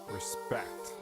Respect.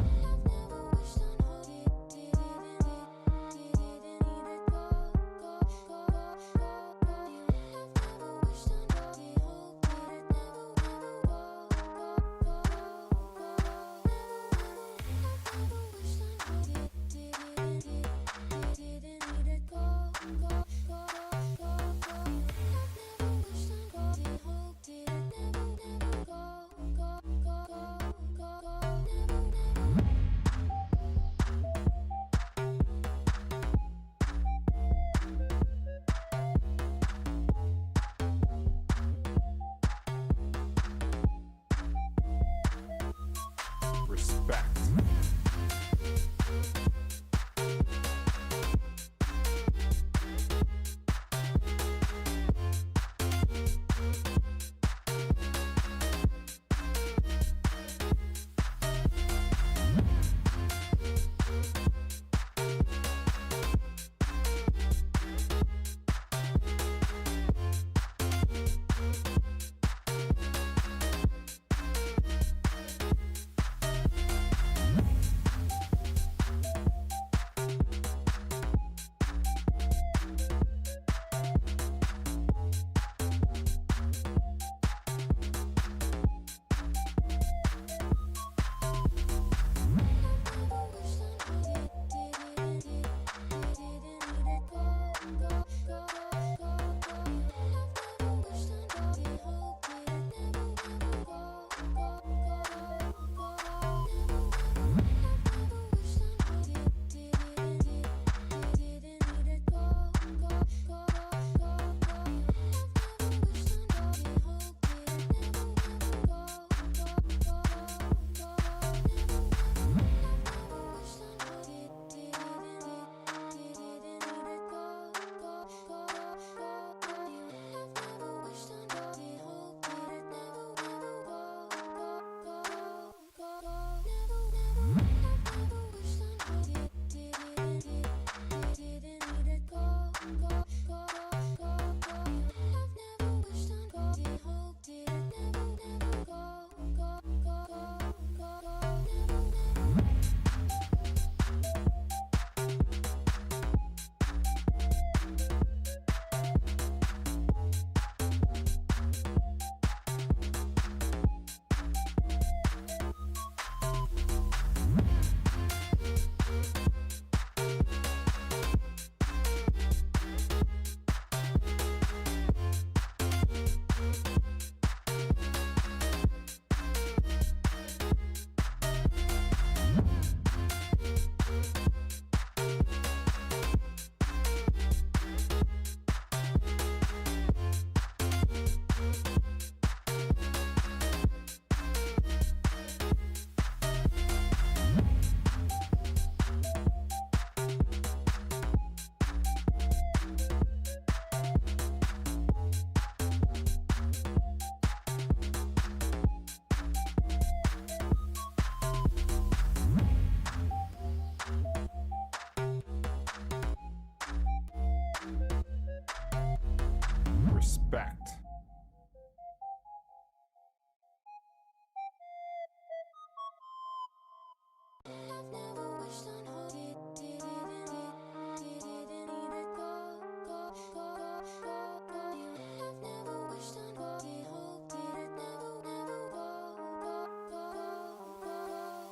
Respect.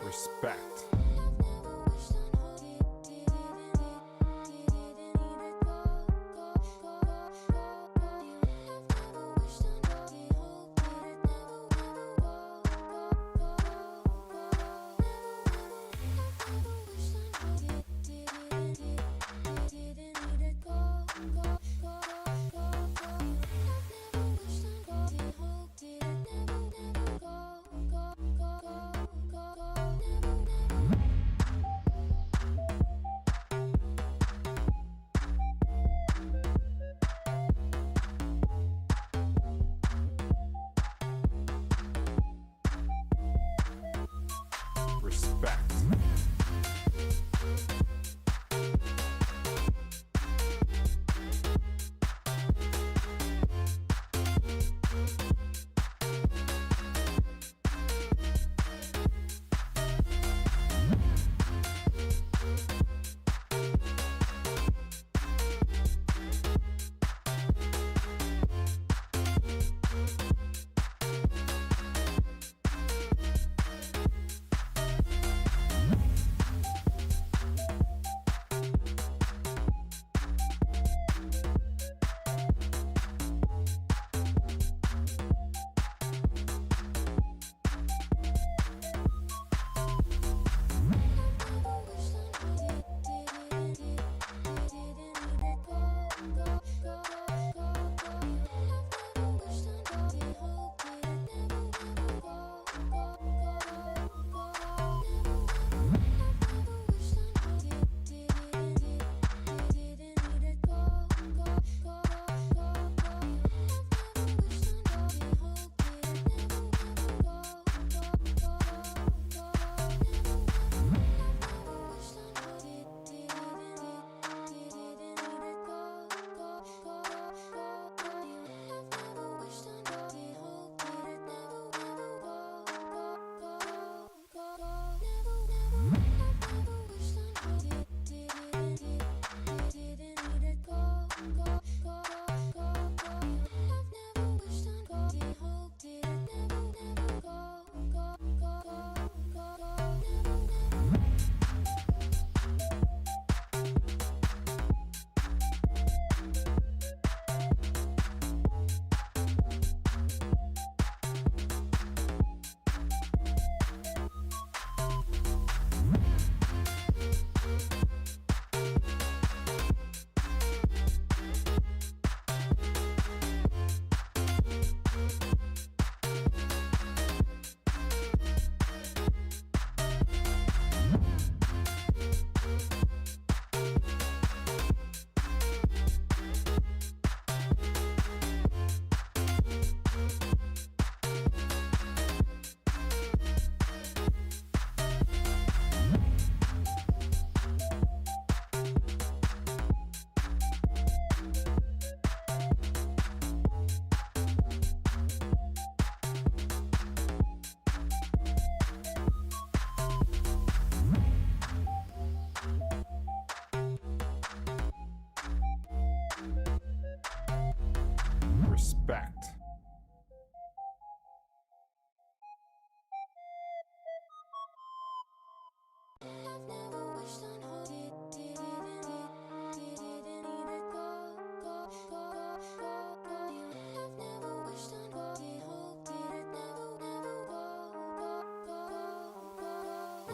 Respect.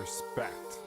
Respect.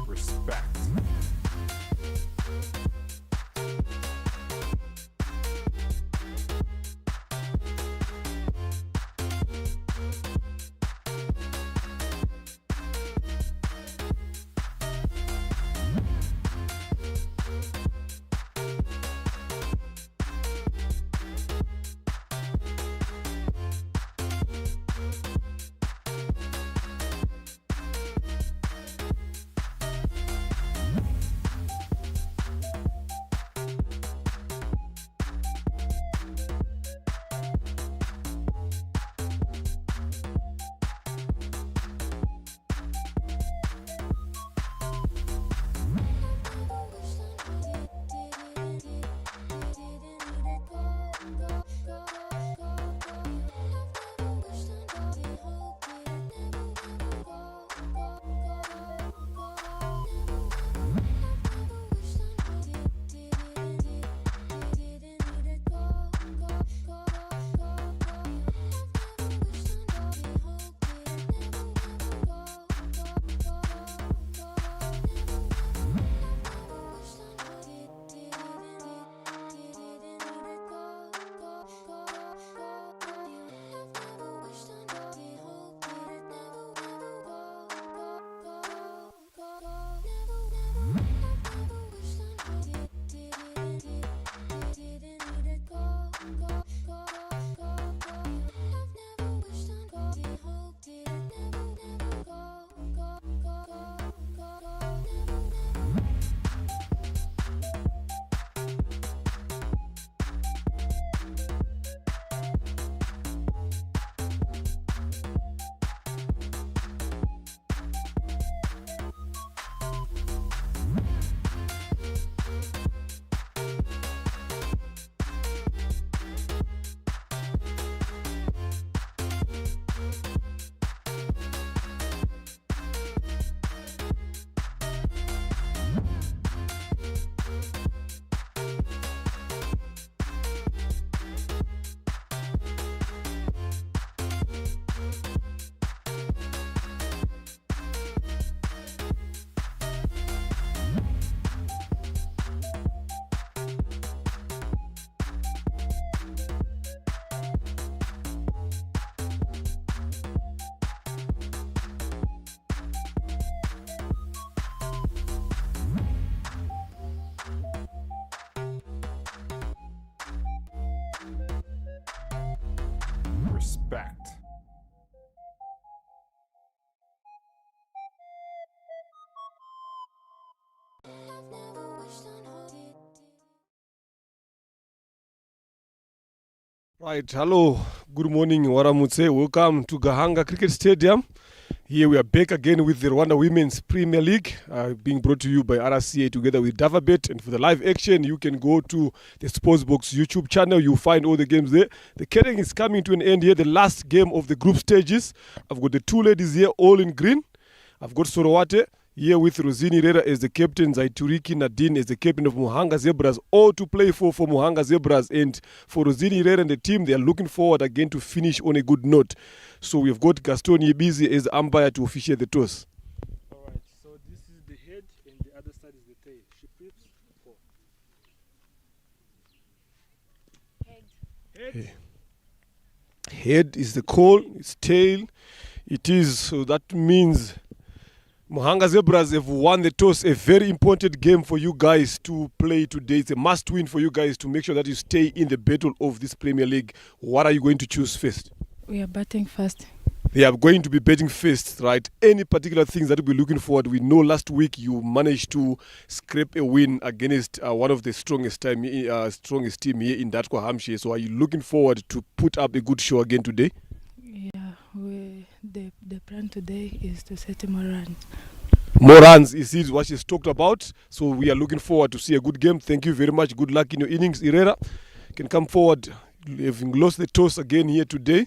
Respect. Respect. Right, hello, good morning, Waramutse. Welcome to Gahanga Cricket Stadium. Here we are back again with the Rwanda Women's Premier League, being brought to you by RCA together with Davabet. And for the live action, you can go to the Sportsbox YouTube channel. You'll find all the games there. The curtain is coming to an end here, the last game of the group stages. I've got the two ladies here, all in green. I've got Sorowate here with Rosini Rera as the captain, Zaituriki Nadine as the captain of Muhanga Zebras, all to play for Muhanga Zebras. And for Rosini Rera and the team, they are looking forward again to finish on a good note. So we've got Gaston Yebizi as the umpire to officiate the toss. All right, so this is the head and the other side is the tail. She flips four. Head. Head is the call, it's tail. It is, so that means Muhanga Zebras have won the toss. A very important game for you guys to play today. It's a must win for you guys to make sure that you stay in the battle of this Premier League. What are you going to choose first? We are batting first. They are going to be betting first, right? Any particular things that we're looking forward? We know last week you managed to scrape a win against one of the strongest team here in Dartwa, Hampshire. So are you looking forward to put up a good show again today? Yeah, the plan today is to set more runs. More runs is what she's talked about. So we are looking forward to see a good game. Thank you very much. Good luck in your innings, Herrera. You can come forward, having lost the toss again here today.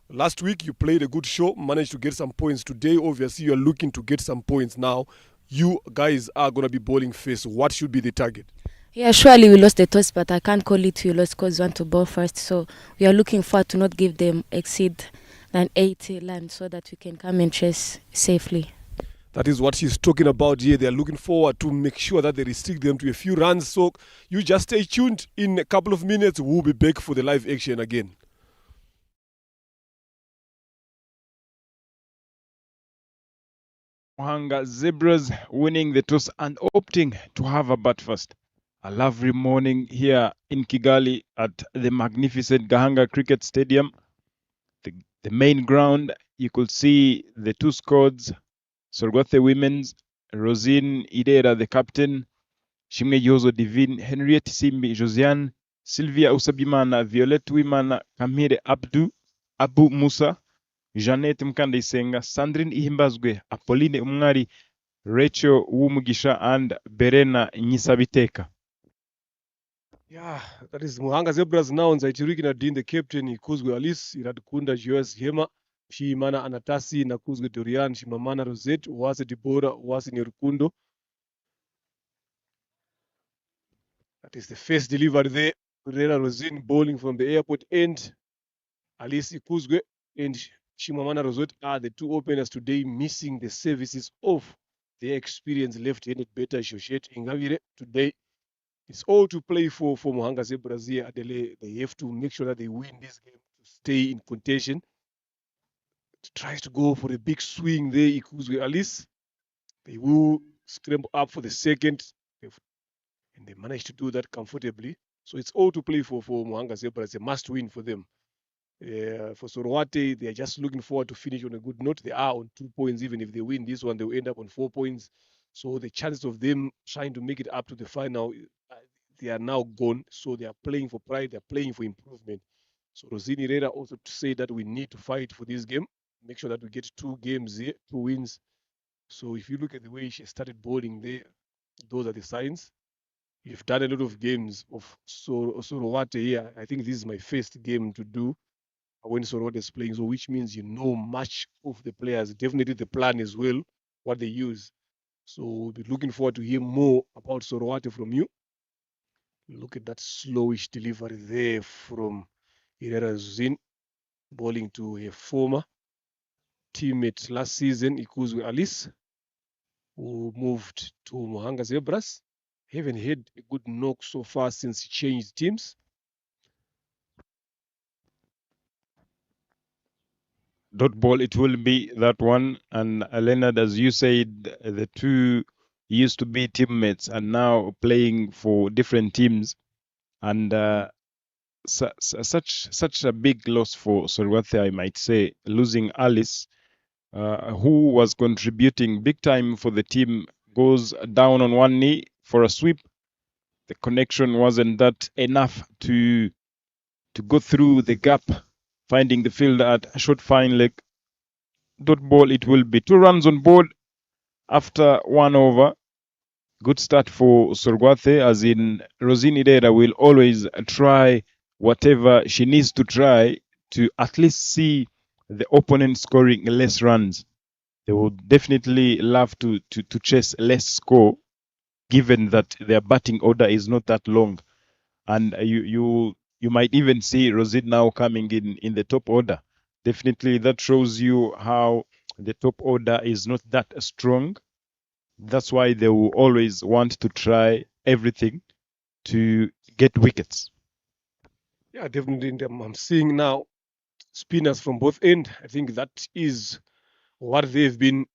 Last week you played a good show, managed to get some points. Today, obviously, you are looking to get some points now. You guys are going to be bowling first. What should be the target? Yeah, surely we lost the toss, but I can't call it we lost because we want to bowl first. So we are looking forward to not give them exceed than 80 land so that we can come and chase safely. That is what she's talking about here. They are looking forward to make sure that they restrict them to a few runs. So you just stay tuned. In a couple of minutes, we'll be back for the live action again. Gahanga Zebras winning the toss and opting to have a bat first. A lovely morning here in Kigali at the magnificent Gahanga Cricket Stadium. The main ground, you could see the two squads, Sorgothe Women's, Rosine Idera, the captain, Shimwe Yozo Divine, Henriette Simbi Josiane, Sylvia Usabimana, Violette Wimana, Kamire Abdu, Abu Musa, Jeannette Mkandisenga, Sandrine Ihimbazwe, Apolline Umwari, Rachel Wumugisha, and Berena Nyisabiteka. Yeah, that is Muhanga Zebras now. Nzaichiriki Nadine, the captain, Ikuzwe Alice, Iradukunda US Hema, Shimana Anatasi, Nakuzwe Dorian, Shimamana Rosette, Wase Dibora, Wase Nyerukundo. That is the first delivery there. Rera Rosine bowling from the airport end. Alice Ikuzwe and Shimamana Rosette are the two openers today, missing the services of their experienced left-handed batter Shoshet Ingavire today. It's all to play for Muhanga Zebras here. They have to make sure that they win this game to stay in contention. Tries to go for a big swing there, Ikuzwe Alice. They will scramble up for the second, and they managed to do that comfortably. So it's all to play for Muhanga Zebras. It's a must win for them. For Sorowate, they are just looking forward to finish on a good note. They are on 2 points. Even if they win this one, they'll end up on 4 points. So the chances of them trying to make it up to the final, they are now gone. So they are playing for pride. They are playing for improvement. So Rosini Rera also to say that we need to fight for this game. Make sure that we get 2 games here, 2 wins. So if you look at the way she started bowling there, those are the signs. You've done a lot of games of Sorowate here. I think this is my first game to do when Sorowate is playing, so which means you know much of the players, definitely the plan as well, what they use. So we'll be looking forward to hear more about Sorowate from you. Look at that slowish delivery there from Herrera Zin, bowling to a former teammate last season, Ikuzwe Alice, who moved to Muhanga Zebras. Haven't had a good knock so far since he changed teams. Dot ball, it will be that one. And Leonard, as you said, the two used to be teammates and now playing for different teams. And such a big loss for Sorwathe, I might say, losing Alice, who was contributing big time for the team, goes down on one knee for a sweep. The connection wasn't that enough to go through the gap, finding the field at a short fine leg. Dot ball, it will be 2 runs on board after 1 over. Good start for Sorwathe, as in Rosine Idera will always try whatever she needs to try to at least see the opponent scoring less runs. They would definitely love to chase less score, given that their batting order is not that long. And you might even see Rosine now coming in the top order. Definitely that shows you how the top order is not that strong. That's why they will always want to try everything to get wickets. Yeah, definitely. I'm seeing now spinners from both ends. I think that is what they've been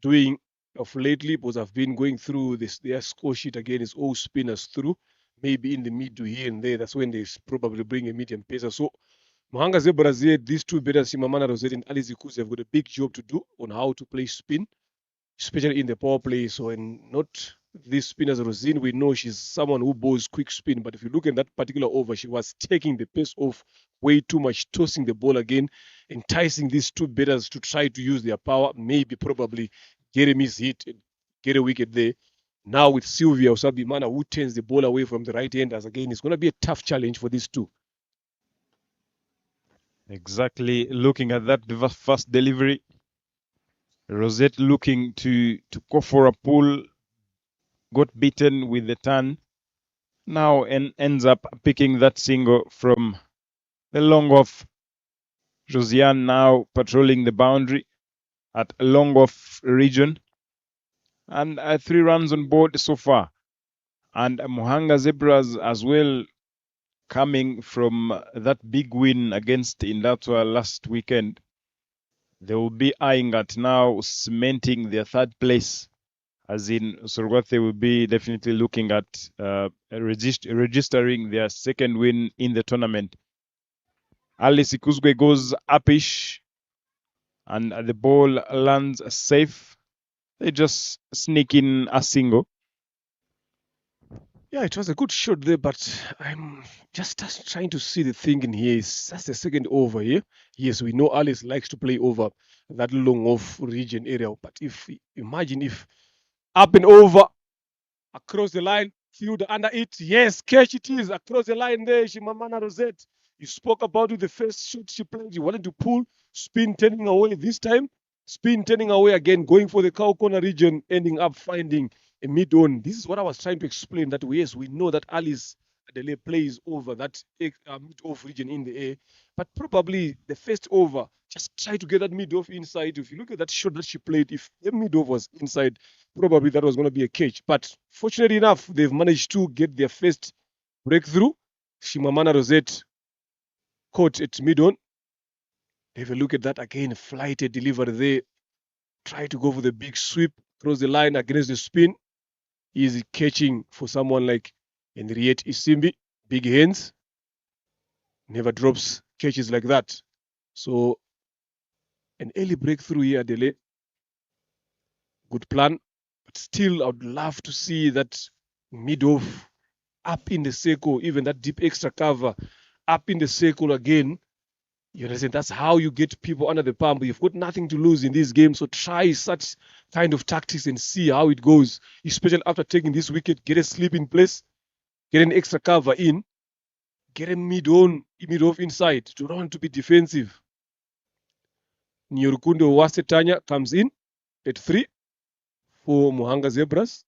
doing of lately, because I've been going through their score sheet again. Is all spinners through, maybe in the mid to here and there. That's when they probably bring a medium pacer. So Mohanga Zebras here, these two batters, Shimamana Rosette and Ali Zikuzi, have got a big job to do on how to play spin, especially in the power play. So, and not this spinners Rosine, we know she's someone who bowls quick spin. But if you look at that particular over, she was taking the pace off way too much, tossing the ball again, enticing these two batters to try to use their power. Maybe, probably, get a miss hit, get a wicket there. Now with Sylvia Osabimana, who turns the ball away from the right handers again, it's going to be a tough challenge for these two. Exactly. Looking at that first delivery, Rosette looking to go for a pull, got beaten with the turn. Now and ends up picking that single from the long off. Josiane now patrolling the boundary at long off region. And 3 runs on board so far. And Mohanga Zebras as well, coming from that big win against Indatwa last weekend. They will be eyeing at now cementing their third place, as in Sorwathe will be definitely looking at registering their second win in the tournament. Alice Ikuzwe goes upish and the ball lands safe. They just sneak in a single. Yeah, it was a good shot there, but I'm just trying to see the thinking here. That's the second over here. Yes, we know Alice likes to play over that long off region area, but if imagine if up and over across the line, field under it, yes, catch it is across the line there. Shimamana Rosette, you spoke about it the first shot she played. You wanted to pull, spin turning away this time, spin turning away again, going for the cow corner region, ending up finding a mid on. This is what I was trying to explain. That yes, we know that Alice Adele plays over that mid off region in the air, but probably the first over, just try to get that mid off inside. If you look at that shot that she played, if the mid off was inside, probably that was going to be a catch. But fortunately enough, they've managed to get their first breakthrough. Shimamana Rosette caught at mid on. Have a look at that again, flighted delivery there. Try to go for the big sweep across the line against the spin. Easy catching for someone like Henriette Isimbi. Big hands. Never drops catches like that. So an early breakthrough here, Adele. Good plan. But still, I would love to see that mid-off up in the circle, even that deep extra cover up in the circle again. You understand? That's how you get people under the pump. You've got nothing to lose in this game, so try such kind of tactics and see how it goes. Especially after taking this wicket, get a sleep in place, get an extra cover in, get a mid-off inside. Do not want to be defensive. Nyorukundo Wasetanya comes in at 3 for Mohanga Zebras.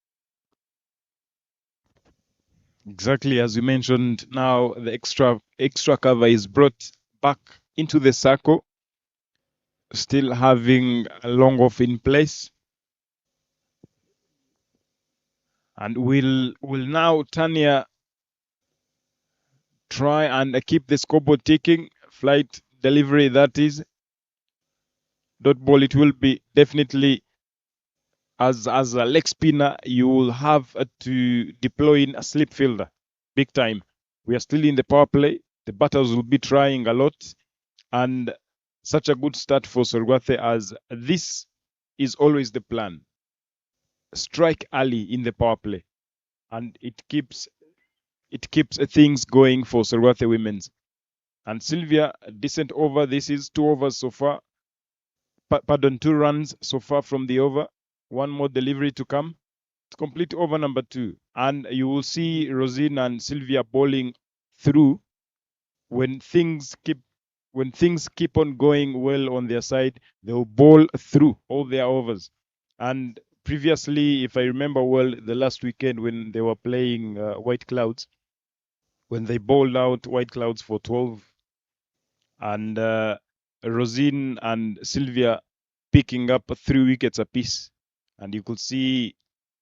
Exactly as you mentioned, now the extra cover is brought back into the circle, still having a long off in place. And will now Tanya try and keep the scoreboard ticking. Flight delivery, that is. Dot ball, it will be definitely as a leg spinner, you will have to deploy in a slip fielder, big time. We are still in the power play. The batters will be trying a lot, and such a good start for Sorwathe, as this is always the plan. Strike early in the power play, and it keeps things going for Sorwathe Women's. And Sylvia, a decent over. This is 2 overs so far. Pardon, 2 runs so far from the over. 1 more delivery to come to complete over number 2. And you will see Rosine and Sylvia bowling through when things keep on going well on their side. They'll bowl through all their overs. And previously, if I remember well, the last weekend when they were playing White Clouds, when they bowled out White Clouds for 12, and Rosine and Sylvia picking up 3 wickets apiece. And you could see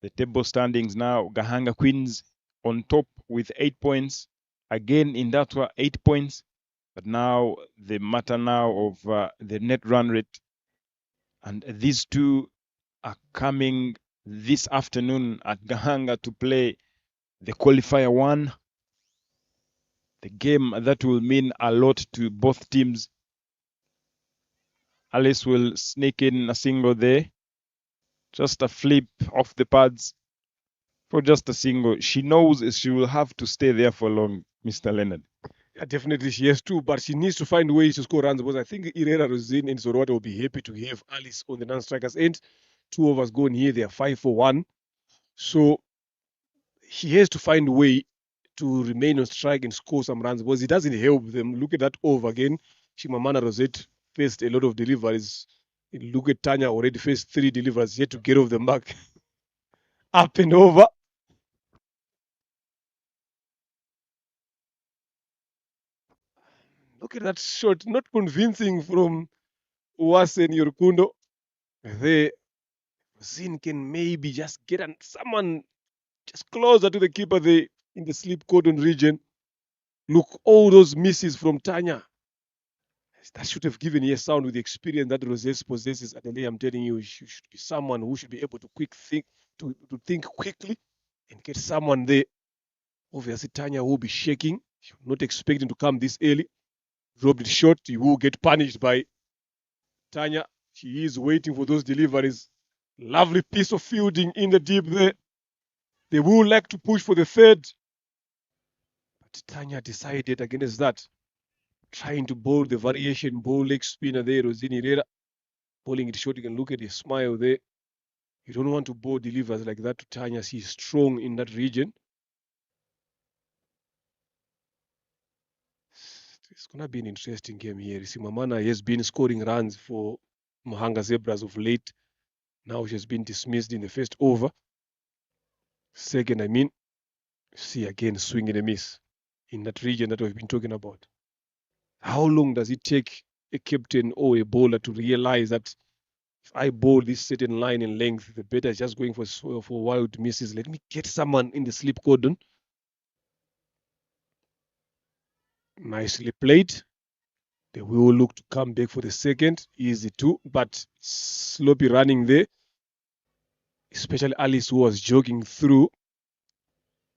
the table standings now. Gahanga Queens on top with 8 points. Again, Indatwa 8 points. But now the matter now of the net run rate. And these two are coming this afternoon at Gahanga to play the qualifier 1. the game that will mean a lot to both teams. Alice will sneak in a single there. Just a flip off the pads for just a single. She knows she will have to stay there for long, Mr. Leonard. Yeah, definitely she has to, but she needs to find ways to score runs because I think Irera, Rosine, and Sorota will be happy to have Alice on the non-strikers end. Two of us going here, they are 5-for-1. So he has to find a way to remain on strike and score some runs because it doesn't help them. Look at that over again. Shimamana Rosette faced a lot of deliveries. Look at Tanya already faced 3 deliveries yet to get off the mark. Up and over. Look at that shot. Not convincing from Uwase and Yorukundo. There, Zin can maybe just get someone just closer to the keeper there in the slip cordon region. Look, all those misses from Tanya. That should have given you a sound with the experience that Rosette possesses. Adelaide, I'm telling you, she should be someone who should be able to think quickly and get someone there. Obviously, Tanya will be shaking. She's not expecting to come this early. Dropped it short. He will get punished by Tanya. She is waiting for those deliveries. Lovely piece of fielding in the deep there. They will like to push for the third. But Tanya decided against that. Trying to bowl the variation bowl leg spinner there, Rosini Herrera. Bowling it short. You can look at his smile there. You don't want to bowl delivers like that to Tanya. She's strong in that region. It's going to be an interesting game here. Simamana has been scoring runs for Gahanga Zebras of late. Now she has been dismissed in the first over. Second, I mean, see again, swing and a miss in that region that we've been talking about. How long does it take a captain or a bowler to realize that if I bowl this certain line and length, the batter is just going for wild misses? Let me get someone in the slip cordon. Nicely played. They will look to come back for the second. Easy too, but sloppy running there. Especially Alice, who was jogging through.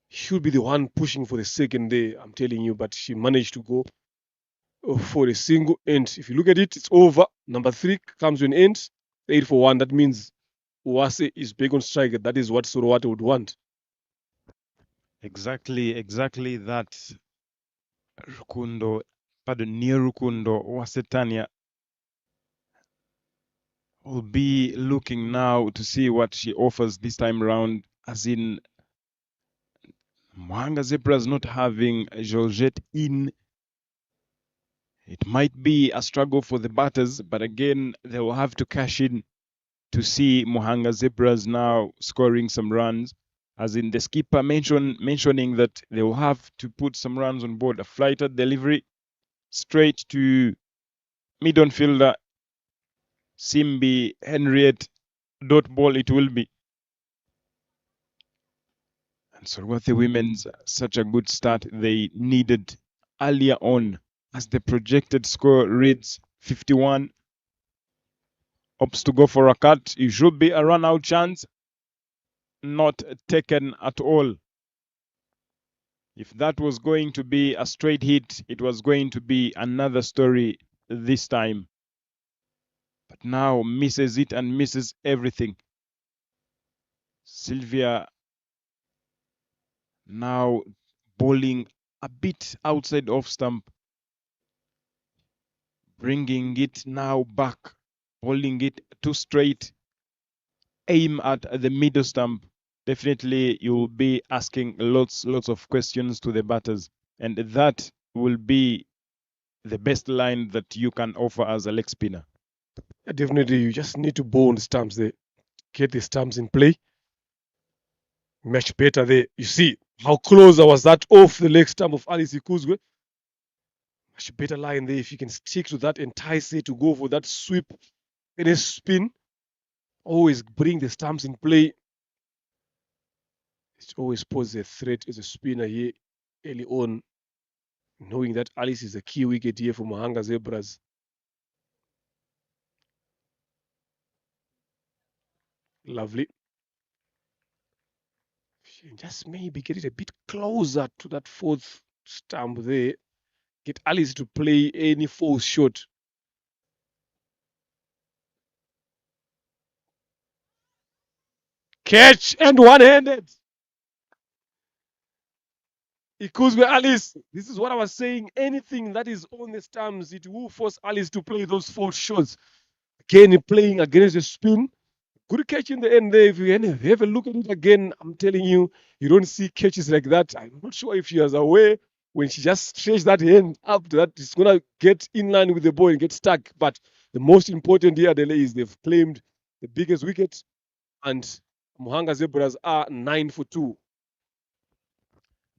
Should be the one pushing for the second there, I'm telling you, but she managed to go for a single end. If you look at it, it's over. Number 3 comes to an end. 8-for-1. That means Uwase is back on strike. That is what Sorowata would want. Exactly that. Near Rukundo, Uwase Tanya will be looking now to see what she offers this time round, as in Gahanga Zebras not having Georgette in. It might be a struggle for the batters, but again, they will have to cash in to see Gahanga Zebras now scoring some runs. As in the skipper mentioning that they will have to put some runs on board. A flighter delivery straight to mid-on fielder Simbi Henriette. Dot ball it will be. And Sorwathe Women's such a good start they needed earlier on, as the projected score reads 51. Opts to go for a cut. It should be a run-out chance. Not taken at all. If that was going to be a straight hit, it was going to be another story this time. But now misses it and misses everything. Sylvia now bowling a bit outside off stump. Bringing it now back. Bowling it too straight. Aim at the middle stump. Definitely you'll be asking lots of questions to the batters. And that will be the best line that you can offer as a leg spinner. Yeah, definitely, you just need to bowl on the stumps there. Get the stumps in play. Much better there. You see how close was that off the leg stump of Alice Ikuzwe. Much better line there if you can stick to that, entice it to go for that sweep and a spin. Always bring the stumps in play. It always poses a threat as a spinner here early on, knowing that Alice is a key wicket here for Gahanga Zebras. Lovely. Just maybe get it a bit closer to that fourth stump there. Get Alice to play any false shot. Catch and one-handed. Ikuzwe Alice. This is what I was saying. Anything that is on the stumps, it will force Alice to play those false shots. Again, playing against the spin. Good catch in the end there. If you have a look at it again, I'm telling you, you don't see catches like that. I'm not sure if she was aware when she just stretched that hand up that it's going to get in line with the ball and get stuck. But the most important here, Adele, is they've claimed the biggest wicket, and Muhanga Zebras are 9 for 2.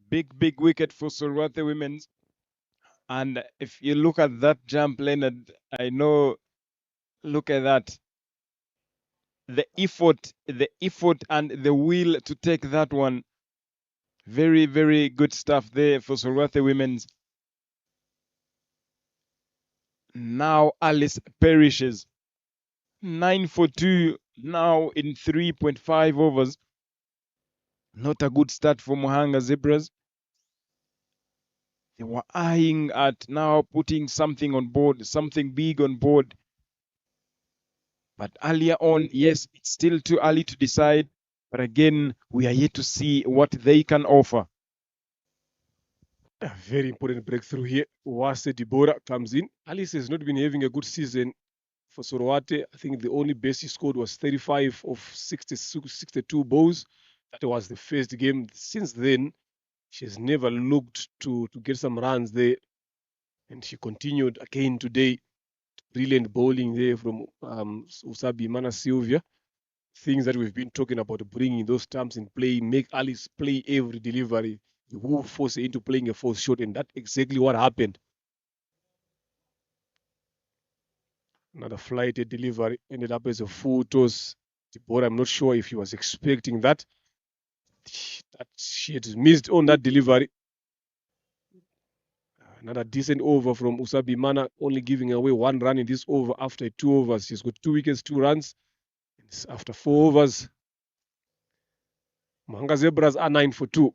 Big wicket for Sorwate Women's. And if you look at that jump, Leonard, I know, look at that. The effort and the will to take that one. Very good stuff there for Sorwate Women's. Now Alice perishes. 9 for 2 now in 3.5 overs. Not a good start for Muhanga Zebras. They were eyeing at now putting something on board, something big on board. But earlier on, yes, it's still too early to decide. But again, we are yet to see what they can offer. A very important breakthrough here. Wase Dibora comes in. Alice has not been having a good season for Sorowate. I think the only base he scored was 35 of 62 balls. That was the first game. Since then, she has never looked to get some runs there. And she continued again today. Brilliant bowling there from Usabi Mana Sylvia. Things that we've been talking about, bringing those stumps in play, make Alice play every delivery. You will force her into playing a false shot, and that's exactly what happened. Another flighted delivery ended up as a full toss. Deborah, I'm not sure if he was expecting that. That she had missed on that delivery. Another decent over from Usabi Mana, only giving away 1 run in this over after 2 overs. She's got 2 wickets, 2 runs. It's after 4 overs. Muhanga Zebras are 9 for 2.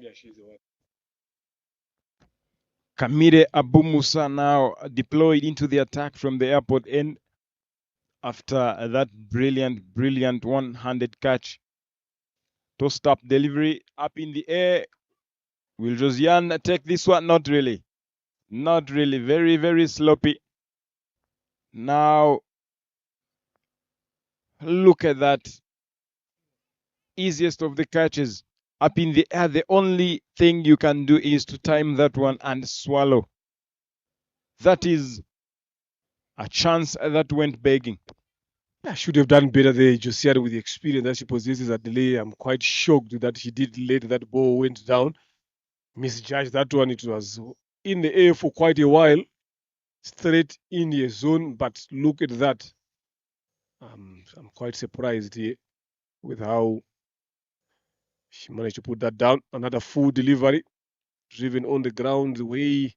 Yeah, she's the one. Kamire Abu Musa now deployed into the attack from the airport end after that brilliant one-handed catch. Tossed up delivery up in the air. Will Josiane take this one? Not really. Not really. Very sloppy. Now, look at that. Easiest of the catches. Up in the air, the only thing you can do is to time that one and swallow. That is a chance that went begging. I should have done better there, Josiane, with the experience that she possesses at delay. I'm quite shocked that she did let that ball went down. Misjudged that one. It was in the air for quite a while, straight in the zone. But look at that. I'm quite surprised here with how she managed to put that down. Another full delivery, driven on the ground. The way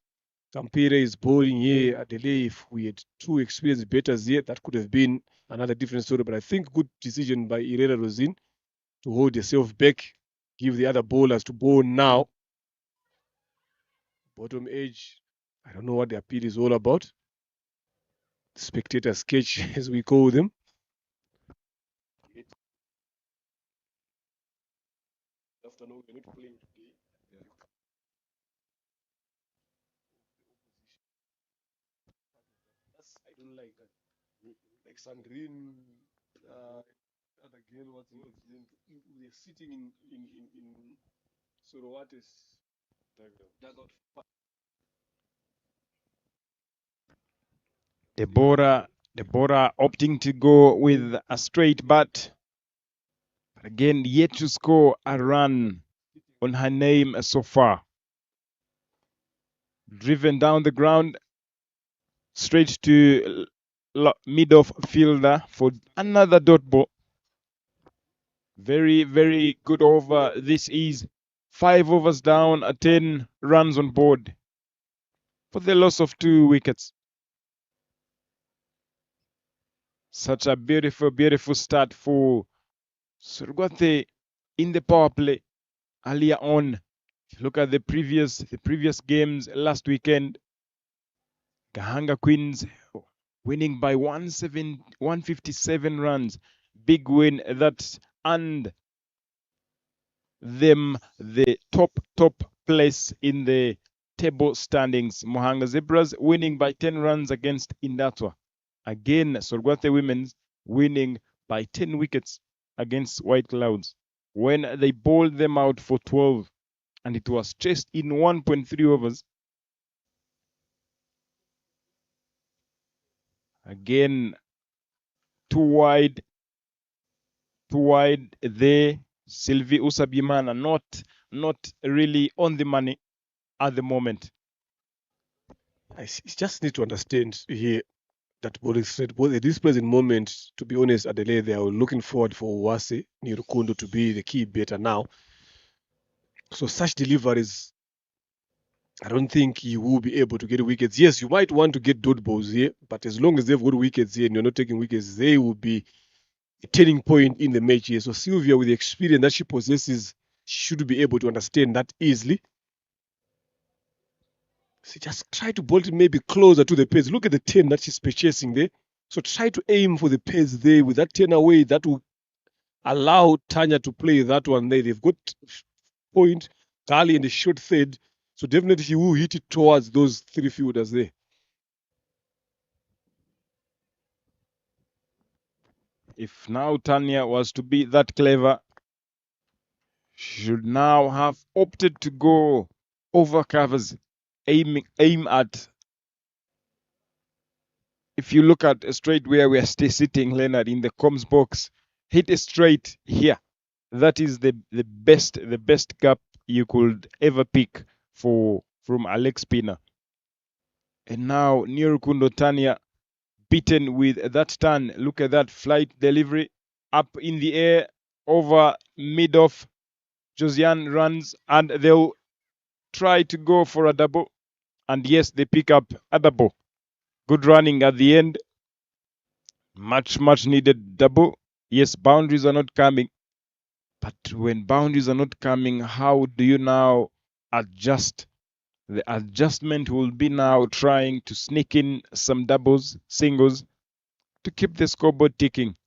Tampere is bowling here at delay, if we had 2 experienced batters here, that could have been another different story. But I think good decision by Irena Rosin to hold yourself back, give the other bowlers to bowl now. Bottom edge, I don't know what the appeal is all about. Spectator sketch, as we call them. Afternoon, we're not playing today. I don't like that. Like Sandrine, other girl, what's his name? They're sitting in Sorowate's dugout. Deborah opting to go with a straight bat. But again, yet to score a run on her name so far. Driven down the ground. straight to mid-off fielder for another dot ball. Very, very good over. This is 5 overs down, 10 runs on board for the loss of 2 wickets. Such a beautiful, beautiful start for Surugwate in the power play earlier on. If you look at the previous games last weekend, Gahanga Queens winning by 157 runs. Big win that earned them the top place in the table standings. Mohanga Zebras winning by 10 runs against Indatwa. Again, Sorgwate Women's winning by 10 wickets against White Clouds when they bowled them out for 12, and it was chased in 1.3 overs. Again, too wide there. Sylvie Usabimana not really on the money at the moment. I just need to understand here that bowling straight. At this present moment, to be honest, Adelaide, they are looking forward for Uwase Nirukundo to be the key batter now. So such deliveries, I don't think you will be able to get wickets. Yes, you might want to get dot balls here, but as long as they've got wickets here and you're not taking wickets, they will be a turning point in the match here. So Sylvia, with the experience that she possesses, should be able to understand that easily. So just try to bowl it maybe closer to the pace. Look at the 10 that she's purchasing there. So try to aim for the pace there with that 10 away. That will allow Tanya to play that one there. They've got point, Gali in the short third. So definitely he will hit it towards those 3 fielders there. If now Tanya was to be that clever, she should now have opted to go over covers, aim at. If you look at straight where we are still sitting, Leonard, in the comms box, hit a straight here. That is the best gap you could ever pick from Alex Pina. And now Nirukundo Tanya beaten with that turn. Look at that flight delivery up in the air over mid-off. Josiane runs and they'll try to go for a double. And yes, they pick up a double. Good running at the end. Much needed double. Yes, boundaries are not coming. But when boundaries are not coming, how do you now adjust? The adjustment will be now trying to sneak in some doubles, singles, to keep the scoreboard ticking.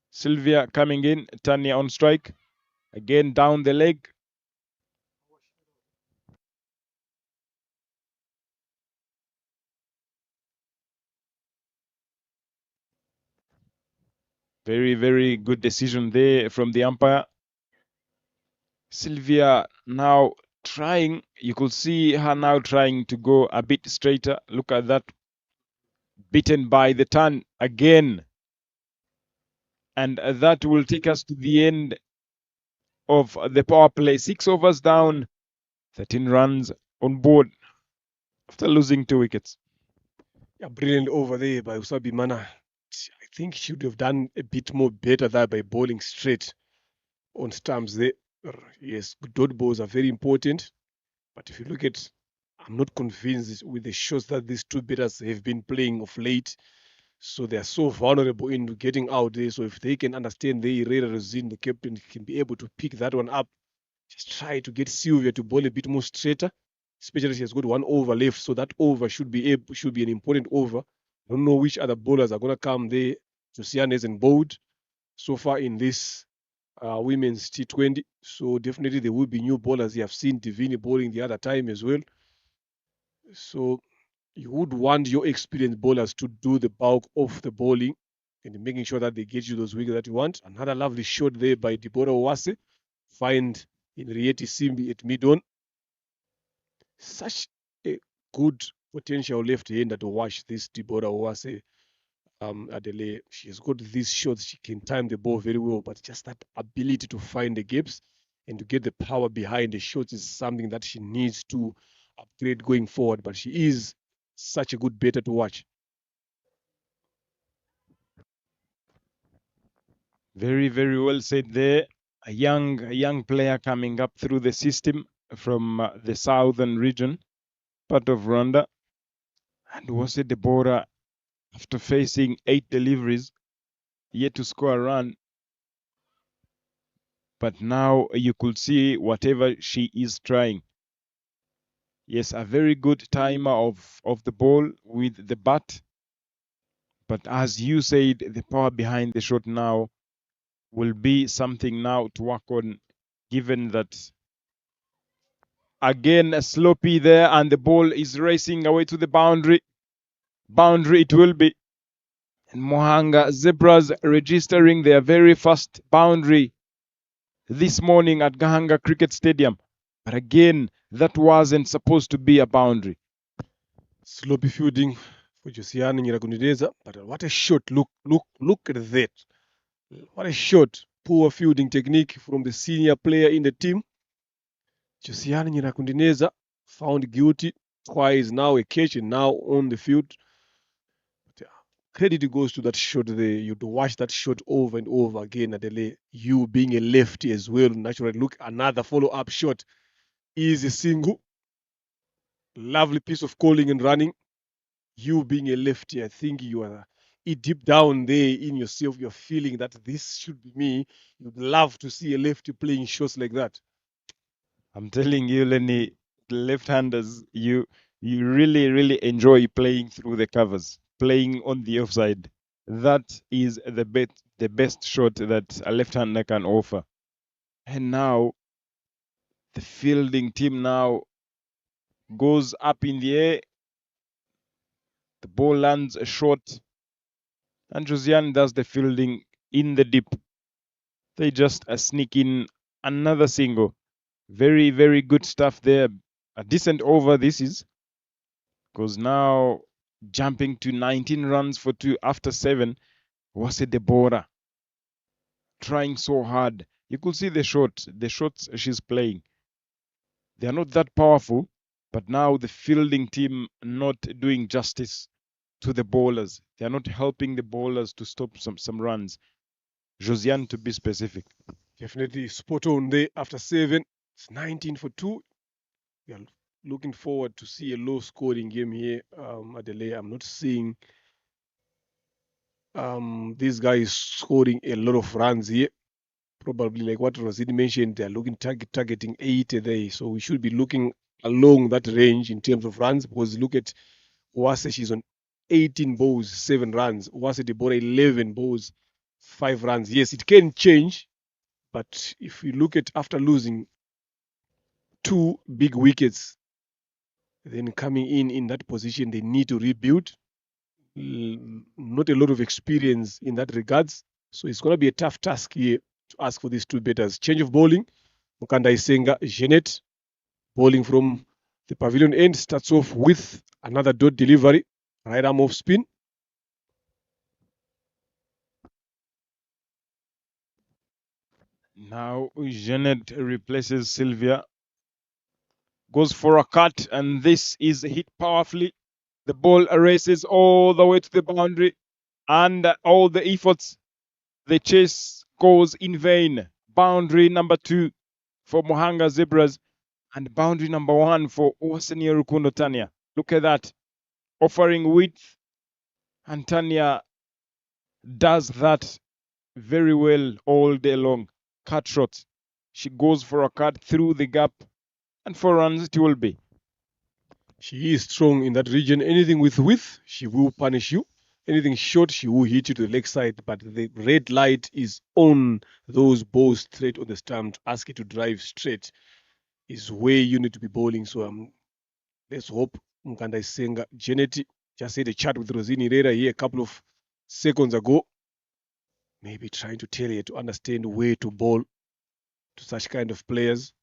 Sylvia coming in, Tanya on strike. Again down the leg. Very good decision there from the umpire. Sylvia now trying, you could see her now trying to go a bit straighter. Look at that. Beaten by the turn again. And that will take us to the end of the power play. 6 overs down, 13 runs on board after losing 2 wickets. Yeah, brilliant over there by Usabi Mana. I think she should have done a bit more better there by bowling straight on stumps there. Yes, dot balls are very important. But if you look at, I'm not convinced with the shots that these two batters have been playing of late. So they are so vulnerable in getting out there. So if they can understand the Herrera regime, the captain can be able to pick that one up. Just try to get Sylvia to bowl a bit more straighter. Especially she has got 1 over left, so that over should be an important over. I don't know which other bowlers are going to come there. Josiane hasn't bowled so far in this women's T20. So definitely there will be new bowlers. You have seen Divini bowling the other time as well. So you would want your experienced bowlers to do the bulk of the bowling and making sure that they get you those wickets that you want. Another lovely shot there by Deborah Owase. Find in Rieti Simbi at mid-on. Such a good potential left-hander to watch this Deborah Owase Adele. She has got these shots. She can time the ball very well, but just that ability to find the gaps and to get the power behind the shots is something that she needs to upgrade going forward, but she is such a good batter to watch. Very, very well said there. A young player coming up through the system from the southern region, part of Rwanda. And Wose Deborah, after facing 8 deliveries, yet to score a run. But now you could see whatever she is trying. Yes, a very good timer of the ball with the bat. But as you said, the power behind the shot now will be something now to work on, given that again a sloppy there and the ball is racing away to the boundary. Boundary it will be. And Mohanga Zebras registering their very first boundary this morning at Gahanga Cricket Stadium. But again, that wasn't supposed to be a boundary. Sloppy fielding for Josiane Nyiragunideza, but what a shot. Look at that. What a shot. Poor fielding technique from the senior player in the team. Josiane Nyiragunideza found guilty twice now, a catch and now on the field. But, credit goes to that shot there. You'd watch that shot over and over again at the you being a lefty as well. Naturally, look, another follow-up shot. Easy single. Lovely piece of calling and running. You being a lefty, I think you are deep down there in yourself, you're feeling that this should be me. You'd love to see a lefty playing shots like that. I'm telling you, Lenny, left-handers, you really enjoy playing through the covers, playing on the offside. That is the best shot that a left-hander can offer. And now the fielding team now goes up in the air. The ball lands short, and Josiane does the fielding in the deep. They just sneak in another single. Very, very good stuff there. A decent over this is, because now jumping to 19 runs for 2 after 7. Wose Deborah trying so hard. You could see the shots she's playing. They are not that powerful, but now the fielding team not doing justice to the bowlers. They are not helping the bowlers to stop some runs. Josiane, to be specific. Definitely spot on there after 7. It's 19 for 2. We are looking forward to see a low scoring game here at the I'm not seeing this guy is scoring a lot of runs here. Probably like what Rosini mentioned, they're looking targeting 80 there. So we should be looking along that range in terms of runs, because look at Wase, she's on 18 balls, 7 runs. Wase Deborah 11 balls, 5 runs. Yes, it can change, but if you look at after losing 2 big wickets, then coming in that position, they need to rebuild. Not a lot of experience in that regards. So it's going to be a tough task here to ask for these 2 batters. Change of bowling. Mukanda Isenga, Jeanette, bowling from the pavilion end, starts off with another dot delivery, right arm off spin. Now Jeanette replaces Sylvia. Goes for a cut, and this is hit powerfully. The ball races all the way to the boundary, and all the efforts, the chase goes in vain. Boundary number 2 for Mohanga Zebras, and boundary number 1 for Uwasenia Rukundo Tanya. Look at that. Offering width, and Tanya does that very well all day long. Cut shots. She goes for a cut through the gap, and 4 runs it will be. She is strong in that region. Anything with width, she will punish you. Anything short, she will hit you to the leg side. But the red light is on those balls straight on the stump to ask you to drive straight. Is where you need to be bowling. So let's hope Mukanda Isenga. Janet just had a chat with Rosini Herrera here a couple of seconds ago. Maybe trying to tell her to understand where to bowl to such kind of players.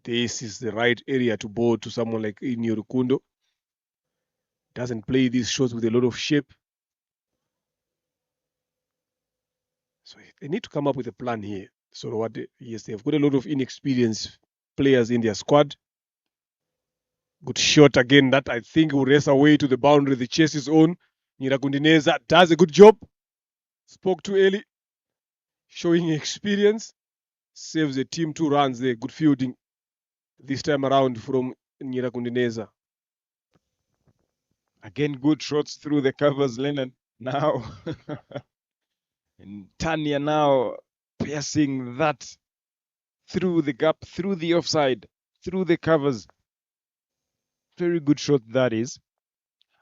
This is the right area to bowl to someone like Inyo Rukundo. Doesn't play these shots with a lot of shape. So they need to come up with a plan here. So yes, they've got a lot of inexperienced players in their squad. Good shot again. That I think will race away to the boundary. The chase is on. Nyiragundineza does a good job. Spoke too early. Showing experience. Saves the team 2 runs there. Good fielding this time around from Nyiragundineza. Again, good shots through the covers, Lennon. Now, and Tanya now piercing that through the gap, through the offside, through the covers. Very good shot that is.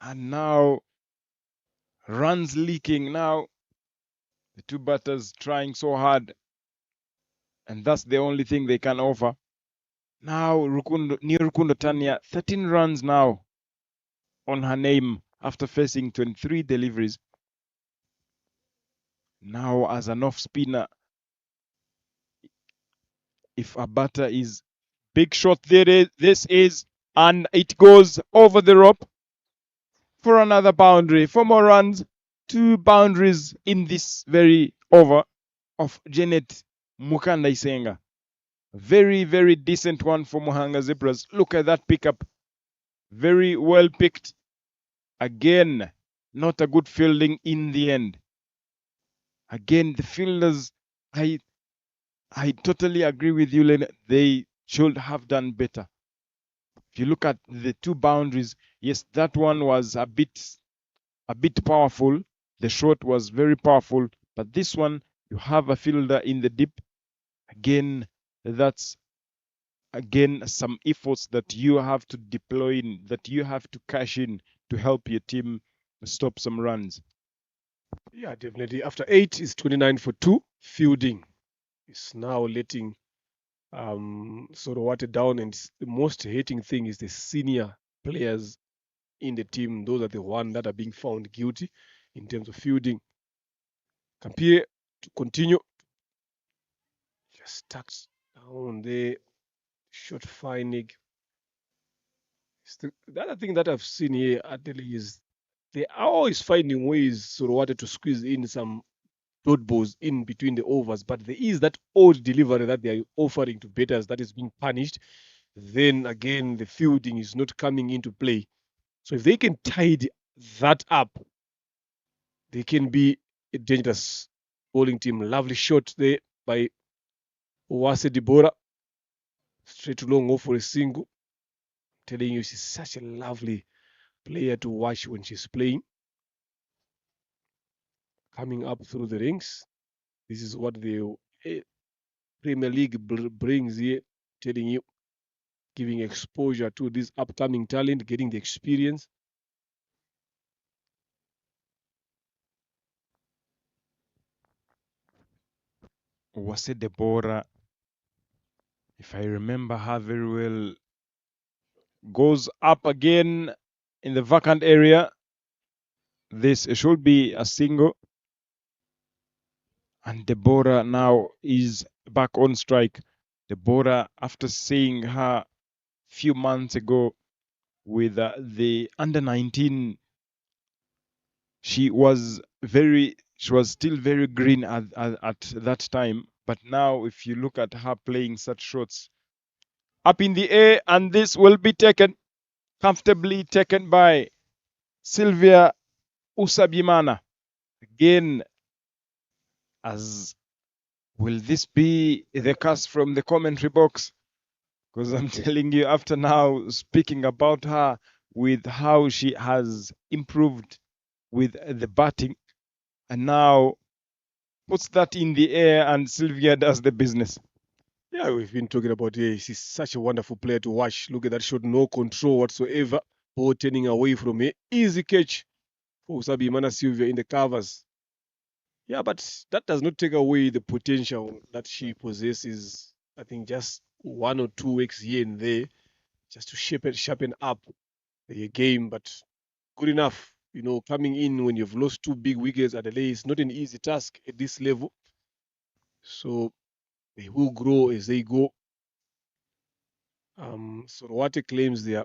And now, runs leaking now. The two batters trying so hard. And that's the only thing they can offer. Now, Rukundo Tanya, 13 runs now on her name after facing 23 deliveries. Now, as an off spinner, if a batter is big shot, this is, and it goes over the rope for another boundary, 4 more runs, 2 boundaries in this very over of Janet Mukanda Isenga. Very, very decent one for Muhanga Zebras. Look at that pickup. Very well picked. Again, not a good fielding in the end. Again, the fielders, I totally agree with you, Len. They should have done better. If you look at the 2 boundaries, yes, that one was a bit powerful. The shot was very powerful, but this one, you have a fielder in the deep. Again, that's some efforts that you have to deploy in, that you have to cash in to help your team stop some runs. Yeah, definitely. After 8 is 29 for 2. Fielding is now letting Sorowate down, and the most hating thing is the senior players in the team. Those are the ones that are being found guilty in terms of fielding. Kampire to continue. Just tucks down there. Shot Feinig. The other thing that I've seen here actually is they are always finding ways Sorowate to squeeze in some dot balls in between the overs, but there is that old delivery that they are offering to batters that is being punished. Then again, the fielding is not coming into play. So if they can tidy that up, they can be a dangerous bowling team. Lovely shot there by Owase Dibora. Straight to long off for a single. I'm telling you, she's such a lovely player to watch when she's playing. Coming up through the rings. This is what the Premier League brings here, telling you, giving exposure to this upcoming talent, getting the experience. Owase Deborah, if I remember her very well, goes up again in the vacant area. This should be a single. And Deborah now is back on strike. Deborah, after seeing her few months ago with the under 19, she was still very green at that time. But now, if you look at her playing such shots up in the air, and this will be taken comfortably taken by Sylvia Usabimana. Again, as will this be the cast from the commentary box? Because I'm telling you, after now speaking about her with how she has improved with the batting, and now puts that in the air, and Sylvia does the business. Yeah, we've been talking about her. She's such a wonderful player to watch. Look at that shot, no control whatsoever. Ball turning away from her. Easy catch for Usabimana Sylvia in the covers. Yeah, but that does not take away the potential that she possesses. I think just 1 or 2 weeks here and there, just to sharpen up the game. But good enough. You know, coming in when you've lost 2 big wickets at the lay is not an easy task at this level. So they will grow as they go. Sorowate claims their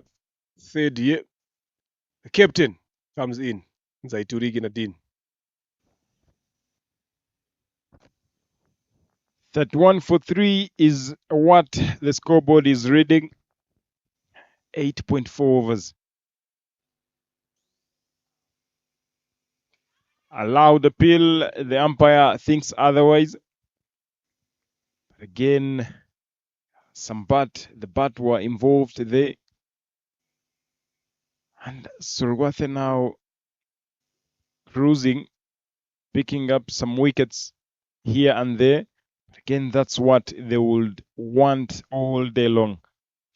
3rd year. The captain comes in, Zaituri Ginadine. 31 for 3 is what the scoreboard is reading. 8.4 overs. Allowed appeal. The umpire thinks otherwise. Again, the bat were involved there. And Surwathe now cruising, picking up some wickets here and there. Again, that's what they would want all day long.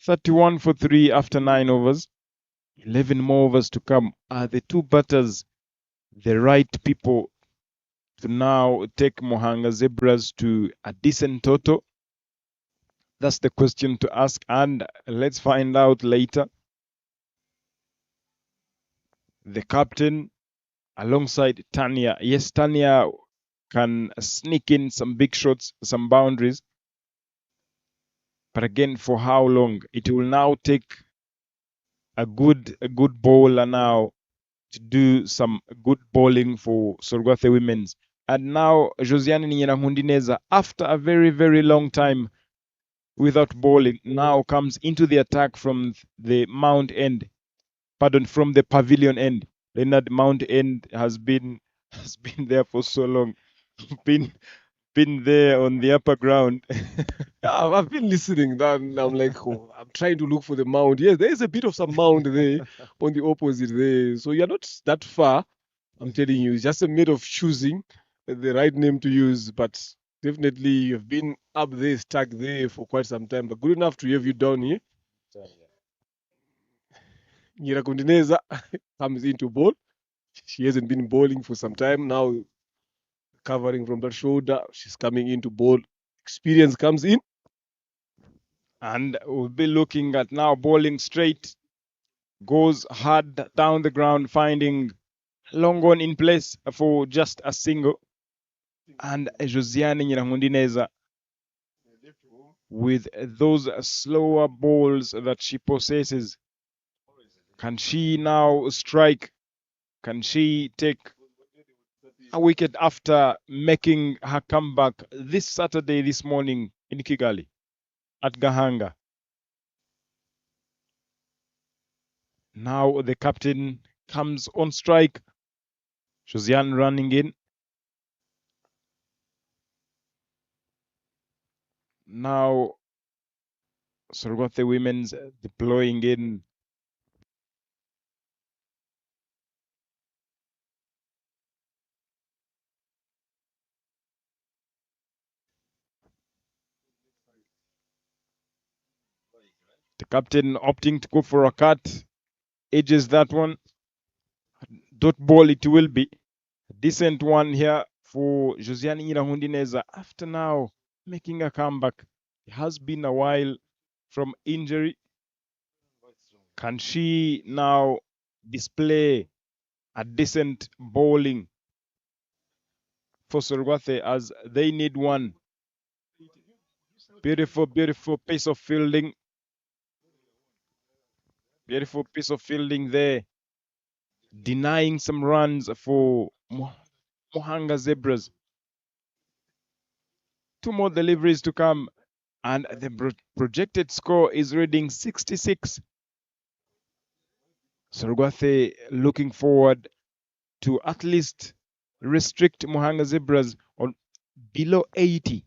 31 for 3 after 9 overs. 11 more overs to come. Are the two batters the right people to now take Mohanga Zebras to a decent total? That's the question to ask, and let's find out later. The captain alongside Tanya. Yes, Tanya can sneak in some big shots, some boundaries. But again, for how long? It will now take a good bowler now to do some good bowling for Sorgwathe Women's. And now Josiane Nyirahundineza, after a very, very long time without bowling, now comes into the attack from the from the pavilion end. Leonard Mount End has been there for so long. been there on the upper ground. Yeah, I've been listening. Then I'm like, oh, I'm trying to look for the mound. Yes, there is a bit of some mound there on the opposite there. So you're not that far. I'm telling you, it's just a matter of choosing the right name to use. But definitely, you've been up there, stuck there for quite some time. But good enough to have you down here. Nyirakundineza comes into bowl. She hasn't been bowling for some time now. Covering from that shoulder, she's coming into bowl. Experience comes in. And we'll be looking at now bowling straight. Goes hard down the ground, finding long on in place for just a single. And Josiane Nyirahundineza, with those slower balls that she possesses, can she now strike? Can she take a wicket after making her comeback this Saturday, this morning in Kigali at Gahanga? Now the captain comes on strike. Josiane running in. Now Sorgwathe Women's deploying in. The captain opting to go for a cut. Edges that one. Dot ball it will be. A decent one here for Josiane Nyirahundineza after now making a comeback. It has been a while from injury. Can she now display a decent bowling for Sorgwathe, as they need one? Beautiful, beautiful piece of fielding. Beautiful piece of fielding there. Denying some runs for Mohanga Zebras. Two more deliveries to come. And the projected score is reading 66. Sorgwathe looking forward to at least restrict Mohanga Zebras on below 80.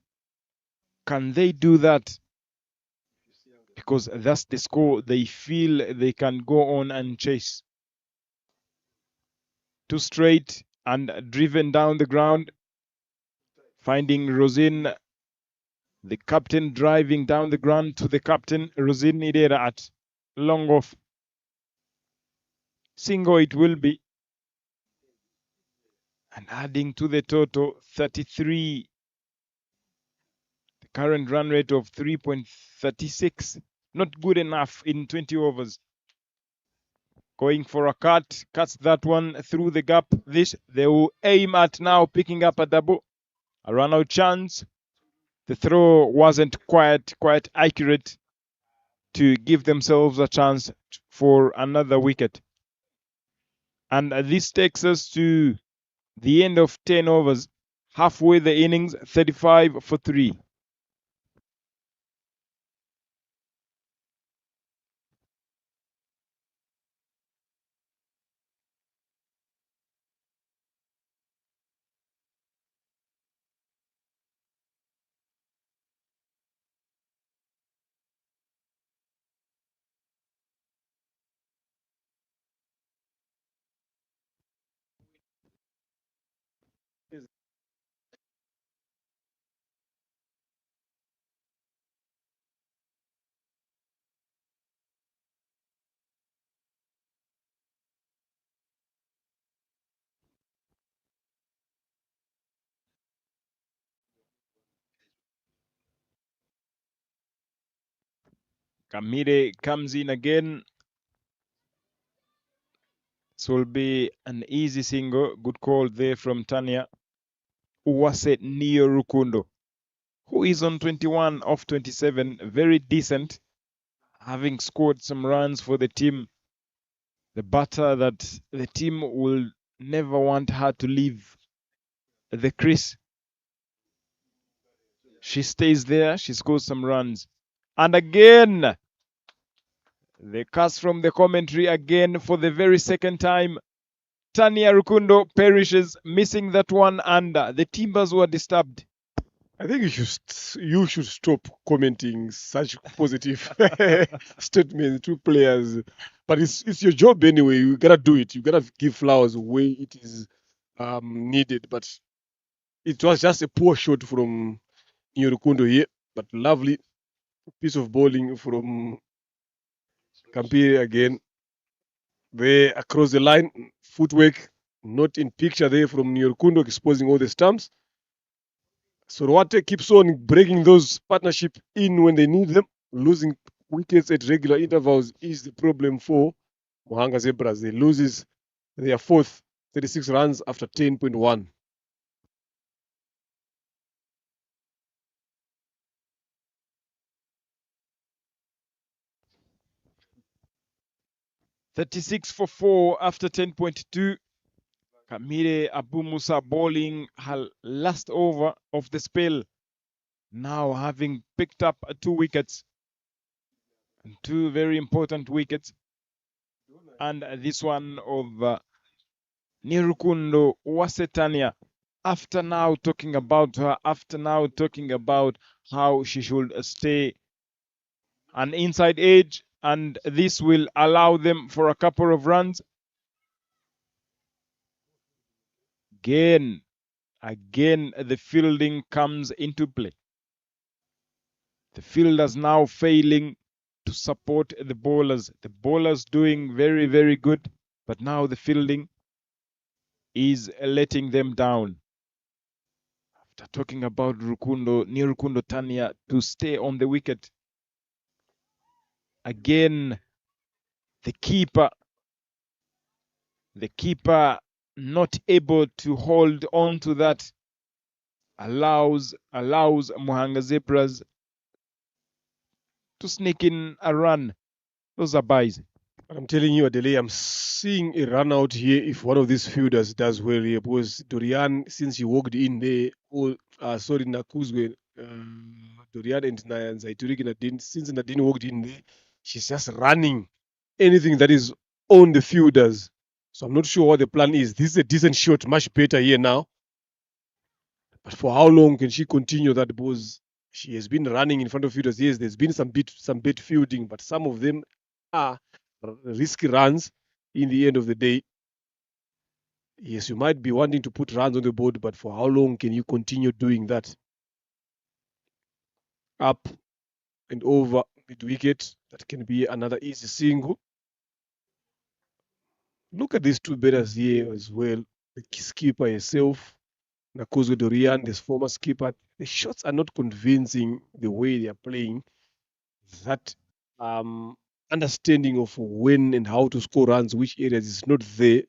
Can they do that? Because that's the score they feel they can go on and chase. Two straight and driven down the ground. Finding Rosine, the captain, driving down the ground to the captain, Rosine Idera at long off. Single it will be. And adding to the total, 33. The current run rate of 3.36. Not good enough in 20 overs. Going for a cut. Cuts that one through the gap. This they will aim at now, picking up a double. A run out chance. The throw wasn't quite accurate to give themselves a chance for another wicket. And this takes us to the end of 10 overs. Halfway the innings, 35 for 3. Kamire comes in again. This will be an easy single. Good call there from Tanya. Uwase Neo Rukundo, who is on 21 of 27, very decent, having scored some runs for the team. The batter that the team will never want her to leave the crease. She stays there, she scores some runs. And again, the curse from the commentary again for the very second time. Tanya Rukundo perishes, missing that one under. The Timbers were disturbed. I think you should stop commenting such positive statements to players. But it's your job anyway. You gotta do it. You gotta give flowers where it is needed. But it was just a poor shot from Nyorukundo here. But lovely piece of bowling from Kampire again. There across the line, footwork not in picture there from Nyorukundo, exposing all the stumps. Sorwate keeps on breaking those partnership in when they need them. Losing wickets at regular intervals is the problem for Gahanga Zebras. They loses their fourth 36 runs after 10.1. "36 for 4 after 10.2. Kamire Abu Musa bowling her last over of the spell, now having picked up 2 wickets, 2 very important wickets. And this one of Nirukundo Wasetania, after now talking about her, after now talking about how she should stay an inside edge, and this will allow them for a couple of runs. Again, the fielding comes into play. The fielders now failing to support the bowlers. The bowlers doing very, very good, but now the fielding is letting them down. After talking about Nirukundo Tanya to stay on the wicket, again, the keeper not able to hold on to that, allows Gahanga Zebras to sneak in a run. Those are buys. I'm telling you, Adele, I'm seeing a run out here if one of these fielders does well here. Because Dorian, since he walked in there, Nakuzwe, Dorian and Nadine, since Nadine walked in there, she's just running anything that is on the fielders. So I'm not sure what the plan is. This is a decent shot, much better here now. But for how long can she continue that? Because she has been running in front of fielders. Yes, there's been some bit fielding, but some of them are risky runs in the end of the day. Yes, you might be wanting to put runs on the board, but for how long can you continue doing that? Up and over mid wicket, that can be another easy single. Look at these two batters here as well. The skipper herself, Nakozo Dorian, this former skipper. The shots are not convincing the way they are playing. That understanding of when and how to score runs, which areas is not there.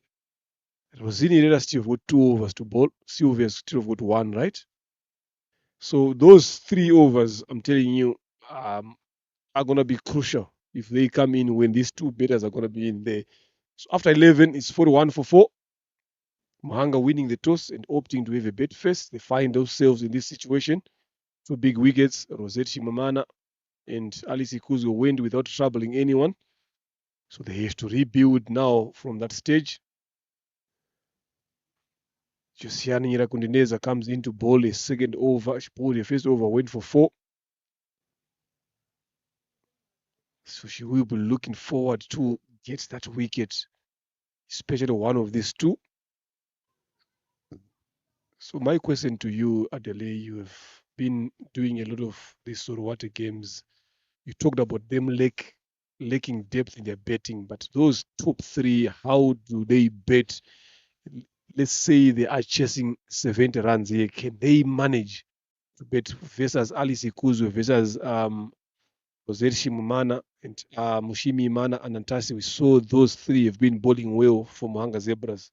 Rosini Herrera still got 2 overs to bowl. Sylvia still got 1, right? So those 3 overs, I'm telling you, are going to be crucial if they come in when these 2 batters are going to be in there. So after 11, it's 41 for 4. Gahanga winning the toss and opting to have a bet first. They find themselves in this situation. 2 big wickets, Rosette Shimamana and Alice Ikuzwe went without troubling anyone. So they have to rebuild now from that stage. Josiane Nyirakundineza comes in to bowl a second over. She bowled a first over, went for 4. So she will be looking forward to get that wicket, especially one of these 2. So my question to you, Adele, you have been doing a lot of these Sorowate games. You talked about them lacking depth in their betting, but those top 3, how do they bet? Let's say they are chasing 70 runs here. Can they manage to bet versus Alice Ikuzwe versus Rosette Shimamana And Mushimi, Imana, and Antasi, we saw those three have been bowling well for Gahanga Zebras.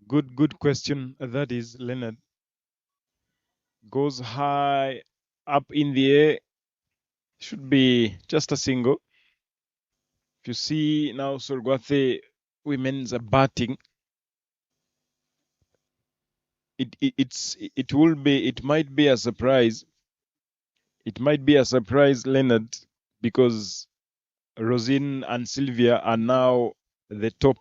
Good question. That is Leonard. Goes high up in the air. Should be just a single. If you see now, Sorgwathe women's are batting. It might be a surprise. It might be a surprise, Leonard, because Rosine and Sylvia are now the top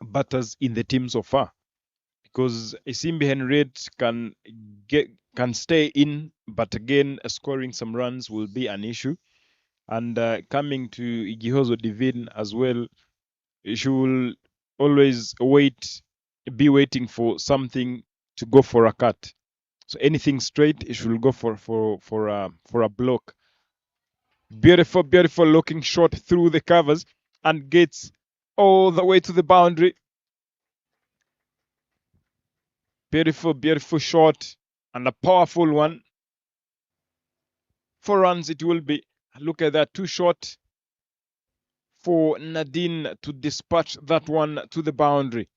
batters in the team so far. Because Isimbi Henriette can stay in, but again, scoring some runs will be an issue. And coming to Igihozo Divine as well, she will always be waiting for something to go for a cut. So anything straight, she will go for a block. Beautiful, beautiful looking shot through the covers and gets all the way to the boundary. Beautiful, beautiful shot and a powerful one. 4 runs it will be. Look at that, too short for Nadine to dispatch that one to the boundary.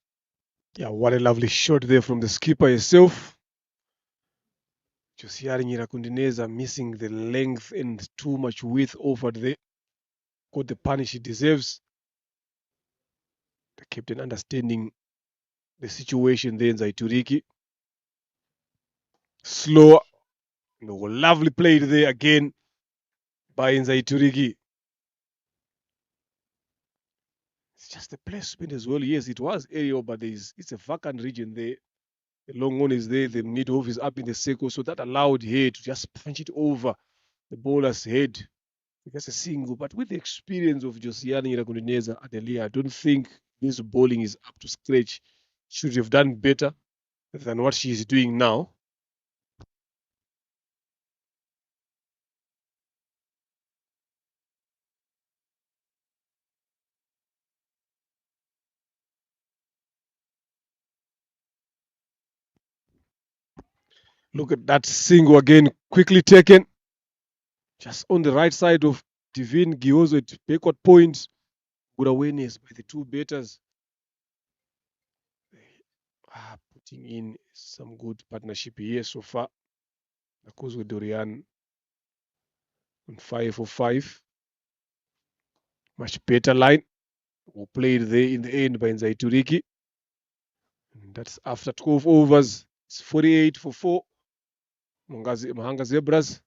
Yeah, what a lovely shot there from the skipper herself. Josiari Nyirakundineza missing the length and too much width over there. Got the punish he deserves. The captain understanding the situation there in Zaituriki. Slower. No, lovely play there again by Nzaituriki. It's just the placement as well. Yes, it was aerial, but it's a vacant region there. The long one is there. The mid off is up in the circle, so that allowed her to just punch it over the bowler's head. Just a single. But with the experience of Josiani Irakundineza Adelia, I don't think this bowling is up to scratch. Should have done better than what she is doing now. Look at that single again, quickly taken. Just on the right side of Divine Giozo at backward point. Good awareness by the two batters. Putting in some good partnership here so far. Nakuzo Dorian on 5 for 5. Much better line. Who played there in the end by Nzaituriki. And that's after 12 overs. It's 48 for 4. Gahanga Zebras.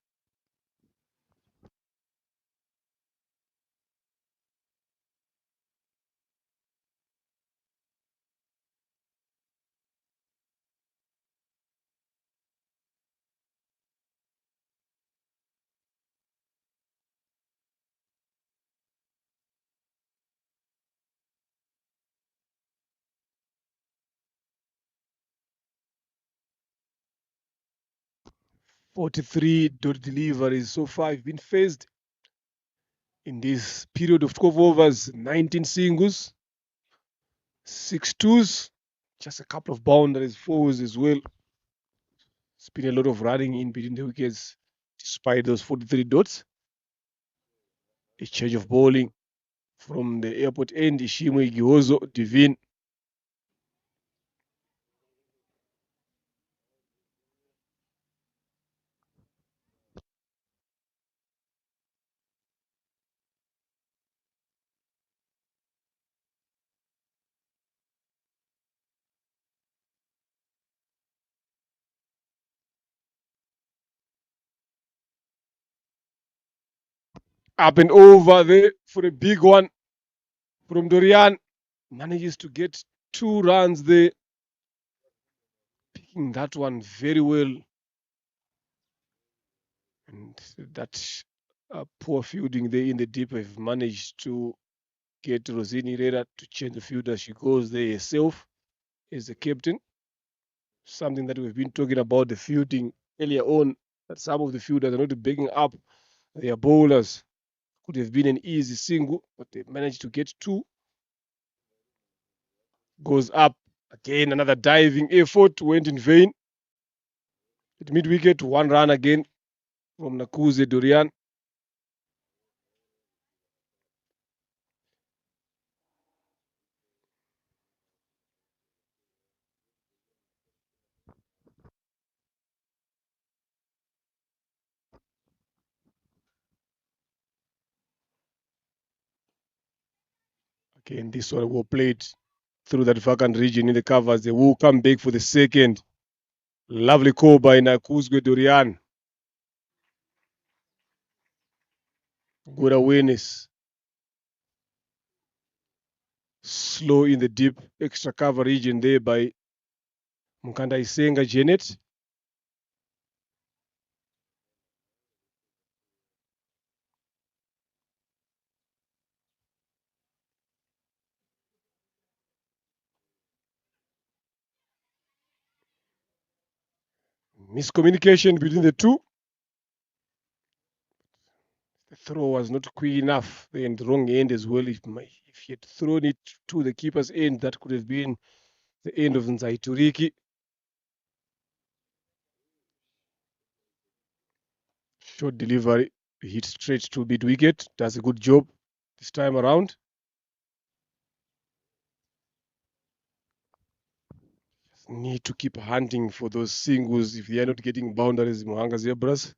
.43 deliveries so far have been faced in this period of 12 overs. 19 singles, 6 twos, just a couple of boundaries, fours as well. It's been a lot of running in between the wickets despite those 43 dots. A change of bowling from the airport end. Ishimwe Giozo, Divine. Up and over there for a big one from Dorian. Manages to get 2 runs there. Picking that one very well. And that poor fielding there in the deep have managed to get Rosini Herrera to change the field as she goes there herself as the captain. Something that we've been talking about the fielding earlier on, that some of the fielders are not backing up their bowlers. Could have been an easy single, but they managed to get 2. Goes up again, another diving effort went in vain. At mid wicket, 1 run again from Nakuze Dorian. Again, this one will play it through that vacant region in the covers. They will come back for the second. Lovely call by Nakuzwe Dorian. Good awareness. Slow in the deep extra cover region there by Mukanda Isenga Janet. Miscommunication between the two. The throw was not quick enough. And the wrong end as well. If he had thrown it to the keeper's end, that could have been the end of Nzaituriki. Short delivery. Hit straight to mid wicket. Does a good job this time around. Need to keep hunting for those singles if they are not getting boundaries, Mohanga Zebras.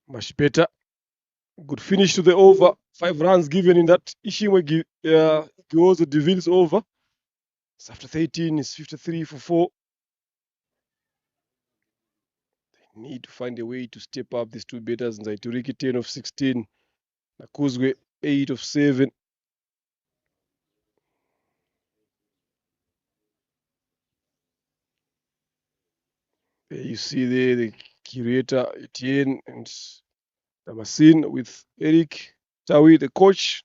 Much better. Good finish to the over. 5 runs given in that Ishimwe goes the Deville's over. It's after 13, it's 53 for 4. They need to find a way to step up these two batters. Nzaituriki 10 of 16. Nakuzwe 8 of 7. There you see there the curator Etienne and Damasin with Eric Tawi, the coach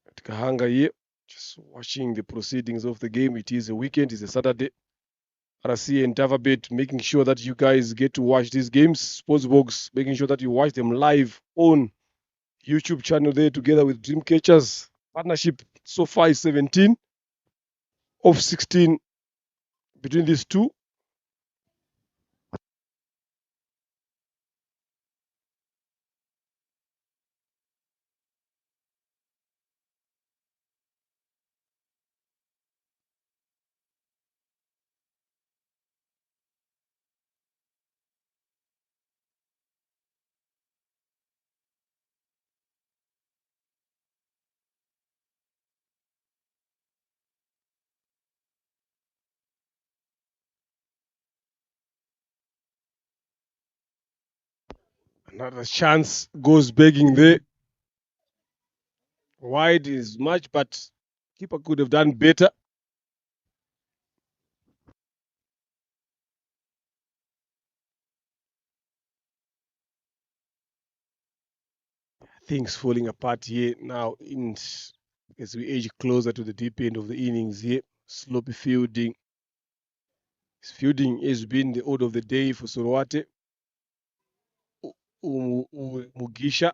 at Gahanga here. Just watching the proceedings of the game. It is a weekend, it's a Saturday. RC and Davabet making sure that you guys get to watch these games. Sportsbox making sure that you watch them live on YouTube channel there together with Dreamcatchers. Partnership so far is 17 of 16 between these two. Another chance goes begging there. Wide is much, but keeper could have done better. Things falling apart here now as we edge closer to the deep end of the innings here. Sloppy fielding. His fielding has been the order of the day for Sorwate. Mugisha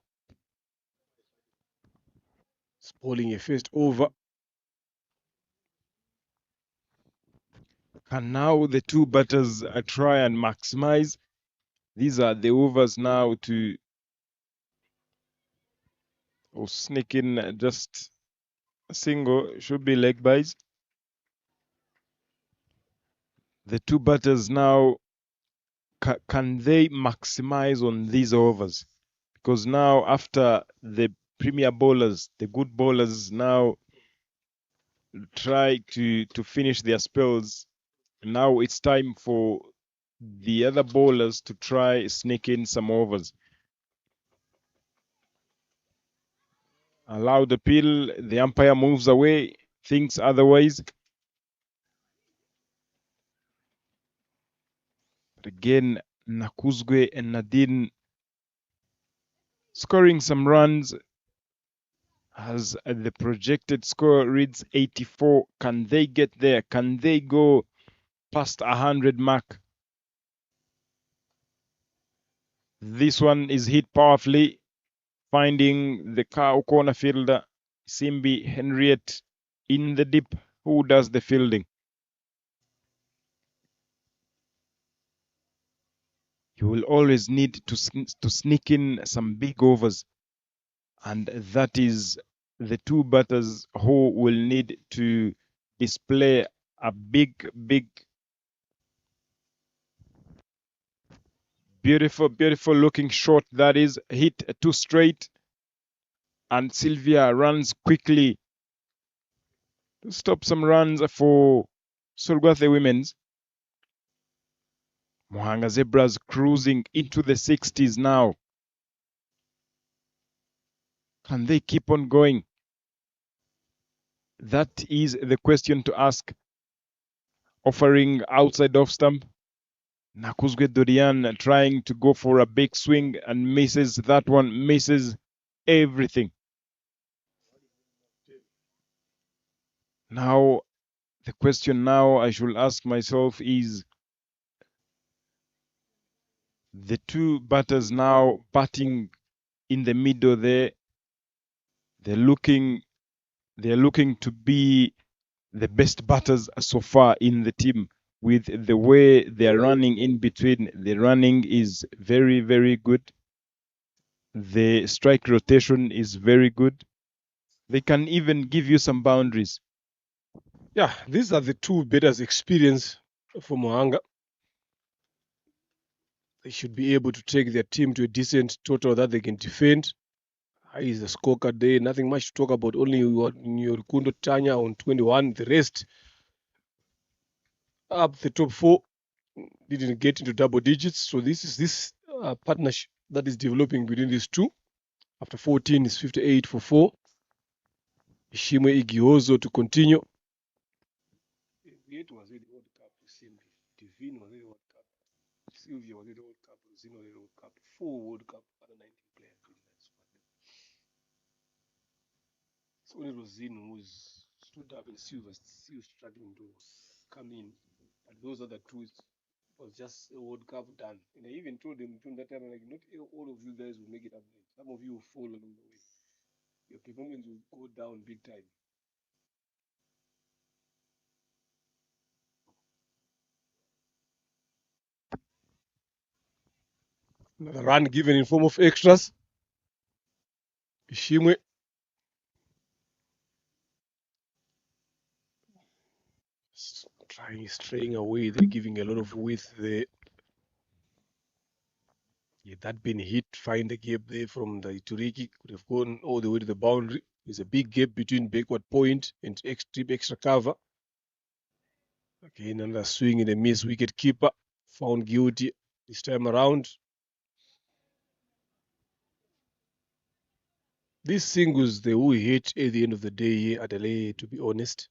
spoiling a first over. And now the two batters try and maximize. These are the overs now to sneak in just a single, should be leg byes. The two batters now, can they maximize on these overs? Because now after the premier bowlers, the good bowlers now try to finish their spells, now it's time for the other bowlers to try sneak in some overs. Allow the pill, the umpire moves away, thinks otherwise. But again, Nakuzwe and Nadine scoring some runs as the projected score reads 84. Can they get there? Can they go past 100 mark? This one is hit powerfully, finding the corner fielder, Simbi Henriette, in the deep. Who does the fielding? You will always need to sneak in some big overs. And that is the two batters who will need to display a big Beautiful, beautiful looking shot. That is hit two straight. And Sylvia runs quickly to stop some runs for Solgwathe Women's. Mohanga Zebras cruising into the 60s now. Can they keep on going? That is the question to ask. Offering outside off stump. Nakuzwe Dorian trying to go for a big swing and misses that one, misses everything. Now, the question now I should ask myself is, the two batters now batting in the middle there, they're looking to be the best batters so far in the team. With the way they're running in between, the running is very, very good. The strike rotation is very good. They can even give you some boundaries. Yeah, these are the two batters' experience for Mohanga. They should be able to take their team to a decent total that they can defend. High is the scorecard there. Nothing much to talk about. Only Kundo Tanya on 21. The rest up the top four didn't get into double digits. So this is this partnership that is developing between these two. After 14 is 58 for 4. Ishimwe Igiozo to continue. It was a World Cup. Divine was a World Cup. Sylvia was a World Cup. Zino was a World Cup. 4 World Cup. Other 19 players. So it was Zino who stood up and Sylvia still struggling to come in. But those other two was just a World Cup done. And I even told them during that time, like, not all of you guys will make it up. Some of you will fall along the way. Your performance will go down big time. Another run given in form of extras. Ishimwe. Straying away. They're giving a lot of width there. Yeah, that been hit, find the gap there from the Ituriki. Could have gone all the way to the boundary. There's a big gap between backward point and extra cover. Again, another swing and a miss. Wicket keeper found guilty this time around. These singles, they will hit at the end of the day here at LA, to be honest.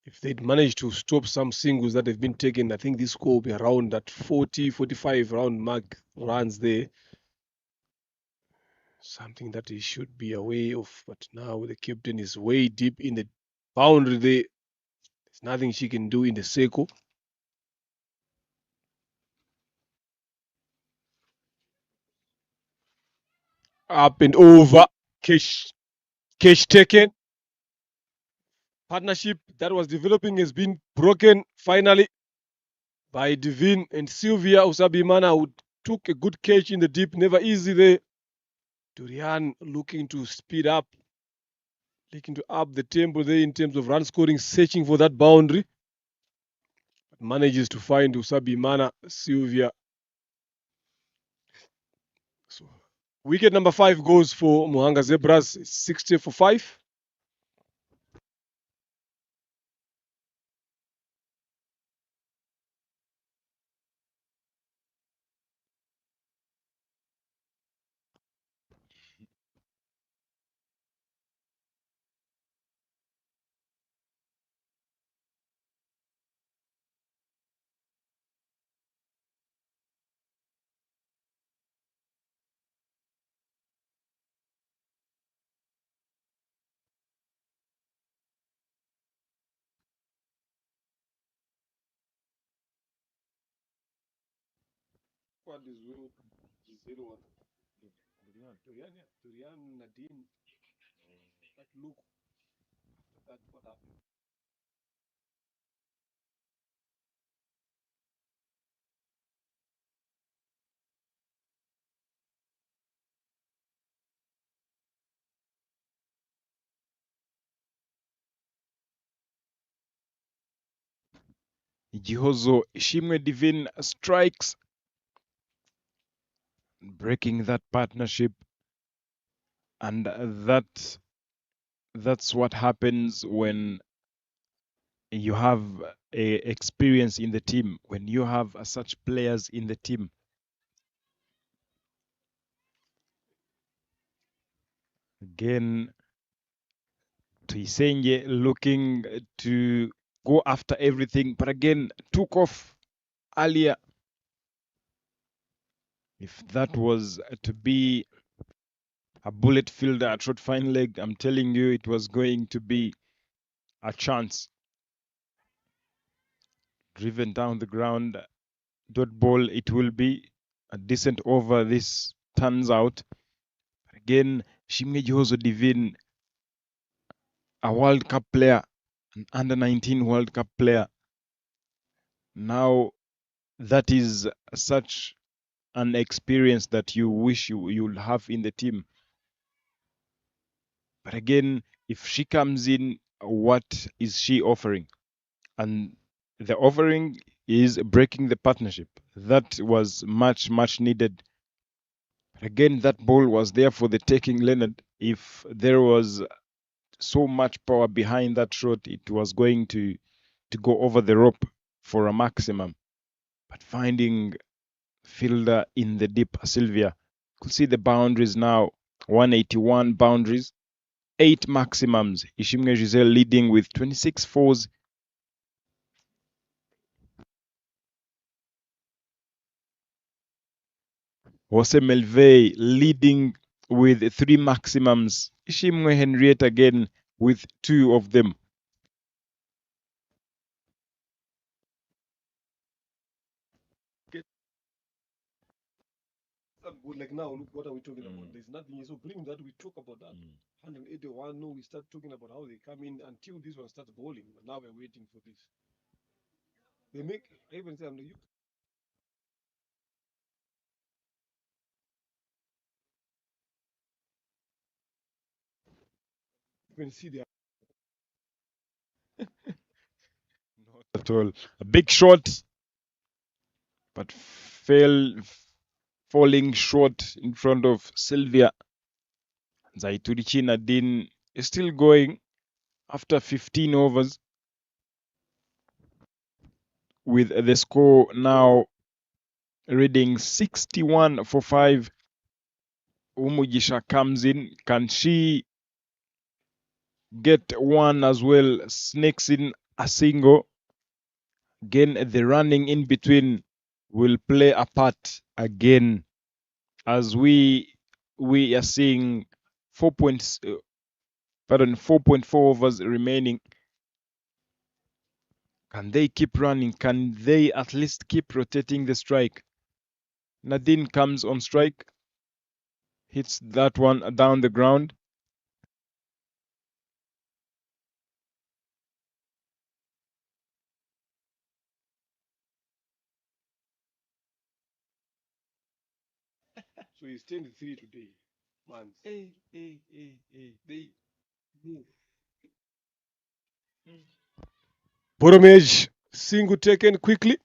If they'd managed to stop some singles that have been taken, I think this score will be around that 40, 45 round mark runs there. Something that he should be aware of. But now the captain is way deep in the boundary there. There's nothing she can do in the circle. Up and over. Cash taken. Partnership that was developing has been broken finally by Divine and Sylvia Usabimana, who took a good catch in the deep. Never easy there. Durian looking to speed up, looking to up the tempo there in terms of run scoring, searching for that boundary. But manages to find Usabimana, Sylvia. So, wicket number 5 goes for Mohanga Zebras, 60 for 5. What is 0-1? Durian, Nadine. But look at what happened. Igihozo Ishimwe Divine strikes breaking that partnership, and that's what happens when you have a experience in the team, when you have such players in the team. Again, Tuisenge looking to go after everything, but again took off earlier. If that was to be a bullet fielder at short fine leg, I'm telling you, it was going to be a chance. Driven down the ground, dot ball, it will be a decent over. This turns out. Again, Shimge Jozo Divine, a World Cup player, an under 19 World Cup player. Now, that is such an experience that you wish you'll have in the team. But again, if she comes in, what is she offering? And the offering is breaking the partnership. That was much needed. But again, that ball was there for the taking, Leonard. If there was so much power behind that shot, it was going to go over the rope for a maximum. But finding fielder in the deep, Sylvia, could see the boundaries now, 181 boundaries, 8 maximums. Ishimwe Giselle leading with 26 fours. Jose Melvey leading with 3 maximums. Ishimwe Henriette again with 2 of them. Like now, look, what are we talking about? There's nothing. So bring that, we talk about that. 181, no, we start talking about how they come in until this one starts bowling. But now we're waiting for this. They make, I even say, you can see the Not at all. A big shot, but falling short in front of Sylvia. Zaiturichi Nadine is still going after 15 overs, with the score now reading 61 for 5. Umugisha comes in. Can she get one as well? Snakes in a single. Again, the running in between will play a part again, as we are seeing 4.4 overs remaining. Can they keep running? Can they at least keep rotating the strike? Nadine comes on strike, hits that one down the ground. so he's 10-3 today. Man. They move. Bottom edge, single taken quickly.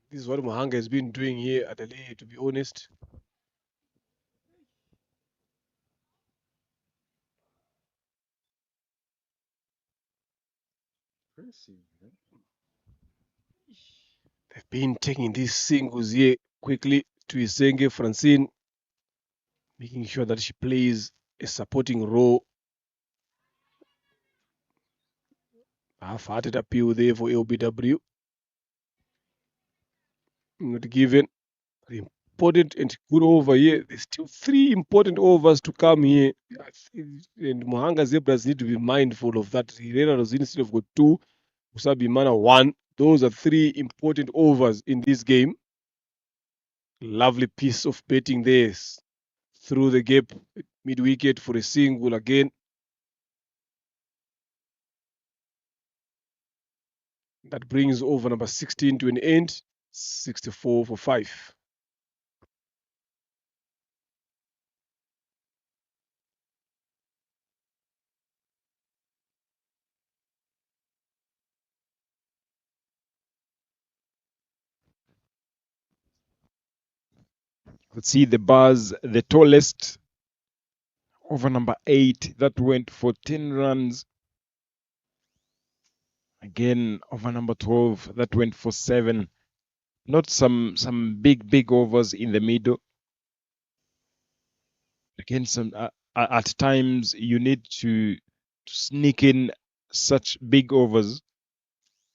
This is what Mahanga has been doing here at LA, to be honest. They've been taking these singles here quickly to Isenge Francine, making sure that she plays a supporting role. Half-hearted appeal there for LBW. Not given. Important and good over here. There's still 3 important overs to come here. And Mohanga Zebras need to be mindful of that. Herrera Rosini still have got 2. Usabi Mana 1. Those are 3 important overs in this game. Lovely piece of betting there. Through the gap, mid-wicket for a single again. That brings over number 16 to an end. 64 for 5. Let's see the bars, the tallest over number 8 that went for 10 runs. Again, over number 12 that went for 7. Not some big overs in the middle. Again, some at times you need to sneak in such big overs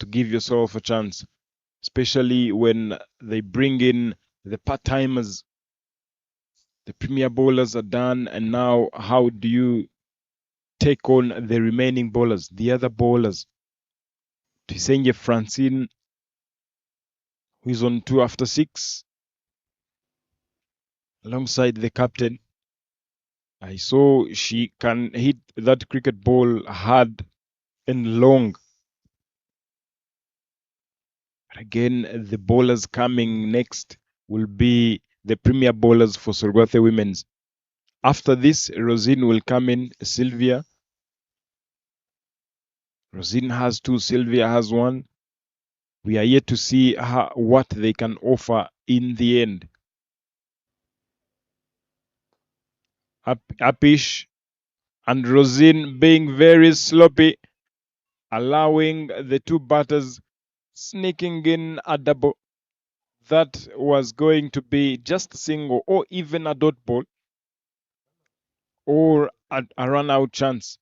to give yourself a chance, especially when they bring in the part-timers. The premier bowlers are done, and now how do you take on the remaining bowlers, the other bowlers? Tisenge Francine, who is on 2 after 6, alongside the captain. I saw she can hit that cricket ball hard and long. Again, the bowlers coming next will be the premier bowlers for Sorgwathe Women's. After this, Rosine will come in, Sylvia. Rosine has 2, Sylvia has 1. We are yet to see what they can offer in the end. Apish and Rosine being very sloppy, allowing the 2 batters sneaking in a double. That was going to be just a single or even a dot ball or a run out chance.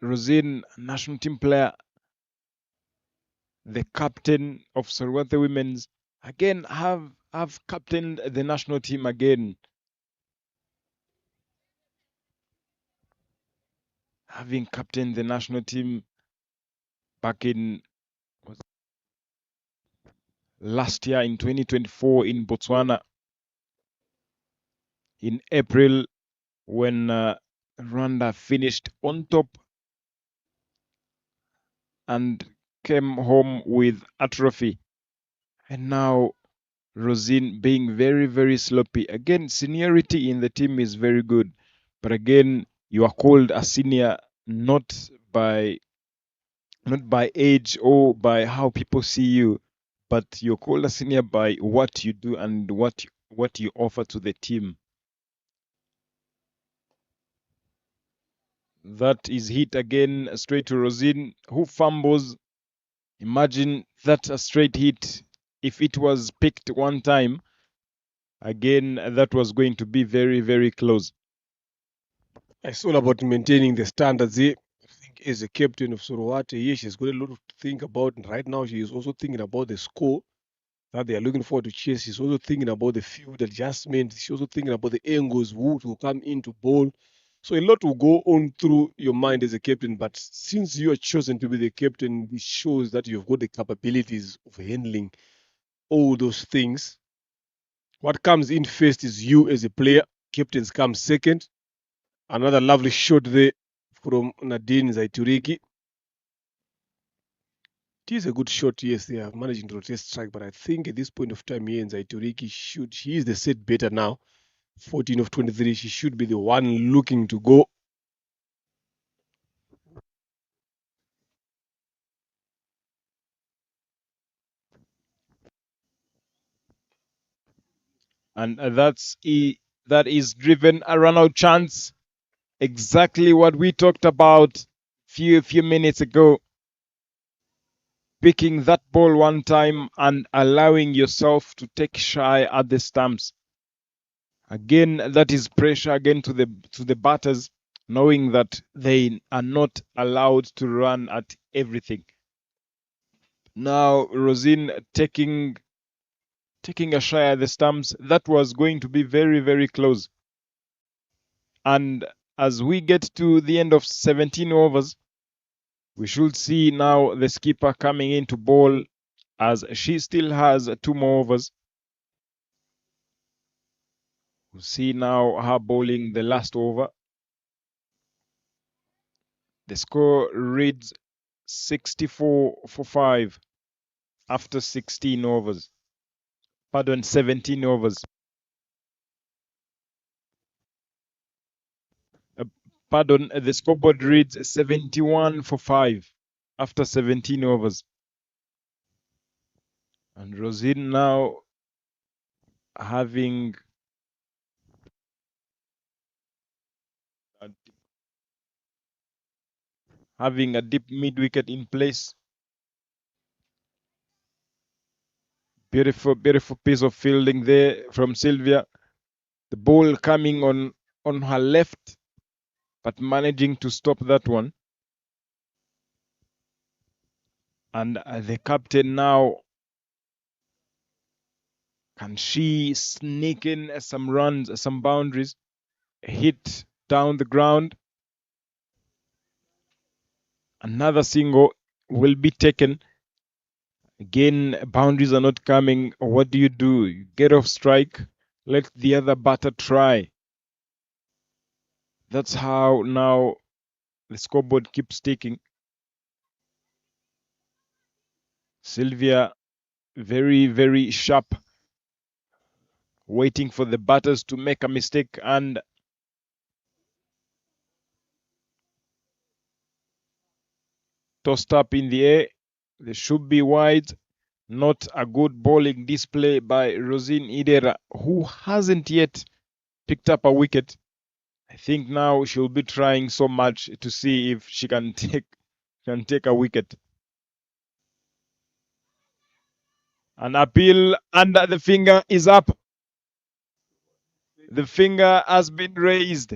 Rosine, national team player, the captain of Sorwathe Women's, again have captained the national team again. Having captained the national team back in last year in 2024 in Botswana in April when Rwanda finished on top and came home with a trophy. And now Rosine being very sloppy. Again, seniority in the team is very good. But again, you are called a senior not by age or by how people see you, but you're called a senior by what you do and what you offer to the team. That is hit again straight to Rosine, who fumbles. Imagine that a straight hit. If it was picked one time, again, that was going to be very close. It's all about maintaining the standards here. I think as a captain of Sorowate, here she's got a lot to think about. And right now, she is also thinking about the score that they are looking forward to chase. She's also thinking about the field adjustment. She's also thinking about the angles, who will come into bowl. So a lot will go on through your mind as a captain. But since you are chosen to be the captain, it shows that you've got the capabilities of handling all those things. What comes in first is you as a player. Captains come second. Another lovely shot there from Nadine Zaituriki. It is a good shot, yes, they are managing to rotate strike, but I think at this point of time here in Zaituriki, she is the set better now. 14 of 23, she should be the one looking to go. And that is driven a run out chance. Exactly what we talked about few minutes ago. Picking that ball one time and allowing yourself to take shy at the stumps. Again, that is pressure again to the batters, knowing that they are not allowed to run at everything. Now Rosine taking a shy at the stumps. That was going to be very close. And as we get to the end of 17 overs, we should see now the skipper coming in to bowl, as she still has 2 more overs. We'll see now her bowling the last over. The score reads 64 for 5 after 16 overs. Pardon, 17 overs. Pardon, the scoreboard reads 71 for 5 after 17 overs. And Rosine now having having a deep mid wicket in place. Beautiful, beautiful piece of fielding there from Sylvia. The ball coming on her left, but managing to stop that one. And the captain now, can she sneak in some runs, some boundaries, hit down the ground? Another single will be taken. Again, boundaries are not coming. What do? You get off strike, let the other batter try. That's how now the scoreboard keeps ticking. Sylvia, very, very sharp, waiting for the batters to make a mistake, and tossed up in the air. They should be wide. Not a good bowling display by Rosine Idera, who hasn't yet picked up a wicket. I think now she'll be trying so much to see if she can take a wicket. An appeal, and the finger is up. The finger has been raised.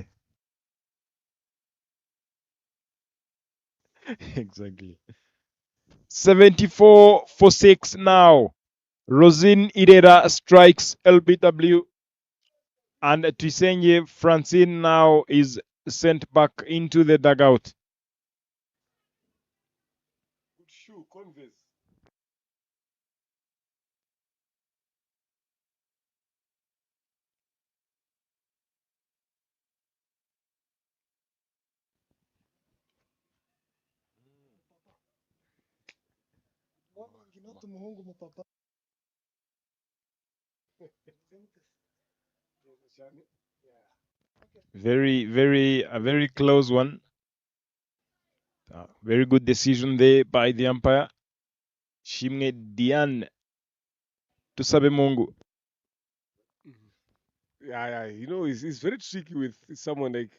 Exactly. 74 for 6 now. Rosine Idera strikes LBW, and Twisenye Francine now is sent back into the dugout. Good shoe, Converse. A very close one. Very good decision there by the umpire. Shimge Diane Tusabe Mungu. Yeah. It's very tricky with someone like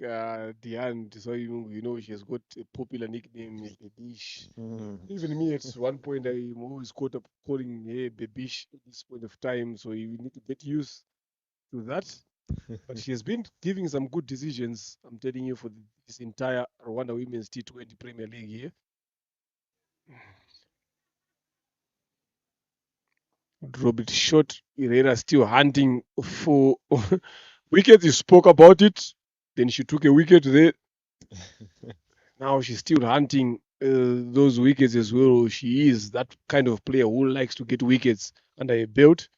Diane. So she has got a popular nickname, Bebish. Even me, at one point, I'm always caught up calling her Bebish at this point of time. So you need to get used to that. But she has been giving some good decisions. I'm telling you, for this entire Rwanda Women's T20 Premier League here. Drop it short. Herrera still hunting for wickets. You spoke about it. Then she took a wicket there. Now she's still hunting those wickets as well. She is that kind of player who likes to get wickets under a belt.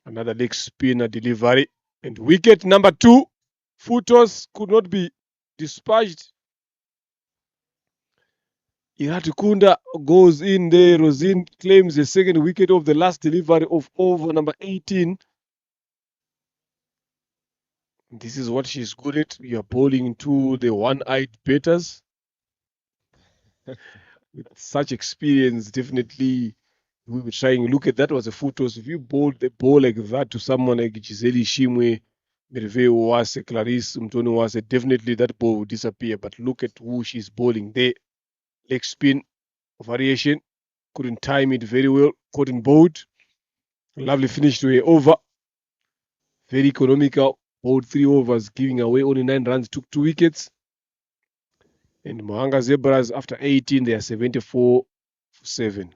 Another leg spinner delivery. And wicket number 2. Full toss could not be dispatched. Irati Kunda goes in there. Rosine claims the second wicket of the last delivery of over number 18. This is what she's good at. You're bowling to the one-eyed batters. With such experience, definitely we'll be trying. Look at that, was a full toss. If you bowled the ball like that to someone like Gisele Shimwe, Merve Owase, Clarisse Mtoni Owase, definitely that ball would disappear. But look at who she's bowling there. Leg spin variation. Couldn't time it very well. Couldn't bowled. Lovely finish to a over. Very economical. Bowled 3 overs, giving away only 9 runs, took 2 wickets. And Mohanga Zebras, after 18, they are 74 for 7.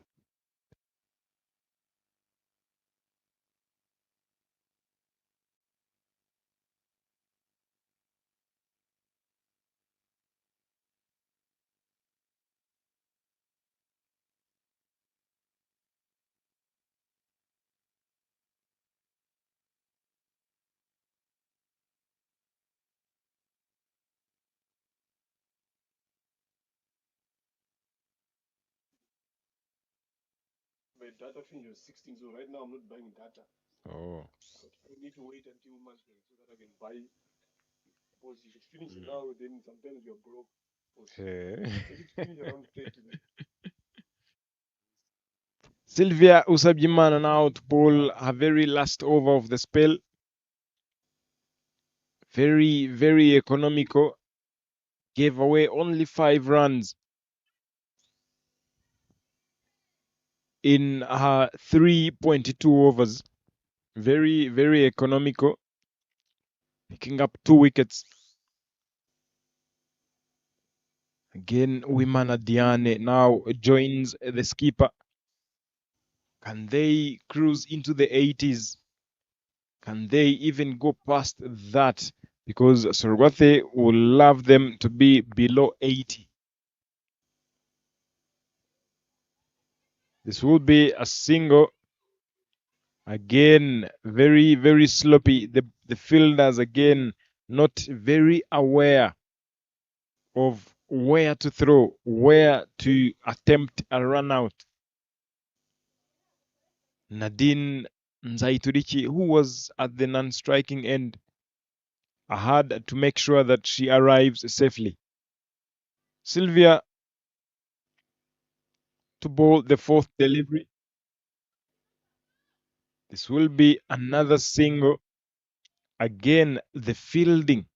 My data finish was 16, so right now I'm not buying data. Oh. I need to wait until March break so that I can buy. Because if it finishes now, then sometimes you're broke. If it finishes around 30 minutes. Sylvia Usabjimana now to bowl her very last over of the spell. Very, very economical. gave away only 5 runs in her 3.2 overs. Very, very economical, picking up 2 wickets. Again, Wimana Diane now joins the skipper. Can they cruise into the 80s? Can they even go past that? Because Sorwathe will love them to be below 80. This will be a single. Again, very, very sloppy. The fielders, again, not very aware of where to throw, where to attempt a run out. Nadine Nzaiturichi, who was at the non-striking end, had to make sure that she arrives safely. Sylvia to bowl the 4th delivery. This will be another single. Again, the fielding.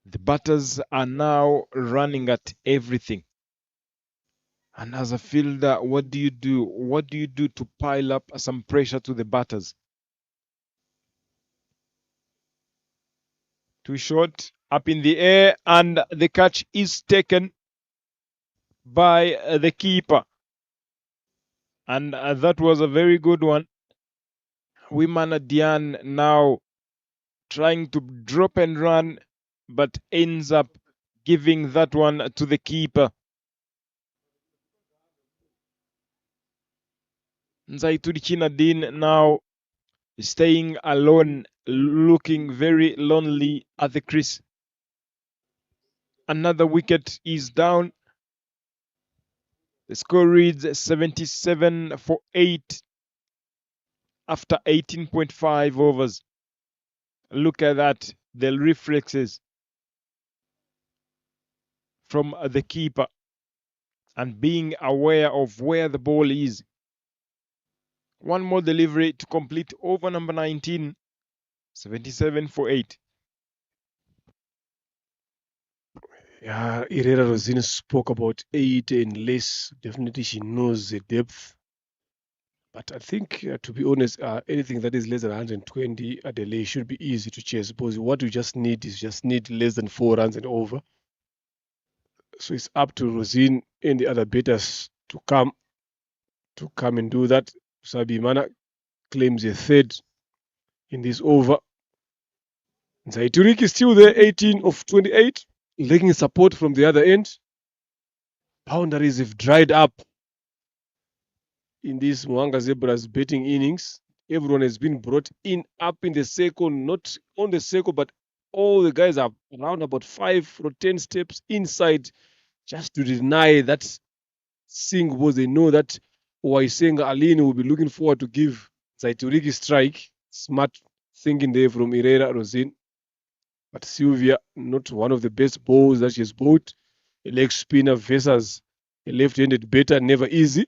The batters are now running at everything. And as a fielder, what do you do? What do you do to pile up some pressure to the batters? Too short, up in the air, and the catch is taken by the keeper. And that was a very good one. Wimana Dian now trying to drop and run, but ends up giving that one to the keeper. Nzaiturichina Din now staying alone, looking very lonely at the crease. Another wicket is down. The score reads 77 for 8 after 18.5 overs. Look at that, the reflexes from the keeper and being aware of where the ball is. One more delivery to complete over number 19, 77 for 8. Yeah, Herrera Rosina spoke about 8 and less. Definitely she knows the depth. But I think, to be honest, anything that is less than 120 a delay should be easy to chase. Because what you just need is less than 4 runs and over. So it's up to Rosine and the other batters to come and do that. Sabimana claims a third in this over. Zaiturik is still there, 18 of 28, lacking support from the other end. Boundaries have dried up in this Mwanga Zebras betting innings. Everyone has been brought in up in the circle, not on the circle, but all the guys are around about 5 or 10 steps inside just to deny that sing, because they know that Waisenga Aline will be looking forward to give Zaituriki strike. Smart thinking there from Herrera Rosin. But Sylvia, not one of the best bowls that she's bowled. A leg spinner versus a left-handed batter, never easy.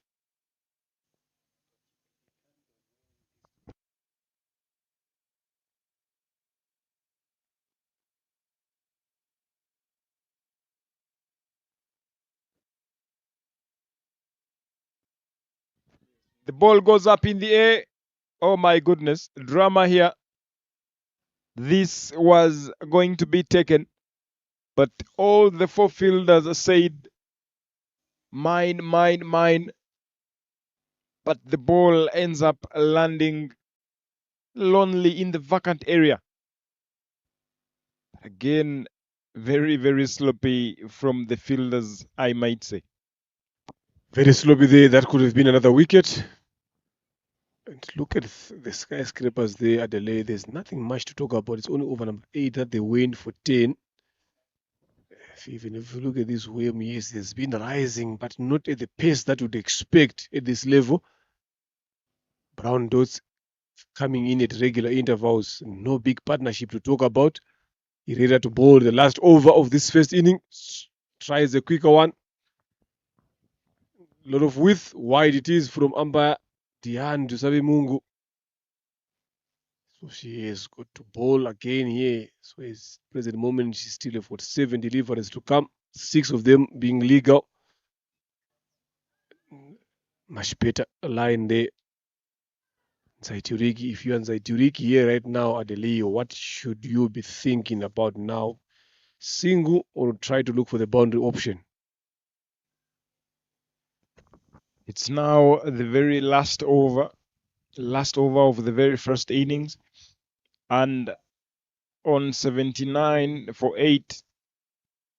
The ball goes up in the air. Oh my goodness, drama here. This was going to be taken, but all the 4 fielders said, mine, mine, mine. But the ball ends up landing lonely in the vacant area. Again, very, very sloppy from the fielders, I might say. Very sloppy there. That could have been another wicket. And look at the skyscrapers there at the lay. There's nothing much to talk about. It's only over number 8 that they win for 10. Even if you look at this wave, yes, it's been rising, but not at the pace that you'd expect at this level. Brown dots coming in at regular intervals. No big partnership to talk about. Herrera to bowl the last over of this first inning. Tries a quicker one. A lot of width. Wide it is from umpire Diane to Sabi Mungu. So she has got to bowl again here. So at present moment, she still have got 7 deliveries to come, 6 of them being legal. Much better line there. Zaituriki, if you're on Zaituriki here right now, Adelio, what should you be thinking about now? Single or try to look for the boundary option? It's now the very last over of the very first innings, and on 79 for 8,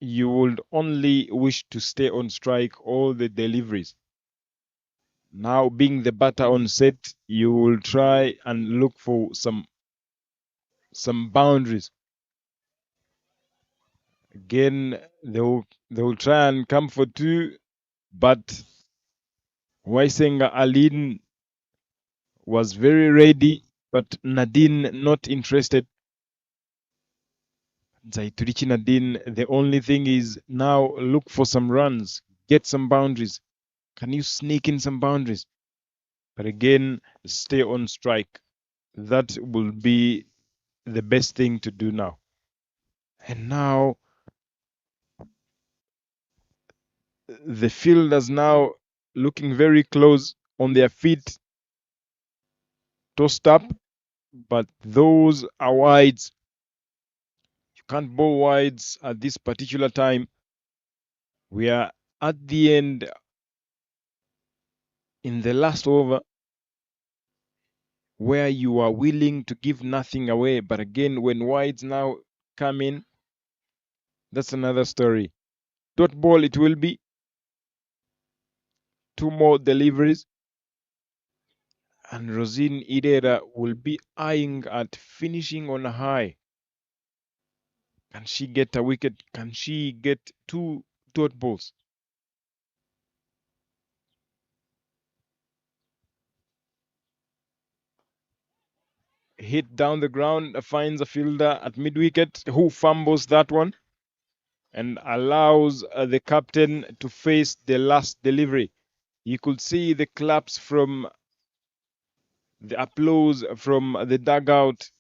you would only wish to stay on strike all the deliveries. Now, being the batter on set, you will try and look for some boundaries. Again, they will try and come for 2, but Waisenga Aline was very ready, but Nadine not interested. Zaiturichi Nadine, the only thing is now look for some runs, get some boundaries. Can you sneak in some boundaries? But again, stay on strike. That will be the best thing to do now. And now the fielders now looking very close on their feet, tossed up, but those are wides. You can't bowl wides at this particular time. We are at the end in the last over where you are willing to give nothing away. But again, when wides now come in, that's another story. Dot ball it will be. 2 more deliveries. And Rosine Idera will be eyeing at finishing on a high. Can she get a wicket? Can she get 2 dot balls? Hit down the ground, finds a fielder at mid-wicket who fumbles that one and allows the captain to face the last delivery. You could see the claps from the applause from the dugout.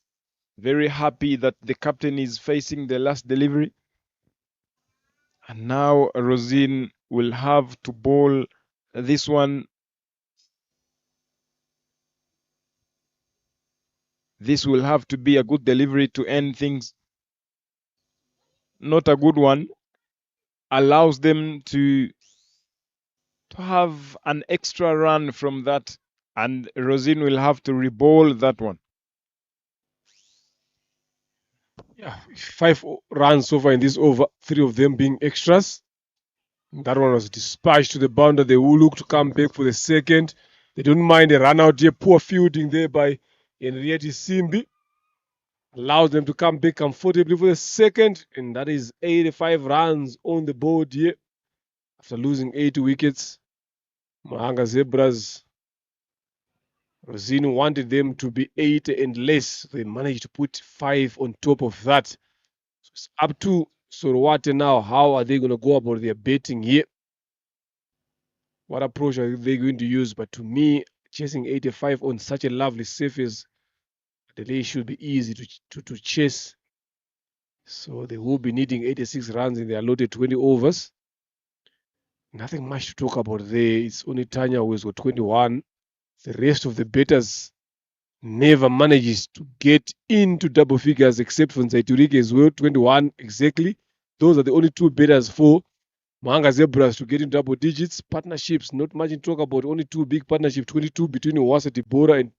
Very happy that the captain is facing the last delivery. And now Rosine will have to bowl this one. This will have to be a good delivery to end things. Not a good one. Allows them to have an extra run from that, and Rosine will have to re-bowl that one. Yeah, 5 runs so far in this over, 3 of them being extras. That one was dispatched to the boundary. They will look to come back for the second. They don't mind a run out here. Poor fielding there by Henriette Simbi. Allows them to come back comfortably for the second. And that is 85 runs on the board here. After losing 8 wickets, Mahanga Zebras, Rosine wanted them to be 80 and less. They managed to put 5 on top of that. So it's up to Sorwate now. How are they going to go about their betting here? What approach are they going to use? But to me, chasing 85 on such a lovely surface, the delay should be easy to chase. So they will be needing 86 runs in their allotted 20 overs. Nothing much to talk about there. It's only Tanya who has got 21. The rest of the batters never manages to get into double figures except for Nzaiturike as well, 21 exactly. Those are the only 2 batters for Mahanga Zebras to get in double digits. Partnerships, not much to talk about. Only 2 big partnerships, 22 between Uwase Dibora and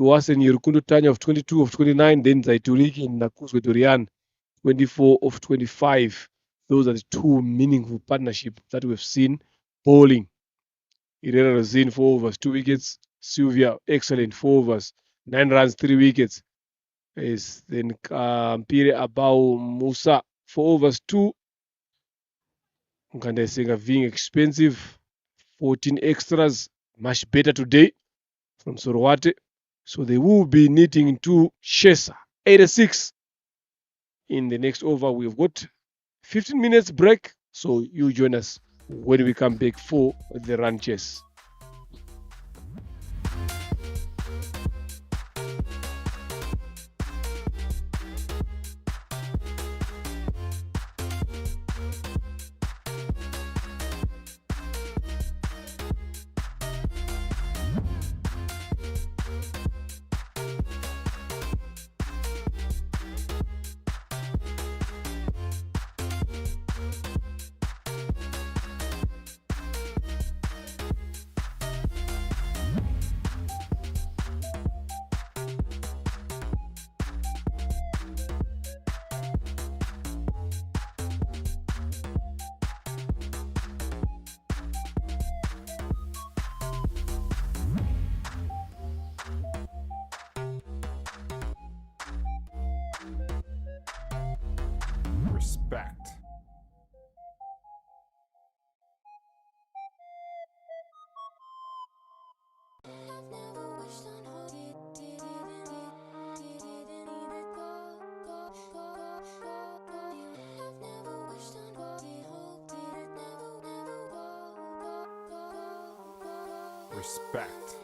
Uwase Nyerukundu Tanya of 22 of 29. Then Zaituriki and Nakuzwe Dorian, 24 of 25. Those are the 2 meaningful partnerships that we've seen bowling. Irena Rosine, 4 overs, 2 wickets. Sylvia, excellent, 4 overs, 9 runs, 3 wickets. Then Mpire Abau Musa, 4 overs, 2. Nkanda Senga being expensive, 14 extras, much better today from Sorwate. So they will be needing to chase 86 in the next over. We've got 15 minutes break, so you join us when we come back for the run chase. Respect.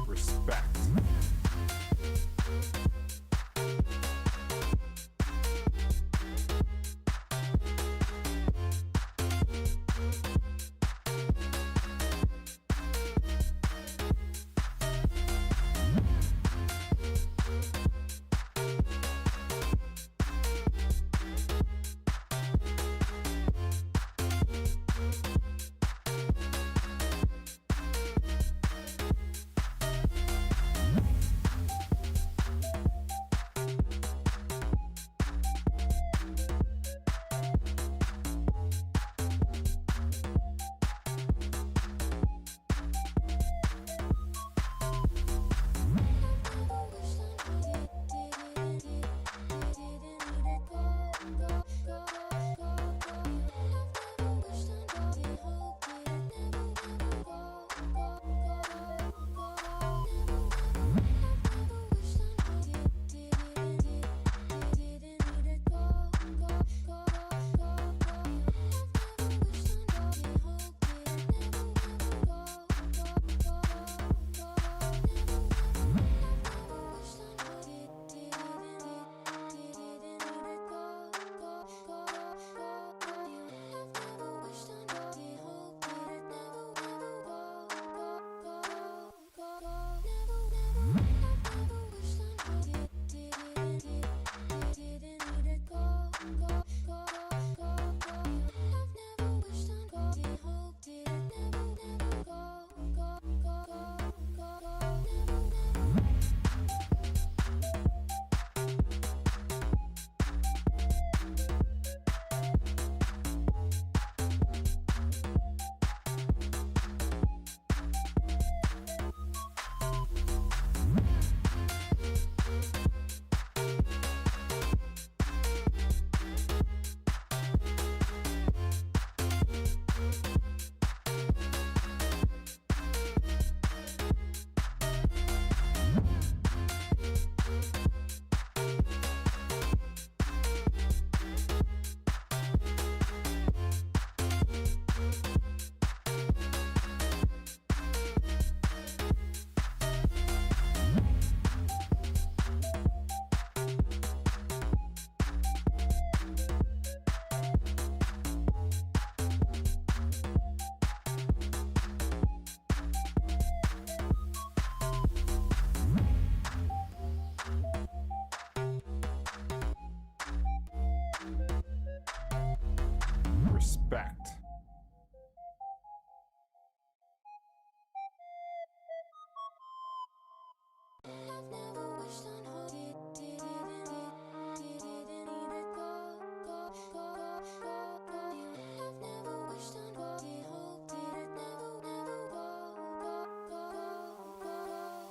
Respect.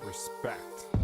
Respect.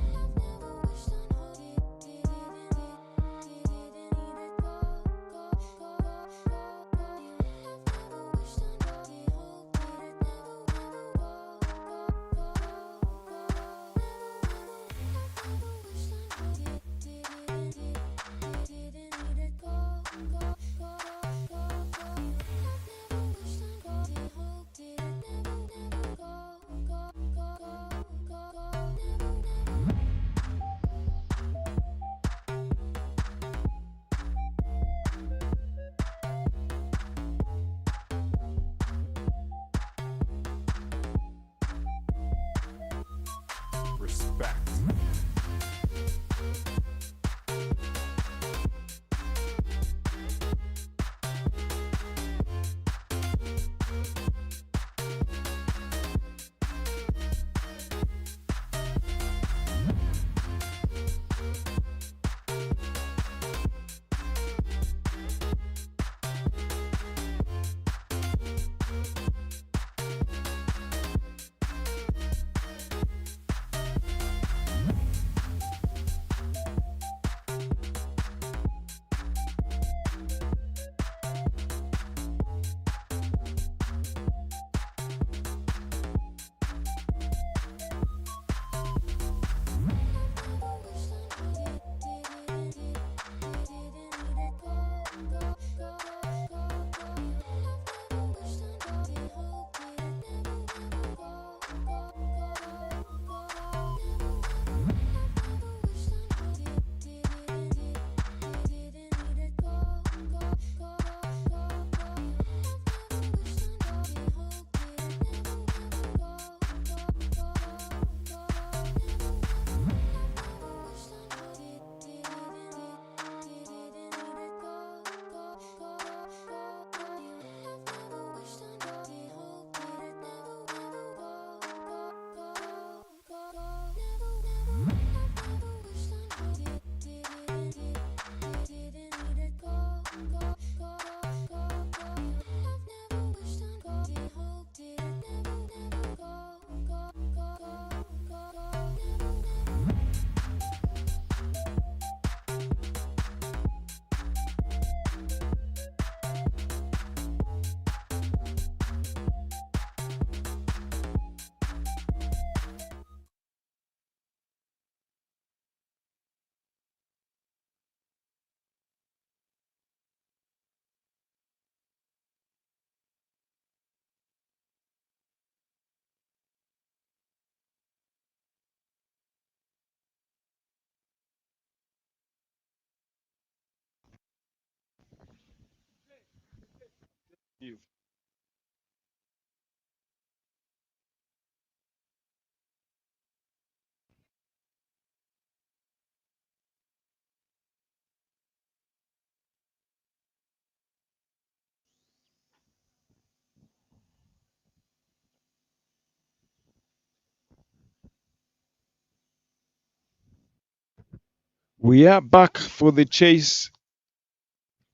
We are back for the chase.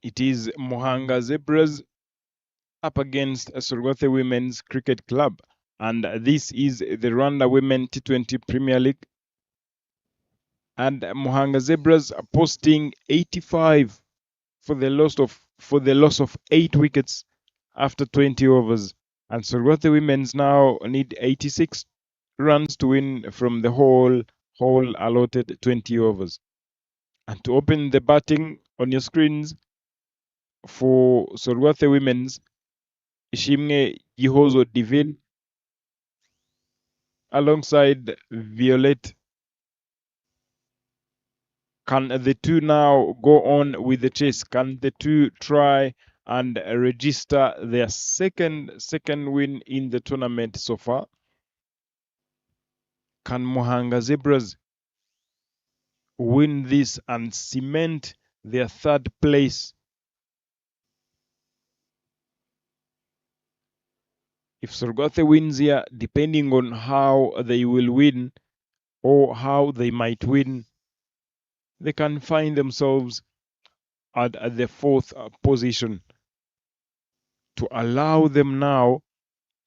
It is Mohanga Zebras up against Sorgothe Women's Cricket Club. And this is the Rwanda Women T20 Premier League. And Mohanga Zebras are posting 85 for the loss of 8 wickets after 20 overs. And Sorgothe Women's now need 86 runs to win from the whole allotted 20 overs. And to open the batting on your screens for Sorgothe Women's, Ishimwe Gihozo Divine alongside Violet. Can the two now go on with the chase? Can the two try and register their second win in the tournament so far? Can Mohanga Zebras win this and cement their third place? If Sorgothe wins here, depending on how they will win or how they might win, they can find themselves at the fourth position. To allow them now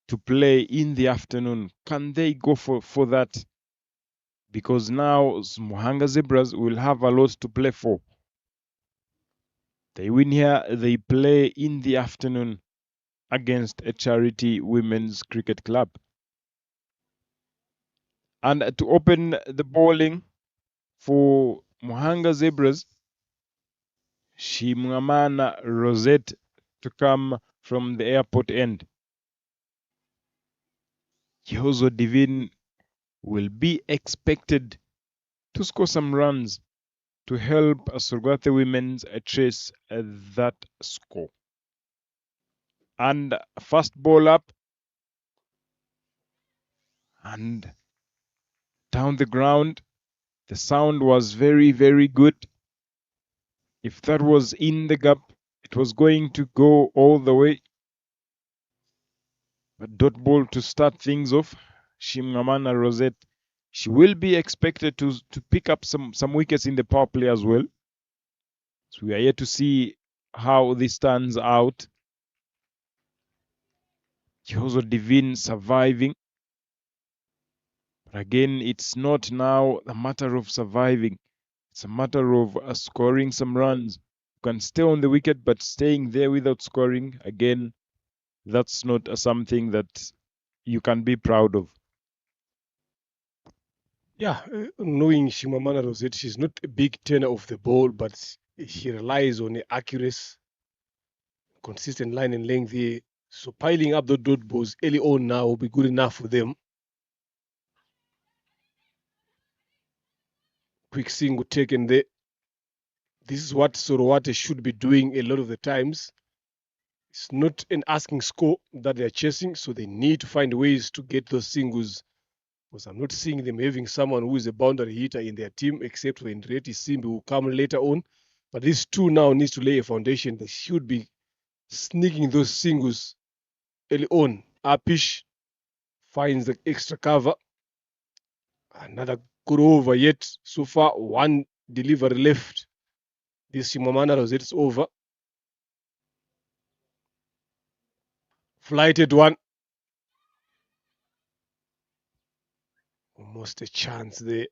to play in the afternoon, can they go for that? Because now Mohanga Zebras will have a lot to play for. They win here, they play in the afternoon against a charity women's cricket club. And to open the bowling for Mohanga Zebras, Shimamana Rosette to come from the airport end. Gihozo Divine will be expected to score some runs to help Sorgothe Women's chase that score. And fast ball up and down the ground. The sound was very, very good. If that was in the gap, it was going to go all the way. But dot ball to start things off. Shimamana Rosette, she will be expected to pick up some wickets in the power play as well. So we are yet to see how this turns out. Gihozo Divine surviving. But again, it's not now a matter of surviving. It's a matter of scoring some runs. You can stay on the wicket, but staying there without scoring, again, that's not something that you can be proud of. Yeah, knowing Shimamana Rosette, she's not a big turner of the ball, but she relies on the accuracy, consistent line and length here. So piling up the dot balls early on now will be good enough for them. Quick single taken there. This is what Sorowate should be doing a lot of the times. It's not an asking score that they're chasing, so they need to find ways to get those singles. Because I'm not seeing them having someone who is a boundary hitter in their team, except for Ndreti Simbi, who will come later on. But these two now needs to lay a foundation. They should be sneaking those singles early on. Apish finds the extra cover. Another good over yet. So far, one delivery left. This Shimamana Rosette's over. Flighted one. Almost a chance there.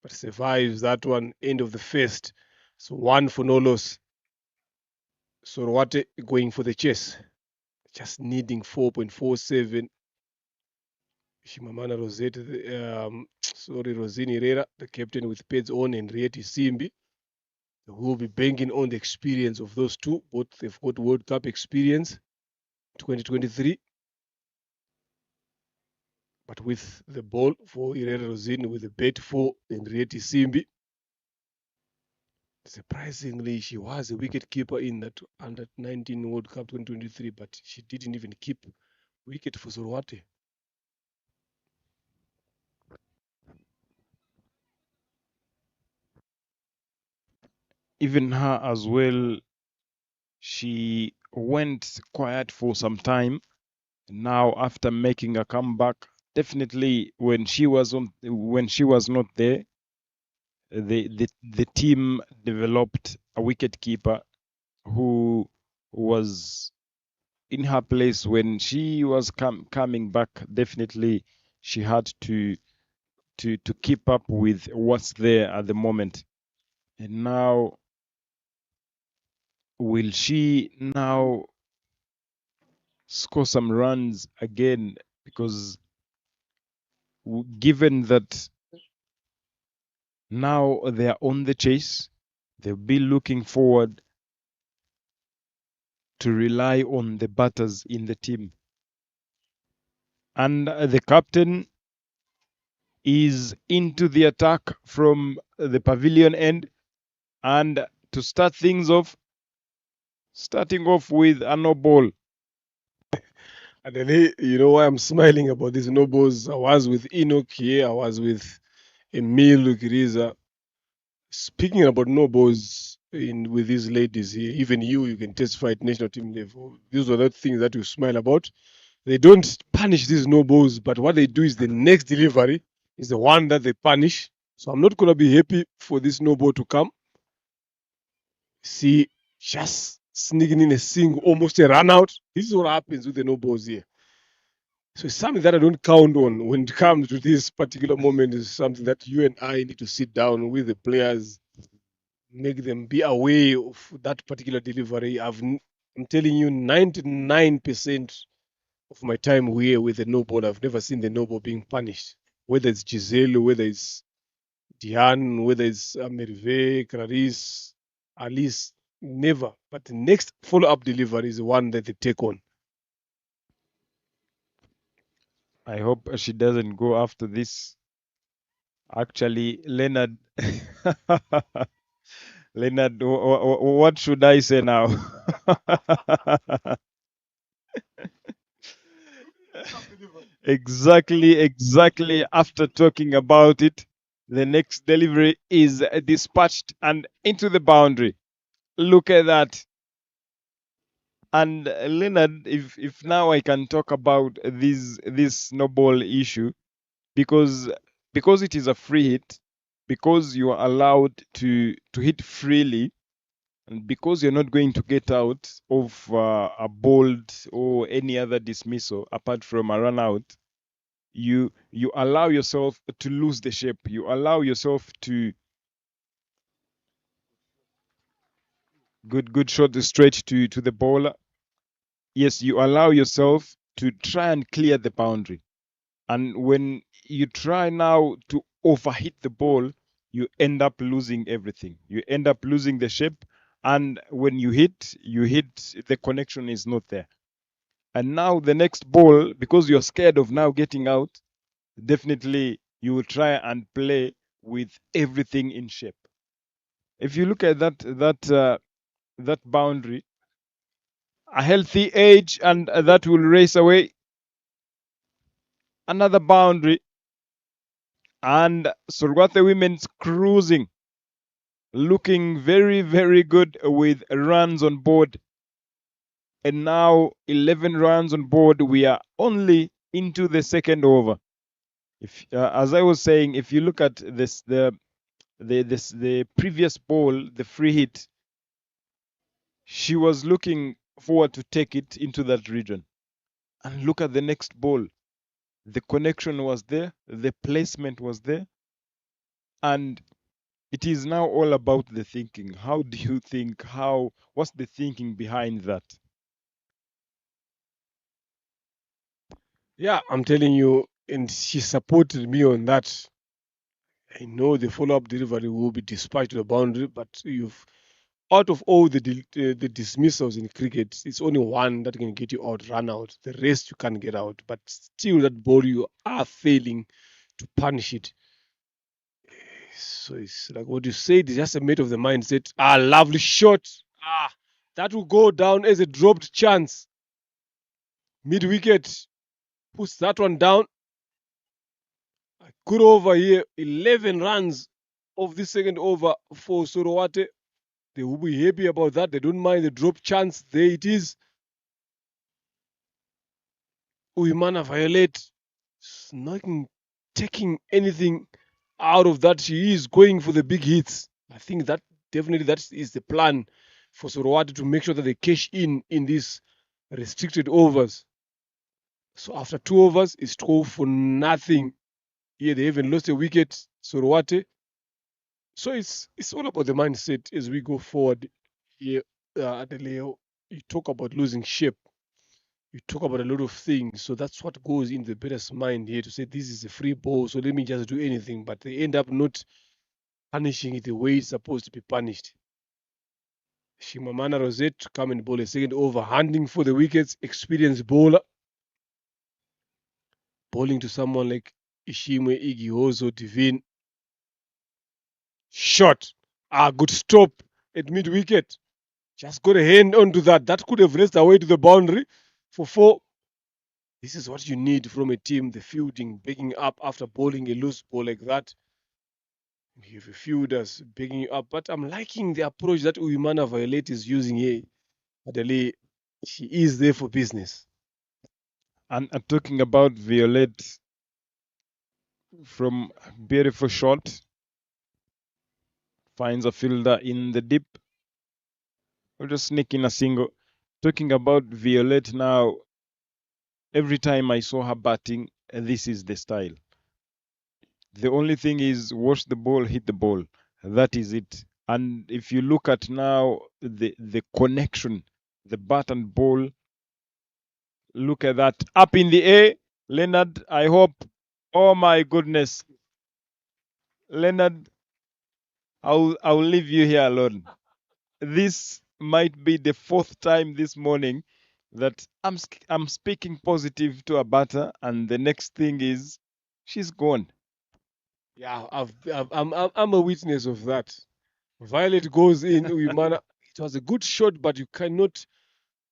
But survives that one. End of the first. So one for no loss. Sorowate going for the chase. Just needing 4.47. Shimamana Rosette, Rosini Herrera, the captain with Peds on, and Rieti Simbi. They will be banking on the experience of those two. Both they've got World Cup experience, 2023. But with the ball for Herrera Rosini, with the bet for Henriette Simbi. Surprisingly, she was a wicket keeper in that under 19 World Cup 2023, but she didn't even keep wicket for Sorwate. Even her as well, she went quiet for some time. Now, after making a comeback, definitely when she was not there, the team developed a wicket keeper who was in her place when she was coming back. Definitely, she had to keep up with what's there at the moment. And now, will she now score some runs again? Because given that now they are on the chase, they'll be looking forward to rely on the batters in the team. And the captain is into the attack from the pavilion end. And to start things off, starting off with a no ball. And then, you know why I'm smiling about these no balls? I was with Enoch here, I was with Emil Lukiriza. Speaking about no balls with these ladies here, even you can testify at national team level. These are the things that you smile about. They don't punish these no balls, but what they do is the next delivery is the one that they punish. So I'm not going to be happy for this no ball to come. See, just sneaking in a single, almost a run out. This is what happens with the no balls here. So it's something that I don't count on when it comes to this particular moment. Is something that you and I need to sit down with the players, make them be aware of that particular delivery. I'm telling you, 99% of my time here with the no ball, I've never seen the no ball being punished. Whether it's Giselle, whether it's Diane, whether it's Merve, Clarice, Alice, never. But the next follow-up delivery is the one that they take on. I hope she doesn't go after this. Actually, Leonard, Leonard, what should I say now? Exactly. After talking about it, the next delivery is dispatched and into the boundary. Look at that. And Leonard, if now I can talk about this snowball issue, because it is a free hit, because you are allowed to hit freely, and because you're not going to get out of a bold or any other dismissal apart from a run out, you allow yourself to lose the shape. You allow yourself to good shot straight to the bowler. Yes, you allow yourself to try and clear the boundary. And when you try now to overhit the ball, you end up losing everything. You end up losing the shape. And when you hit, the connection is not there. And now the next ball, because you're scared of now getting out, definitely you will try and play with everything in shape. If you look at that boundary, a healthy age, and that will race away another boundary, and Surwate women's cruising, looking very, very good with runs on board. And now 11 runs on board. We are only into the second over. If, as I was saying, if you look at the previous ball, the free hit, she was looking forward to take it into that region. And look at the next ball. The connection was there, the placement was there, and it is now all about the thinking. How do you think? What's the thinking behind that? Yeah, I'm telling you, and she supported me on that. I know the follow-up delivery will be dispatched to the boundary, but you've out of all the dismissals in cricket, it's only one that can get you out, run out. The rest you can't get out. But still, that ball you are failing to punish it. So it's like what you said, it's just a matter of the mindset. Lovely shot. That will go down as a dropped chance. Mid wicket. Puts that one down. Good over here. 11 runs of the second over for Sorowate. They will be happy about that. They don't mind the drop chance. There it is. Uimana Violet. She's not taking anything out of that. She is going for the big hits. I think that definitely that is the plan for Sorowate to make sure that they cash in these restricted overs. So after 2 overs, it's 12 for nothing. Here they haven't lost a wicket, Sorowate. So it's all about the mindset as we go forward here at the Leo. You talk about losing shape. You talk about a lot of things. So that's what goes in the batter's mind here to say this is a free ball, so let me just do anything. But they end up not punishing it the way it's supposed to be punished. Shimamana Rosette to come and bowl a second over, hunting for the wickets, experienced bowler. Bowling to someone like Ishimwe, Igihozo, Divine. Shot. Good stop at mid wicket. Just got a hand onto that. That could have raced away to the boundary for 4. This is what you need from a team, the fielding, backing up after bowling a loose ball like that. You have a fielders backing you up. But I'm liking the approach that Uimana Violet is using here. Adele, she is there for business. And talking about Violet, from beautiful shot, finds a fielder in the deep. We'll just sneak in a single. Talking about Violet now, every time I saw her batting, this is the style. The only thing is watch the ball, hit the ball. That is it. And if you look at now the connection, the bat and ball, look at that. Up in the air, Leonard, I hope. Oh my goodness. Leonard, I'll leave you here alone. This might be the 4th time this morning that I'm speaking positive to a batter, and the next thing is she's gone. Yeah, I'm a witness of that. Violet goes in. Uimana. It was a good shot, but you cannot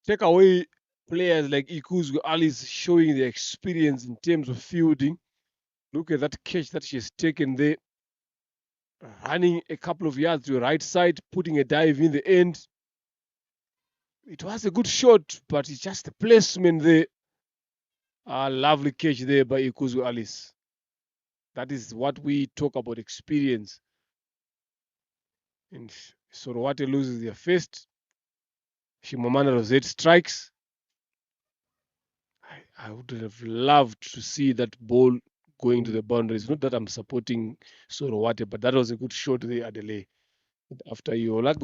take away players like Ikuzu Alice showing their experience in terms of fielding. Look at that catch that she's taken there. Running a couple of yards to the right side, putting a dive in the end. It was a good shot, but it's just the placement there. Lovely catch there by Ikuzu Alice. That is what we talk about experience. And Sorowate loses their first. Shimamana Rosette strikes. I would have loved to see that ball going to the boundaries. Not that I'm supporting Sorowate, but that was a good shot there, Adelaide. After you like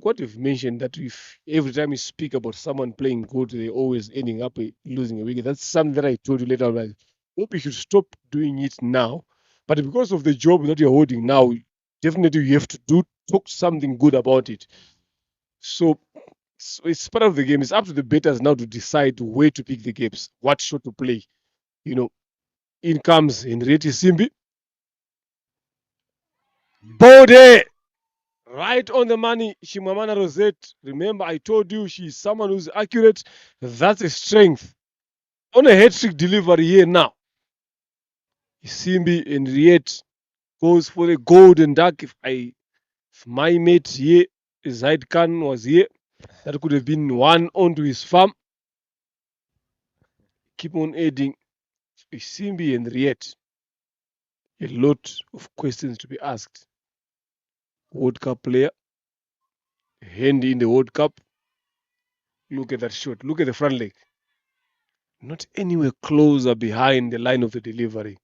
what you've mentioned, that if every time you speak about someone playing good, they always ending up losing a wicket. That's something that I told you later on. I hope you should stop doing it now. But because of the job that you're holding now, definitely you have to talk something good about it. So it's part of the game. It's up to the batters now to decide where to pick the games, what shot to play. In comes Henriette Simbi. Bode! Right on the money, Shimamana Rosette. Remember, I told you she's someone who's accurate. That's a strength. On a hat-trick delivery here now. Simbi Henriette goes for the golden duck. If my mate here, Zaid Khan, was here, that could have been one onto his farm. Keep on adding. Simbi Henriette. A lot of questions to be asked. World Cup player. Handy in the World Cup. Look at that shot. Look at the front leg. Not anywhere closer behind the line of the delivery.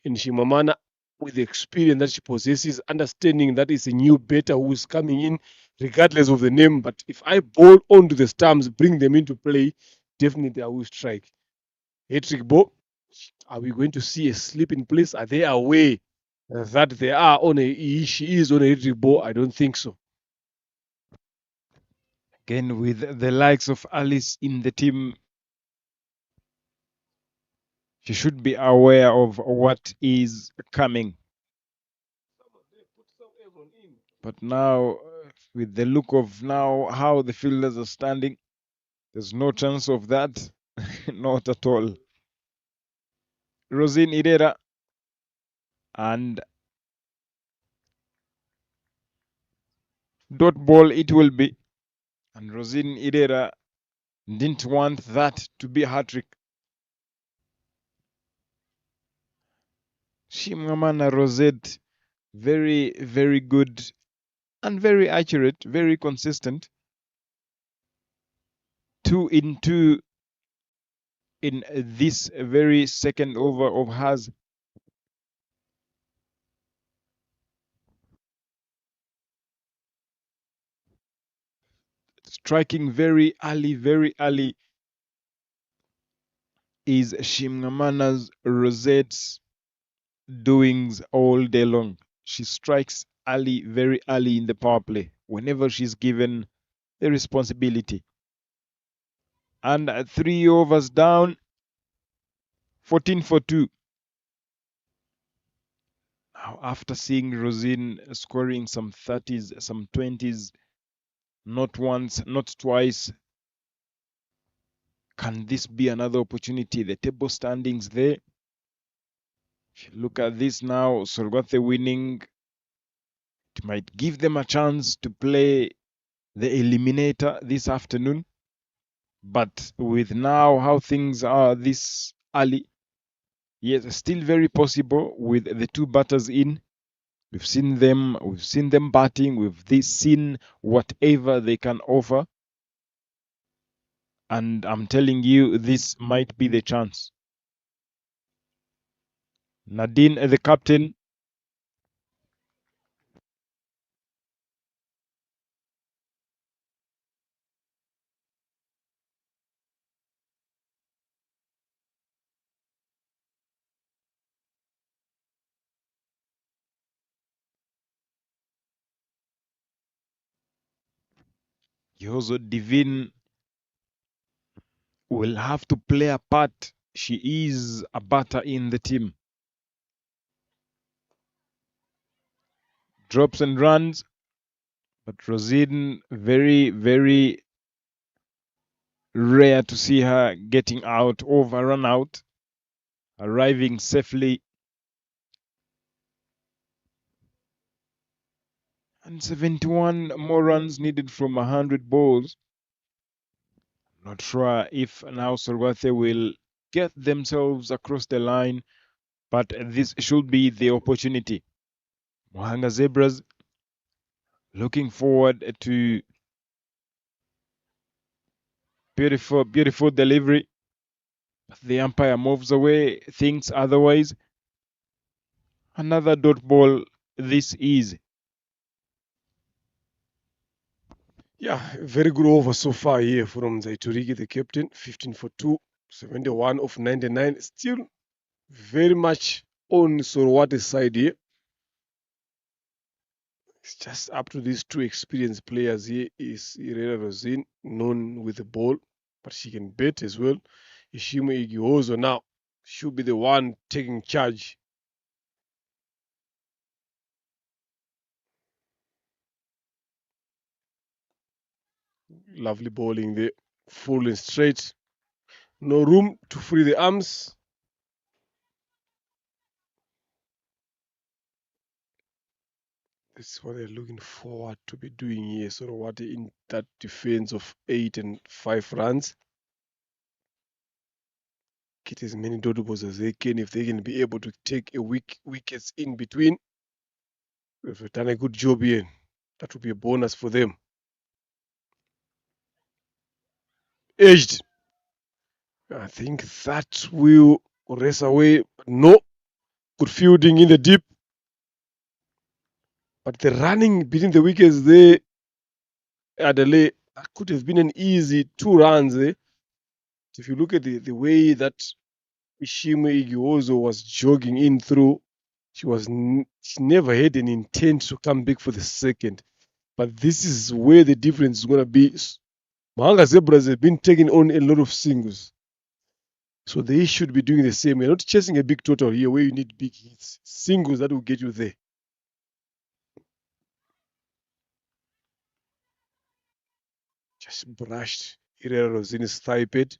And Shimamana, with the experience that she possesses, understanding that it's a new batter who's coming in, regardless of the name. But if I bowl onto the stumps, bring them into play, definitely I will strike. Hat-trick ball. Are we going to see a slip in place? Are they aware that they are she is on a hat-trick ball? I don't think so. Again, with the likes of Alice in the team, she should be aware of what is coming. But now, with the look of now how the fielders are standing, there's no chance of that. Not at all. Rosin Idera and dot ball it will be. And Rosin Idera didn't want that to be a hat-trick. Shimamana Rosette, very, very good and very accurate, very consistent. 2 in 2 in this very second over of hers. Striking very early is Shimamana's Rosette's doings all day long. She strikes early, very early in the power play, whenever she's given the responsibility. And 3 overs down, 14 for 2. Now, after seeing Rosine scoring some 30s, some 20s, not once, not twice, can this be another opportunity? The table standings there. If you look at this now, Sorgathe winning, it might give them a chance to play the eliminator this afternoon. But with now how things are this early, yes, still very possible with the 2 batters in. We've seen them batting, we've seen whatever they can offer. And I'm telling you, this might be the chance. Nadine, the captain, Yozo Divine will have to play a part. She is a batter in the team. Drops and runs, but Rosine, very, very rare to see her getting out, over run out, arriving safely. And 71 more runs needed from 100 balls. Not sure if now Sorwathe will get themselves across the line, but this should be the opportunity. Mohanga Zebras looking forward to beautiful delivery. The umpire moves away, thinks otherwise. Another dot ball this is. Yeah, very good over so far here from Zaiturigi, the captain. 15 for 2, 71 of 99. Still very much on Sorwate's side here. It's just up to these 2 experienced players here. Is Irena Rosin, known with the ball, but she can bat as well. Ishimo Igiozo now should be the one taking charge. Lovely bowling there, full and straight. No room to free the arms. This is what they're looking forward to be doing here. So what in that defense of 8 and 5 runs. Get as many dot balls as they can. If they can be able to take a wickets in between, they've done a good job here. That would be a bonus for them. Edged. I think that will race away. No. Good fielding in the deep. But the running between the wickets there, Adelaide, that could have been an easy 2 runs there. If you look at the way that Ishime Igiozo was jogging in through, she never had an intent to come back for the second. But this is where the difference is going to be. Mahanga Zebras have been taking on a lot of singles. So they should be doing the same. We're not chasing a big total here where you need big hits. Singles that will get you there. just brushed Herrera Rosini's thigh pad.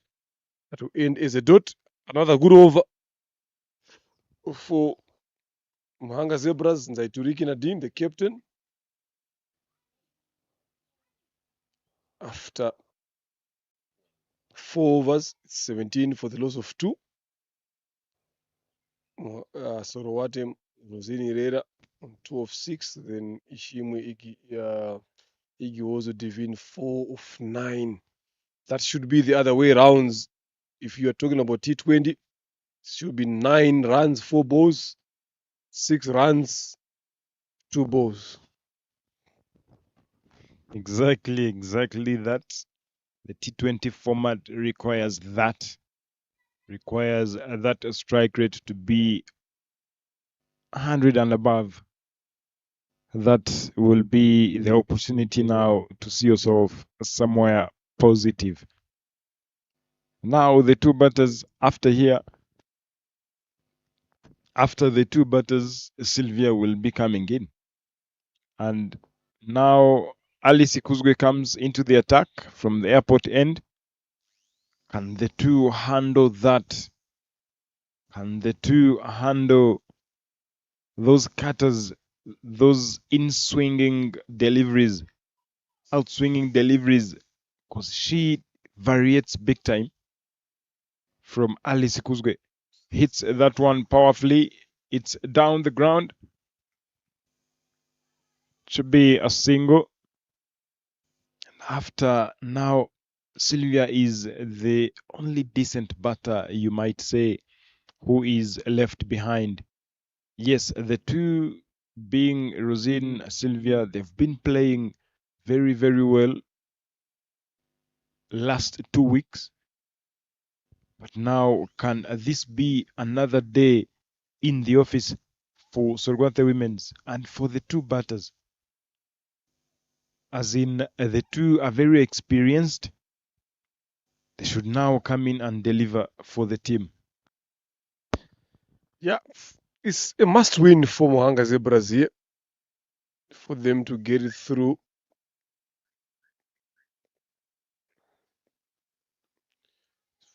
That will end as a dot. Another good over for Mahanga Zebras. Nzaituriki Nadine, the captain. After 4 overs, 17 for the loss of 2. Sorowate Rosini Herrera on 2 of 6. Then Ishimwe Iggy also Divine 4 of 9. That should be the other way rounds. If you are talking about T20, it should be 9 runs, 4 balls, 6 runs, 2 balls. Exactly that. The T20 format requires that. Requires that strike rate to be 100 and above. That will be the opportunity now to see yourself somewhere positive. Now the two batters after the two batters, Sylvia will be coming in. And now Alice Ikuzwe comes into the attack from the airport end. Can the two handle that? Can the two handle those cutters, those in-swinging deliveries, out-swinging deliveries? Because she variates big time from Alice Ikuzwe. Hits that one powerfully. It's down the ground. Should be a single. After now, Sylvia is the only decent batter, you might say, who is left behind. Yes, the two being Rosine, Sylvia, they've been playing very, very well last 2 weeks. But now, can this be another day in the office for Sorgwathe Women's and for the two batters? As in, the two are very experienced. They should now come in and deliver for the team. Yeah, it's a must win for Mohanga Zebras here for them to get it through.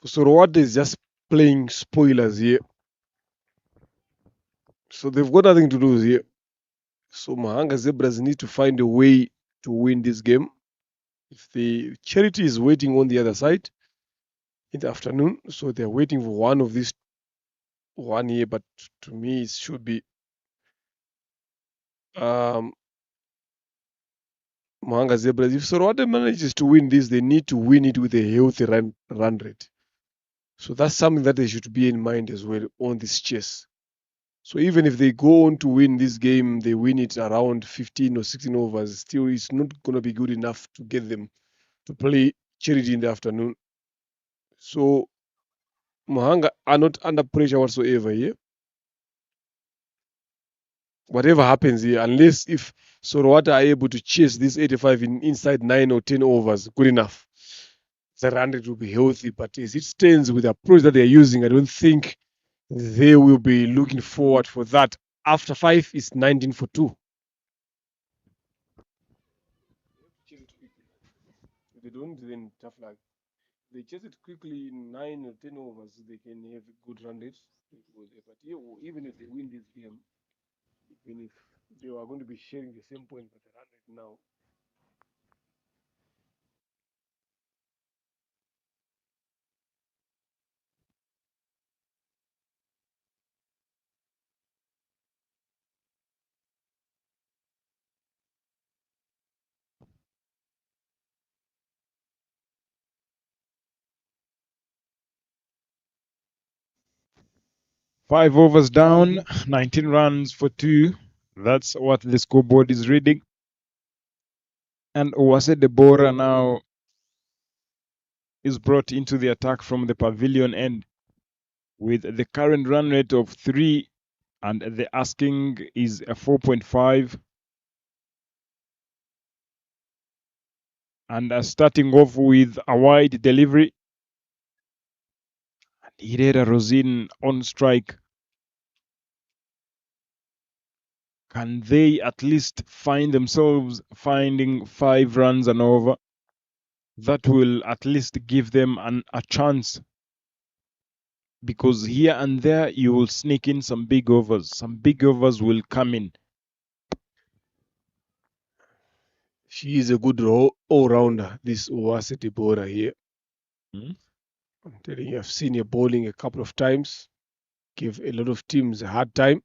Sorowate is just playing spoilers here. So they've got nothing to lose here. So Mahanga Zebras need to find a way to win this game. If the charity is waiting on the other side in the afternoon, so they're waiting for one of these one here, but to me it should be Mahanga Zebras. If Sorowate manages to win this, they need to win it with a healthy run rate. So that's something that they should be in mind as well on this chess. So even if they go on to win this game, they win it around 15 or 16 overs, still it's not going to be good enough to get them to play charity in the afternoon. So Mahanga are not under pressure whatsoever here. Whatever happens here, unless if Sorowata are able to chase this 85 inside 9 or 10 overs, good enough. The run rate will be healthy, but as it stands with the approach that they're using, I don't think they will be looking forward for that. After 5, it's 19 for 2. If they don't, then tough luck. They chase it quickly in 9 or 10 overs, they can have good run rates. But even if they win this game, even if they are going to be sharing the same point, but the run rate now. Five overs down, 19 runs for 2. That's what the scoreboard is reading. And Owase Deborah now is brought into the attack from the pavilion end with the current run rate of 3, and the asking is a 4.5. And starting off with a wide delivery. Herrera Rosine on strike. Can they at least find themselves finding 5 runs and over? that will at least give them a chance, because here and there you will sneak in some big overs. Some big overs will come in. She is a good all-rounder, this Uwase Deborah here. Hmm? I'm telling you, I've seen her bowling a couple of times. Give a lot of teams a hard time.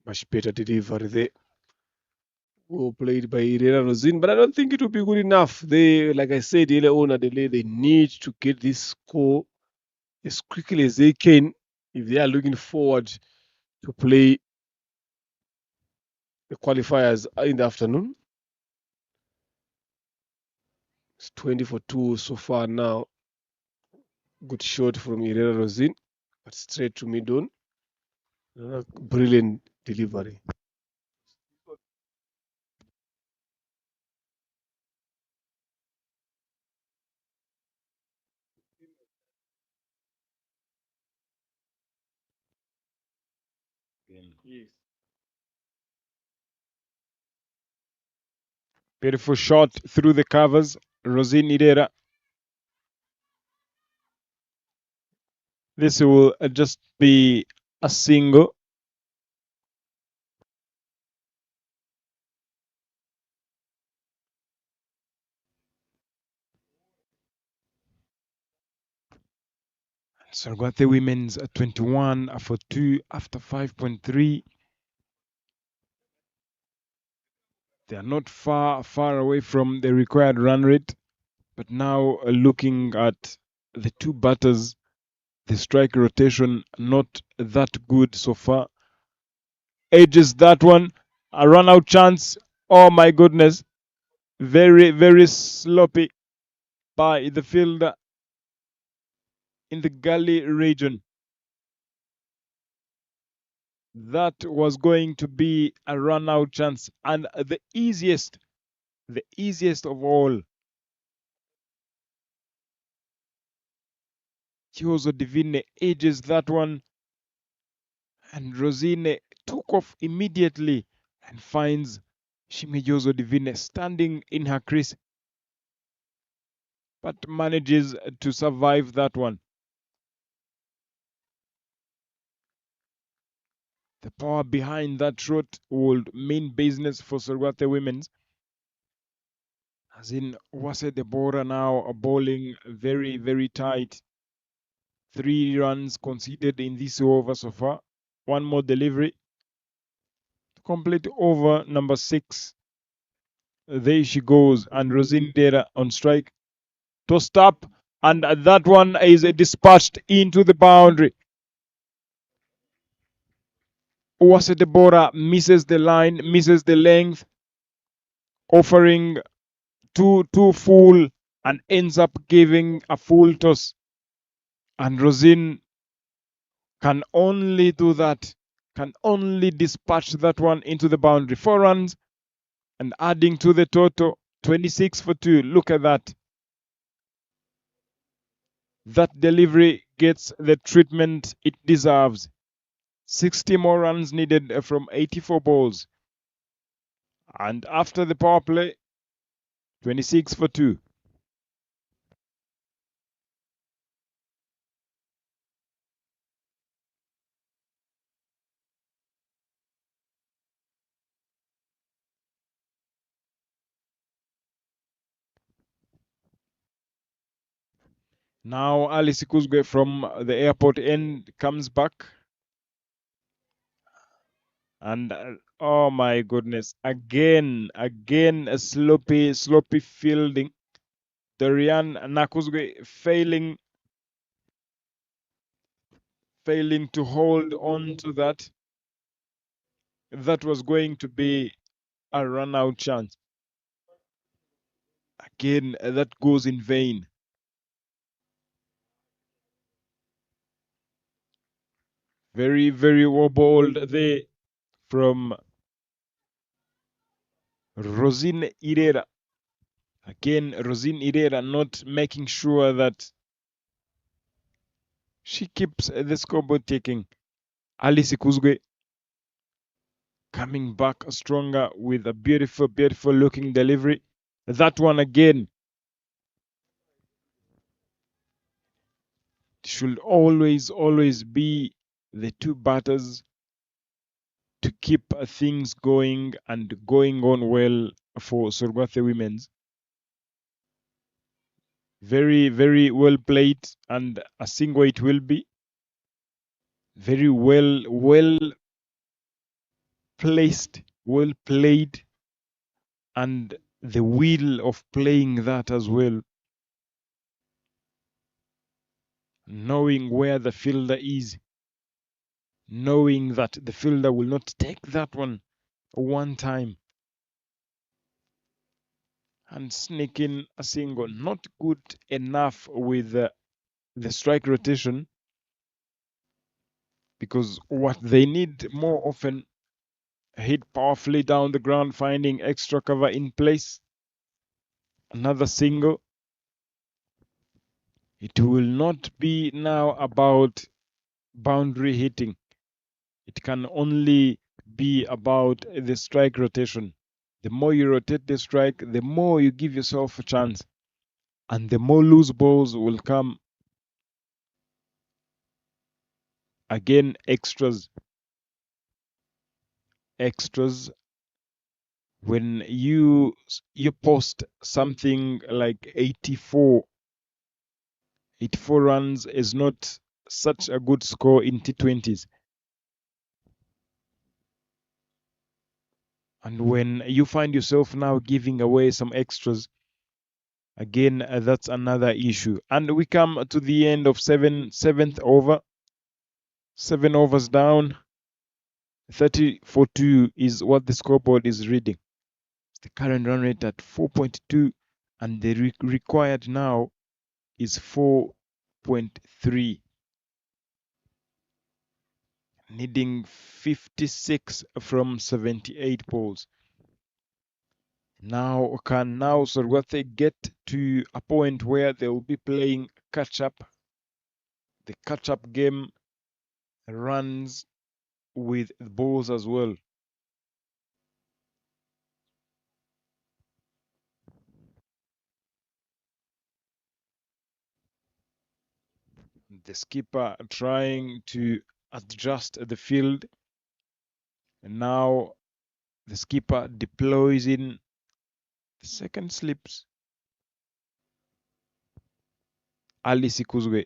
Much better delivery there. Well played by Irena Rosin, but I don't think it will be good enough. They, like I said earlier on, they need to get this score as quickly as they can if they are looking forward to play the qualifiers in the afternoon. It's 20 for 2 so far now. Good shot from Irena Rosin, but straight to mid-on. Brilliant delivery. Beautiful shot through the covers. Rosin Idera. This will just be a single. Sargwate Women's 21 for 2 after 5.3. They are not far away from the required run rate. But now looking at the two batters, the strike rotation not that good so far. Edges that one, a run out chance. Oh my goodness. Very, very sloppy by the fielder in the gully region. That was going to be a run out chance, and the easiest of all. Chiozo Divine edges that one, and Rosine took off immediately and finds Shimejozo Divine standing in her crease, but manages to survive that one. The power behind that shot would mean business for Sorwate Women's. As in, Wase Deborah now bowling very, very tight. 3 runs conceded in this over so far. One more delivery to complete over number 6. There she goes, and Rosindera on strike. Tossed up, and that one is dispatched into the boundary. Uwase Deborah misses the line, misses the length, offering too full, and ends up giving a full toss. And Rosin can only do that, can only dispatch that one into the boundary. 4 runs, and adding to the total, 26 for 2. Look at that. That delivery gets the treatment it deserves. 60 more runs needed from 84 balls. And after the power play, 26 for 2. Now Alice Kuzgwe from the airport end comes back. And oh my goodness, again a sloppy fielding. Dorian Nakuzgwe failing to hold on to that. That was going to be a run out chance. Again, that goes in vain. Very, very well bowled there from Rosine Irera. Again, Rosine Irera not making sure that she keeps the scoreboard ticking. Alice Kuzgwe coming back stronger with a beautiful, beautiful looking delivery. That one again should always, always be the two batters to keep things going and going on well for Sorgathe Women's. Very, very well played, and a single it will be. Very well placed, well played, and the will of playing that as well. Knowing where the fielder is, knowing that the fielder will not take that one time, and sneaking a single. Not good enough with the strike rotation, because what they need more often, hit powerfully down the ground, finding extra cover in place. Another single. It will not be now about boundary hitting. It can only be about the strike rotation. The more you rotate the strike, the more you give yourself a chance, and the more loose balls will come. Again, extras. When you post something like 84 runs is not such a good score in T20s. And when you find yourself now giving away some extras, again, that's another issue. And we come to the end of seventh over. 7 overs down. 30-2 is what the scoreboard is reading. The current run rate at 4.2, and the required now is 4.3. Needing 56 from 78 balls. Now Sorgathe get to a point where they will be playing catch up. The catch up game runs with balls as well. The skipper trying to adjust the field, and now the skipper deploys in the second slips. Ali Sikuzwe,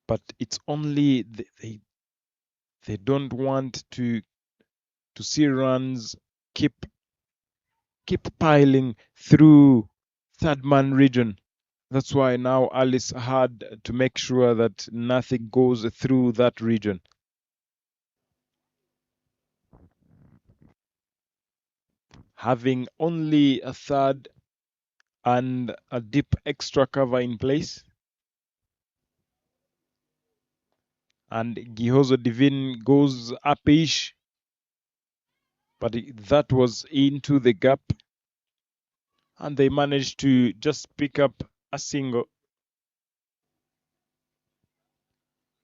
but it's only they don't want to see runs keep piling through third man region. That's why now Alice had to make sure that nothing goes through that region. Having only a third and a deep extra cover in place, and Gihozo Divin goes upish, but that was into the gap, and they managed to just pick up a single.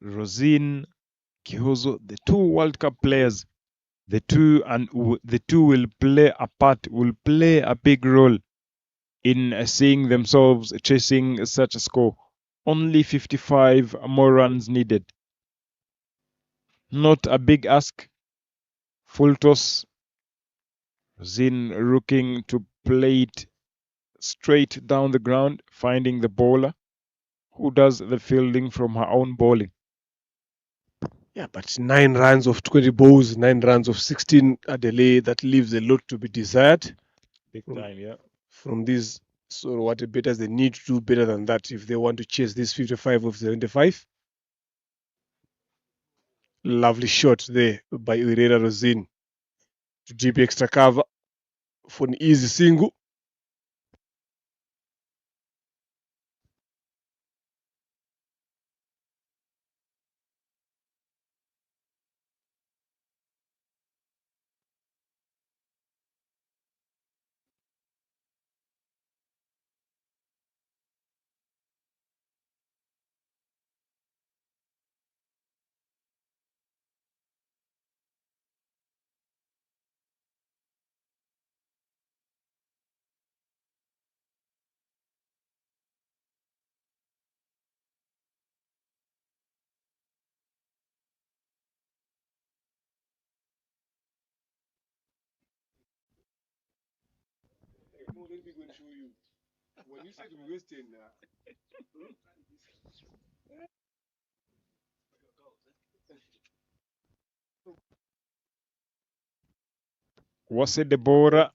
Rosine, Gihozo, the two World Cup players, the two will play a part, will play a big role in seeing themselves chasing such a score. Only 55 more runs needed. Not a big ask. Full toss. Zin looking to play it straight down the ground, finding the bowler, who does the fielding from her own bowling. Yeah, but 9 runs of 20 balls, 9 runs of 16 a delay, that leaves a lot to be desired. Big time, yeah. From this, so what betters they need to do better than that if they want to chase this 55 of 75. Lovely shot there by Herrera Rosin to deep extra cover for an easy single. let me go and show you. When you said Western, Wase Deborah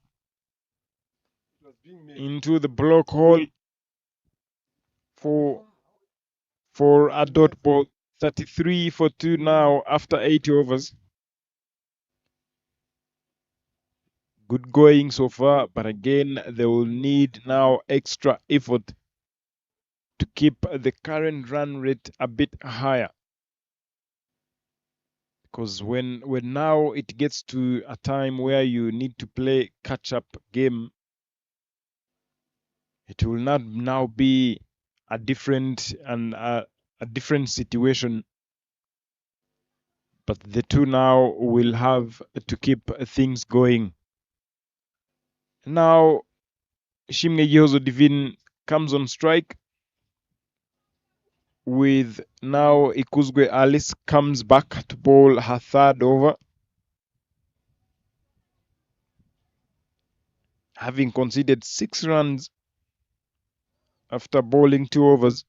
it was being made. into the block hole for a dot ball. 33 for 2 now after 80 overs. Good going so far, but again, they will need now extra effort to keep the current run rate a bit higher. Because when now it gets to a time where you need to play catch-up game, it will not now be a different situation. But the two now will have to keep things going. Now, Shimge Yozo Divin comes on strike with now Ikuzwe Alice comes back to bowl her third over. Having conceded 6 runs after bowling 2 overs.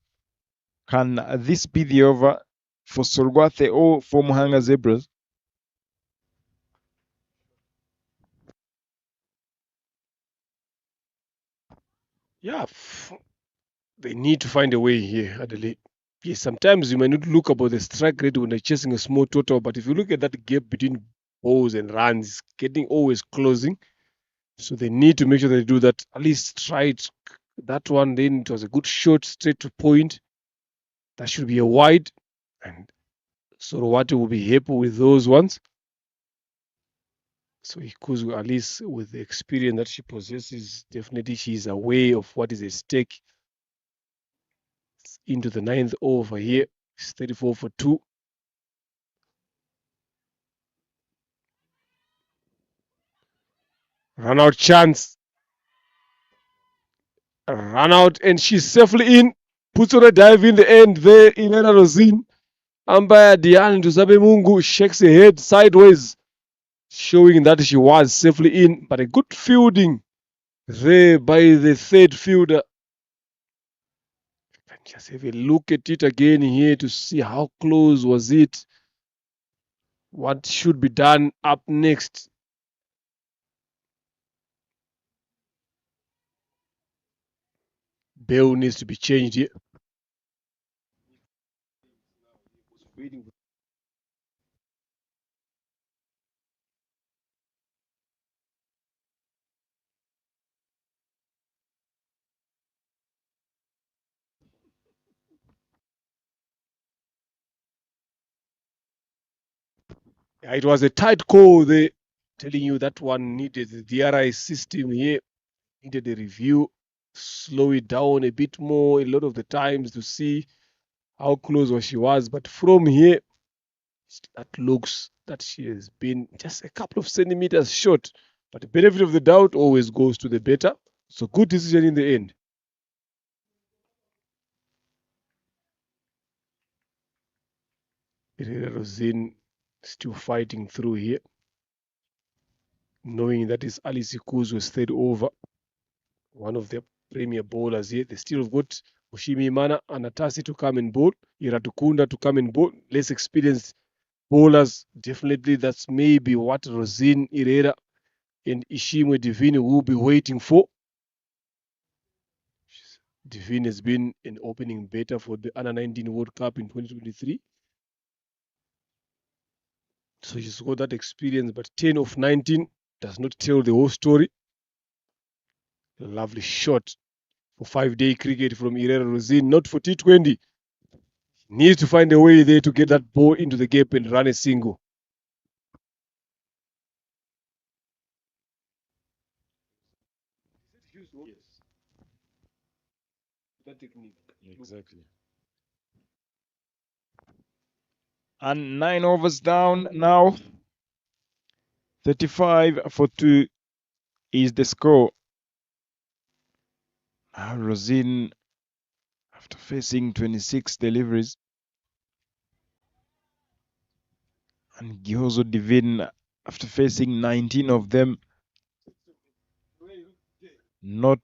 Can this be the over for Sorwathe or for Muhanga Zebras? Yeah, they need to find a way here, Adelaide. Yes, sometimes you might not look about the strike rate when they're chasing a small total, but if you look at that gap between balls and runs, it's getting always closing. So they need to make sure they do that. At least try it. That one, then it was a good shot, straight to point. That should be a wide. And Sorowati will be happy with those ones. So Ikuzu, at least with the experience that she possesses, definitely she's aware of what is at stake. Into the 9th over here. It's 34 for 2. Run out chance. Run out, and she's safely in. Puts on a dive in the end there. Ilena Rosin. Umpire Diane Tusabe Mungu shakes her head sideways, showing that she was safely in. But a good fielding there by the third fielder. Just have a look at it again here to see how close was it. What should be done up next? Bail needs to be changed here. Yeah, it was a tight call there. Telling you that one needed the DRI system here, needed a review, slow it down a bit more a lot of the times to see how close she was. But from here, that looks that she has been just a couple of centimeters short. But the benefit of the doubt always goes to the better. So good decision in the end. Pereira Rosin still fighting through here, knowing that is Alice Ikuzu's third over. One of the premier bowlers here. They still have got Ushimi Imana and Atasi to come and bowl, Iratukunda to come and bowl. Less experienced bowlers. Definitely that's maybe what Rosin, Irera, and Ishimwe Divine will be waiting for. Divine has been an opening batter for the Under 19 World Cup in 2023. So she's got that experience, but 10 of 19 does not tell the whole story. A lovely shot for 5-day cricket from Irera Rosin, not for T20. Needs to find a way there to get that ball into the gap and run a single. Yes. That technique. Exactly. And 9 overs down now. 35 for 2 is the score. Rosin, after facing 26 deliveries, and Gihozo Divin, after facing 19 of them. Not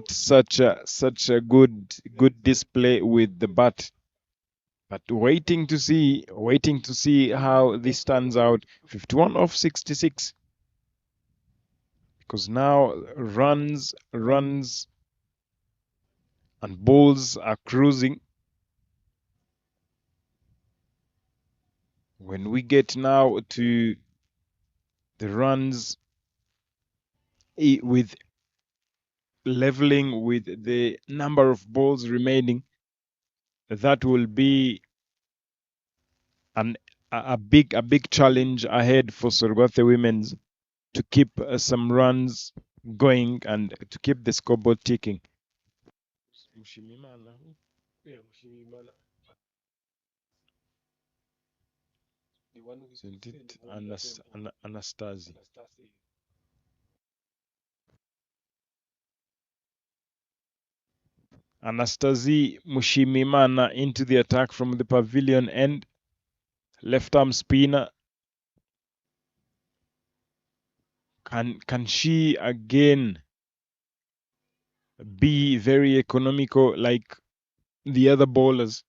such a good display with the bat. But waiting to see how this turns out. 51 of 66. Because now runs and balls are cruising. When we get now to the runs with leveling with the number of balls remaining, that will be a big challenge ahead for Sorgothe Women's to keep some runs going and to keep the scoreboard ticking. Yeah, the one who Isn't said it Anastasia. Anastasia Mushimimana into the attack from the pavilion end. Left arm spinner. Can she again be very economical like the other bowlers?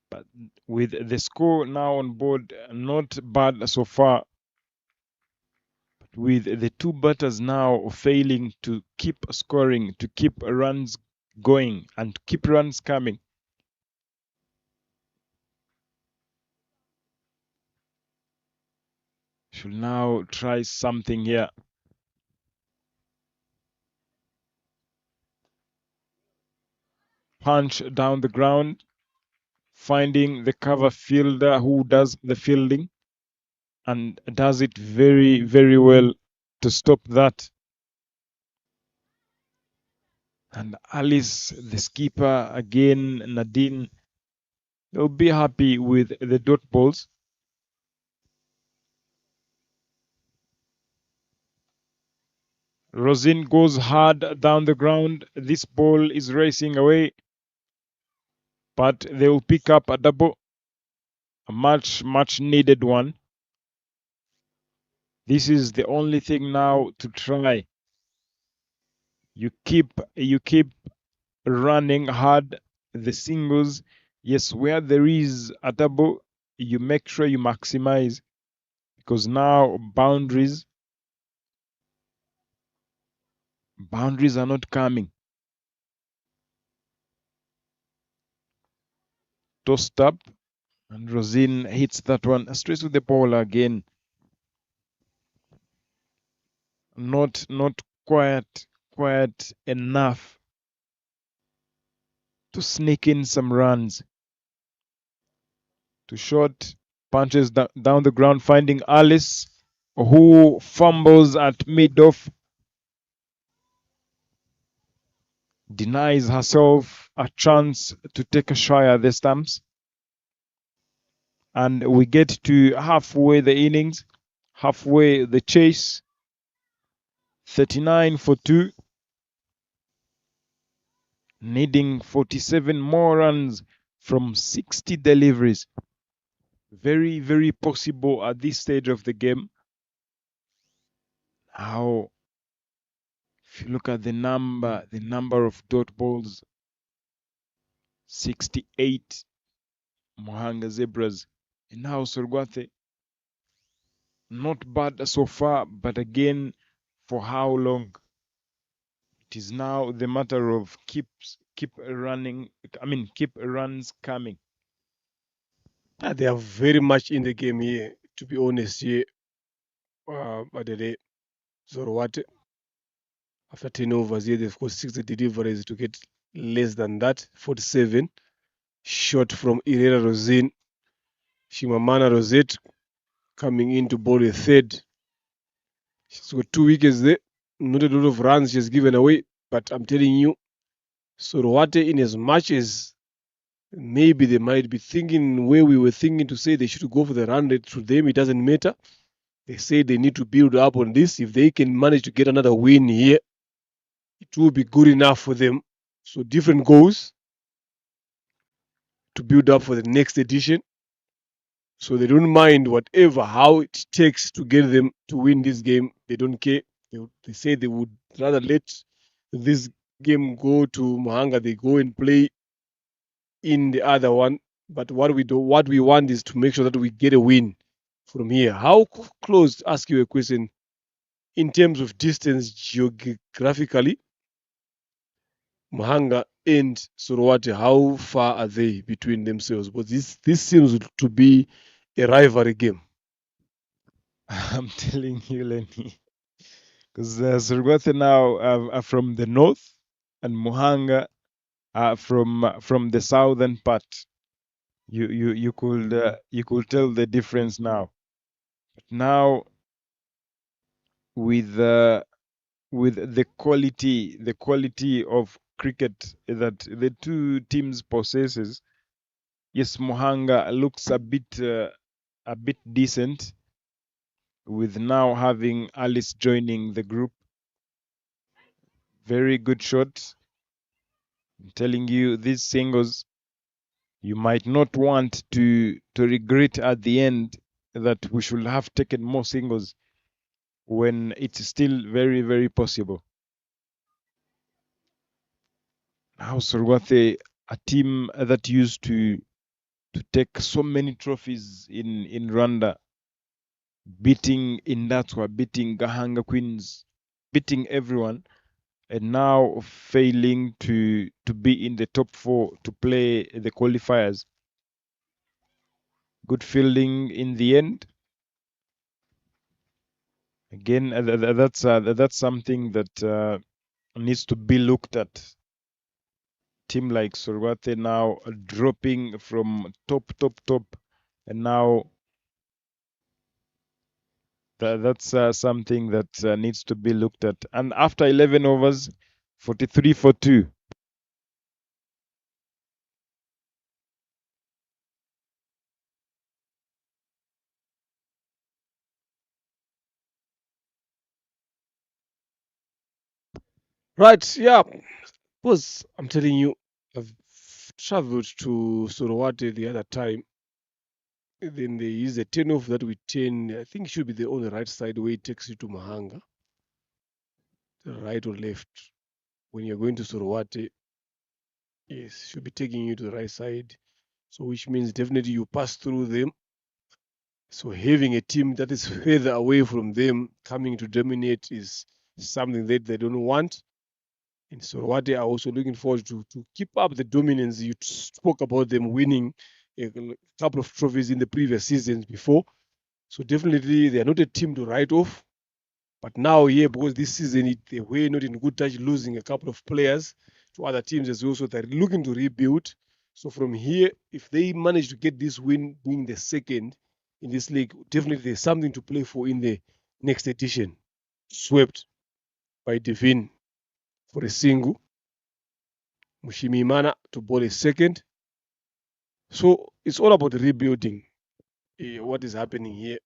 But with the score now on board, not bad so far. But with the two batters now failing to keep scoring, to keep runs going, and to keep runs coming. Should now try something here. Punch down the ground, finding the cover fielder who does the fielding and does it very, very well to stop that. And Alice, the skipper, again, Nadine, they'll be happy with the dot balls. Rosin goes hard down the ground. This ball is racing away, but they will pick up a double, a much needed one. This is the only thing now to try. You keep running hard the singles. Yes, where there is a double, you make sure you maximize, because now boundaries are not coming. Tossed up, and Rosin hits that one straight to the ball again. Not quite enough to sneak in some runs. Too short, punches down the ground, finding Alice, who fumbles at mid-off, denies herself a chance to take a shy at the stumps. And we get to halfway the innings, halfway the chase. 39 for 2, needing 47 more runs from 60 deliveries. Very, very possible at this stage of the game. Now, if you look at the number of dot balls, 68 Mohanga Zebras. And now Sorgwathe, not bad so far, but again, for how long? It is now the matter of keep running. Keep runs coming. They are very much in the game here, to be honest. Here, Adele Zorwate, after 10 overs here, they've got 60 deliveries to get less than that. 47 shot from Irera Rosin. Shimamana Rosette coming in to bowl a third. She's got 2 wickets there. Not a lot of runs she's given away, but I'm telling you, Sorwate, in as much as maybe they might be thinking where we were thinking to say they should go for the run rate, to them it doesn't matter. They say they need to build up on this. If they can manage to get another win here, it will be good enough for them. So different goals to build up for the next edition. So they don't mind how it takes to get them to win this game. They don't care. They say they would rather let this game go to Mahanga. They go and play in the other one. But what we want is to make sure that we get a win from here. How close? Ask you a question. In terms of distance geographically, Mahanga and Sorowate, how far are they between themselves? But this seems to be a rivalry game. I'm telling you, Lenny, because Surigwathe now are from the north, and Muhanga are from the southern part. You could tell the difference now. But now with the quality of cricket that the two teams possesses, yes, Muhanga looks a bit decent with now having Alice joining the group. Very good shot. I'm telling you, these singles you might not want to regret at the end that we should have taken more singles when it's still very, very possible. Now Sorwathe, a team that used to take so many trophies in Rwanda, beating Indatwa, beating Gahanga Queens, beating everyone, and now failing to be in the top four to play the qualifiers. Good fielding in the end. Again, that's something that needs to be looked at. Team like Sorwate now dropping from top, and now that's something that needs to be looked at. And after 11 overs, 43 for 2. Right, yeah. Because I'm telling you, I've traveled to Sorowate the other time. Then there is a turn off that we turn, I think it should be on the right side where it takes you to Mahanga. The right or left. When you're going to Sorowate, yes, should be taking you to the right side. So which means definitely you pass through them. So having a team that is further away from them coming to dominate is something that they don't want. And so what they are also looking forward to keep up the dominance. You spoke about them winning a couple of trophies in the previous seasons before. So definitely they are not a team to write off. But now, yeah, because this season they were not in good touch, losing a couple of players to other teams as well. So they're looking to rebuild. So from here, if they manage to get this win, being the second in this league, definitely there's something to play for in the next edition. Swept by Devin for a single. Mushimimana to bowl a second. So it's all about rebuilding. What is happening here?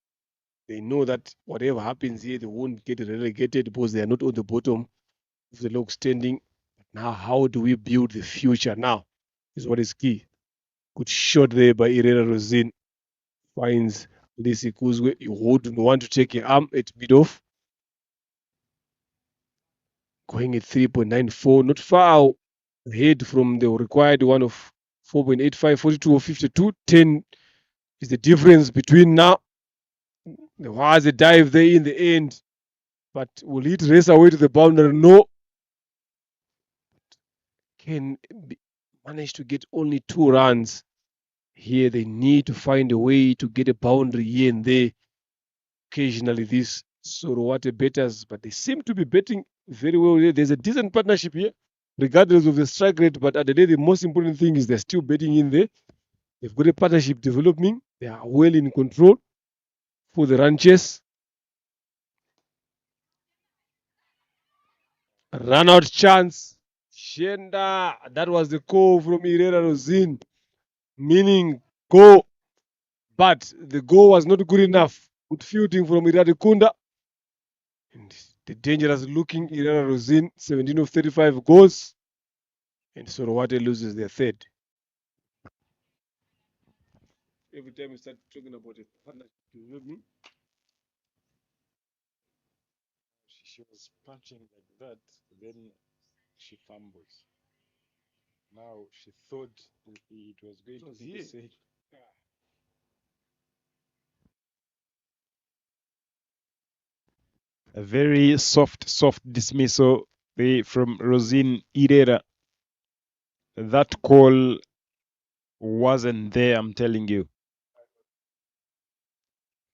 They know that whatever happens here, they won't get relegated because they are not on the bottom of the log standing. Now, how do we build the future now? Is what is key. Good shot there by Irena Rosin. Finds Lisi Kuzwe. You wouldn't want to take an arm at mid off. Going at 3.94, not far ahead from the required one of 4.85, 42 or 52. 10 is the difference between now. There was a dive there in the end, but will it race away to the boundary? No. Can manage to get only 2 runs. Here they need to find a way to get a boundary here and there. Occasionally these Sorowate betters, but they seem to be betting very well. There's a decent partnership here, regardless of the strike rate. But at the day, the most important thing is they're still betting in there. They've got a partnership developing. They are well in control for the run chase. Run out chance. Shenda. That was the call from Irena Rosin, meaning go. But the goal was not good enough. Good fielding from Iradi Kunda. And the dangerous looking Irena Rosin, 17 of 35 goals. And Sorowate loses their third. Every time we start talking about a partnership development, she was punching like that, then she fumbles. Now she thought it was going to be the same. A very soft dismissal from Rosine Irera. That call wasn't there, I'm telling you.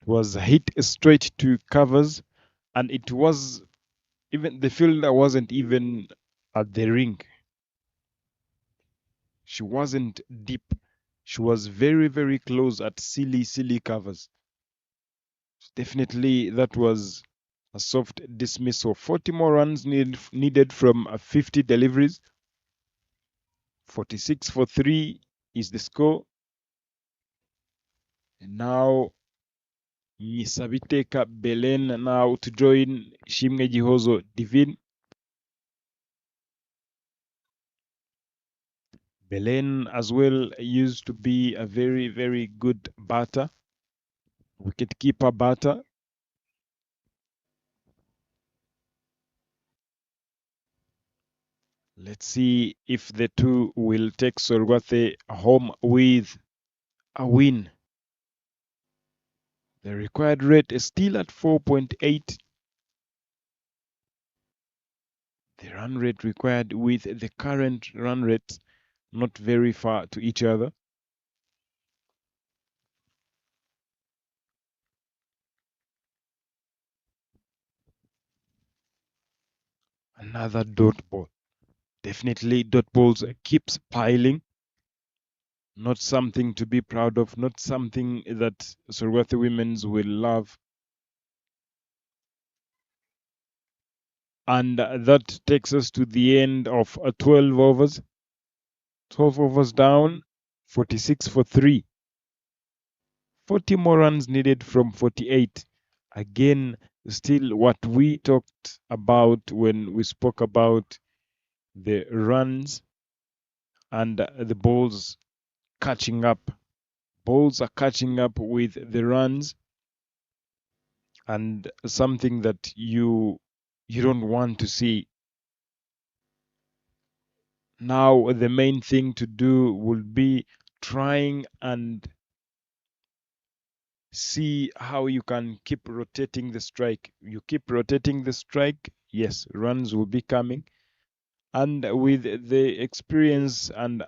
It was hit straight to covers, and it was even the fielder wasn't even at the ring. She wasn't deep. She was very close at silly covers. Definitely, that was a soft dismissal. 40 more runs needed from 50 deliveries. 46 for 3 is the score. And now Nisabiteka Belen now to join Shimge Jihozo Divine. Belen as well used to be a very good batter, wicket-keeper batter. Let's see if the two will take Sorwathe home with a win. The required rate is still at 4.8. The run rate required with the current run rate not very far to each other. Another dot ball. Definitely dot balls keeps piling. Not something to be proud of, not something that Sorwathe Women's will love. And that takes us to the end of 12 overs. 12 overs down, 46 for 3. 40 more runs needed from 48. Again, still what we talked about when we spoke about the runs and the balls catching up. Balls are catching up with the runs, and something that you don't want to see. Now the main thing to do will be trying and see how you can keep rotating the strike. You keep rotating the strike, yes, runs will be coming. And with the experience and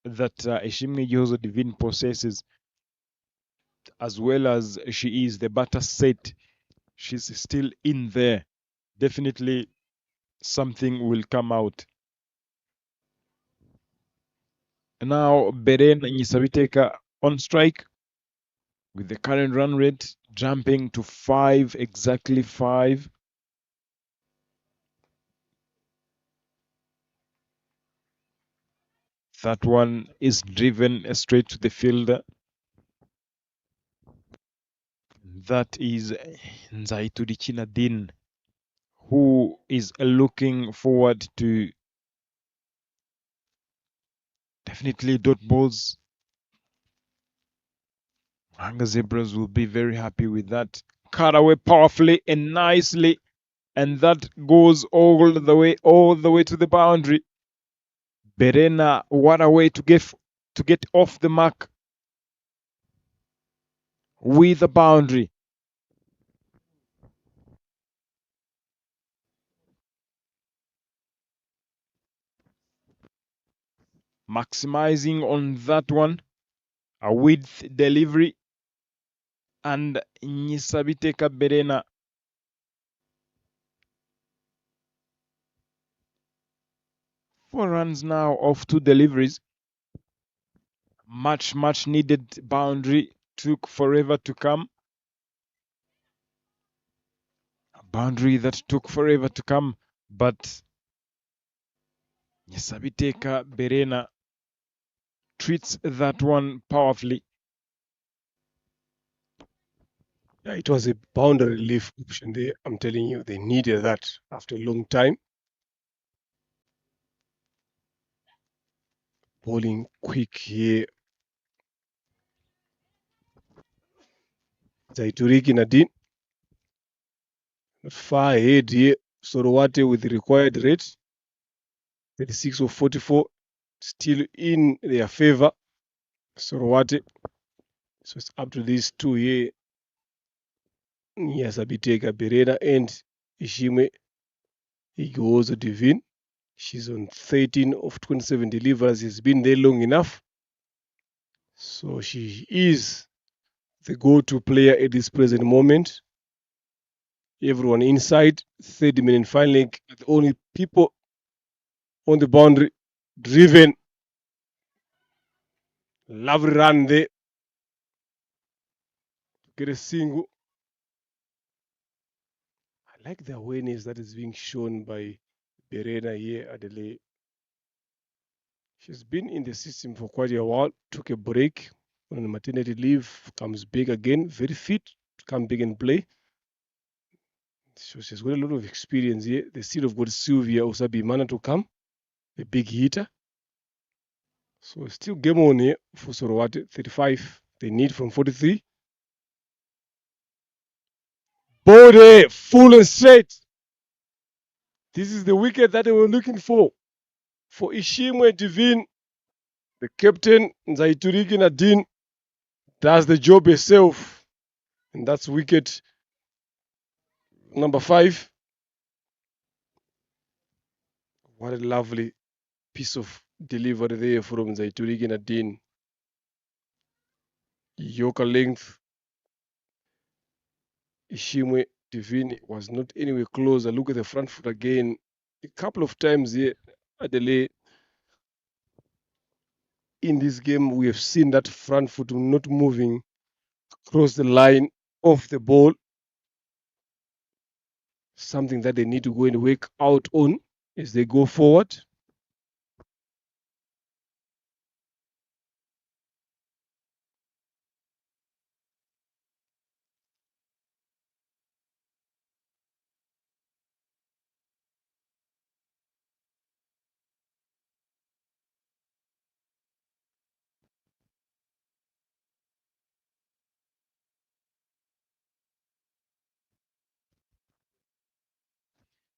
that Eshimge Jozo Divine possesses, as well as she is the batter set, she's still in there. Definitely something will come out. Now Beren Nyisabiteka on strike with the current run rate jumping to 5, exactly 5. That one is driven straight to the fielder. That is Nzaitudi Chinadin, who is looking forward to definitely dot balls. Gahanga Zebras will be very happy with that. Cut away powerfully and nicely, and that goes all the way to the boundary. Berena, what a way to get off the mark with a boundary. Maximizing on that one, a width delivery, and Nyisabiteka Berena. Four runs now off 2 deliveries. Much needed boundary took forever to come. A boundary that took forever to come, but Nyisabiteka Berena treats that one powerfully. Yeah, it was a boundary relief option there. I'm telling you, they needed that after a long time. Bowling quick here. Zaituriki Nadine. Not far ahead here. Sorowate with the required rate. 36 of 44. Still in their favor. Sorowate. So it's up to these two here. Yes, Abiteka Berena and Ishime Igozo Divine. She's on 13 of 27 delivers. She's been there long enough. So she is the go-to player at this present moment. Everyone inside, 30-minute final, the only people on the boundary, driven. Lovely run there. Get a single. I like the awareness that is being shown by Berena here, Adelaide. She's been in the system for quite a while, took a break on maternity leave, comes back again, very fit, come back and play. So she's got a lot of experience here. They still have got Sylvia Osabimana to come, a big hitter. So still game on here for Sorowate, 35. They need from 43. Bode, full and straight. This is the wicket that they were looking for Ishimwe Divine. The captain, Nzaituriki Nadine, does the job herself. And that's wicket number 5. What a lovely piece of delivery there from Nzaituriki Nadine. Yorker length. Ishimwe Divine was not anywhere closer. Look at the front foot again. A couple of times here, Adelaide. In this game, we have seen that front foot not moving across the line of the ball. Something that they need to go and work out on as they go forward.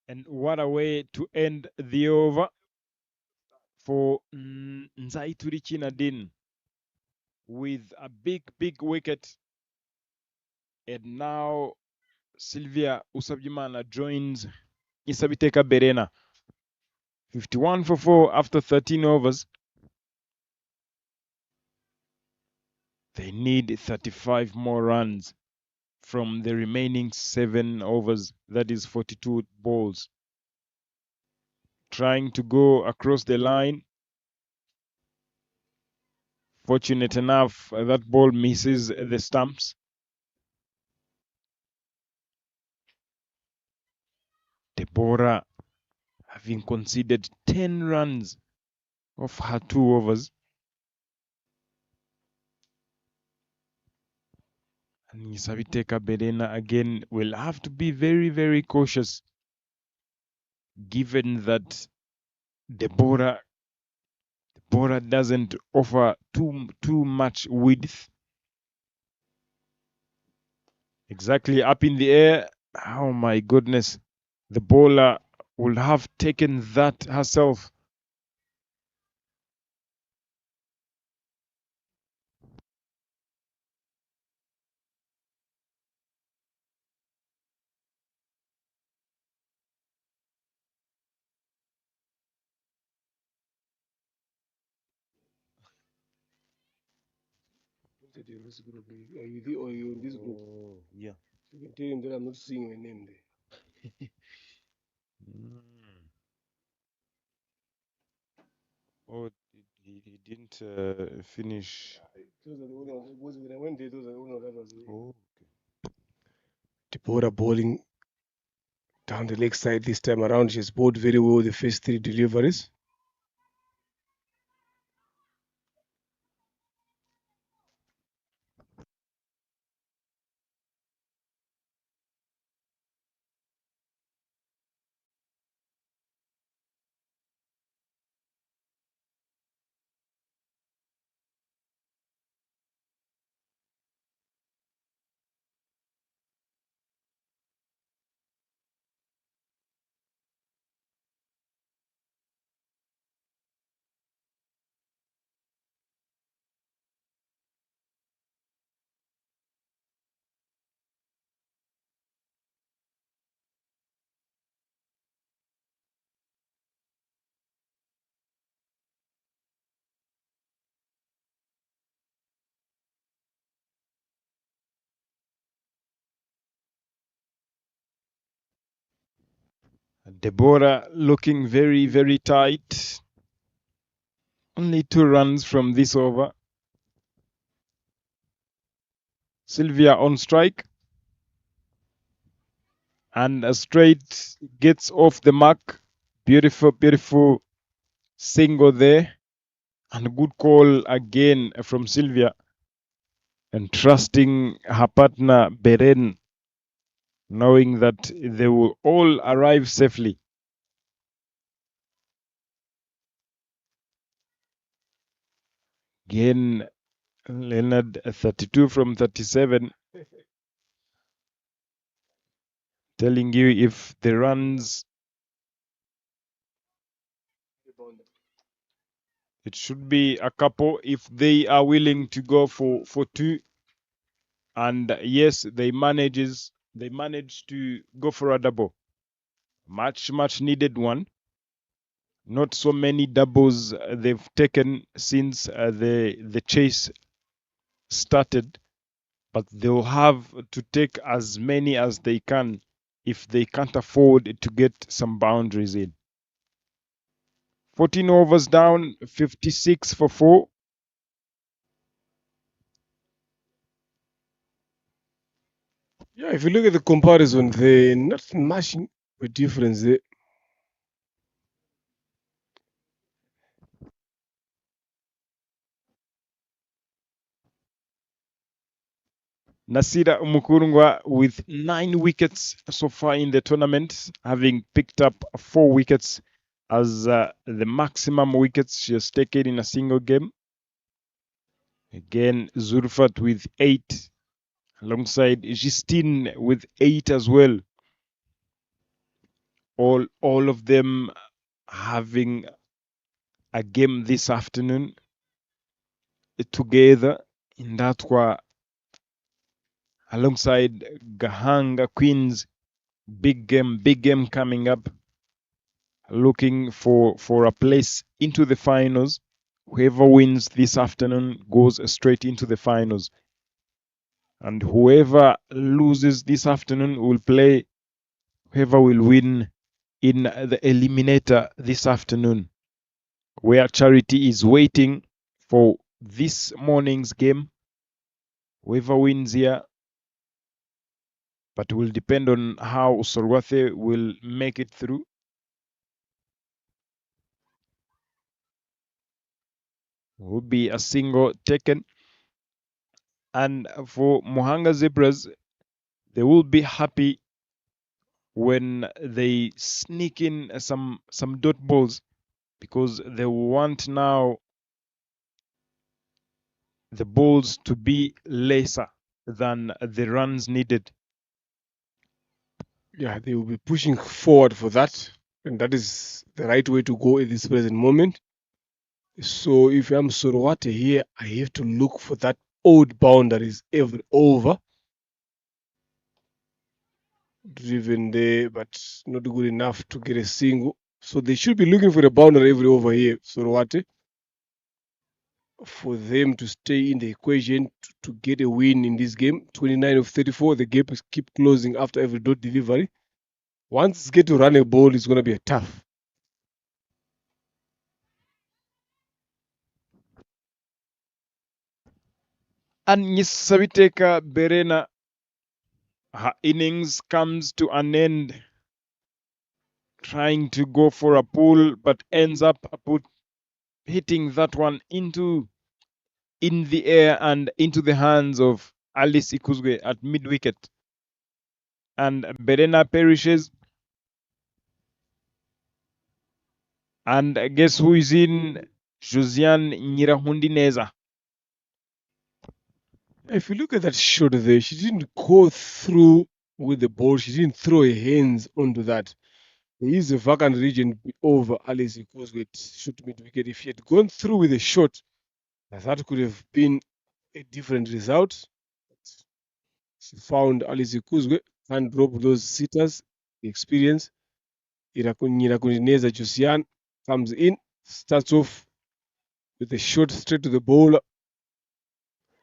And what a way to end the over for Nzaituri Chinadin with a big, big wicket. And now Sylvia Usabjimana joins Isabiteka Berena. 51 for 4 after 13 overs. They need 35 more runs from the remaining 7 overs. That is 42 balls. Trying to go across the line. Fortunate enough, that ball misses the stumps. Deborah having conceded 10 runs of her 2 overs. And Isabiteka Berena again will have to be very, very cautious given that Deborah doesn't offer too much width. Exactly up in the air. Oh my goodness. The bowler would have taken that herself. Are you in this group? Oh, yeah. You can tell him that I'm not seeing my name there. Oh, he didn't finish. When I went there, those are the that was it. Oh, Deborah bowling down the leg side this time around. She's bowled very well the first 3 deliveries. Deborah looking very, very tight. Only 2 runs from this over. Sylvia on strike. And a straight gets off the mark. Beautiful, beautiful single there. And a good call again from Sylvia. And trusting her partner Beren, knowing that they will all arrive safely. Again, Leonard 32 from 37. Telling you if the runs, it should be a couple if they are willing to go for 2. And yes, they manage to go for a double. Much needed one. Not so many doubles they've taken since the chase started, but they'll have to take as many as they can if they can't afford to get some boundaries in. 14 overs down, 56 for 4. Yeah, if you look at the comparison, they're not much of a difference there. Nasira Umukurungwa with 9 wickets so far in the tournament, having picked up 4 wickets as the maximum wickets she has taken in a single game. Again, Zulfat with 8, alongside Justine with 8 as well. All of them having a game this afternoon together in that one, alongside Gahanga Queens. Big game coming up. Looking for a place into the finals. Whoever wins this afternoon goes straight into the finals. And whoever loses this afternoon will play whoever will win in the eliminator this afternoon, where Charity is waiting for this morning's game. Whoever wins here, but it will depend on how Sorwathe will make it through. Will be a single taken. And for Muhanga Zebras, they will be happy when they sneak in some dot balls, because they want now the balls to be lesser than the runs needed. Yeah, they will be pushing forward for that, and that is the right way to go at this present moment. So if I'm Sorwate here, I have to look for that odd boundaries every over. Driven there, but not good enough to get a single. So they should be looking for a boundary every over here, Sorwate, for them to stay in the equation to get a win in this game. 29 of 34, the gap is keep closing after every dot delivery. Once it's get to run a ball, it's going to be a tough. And Nisabiteka Berena, her innings comes to an end, trying to go for a pull, but ends up hitting that one in the air and into the hands of Alice Ikuzwe at mid-wicket. And Berena perishes. And guess who is in? Josiane Nyirahundineza. If you look at that shot there, she didn't go through with the ball. She didn't throw her hands onto that. There is a vacant region over Alice Ikuzwe shoot mid-wicket. If she had gone through with a shot, that could have been a different result. She found Alice Ikuzwe, can't drop those sitters, the experience. Nyirahundineza Josiane comes in, starts off with a shot straight to the bowler.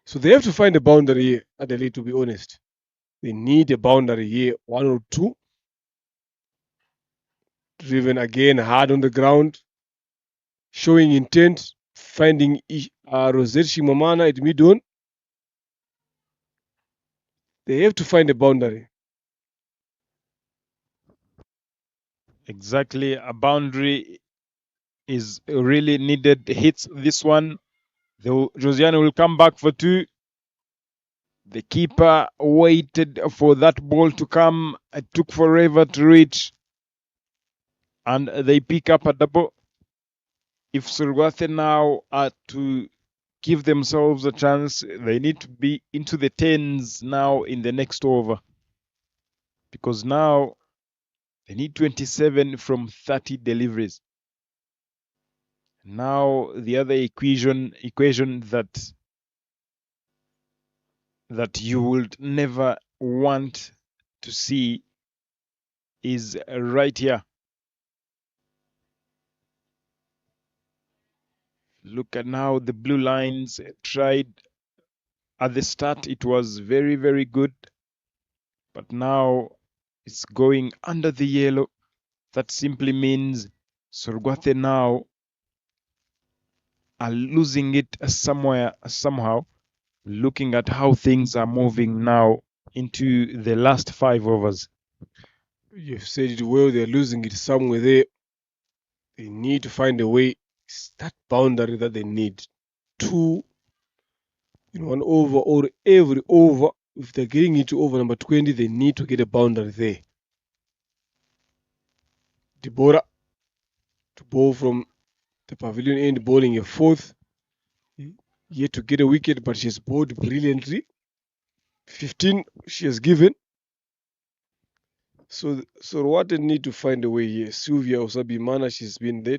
So they have to find a boundary here, Adelaide, to be honest. They need a boundary here, 1 or 2. driven again hard on the ground, showing intent, finding Rosette Shimamana at mid-on. They have to find a boundary. Exactly, a boundary is really needed. Hits this one. Josiane will come back for two. The keeper waited for that ball to come. It took forever to reach. And they pick up a double. If Surwathe now are to give themselves a chance, they need to be into the tens now in the next over. Because now they need 27 from 30 deliveries. Now the other equation that you would never want to see is right here. Look at now the blue lines tried at the start. It was very, very good, but now it's going under the yellow. That simply means Sorgwathe now are losing it somehow. Looking at how things are moving now into the last 5 overs. You've said it well, they're losing it somewhere there. They need to find a way. It's that boundary that they need. 2 in 1 over or every over. If they're getting into over number 20, they need to get a boundary there. Deborah to bowl from the pavilion end, bowling a 4th. Yet to get a wicket, but she's bowled brilliantly. 15 she has given. So what they need to find a way here. Sylvia Osabimana, she's been there,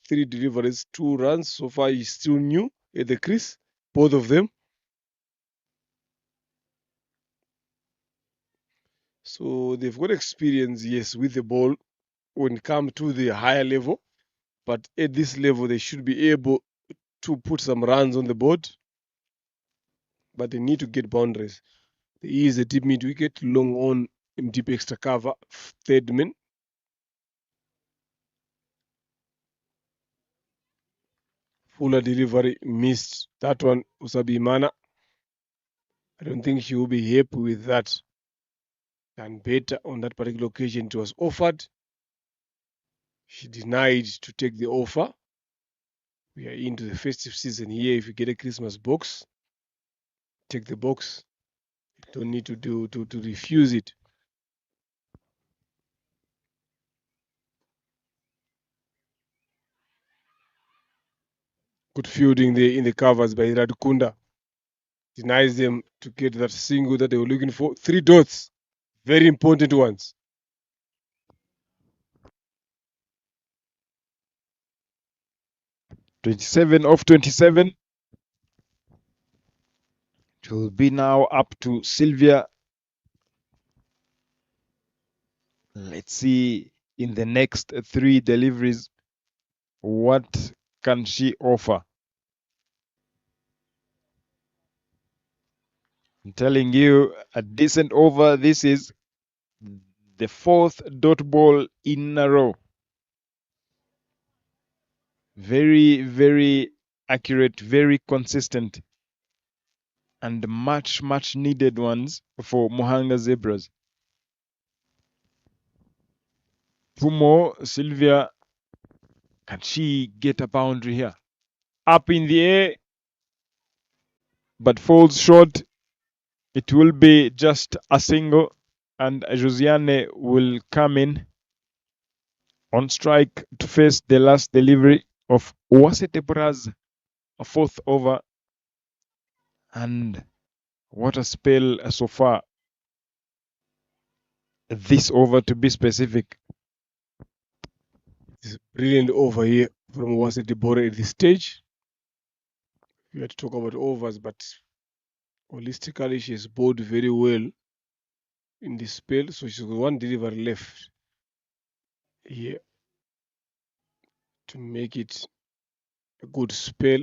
3 deliveries, 2 runs. So far, he's still new at the crease, both of them. So they've got experience, yes, with the ball when it comes to the higher level. But at this level, they should be able to put some runs on the board. But they need to get boundaries. There is a deep mid wicket, long on in deep extra cover, 3rd man. Fuller delivery missed. That one, Usabimana. I don't think she will be happy with that. And better on that particular occasion, it was offered. She denied to take the offer. We are into the festive season here. If you get a Christmas box, take the box. You don't need to refuse it. Good fielding there in the covers by Radukunda. Denies them to get that single that they were looking for. 3 dots. Very important ones. "27 off 27. It will be now up to Sylvia. Let's see in the next 3 deliveries, what can she offer? I'm telling you, a decent over. This is the 4th dot ball in a row. Very, very accurate, very consistent, and much, much needed ones for Mohanga Zebras. 2 more. Sylvia, can she get a boundary here? Up in the air, but falls short. It will be just a single, and Josiane will come in on strike to face the last delivery of Uwase Deborah's 4th over. And what a spell so far. This over, to be specific. It's brilliant over here from Uwase Deborah at this stage. We had to talk about overs, but holistically, she's bowled very well in this spell. So she's got 1 delivery left here to make it a good spell.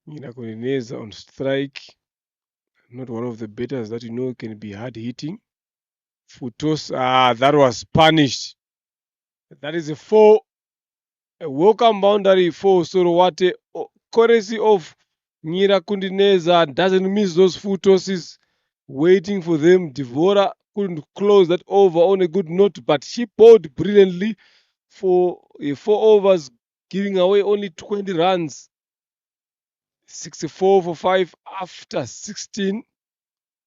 Nina Kolineza on strike. Not one of the batters that can be hard hitting. Futos, that was punished. That is a welcome boundary for Sorowate. Courtesy of Nyira Kundineza doesn't miss those full tosses, waiting for them. Devora couldn't close that over on a good note, but she bowled brilliantly for 4 overs, giving away only 20 runs. 64 for 5 after 16.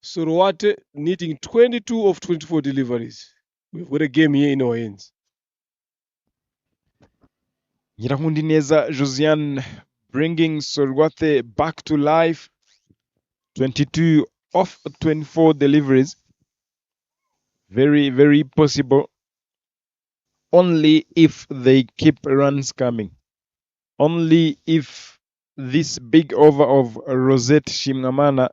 Sorowate needing 22 of 24 deliveries. We've got a game here in our hands. Nyirakundineza Josiane bringing Sorwate back to life. 22 of 24 deliveries. Very, very possible. Only if they keep runs coming. Only if this big over of Rosette Shimnamana,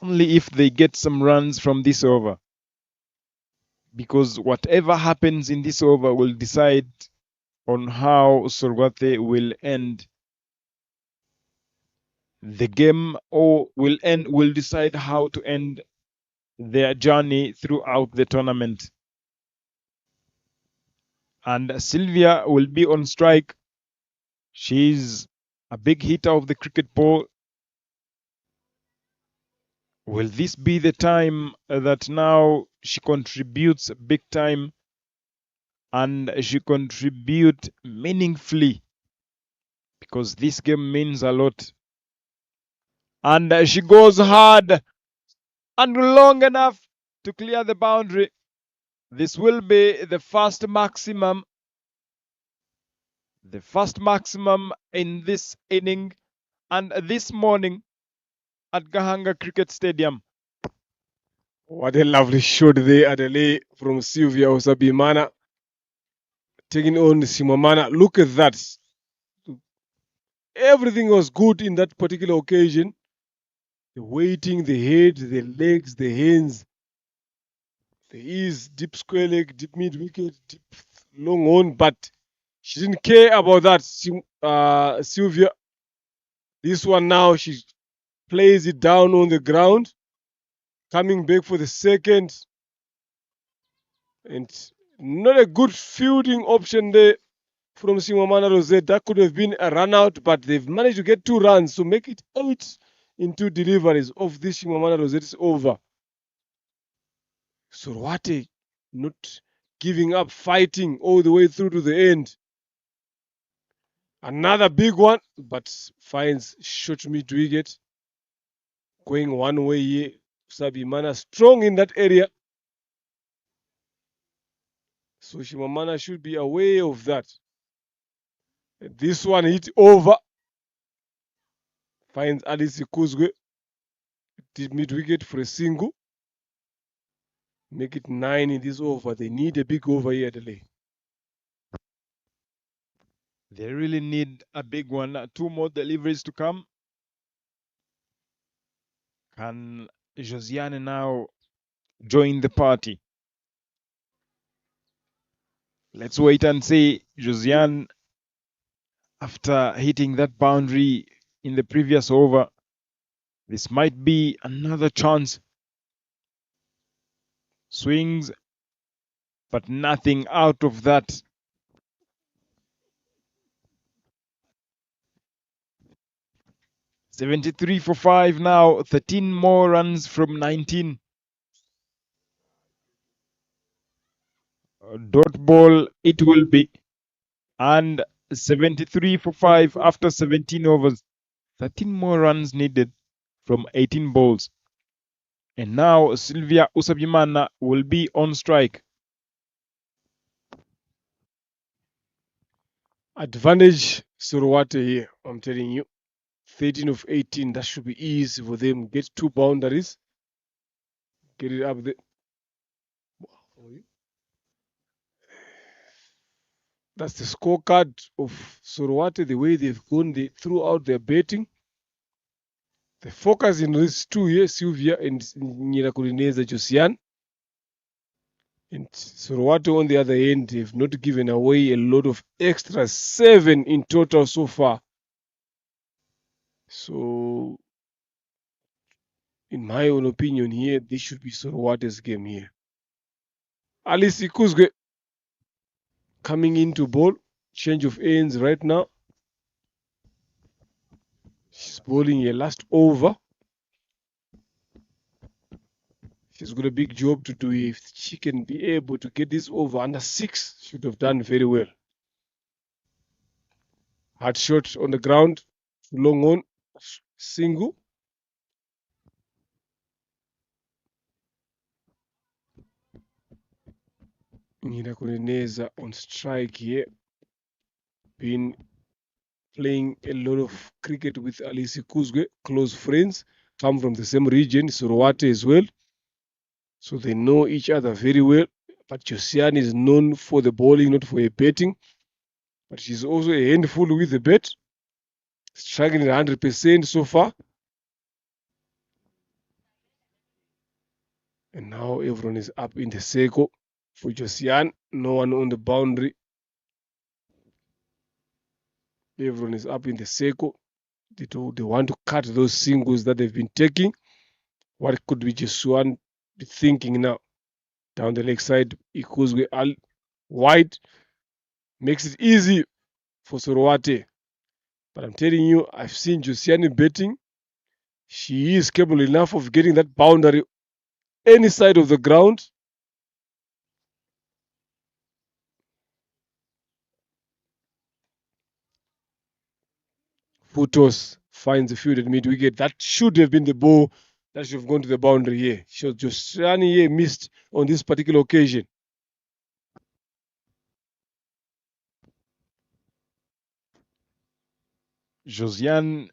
only if they get some runs from this over. Because whatever happens in this over will decide on how Sorwate will end the game, or will decide how to end their journey throughout the tournament. And Sylvia will be on strike. She's a big hitter of the cricket ball. Will this be the time that now she contributes big time and she contribute meaningfully? Because this game means a lot. And she goes hard and long enough to clear the boundary. This will be the first maximum in this inning and this morning at Gahanga Cricket Stadium. What a lovely shot there, Adele, from Sylvia Osabimana. Taking on Simamana. Look at that. Everything was good in that particular occasion. The weighting, the head, the legs, the hands, the ease, deep square leg, deep mid wicket, deep long on, but she didn't care about that. Sylvia, this one now, she plays it down on the ground, coming back for the second, and not a good fielding option there from Simamana Rosette. That could have been a run out, but they've managed to get 2 runs, so make it 8 in 2 deliveries of this Simamana Rosette's over. Sorwate not giving up, fighting all the way through to the end. Another big one, but finds short mid wicket. Going one way here. Sabimana strong in that area. So Shimamana should be aware of that. This one hit over. Finds Alice Kuzwe. Did mid wicket for a single. Make it 9 in this over. They need a big over here, Adelaide. They really need a big one. 2 more deliveries to come. Can Josiane now join the party? Let's wait and see. Josiane, after hitting that boundary in the previous over, this might be another chance. Swings, but nothing out of that. 73 for 5 now, 13 more runs from 19. Dot ball it will be. And 73 for 5 after 17 overs. 13 more runs needed from 18 balls. And now Sylvia Usabimana will be on strike. Advantage Sorowate here, I'm telling you. 13 of 18, that should be easy for them. Get 2 boundaries. Get it up there. That's the scorecard of Sorowate, the way they've gone throughout their betting. The focus in these 2 here, Sylvia and Nyirakulineza Josiane. And Sorowate, on the other end, they've not given away a lot of extra, 7 in total so far. So, in my own opinion here, this should be Sorowate's game here. Alice Kuzwe coming into ball. Change of ends right now. She's bowling a last over. She's got a big job to do. If she can be able to get this over under 6, should have done very well. Hard shot on the ground. Long on. Single. Nina Kuneneza on strike here. Been playing a lot of cricket with Alice Kuzwe, close friends, come from the same region, Sorowate as well. So they know each other very well. But Josiane is known for the bowling, not for a batting. But she's also a handful with the bat. Striking 100% so far. And now everyone is up in the circle for Josiane. No one on the boundary. Everyone is up in the circle. They want to cut those singles that they've been taking. What could be Josiane be thinking now? Down the leg side, Ikuzwe Al wide. Makes it easy for Sorowate. But I'm telling you, I've seen Josiane betting. She is capable enough of getting that boundary any side of the ground. Futos finds the field at mid wicket. That should have been the ball that should have gone to the boundary here. So Josiane here missed on this particular occasion. Josiane,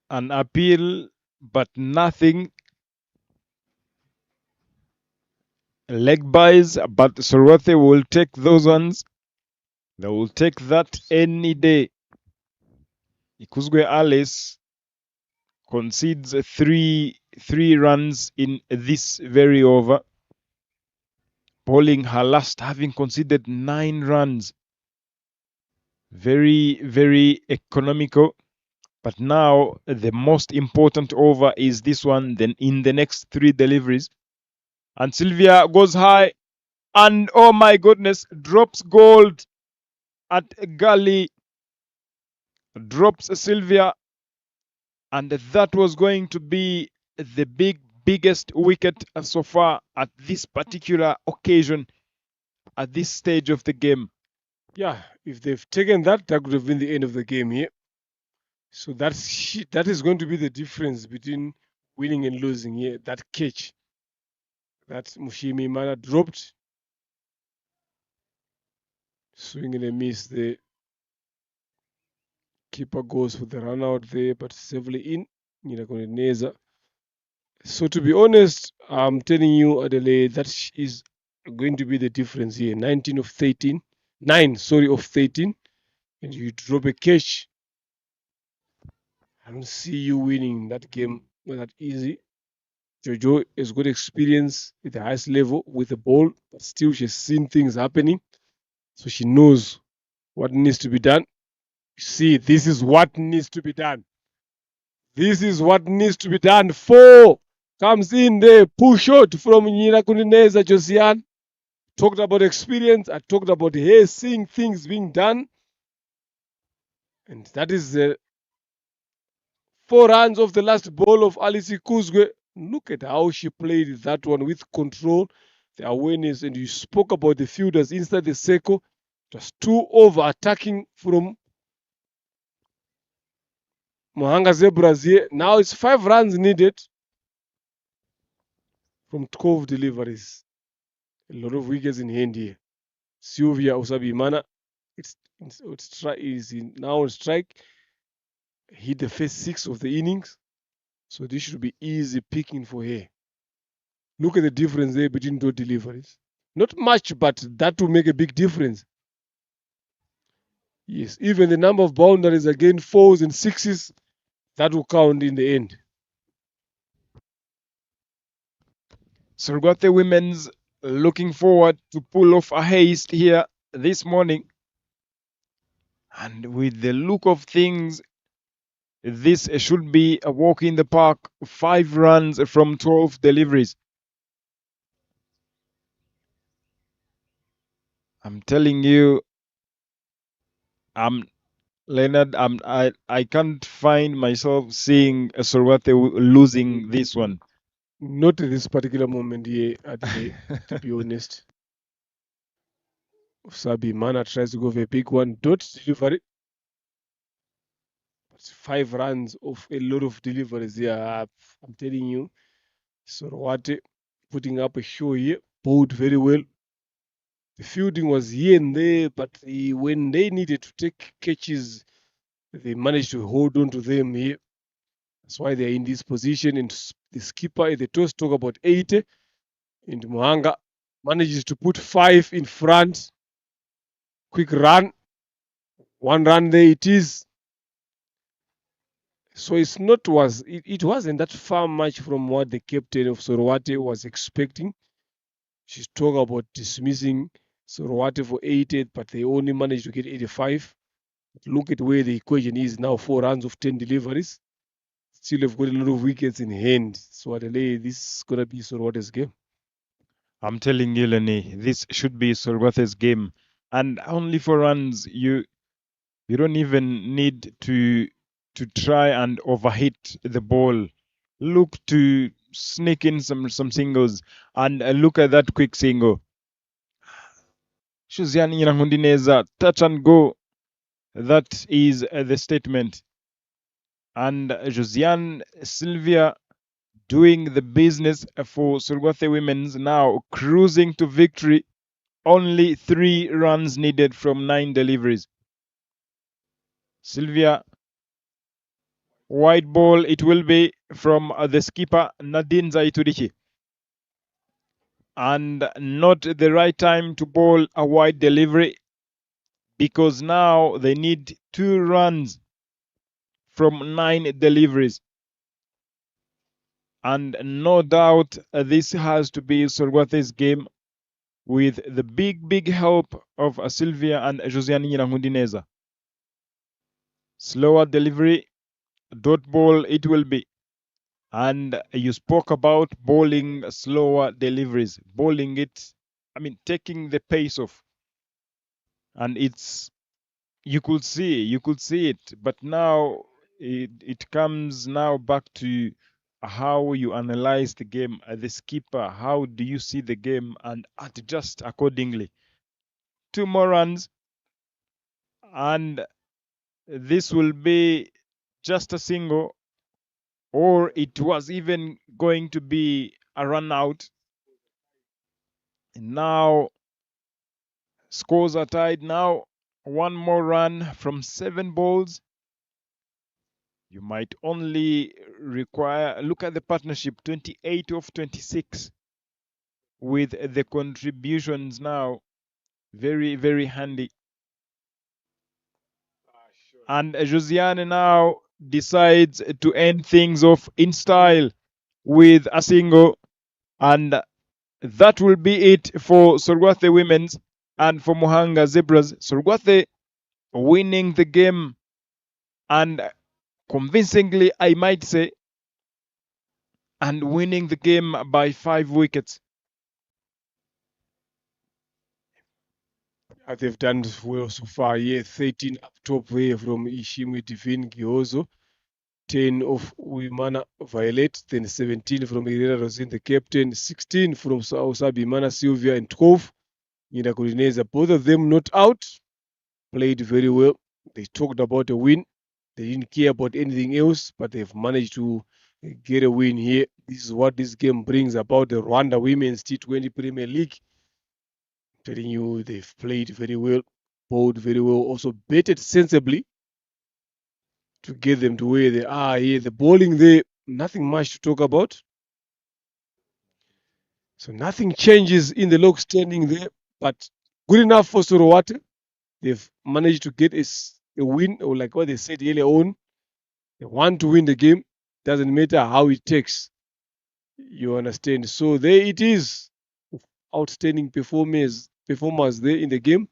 an appeal, but nothing. Leg buys, but Sorwathe will take those ones. They will take that any day. Ikuzwe Alice concedes three runs in this very over. Bowling her last, having conceded 9 runs. Very, very economical. But now the most important over is this one. Then in the next 3 deliveries. And Sylvia goes high. And oh my goodness, drops gold at gully. Drops Sylvia. And that was going to be the biggest wicket so far at this particular occasion, at this stage of the game. Yeah, if they've taken that, that would have been the end of the game here. So that is going to be the difference between winning and losing here. That catch that Mushimi Mana dropped. Swing and a miss. The keeper goes for the run out there, but safely in. Neza. So to be honest, I'm telling you, Adelaide, that is going to be the difference here. 19 of 13. 9, sorry, of 13. And you drop a catch. I don't see you winning that game that easy. Jojo has got experience at the highest level with the ball, but still she's seen things happening. So she knows what needs to be done. See, this is what needs to be done. This is what needs to be done. 4 comes in there, push out from Nina Kunineza Josiane. Talked about experience. I talked about her seeing things being done. And that is the 4 runs of the last ball of Alice Kuzwe. Look at how she played that one with control, the awareness, and you spoke about the fielders inside the circle. Just 2 over attacking from Mohanga Zebras here. Now it's 5 runs needed from 12 deliveries. A lot of wickets in hand here. Sylvia Usabimana is now on strike. Hit the first 6 of the innings. So this should be easy picking for her. Look at the difference there between 2 deliveries. Not much, but that will make a big difference. Yes, even the number of boundaries again, 4s and 6s, that will count in the end. Sorwathe Women's looking forward to pull off a haste here this morning. And with the look of things, this should be a walk in the park. 5 runs from 12 deliveries. I'm telling you, Leonard, I can't find myself seeing Sorwate losing this one. Not at this particular moment here, Adelaide, to be honest. Sabi Mana tries to go for a big one. Don't deliver it. 5 runs of a lot of deliveries here. I'm telling you. Sorwate putting up a show here. Bowled very well. The fielding was here and there, but when they needed to take catches, they managed to hold on to them here. That's why they're in this position. And the skipper at the toss talk about 80. And Mohanga manages to put 5 in front. Quick run. 1 run there it is. So it wasn't that far much from what the captain of Sorowate was expecting. She's talking about dismissing Sorowate for 80, but they only managed to get 85. Look at where the equation is now: 4 runs of 10 deliveries. Still have got a lot of wickets in hand. So Adelaide, this is gonna be Sorowate's game. I'm telling you, Lenny, this should be Sorwate's game. And only 4 runs, you don't even need to try and overhit the ball. Look to sneak in some singles, and look at that quick single. Shuziani Nyirahundineza, touch and go. That is the statement. And Josiane Sylvia doing the business for Surwathe Women's now, cruising to victory. Only 3 runs needed from 9 deliveries. Sylvia, wide ball it will be from the skipper Nadine Zaiturichi. And not the right time to bowl a wide delivery, because now they need 2 runs from 9 deliveries. And no doubt this has to be Sorwathe's game, with the big help of Sylvia and Josiane Nyirahundineza. Slower delivery, dot ball it will be. And you spoke about bowling slower deliveries, bowling it, taking the pace off. And you could see it, but now it comes now back to how you analyze the game as the skipper. How do you see the game and adjust accordingly? 2 more runs, and this will be just a single, or it was even going to be a run out. And now scores are tied. Now 1 more run from 7 balls. You might only require, look at the partnership, 28 of 26 with the contributions now. Very handy. And Josiane now decides to end things off in style with a single, and that will be it for Sorwathe Women's and for Mohanga Zebras. Sorwathe winning the game, and convincingly, I might say, and winning the game by 5 wickets. They've done well so far. Yeah, 13 up top here from Ishimi Divine Giozo. 10 of Uimana Violet, then 17 from Irera Rosin, the captain, 16 from Sabi Mana Sylvia, and 12 Nina Kurineza. Both of them not out, played very well. They talked about a win. They didn't care about anything else, but they've managed to get a win here. This is what this game brings about the Rwanda Women's T20 Premier League. I'm telling you, they've played very well, bowled very well, also betted sensibly to get them to where they are here. The bowling there, nothing much to talk about. So nothing changes in the log standing there, but good enough for Sorowate. They've managed to get a win, or like what they said earlier on, they want to win the game. Doesn't matter how it takes. You understand? So there it is. Outstanding performers there in the game.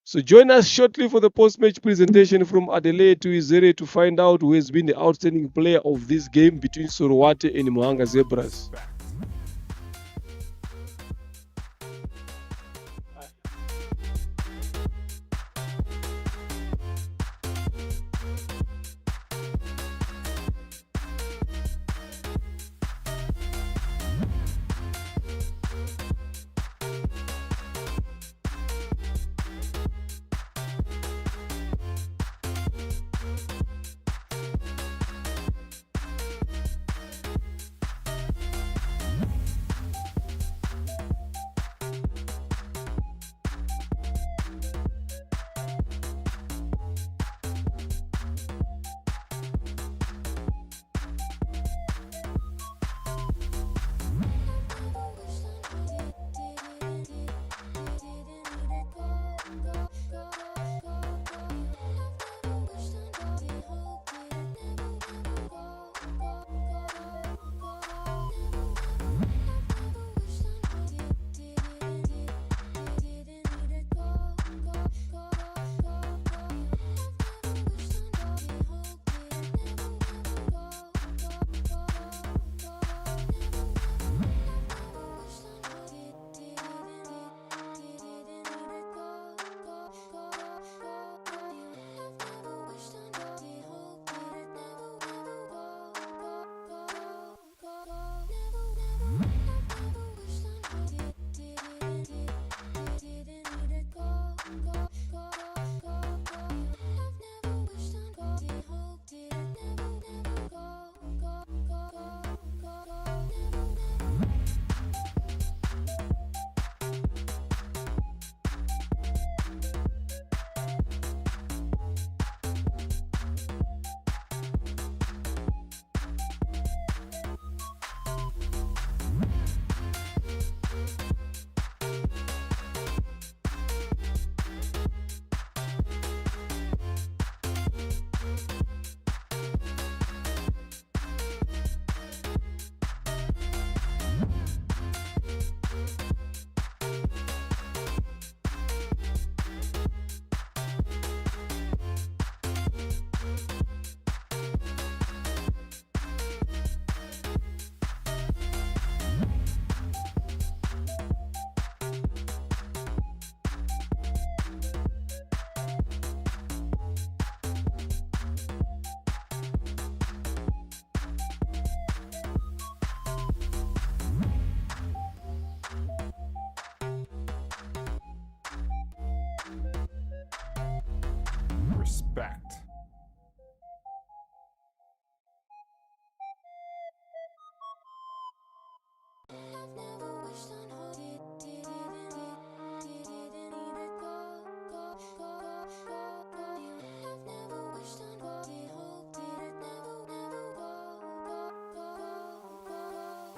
So join us shortly for the post-match presentation from Adelaide to Izere to find out who has been the outstanding player of this game between Sorowate and Mohanga Zebras.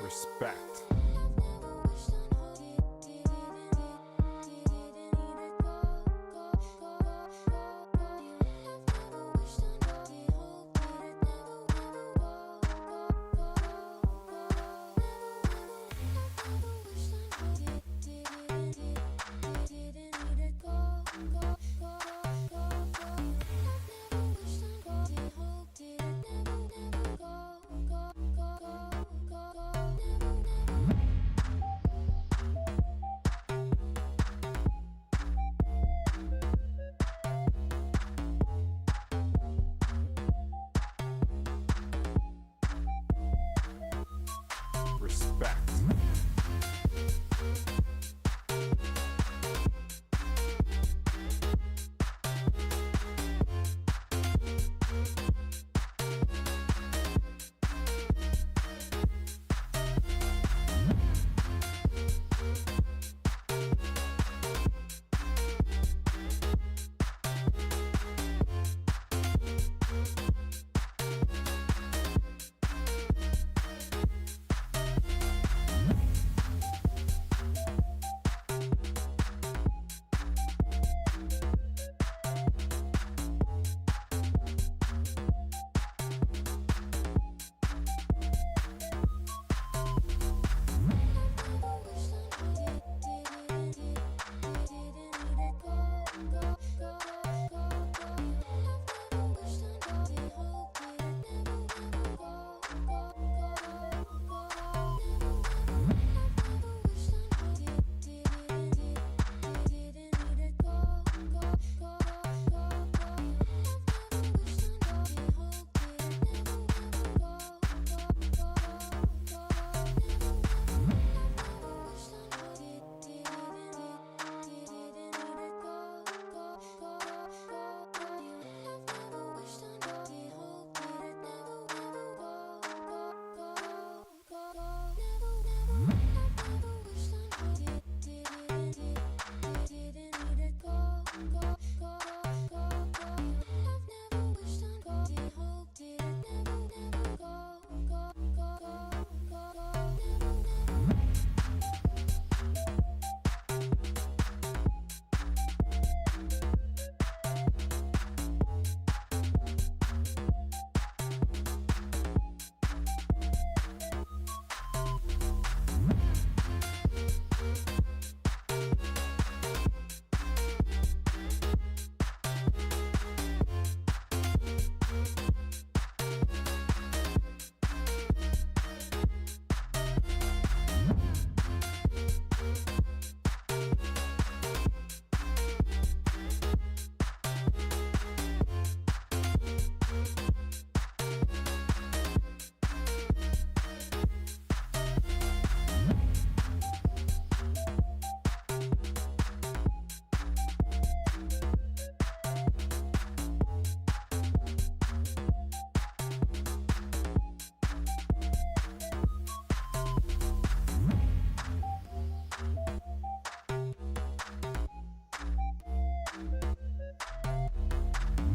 Respect. Respect.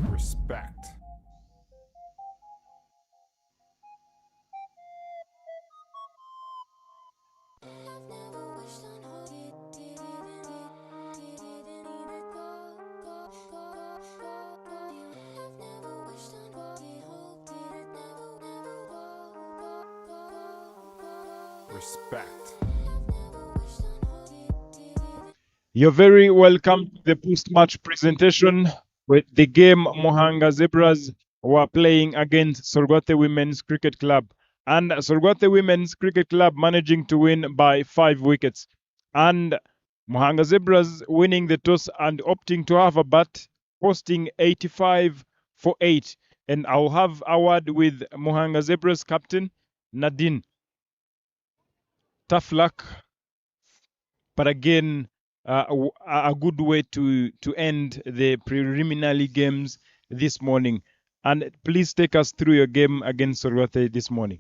Respect. Respect. You're very welcome to the post-match presentation with the game Mohanga Zebras were playing against Sorgote Women's Cricket Club. And Sorgote Women's Cricket Club managing to win by 5 wickets. And Mohanga Zebras winning the toss and opting to have a bat, posting 85 for 8. And I'll have a word with Mohanga Zebras captain, Nadine. Tough luck, but again, a good way to end the preliminary games this morning. And please take us through your game against Sorwate this morning.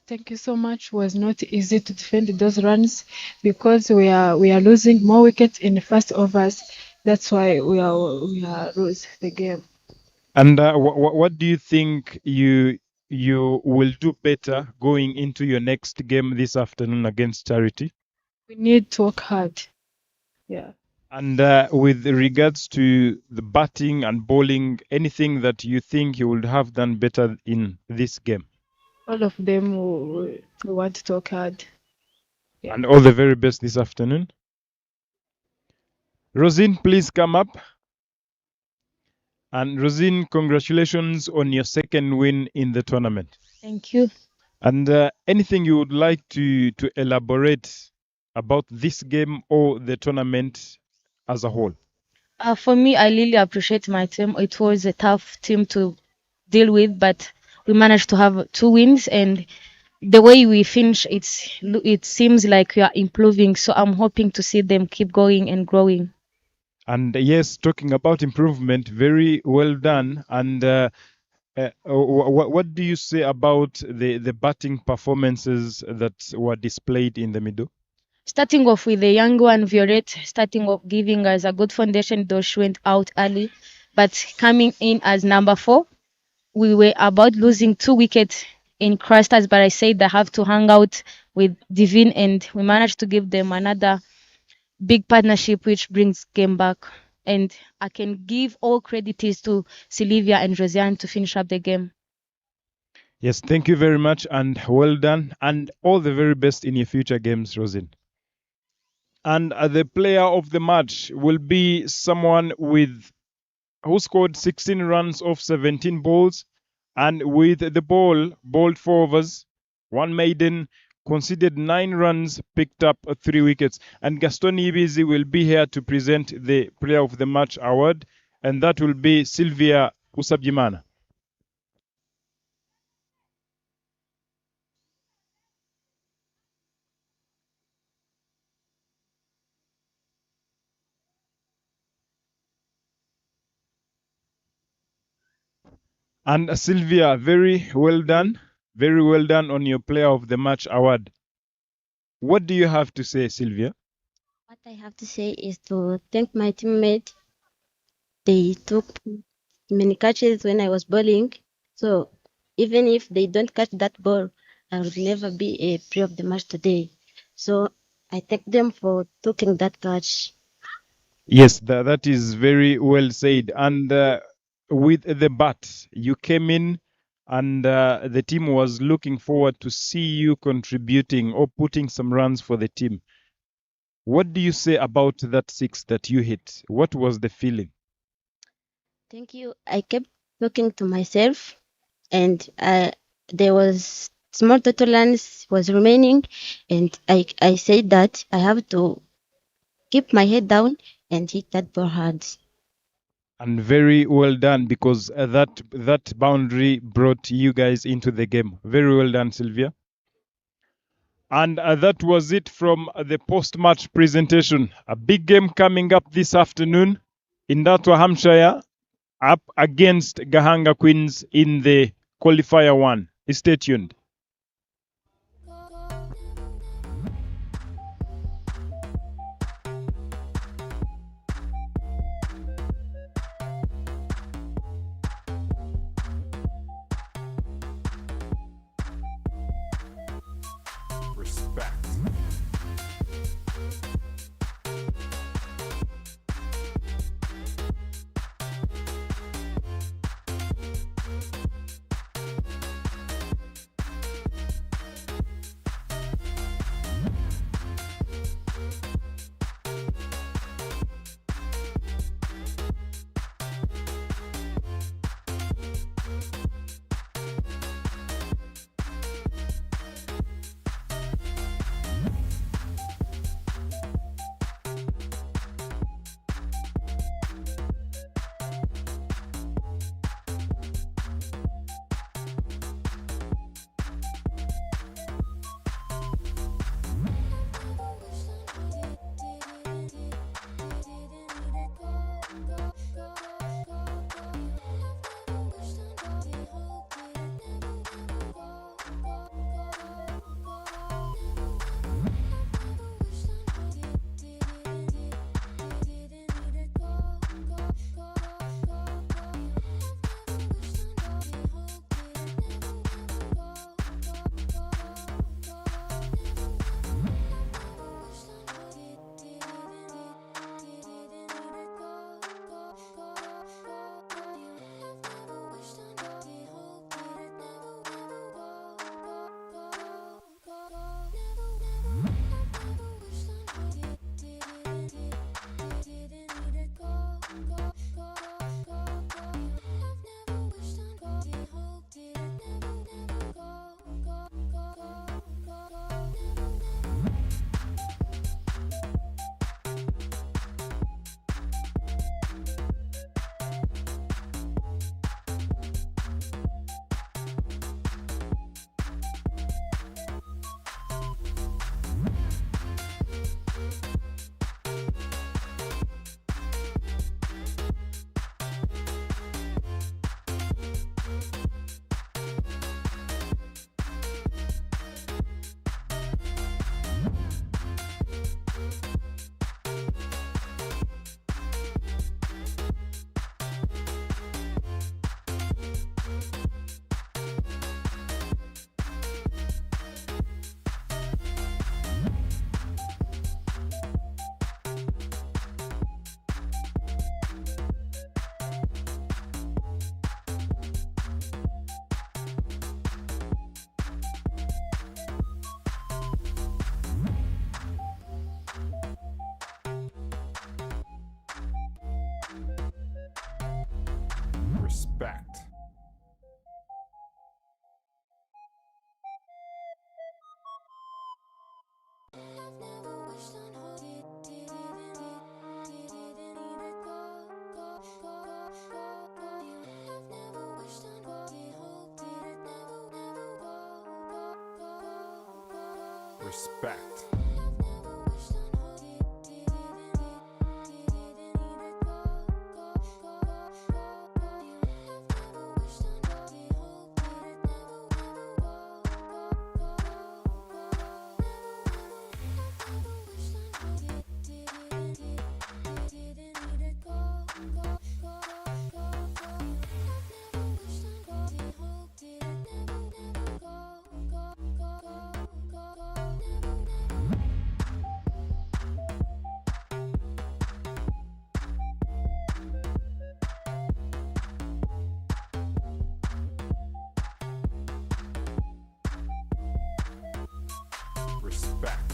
Thank you so much. It was not easy to defend those runs because we are losing more wickets in the first overs. That's why we are lose the game. And what do you think you you will do better going into your next game this afternoon against Charity? We need to work hard. Yeah. And with regards to the batting and bowling, anything that you think you would have done better in this game? All of them we want to work hard. Yeah. And all the very best this afternoon. Rosine, please come up. And Rosine, congratulations on your second win in the tournament. Thank you. And anything you would like to elaborate about this game or the tournament as a whole? For me, I really appreciate my team. It was a tough team to deal with, but we managed to have 2 wins, and the way we finish, it seems like we are improving. So I'm hoping to see them keep going and growing. And yes, talking about improvement, very well done. And what do you say about the batting performances that were displayed in the middle? Starting off with the young one, Violet, starting off giving us a good foundation, though she went out early. But coming in as number 4, we were about losing 2 wickets in Crusters, but I said I have to hang out with Divine, and we managed to give them another big partnership, which brings game back. And I can give all credit to Sylvia and Josiane to finish up the game. Yes, thank you very much and well done. And all the very best in your future games, Rosin. And the player of the match will be someone who scored 16 runs off 17 balls, and with the ball bowled 4 overs, 1 maiden, conceded 9 runs, picked up 3 wickets. And Gaston Ibizi will be here to present the player of the match award, and that will be Sylvia Usabyimana. And Sylvia, very well done. Very well done on your Player of the Match award. What do you have to say, Sylvia? What I have to say is to thank my teammate. They took many catches when I was bowling. So even if they don't catch that ball, I would never be a player of the match today. So I thank them for taking that catch. Yes, that is very well said. And with the bat, you came in and the team was looking forward to see you contributing or putting some runs for the team. What do you say about that 6 that you hit? What was the feeling? Thank you. I kept talking to myself, and there was small total runs was remaining, and I said that I have to keep my head down and hit that ball hard. And very well done, because that boundary brought you guys into the game. Very well done, Sylvia. And that was it from the post-match presentation. A big game coming up this afternoon in Datwa, Hampshire, up against Gahanga Queens in the qualifier 1. Stay tuned. Respect. Respect. Respect.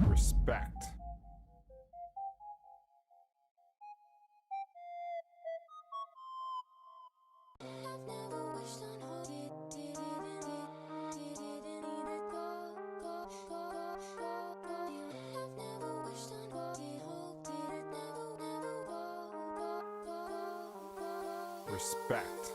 Respect. Respect.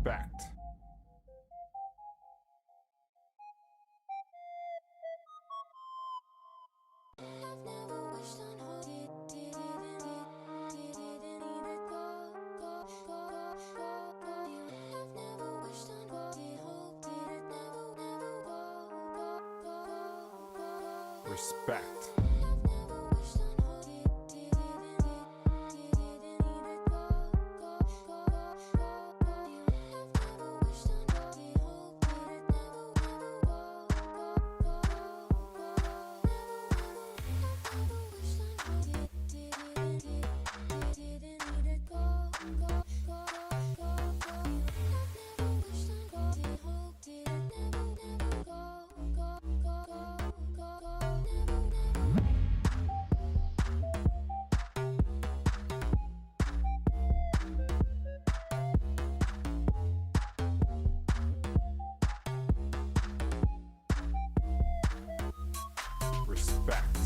Respect. Respect. Respect.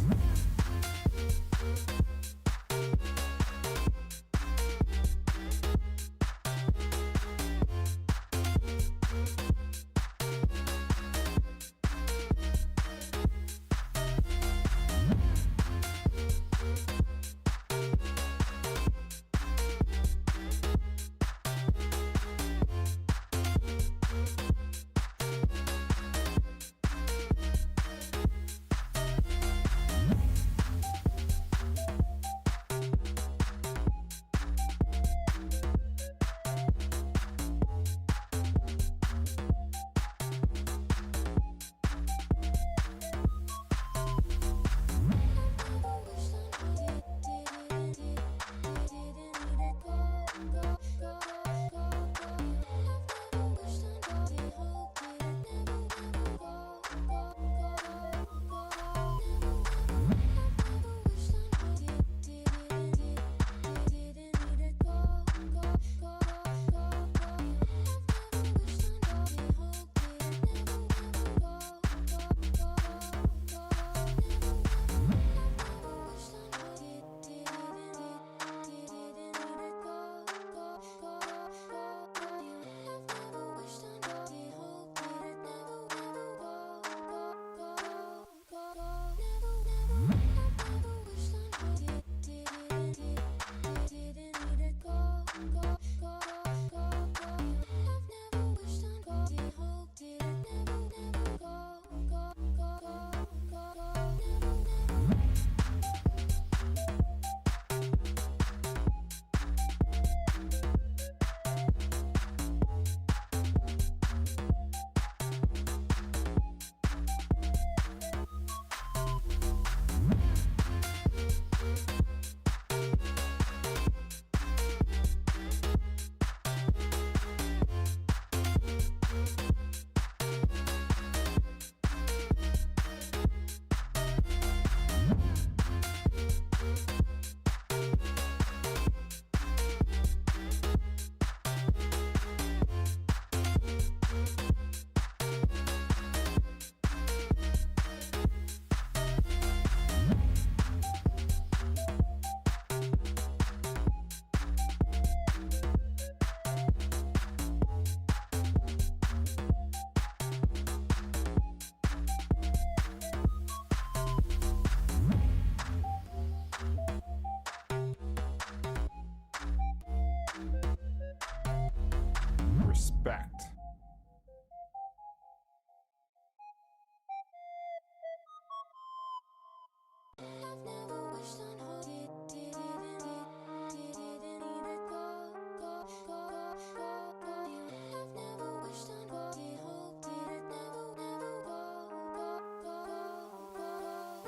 Respect.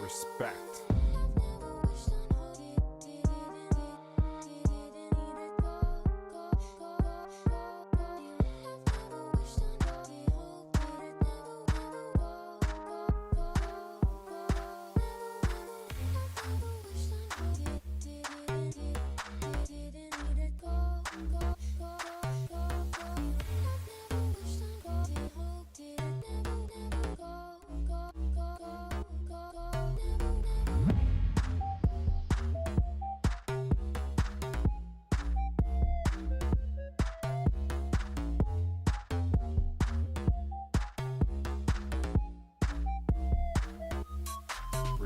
Respect.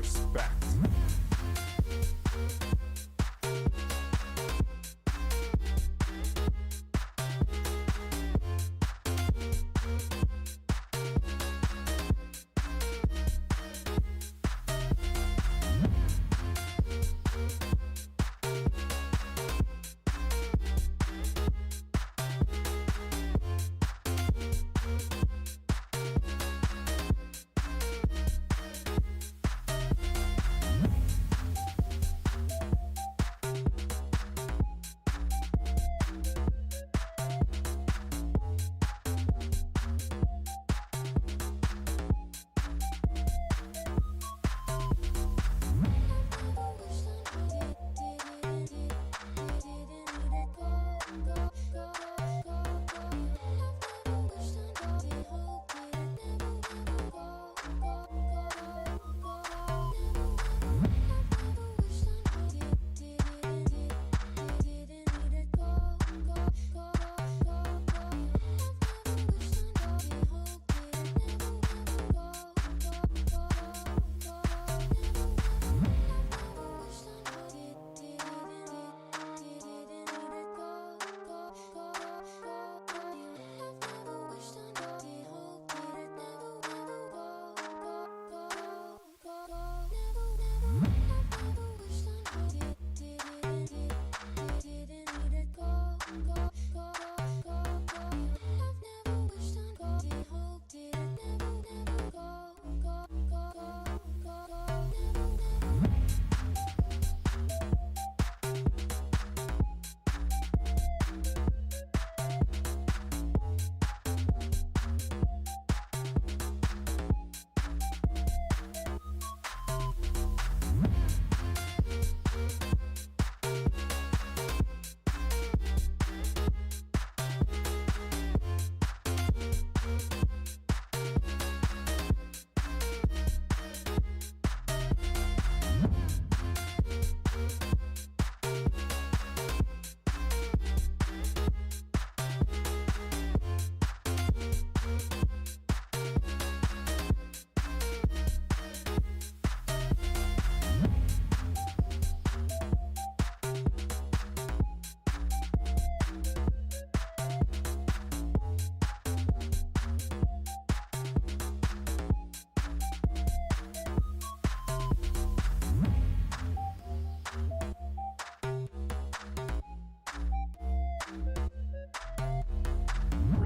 Respect.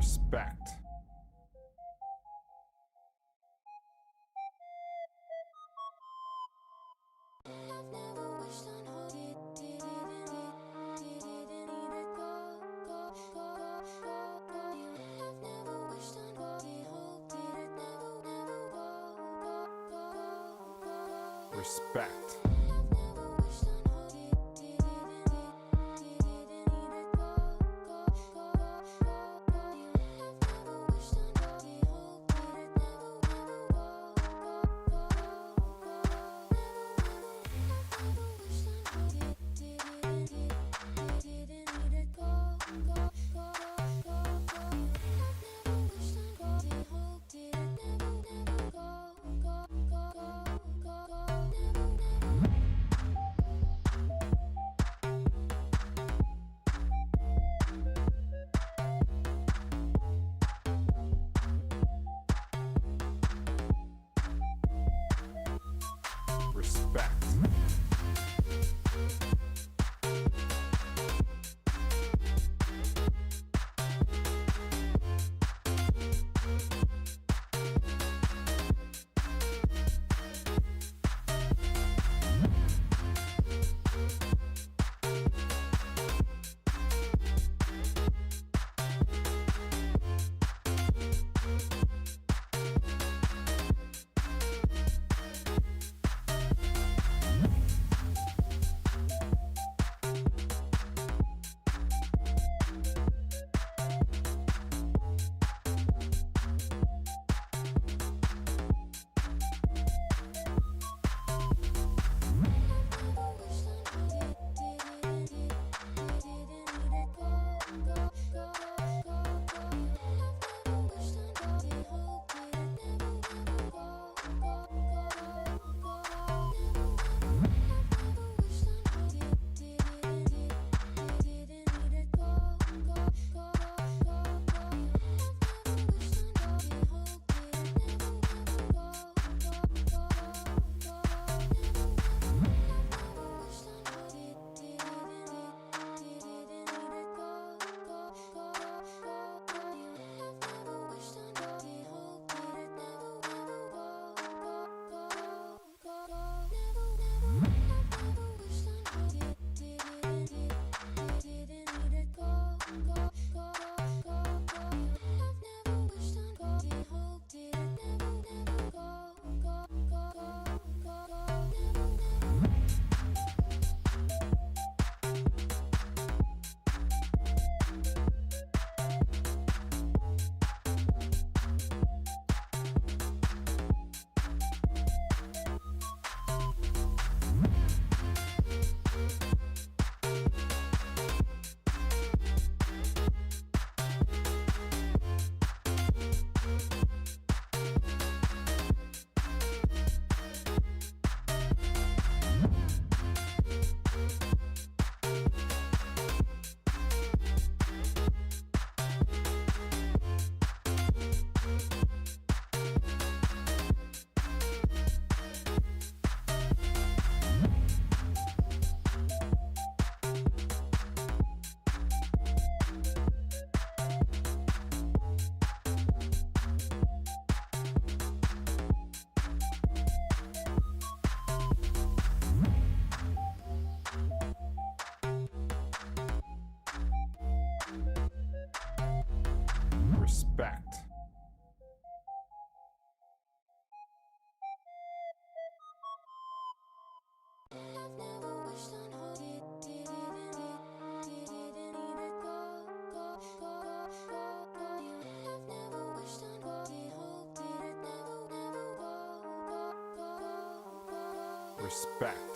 Respect. Respect. Respect. Respect.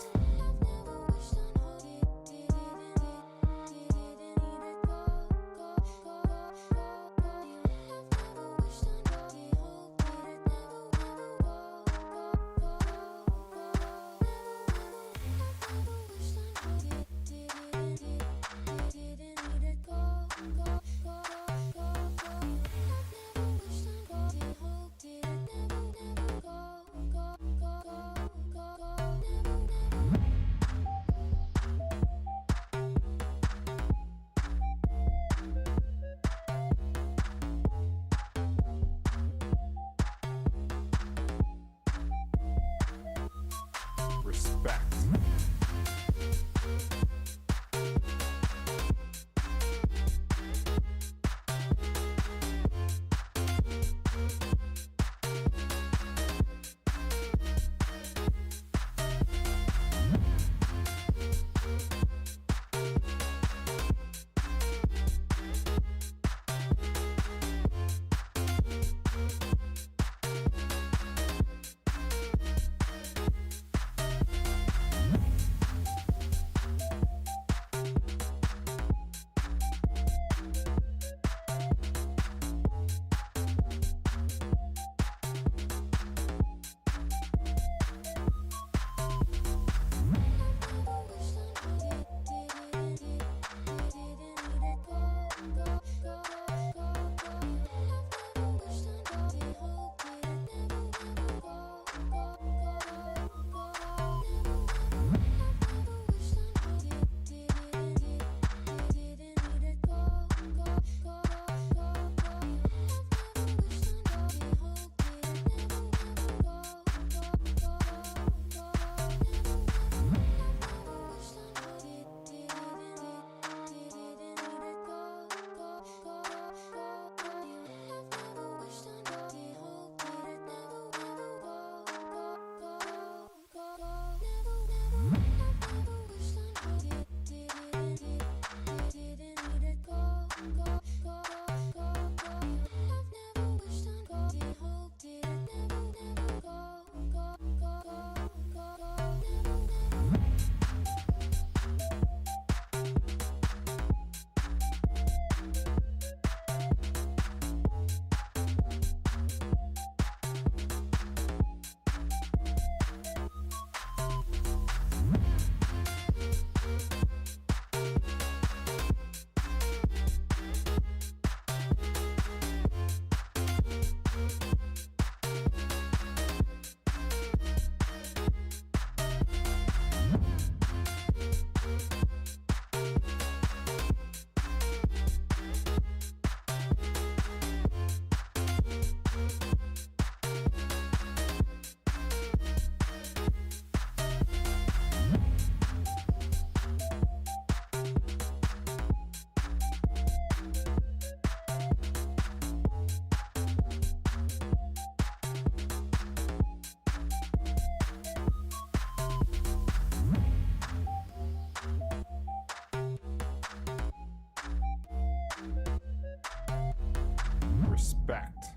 Respect. Respect.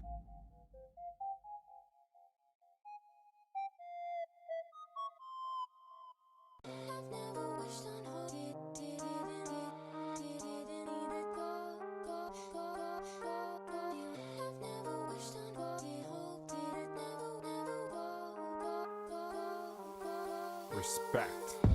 Respect.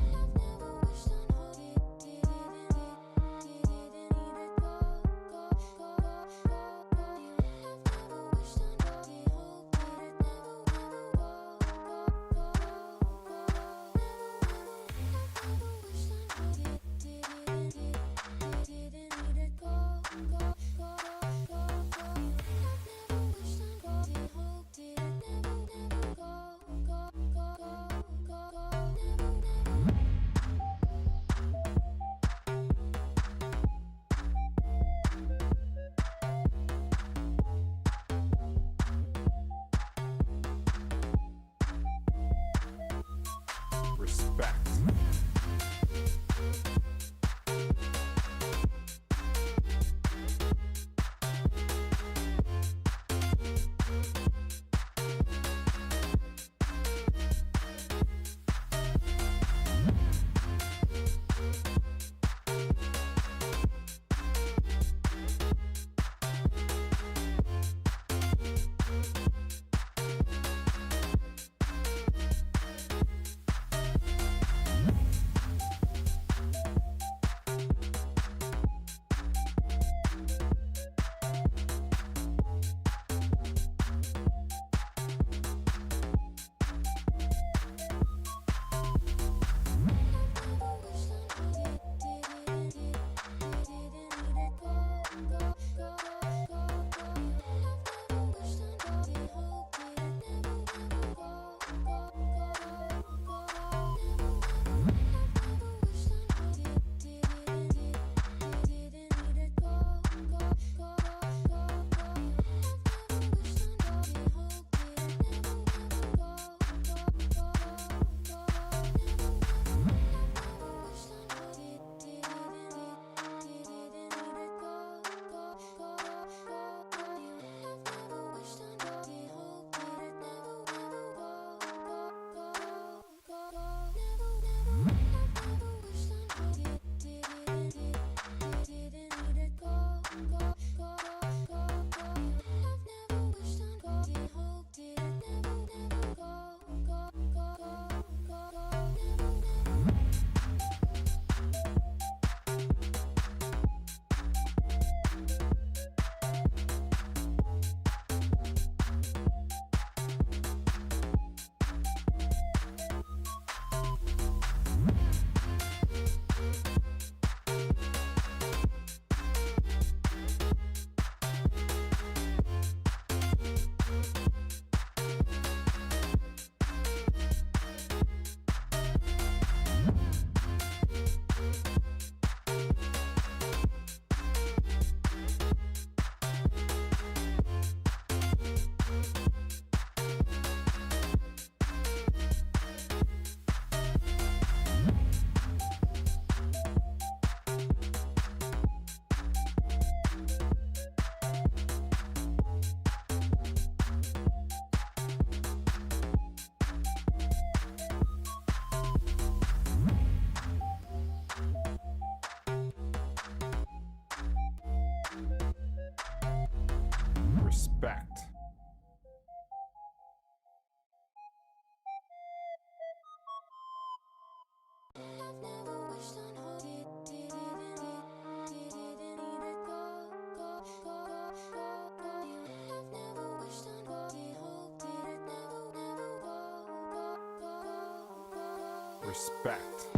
Respect.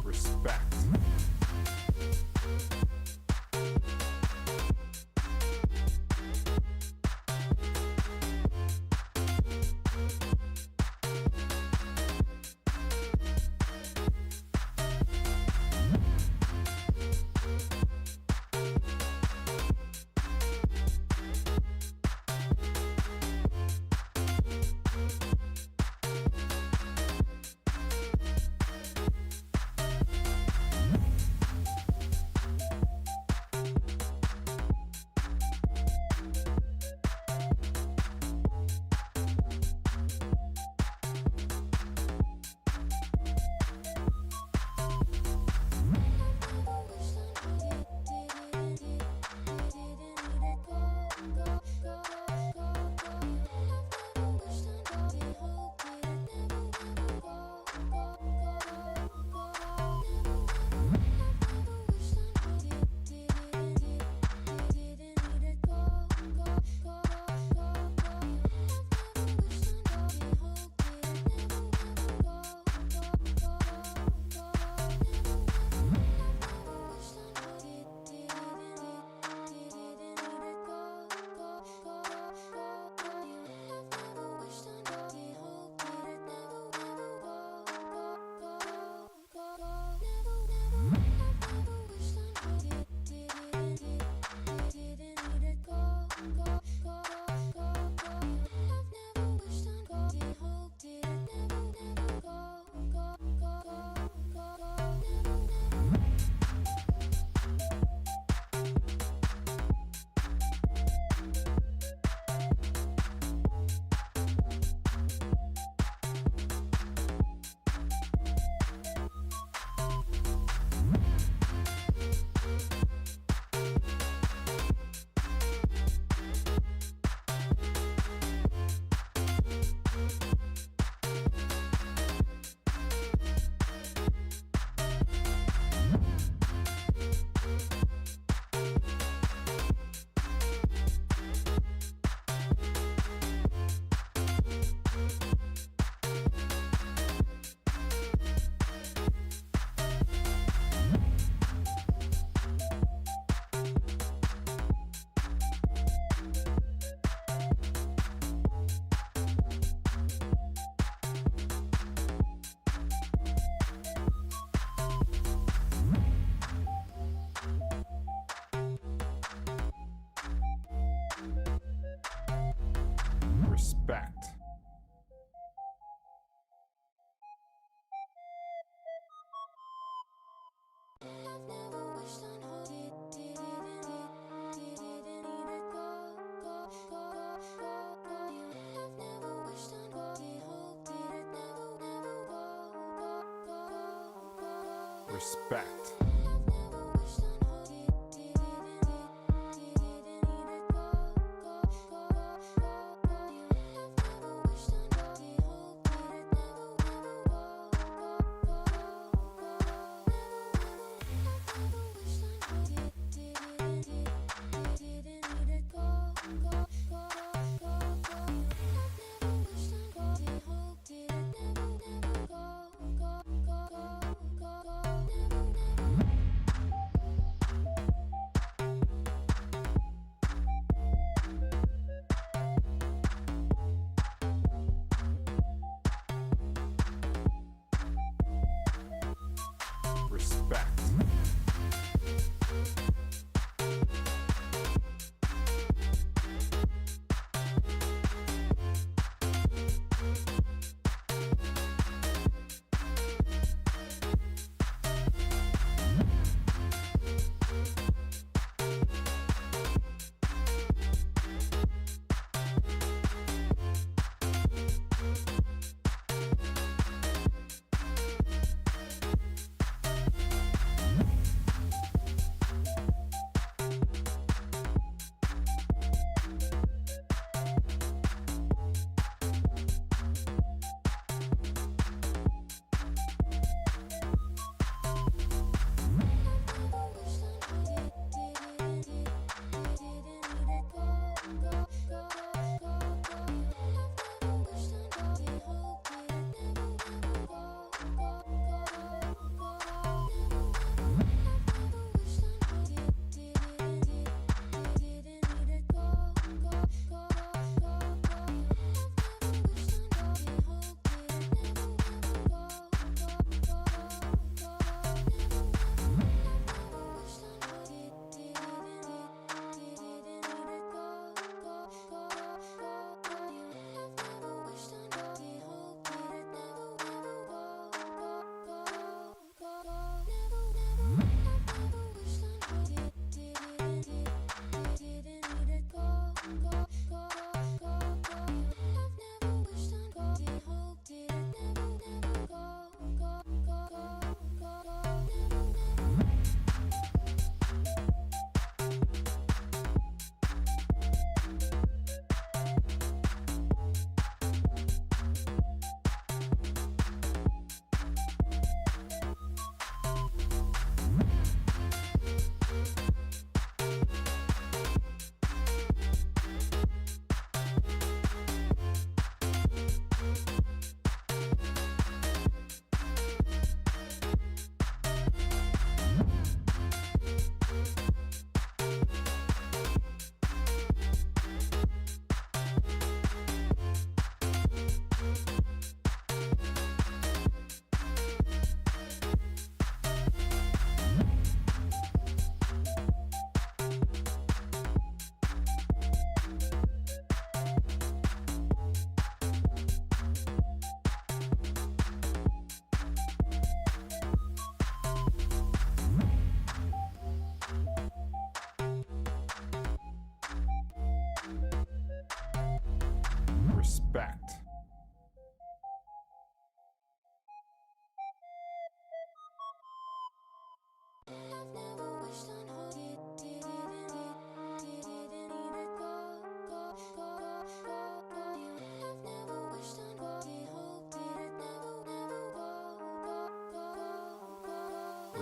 Respect. Respect. Respect.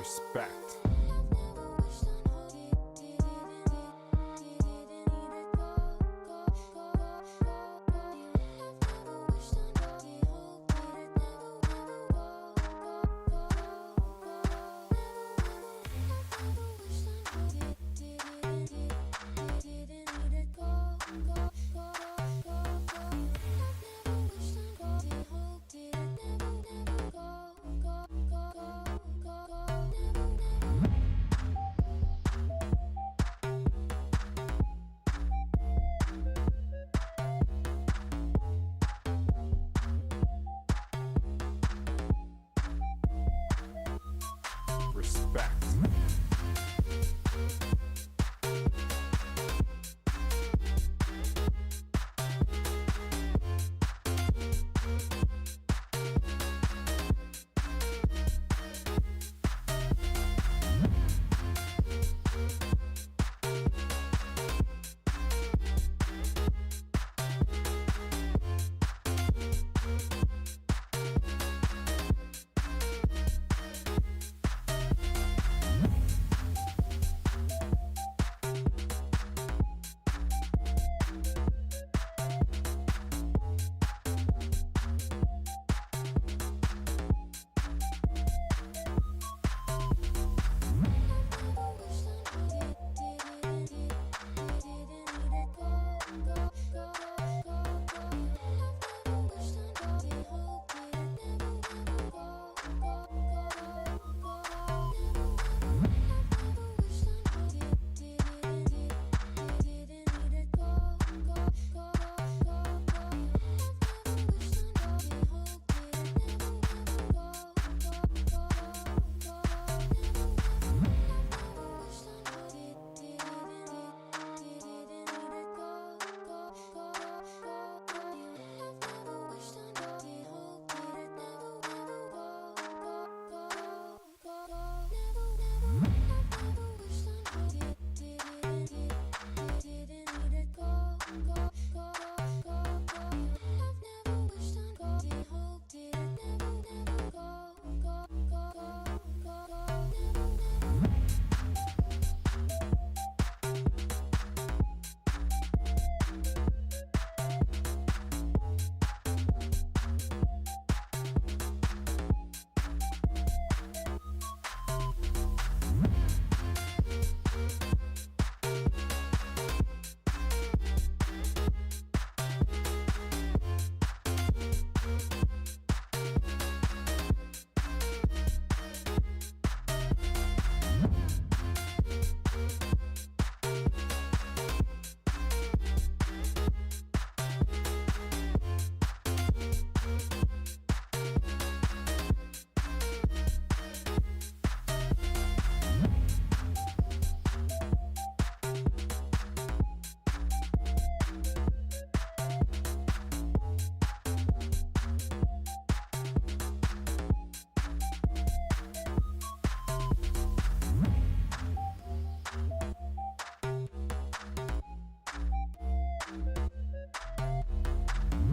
Respect.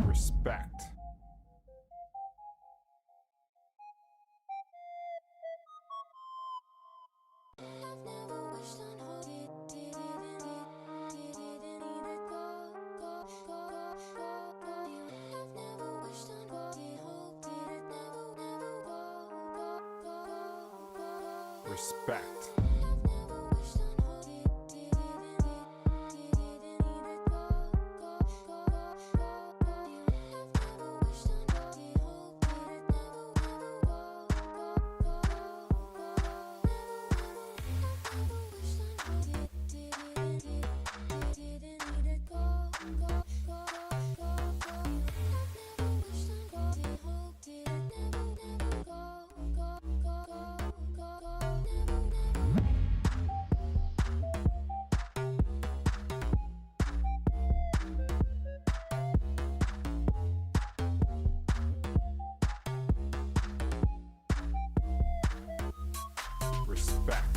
Respect. Respect. Respect.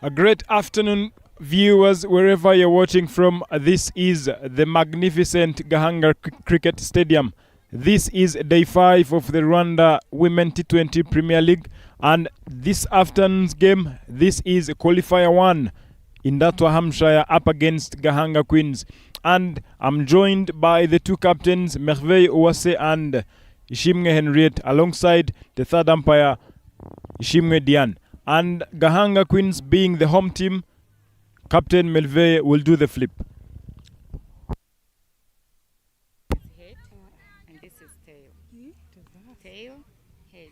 A great afternoon, viewers, wherever you're watching from. This is the magnificent Gahanga Cricket Stadium. This is day 5 of the Rwanda Women T20 Premier League. And this afternoon's game, this is qualifier 1 in Datwa Hampshire up against Gahanga Queens. And I'm joined by the two captains, Merveille Ouasse and Ishimwe Henriette, alongside the third umpire, Ishimwe Diane. And Gahanga Queens being the home team, Captain Melveille will do the flip. Head, and this is tail. Tail, head.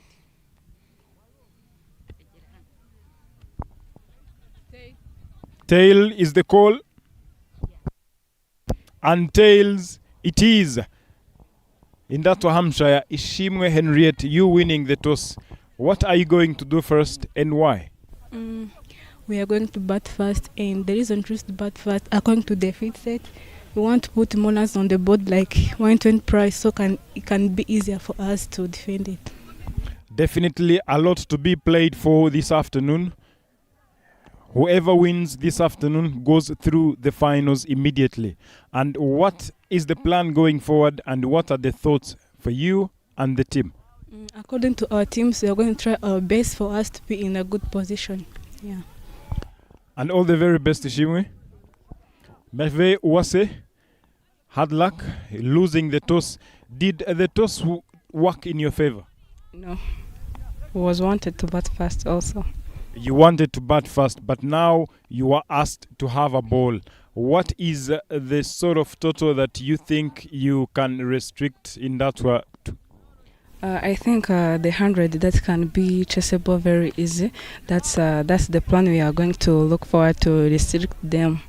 Tail is the call. And tails it is. In Datwa Hampshire, Ishimwe Henriette, you winning the toss. What are you going to do first and why? We are going to bat first, and the reason to bat first, according to the fit set, we want to put Monas on the board like 120 price, so it can be easier for us to defend it. Definitely a lot to be played for this afternoon. Whoever wins this afternoon goes through the finals immediately. And what is the plan going forward, and what are the thoughts for you and the team? According to our teams, we are going to try our best for us to be in a good position. Yeah. And all the very best, Ishimwe. Merveille Ouasse, hard luck losing the toss. Did the toss work in your favor? No. Was wanted to bat first also. You wanted to bat first, but now you are asked to have a ball. What is the sort of total that you think you can restrict in that one? I think the 100 that can be chaseable very easy. That's the plan we are going to look forward to restrict them.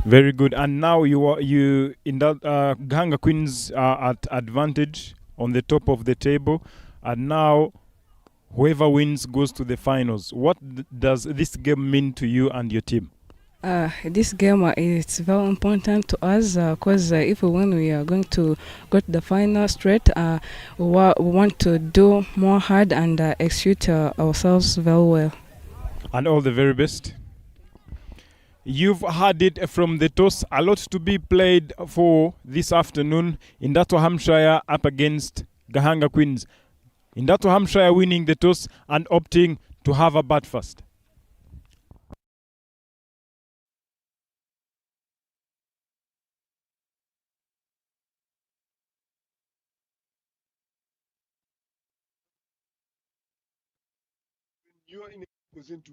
Very good. And now you in that Gahanga Queens are at advantage on the top of the table, and now whoever wins goes to the finals. What does this game mean to you and your team? This game is very important to us because if we win, we are going to go to the final straight. We want to do more hard and execute ourselves very well. And all the very best. You've heard it from the toss. A lot to be played for this afternoon in Datwa Hampshire up against Gahanga Queens. In Datwa Hampshire winning the toss and opting to have a bat first. You are in a position to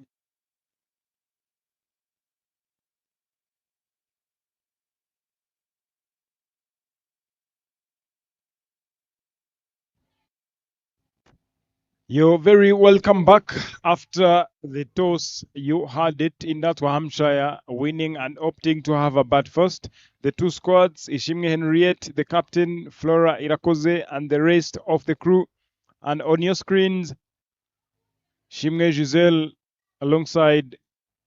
You're very welcome back after the toss. You had it in Datwa Hampshire, winning and opting to have a bat first. The two squads, Ishimwe Henriette, the captain, Flora Irakoze, and the rest of the crew. And on your screens, Ishimwe Giselle alongside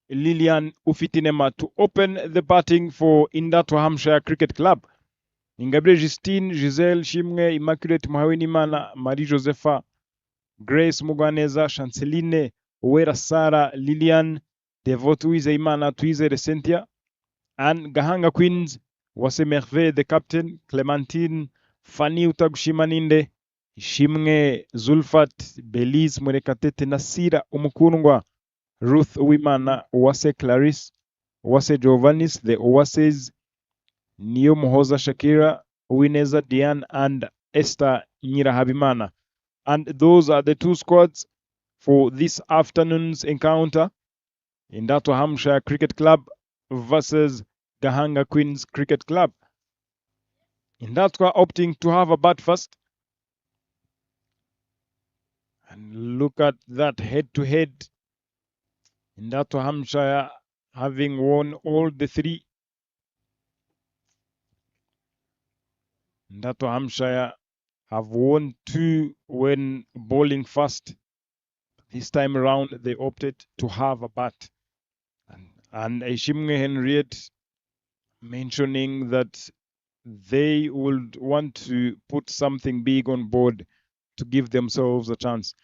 Lilian Ufitinema to open the batting for Indatwa Hampshire Cricket Club. Ingabire Justine, Giselle, Shimwe, Immaculate Muhawenimana, Marie Josepha, Grace Mugwaneza, Chanceline, Uwera Sara, Lilian, Devote Uwizeyimana, Twizere Cynthia, and Gahanga Queens, Wase Merveille, the captain, Clementine, Fanny Utagushimaninde, Shimwe, Zulfat, Belize Murekatete, Nasira Umukundwa, Ruth Uwimana, Uwase Clarice, Uwase Giovannis, the Uwases, Nio Muhoza Shakira, Uwineza Diane, and Esther Nyirahabimana. And those are the two squads for this afternoon's encounter in Datwa Hampshire Cricket Club versus Gahanga Queens Cricket Club. In Datwa opting to have a bat first. And look at that head-to-head. In Datwa Hampshire having won all the three. In Datwa Hampshire have won 2 when bowling first. This time around, they opted to have a bat. And Ishimwe Henriette mentioning that they would want to put something big on board to give themselves a chance.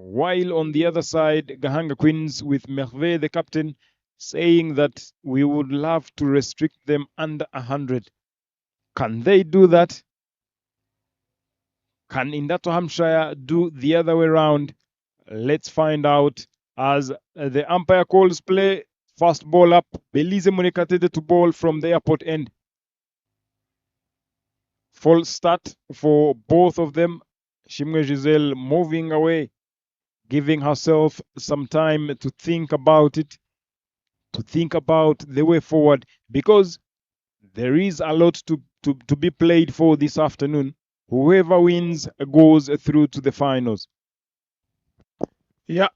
While on the other side, Gahanga Queens with Merve, the captain, saying that we would love to restrict them under 100. Can they do that? Can Indato Hampshire do the other way around? Let's find out as the umpire calls play. First ball up, Belize Munikatete to ball from the airport end. False start for both of them. Shimwe Giselle moving away, giving herself some time to think about it, to think about the way forward, because there is a lot to be played for this afternoon. Whoever wins goes through to the finals. Yeah,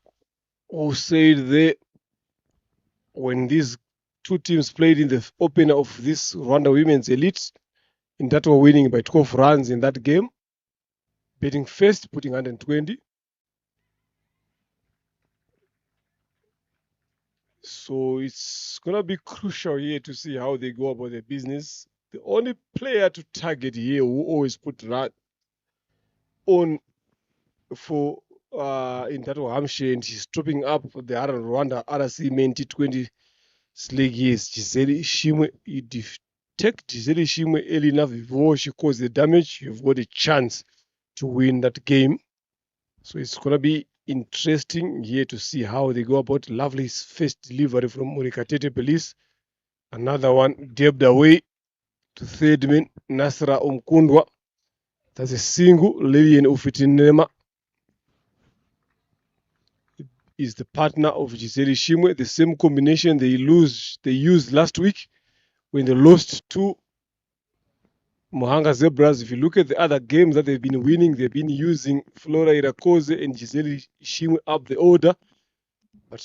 who said there when these two teams played in the opener of this Rwanda Women's Elite, in that were winning by 12 runs in that game, betting first, putting 120. So it's going to be crucial here to see how they go about their business. The only player to target here who always put run on for in that Hampshire, and she's topping up the other Rwanda RC main T20 league is Gisele Shimwe. You detect Gisele Shimwe early enough before she causes the damage, you've got a chance to win that game. So it's going to be interesting here to see how they go about. Lovely first delivery from Munikatete Police. Another one dipped away to third man, Nasra Umkundwa. That's a single. Lillian Ufitinema is the partner of Gisele Shimwe. The same combination they used last week when they lost to Mohanga Zebras. If you look at the other games that they've been winning, they've been using Flora Irakoze and Gisele Shimwe up the order. But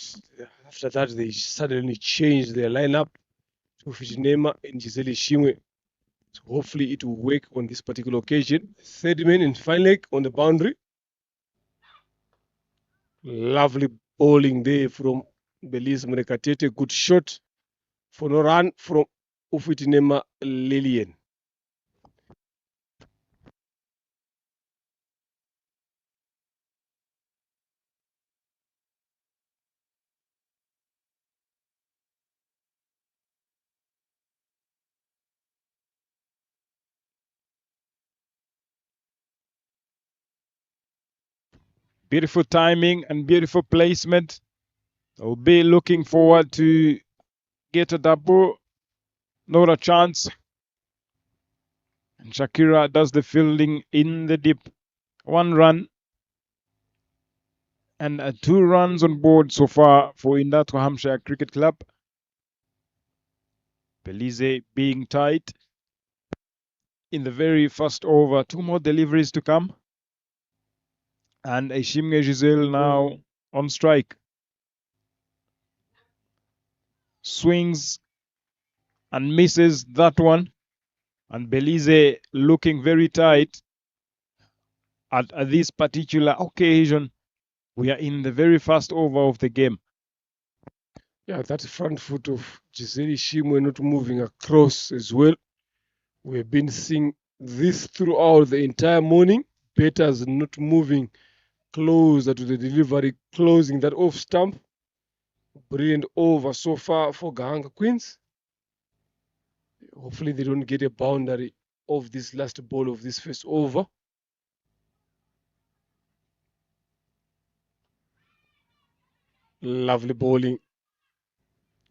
after that, they suddenly changed their lineup to Fitinema and Gisele Shimwe. So hopefully it will work on this particular occasion. Third man in fine leg on the boundary. Lovely bowling there from Belize Murekatete. Good shot for no run from Ufitinema Lillian. Beautiful timing and beautiful placement. I'll be looking forward to get a double. Not a chance. And Shakira does the fielding in the deep. 1 run. And 2 runs on board so far for Indato Hampshire Cricket Club. Belize being tight in the very first over. 2 more deliveries to come. And Shimwe Giselle now on strike. Swings and misses that one. And Belize looking very tight at this particular occasion. We are in the very first over of the game. Yeah, that front foot of Gisele Shimwe not moving across as well. We've been seeing this throughout the entire morning. Batters not moving closer to the delivery, closing that off stump. Brilliant over so far for Gahanga Queens. Hopefully they don't get a boundary of this last ball of this first over. Lovely bowling.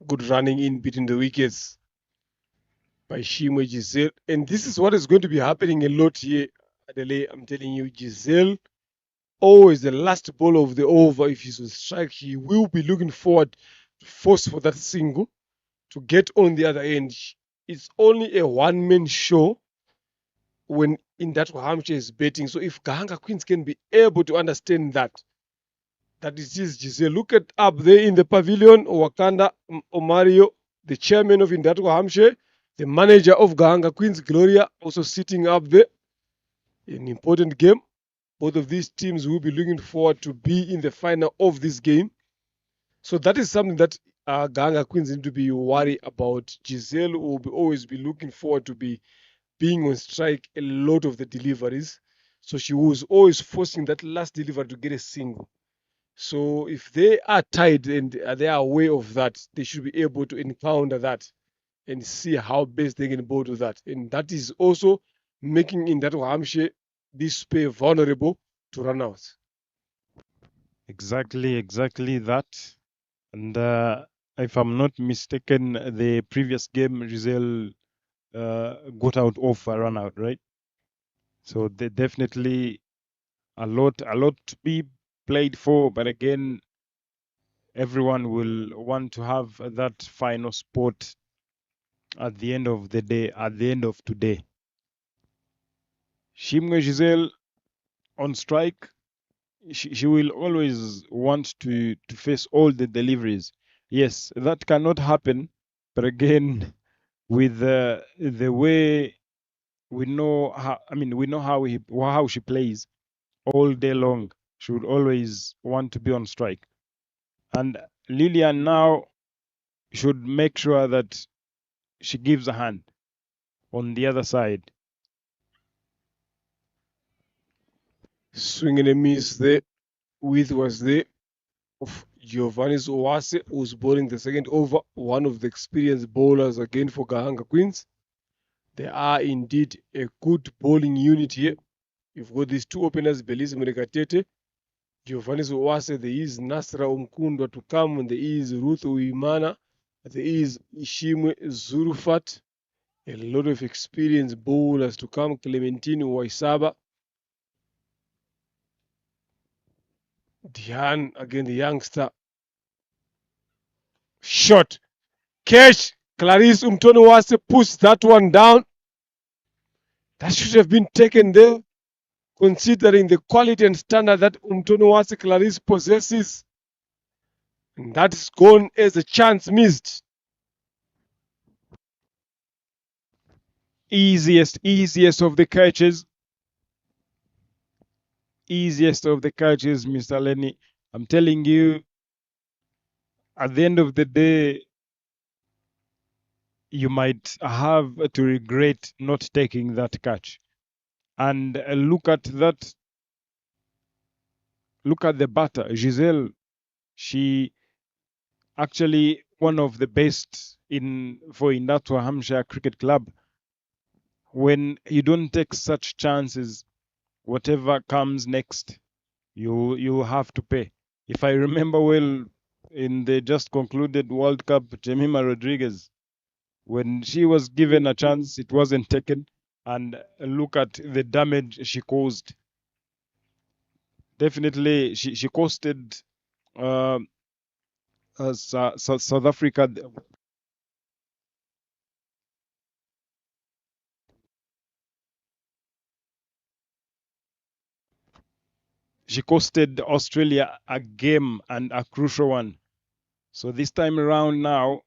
Good running in between the wickets by Shimwe Giselle. And this is what is going to be happening a lot here, Adelaide. I'm telling you, Giselle, always the last ball of the over, if he's on strike, he will be looking forward to force for that single to get on the other end. It's only a one-man show when in that Hampshire is betting. So if Gahanga Queens can be able to understand that it is Giselle. Look at up there in the pavilion, Wakanda Omario, the chairman of Indatu Hampshire, the manager of Gahanga Queens, Gloria, also sitting up there. An important game. Both of these teams will be looking forward to be in the final of this game. So that is something that Gahanga Queens need to be worried about. Giselle will always be looking forward to be being on strike a lot of the deliveries. So she was always forcing that last delivery to get a single. So if they are tied and they are aware of that, they should be able to encounter that and see how best they can bowl to that. And that is also making in that Hampshire this pair vulnerable to run out. Exactly that. And if I'm not mistaken, the previous game, Giselle got out of a run out, right? So they definitely a lot to be played for. But again, everyone will want to have that final spot at the end of the day, at the end of today. Shimwe Giselle on strike. She will always want to face all the deliveries. Yes, that cannot happen. But again, with the way we know how, I mean, we know how she plays all day long. She would always want to be on strike. And Lillian now should make sure that she gives a hand on the other side. Swing and a miss there. Width was there of Giovanni Owase, who's bowling the second over, one of the experienced bowlers again for Gahanga Queens. They are indeed a good bowling unit here. You've got these two openers, Belize Murekatete, Giovanni Owase, there is Nasra Umkundwa to come, and there is Ruth Uimana, there is Ishimwe Zurufat, a lot of experienced bowlers to come, Clementine Waisaba, Diane, again the youngster. Shot. Catch. Clarice Umtonowase puts that one down. That should have been taken there, considering the quality and standard that Umtonowase Clarice possesses. And that is gone as a chance missed. Easiest of the catches. Easiest of the catches, Mr. Lenny. I'm telling you, at the end of the day, you might have to regret not taking that catch. And look at that. Look at the batter, Giselle. She actually one of the best for Indatwa Hampshire Cricket Club. When you don't take such chances, whatever comes next, you have to pay. If I remember well, in the just concluded World Cup, Jemima Rodriguez, when she was given a chance, it wasn't taken. And look at the damage she caused. Definitely, she costed South Africa. She costed Australia a game, and a crucial one. So this time around now,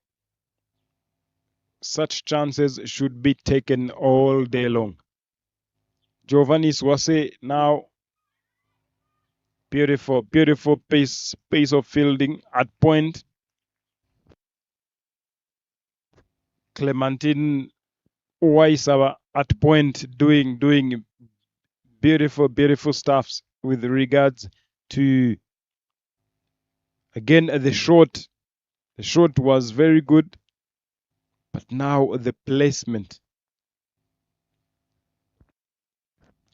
such chances should be taken all day long. Giovanni Swase now, beautiful pace of fielding at point. Clementine Waisawa at point doing beautiful stuffs with regards to, again, the shot. The shot was very good, but now the placement.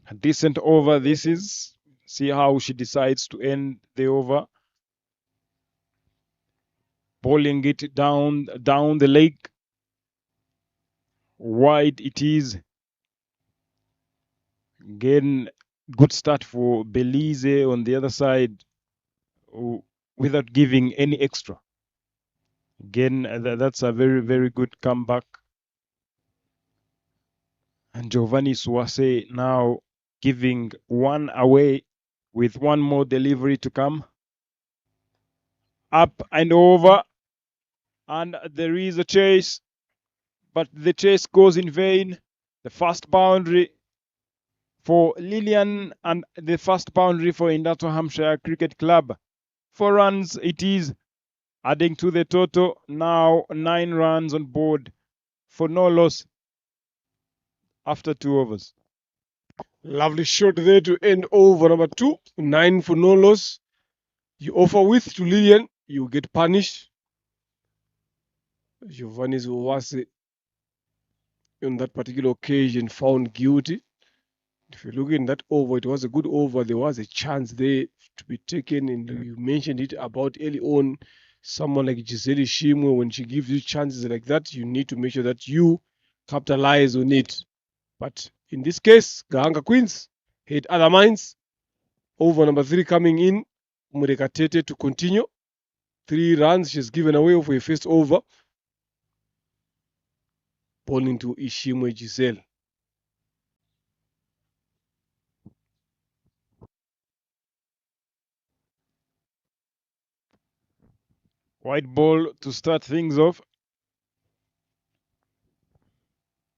A decent over this is. See how she decides to end the over. Bowling it down the leg. Wide it is. Again, good start for Belize on the other side without giving any extra. Again, that's a very good comeback. And Giovanni Swase now giving one away with one more delivery to come. Up and over. And there is a chase. But the chase goes in vain. The first boundary for Lillian and the first boundary for Indatwa Hampshire Cricket Club. 4 runs it is, adding to the total. Now 9 runs on board for no loss after 2 overs. Lovely shot there to end over number 2. 9 for no loss. You offer width to Lillian, you get punished. Giovanni Owase on that particular occasion found guilty. If you look in that over, it was a good over. There was a chance there to be taken, and you mentioned it about early on. Someone like Gisele Shimwe, when she gives you chances like that, you need to make sure that you capitalize on it. But in this case, Gahanga Queens had other minds. Over number 3 coming in, Murekatete to continue. 3 runs she's given away for a first over. Ball into Ishimwe Giselle. White ball to start things off.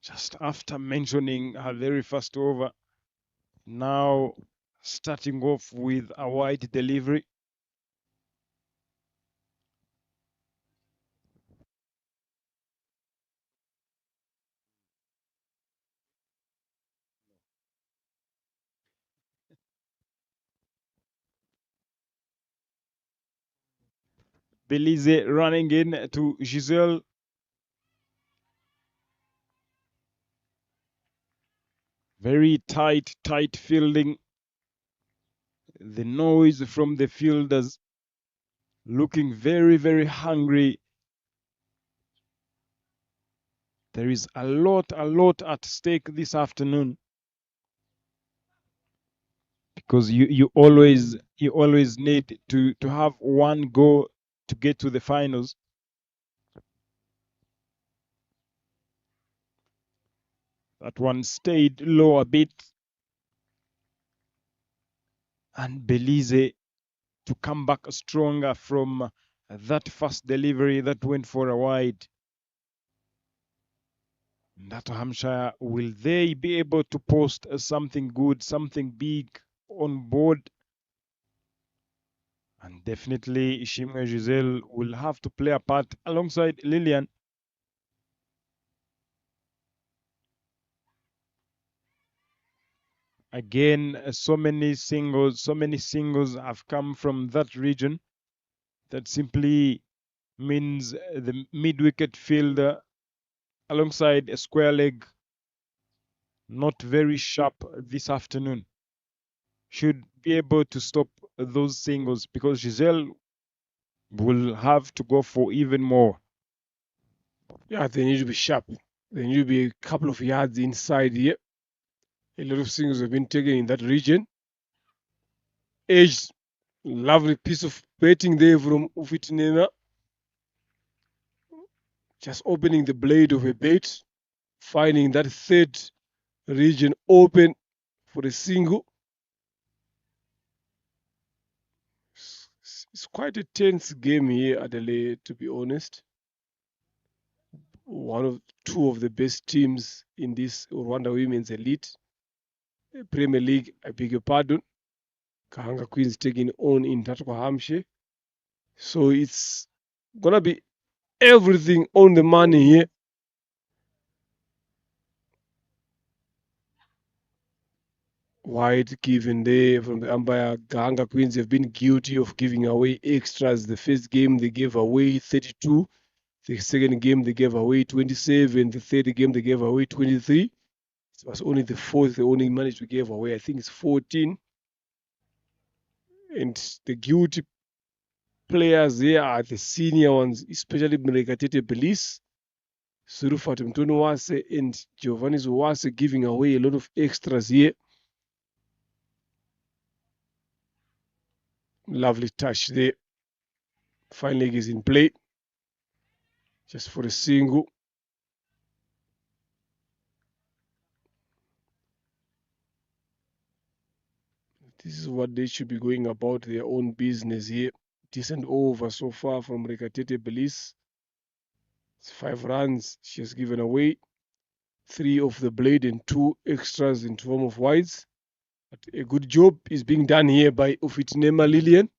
Just after mentioning her very first over, now starting off with a wide delivery. Belize running in to Giselle. Very tight fielding. The noise from the fielders looking very, very hungry. There is a lot at stake this afternoon. Because you always need to have one go to get to the finals. That one stayed low a bit. And Belize to come back stronger from that first delivery that went for a wide. Ndato Hampshire, will they be able to post something good, something big on board? And definitely Ishimwe Giselle will have to play a part alongside Lillian. Again, so many singles have come from that region. That simply means the mid-wicket fielder alongside a square leg not very sharp this afternoon should be able to stop those singles, because Giselle will have to go for even more. Yeah, they need to be sharp. They need to be a couple of yards inside here. A lot of singles have been taken in that region. Edged, lovely piece of baiting there from Ufitnena. Just opening the blade of a bait, finding that third region open for a single. It's quite a tense game here, Adelaide, to be honest. Two of the best teams in this Rwanda Women's Elite Premier League, I beg your pardon. Gahanga Queens taking on in Tatwa Hampshire. So it's gonna be everything on the money here. Wide given there from the umpire. Gahanga Queens have been guilty of giving away extras. The first game they gave away 32. The second game they gave away 27. The third game they gave away 23. It was only the fourth they only managed to give away. I think it's 14. And the guilty players here are the senior ones, especially Mrekatete Belize, Surufat Mtonuwase, and Giovanni Owase giving away a lot of extras here. Lovely touch there. Fine leg is in play. Just for a single. This is what they should be going about their own business here. Decent over so far from Mrekatete Belize. It's 5 runs she has given away. 3 off the blade and 2 extras in form of wides. But a good job is being done here by Ufitnema Lillian.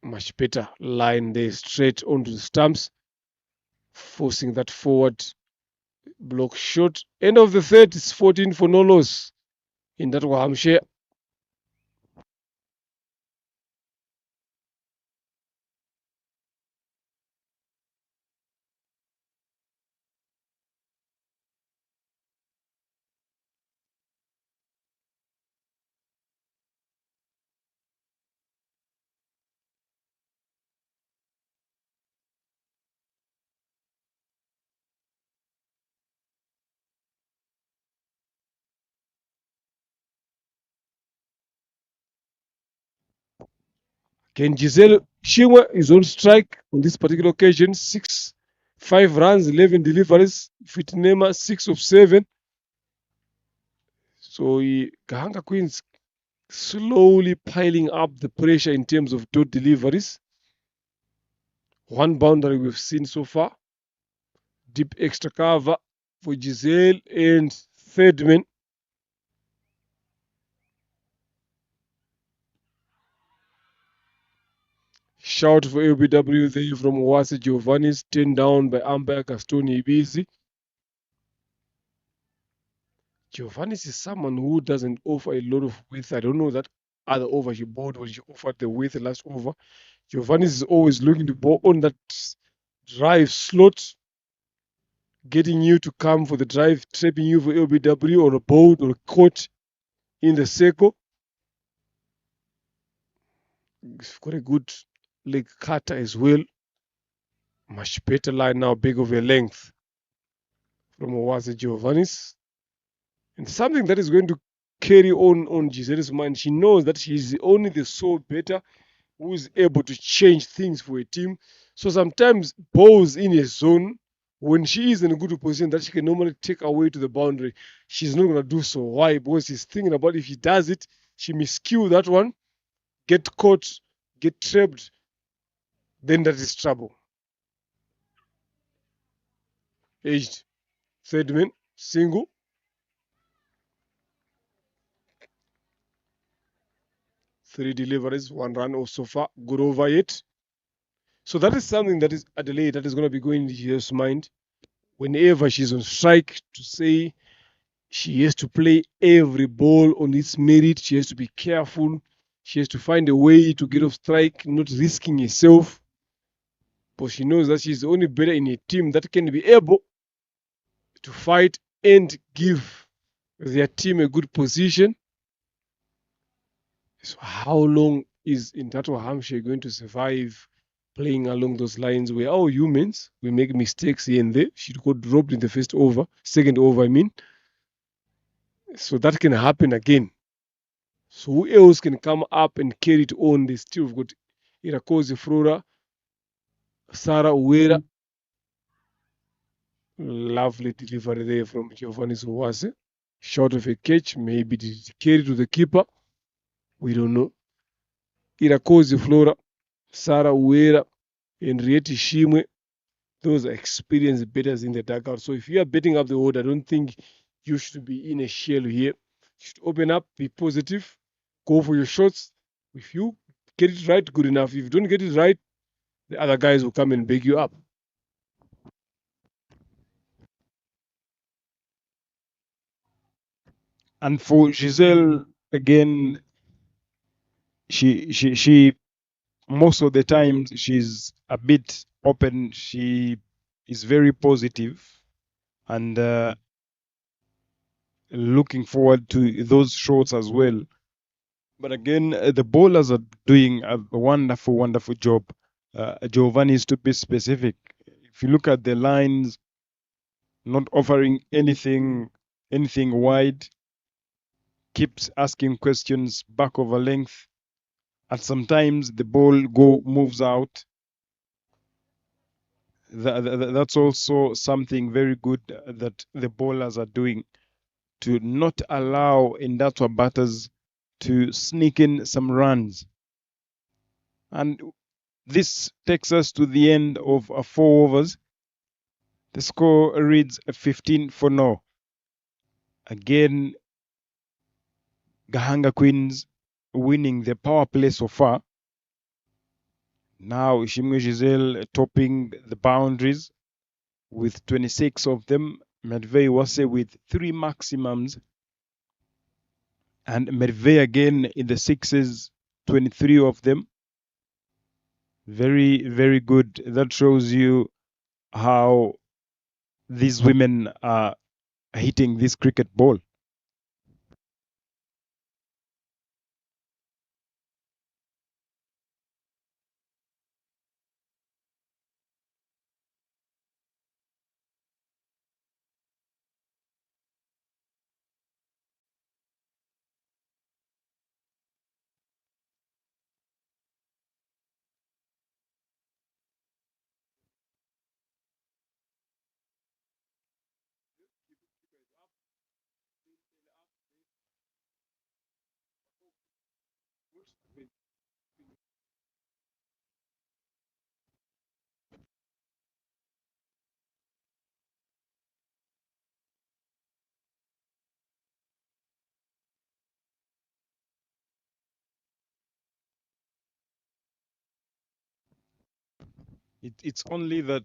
Much better line there, straight onto the stumps, forcing that forward block shot. End of the third, it's 14 for no loss in that Hampshire. Ken Giselle Shimwa is on strike on this particular occasion. 5 runs, 11 deliveries. Fitnema 6 of 7. So Gahanga Queens slowly piling up the pressure in terms of dot deliveries. One boundary we've seen so far. Deep extra cover for Giselle and third man. Shout for LBW there from Wasi Giovanni's, turned down by umpire Gastoni Ibizi. Giovanni's is someone who doesn't offer a lot of width. I don't know that other over she bowled when she offered the width last over. Giovanni's is always looking to bowl on that drive slot, getting you to come for the drive, trapping you for LBW or a boat or a court in the circle. He's got a good leg cutter as well. Much better line now, big of a length from Owaze Giovanni's. And something that is going to carry on Giselle's mind. She knows that she's only the sole better who is able to change things for a team. So sometimes balls in a zone, when she is in a good position that she can normally take away to the boundary, she's not going to do so. Why? Because she's thinking about if she does it, she miscue that one, get caught, get trapped, then that is trouble. Aged third man, single. Three deliveries, 1 run or so far. Good over it. So that is something that is Adelaide that is going to be going into his mind whenever she's on strike, to say she has to play every ball on its merit. She has to be careful. She has to find a way to get off strike, not risking herself. But she knows that she's only better in a team that can be able to fight and give their team a good position. So how long is Intato Hampshire going to survive playing along those lines where all humans, we make mistakes here and there? She got dropped in the second over, I mean. So that can happen again. So who else can come up and carry it on? They still have got Irakoze Flora, Sarah Uwera. Lovely delivery there from Giovanni Zuwase. Short of a catch, maybe did it carry to the keeper? We don't know. Irakoze Flora, Sarah Uwera, Henriette Shimwe, those are experienced betters in the dugout. So if you are betting up the order, I don't think you should be in a shell here. You should open up, be positive, go for your shots. If you get it right, good enough. If you don't get it right, the other guys will come and beg you up. And for Giselle, again, she most of the time she's a bit open. She is very positive and looking forward to those shots as well. But again, the bowlers are doing a wonderful, wonderful job. Giovanni is to be specific. If you look at the lines, not offering anything wide, keeps asking questions back over length, and sometimes the ball moves out. That's also something very good that the bowlers are doing, to not allow Indatwa batters to sneak in some runs. And this takes us to the end of 4 overs. The score reads 15 for no. Again, Gahanga Queens winning the power play so far. Now Ishimwe Giselle topping the boundaries with 26 of them. Medvey Wase with 3 maximums. And Medvey again in the sixes, 23 of them. Very, very good. That shows you how these women are hitting this cricket ball. It's only that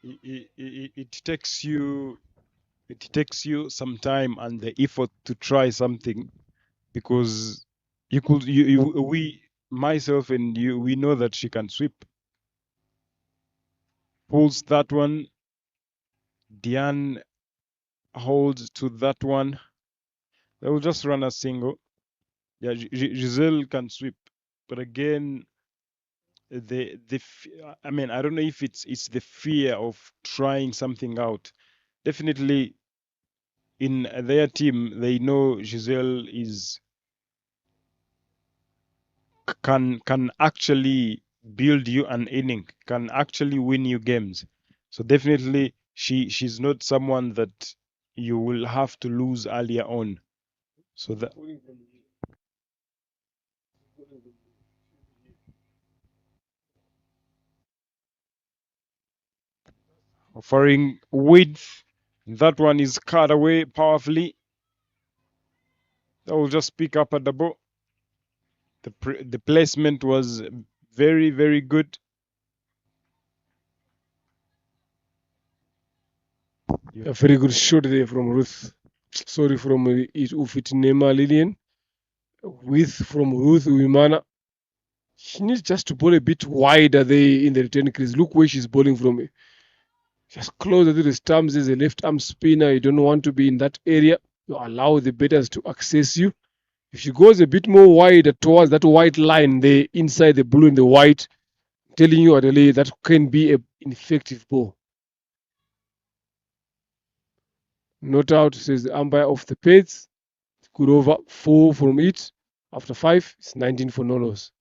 it takes you some time and the effort to try something, because we, myself and you, we know that she can sweep. Pulls that one. Diane holds to that one. They will just run a single. Yeah, Giselle can sweep, but again, I mean, I don't know if it's the fear of trying something out. Definitely, in their team, they know Giselle can actually build you an inning, can actually win you games. So definitely, she's not someone that you will have to lose earlier on. So that offering width, that one is cut away powerfully. That will just pick up a double. The placement was very, very good. A very good shot there from Ruth. Sorry, from Ufitinema Lillian. With from Ruth Wimana. She needs just to bowl a bit wider there in the return crease. Look where she's bowling from. Just closer to the stumps. There's a left arm spinner. You don't want to be in that area. You allow the batters to access you. If she goes a bit more wider towards that white line there inside the blue and the white, I'm telling you, Adelaide, that can be an effective ball. Not out, says the umpire of the pads. Good over 4 from it. After 5, it's 19 for no loss.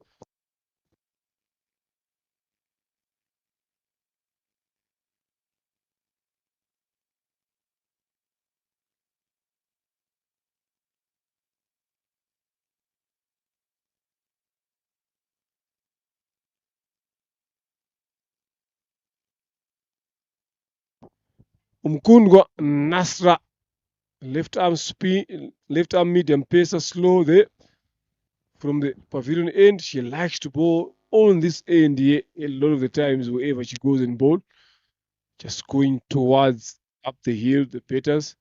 Umkundwa Nasra, left arm spin, left arm medium pacer, slow there. From the pavilion end, she likes to bowl on this end here a lot of the times wherever she goes and bowl. Just going towards up the hill, the batters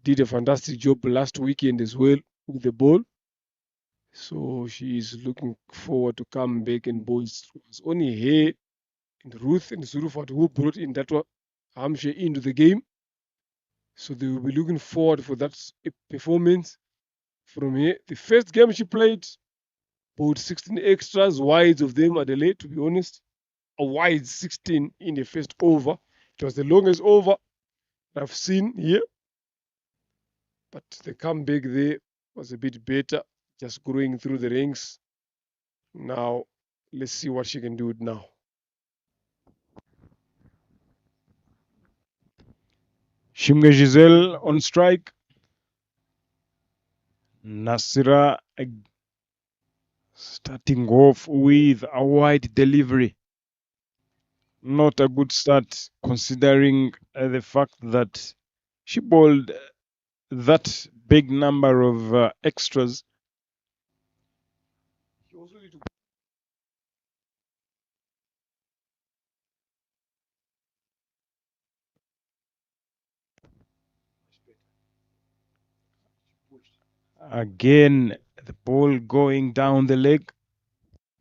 did a fantastic job last weekend as well with the ball. So she is looking forward to come back and bowl. It was only her and Ruth and Surufat who brought in that Hampshire into the game. So they will be looking forward for that performance from here. The first game she played, bowled 16 extras, wides of them Adelaide, to be honest. A wide 16 in the first over. It was the longest over I've seen here. But the comeback there was a bit better, just growing through the ranks. Now, let's see what she can do now. Shimge Giselle on strike. Nasira starting off with a wide delivery. Not a good start, considering the fact that she bowled that big number of extras. Again, the ball going down the leg.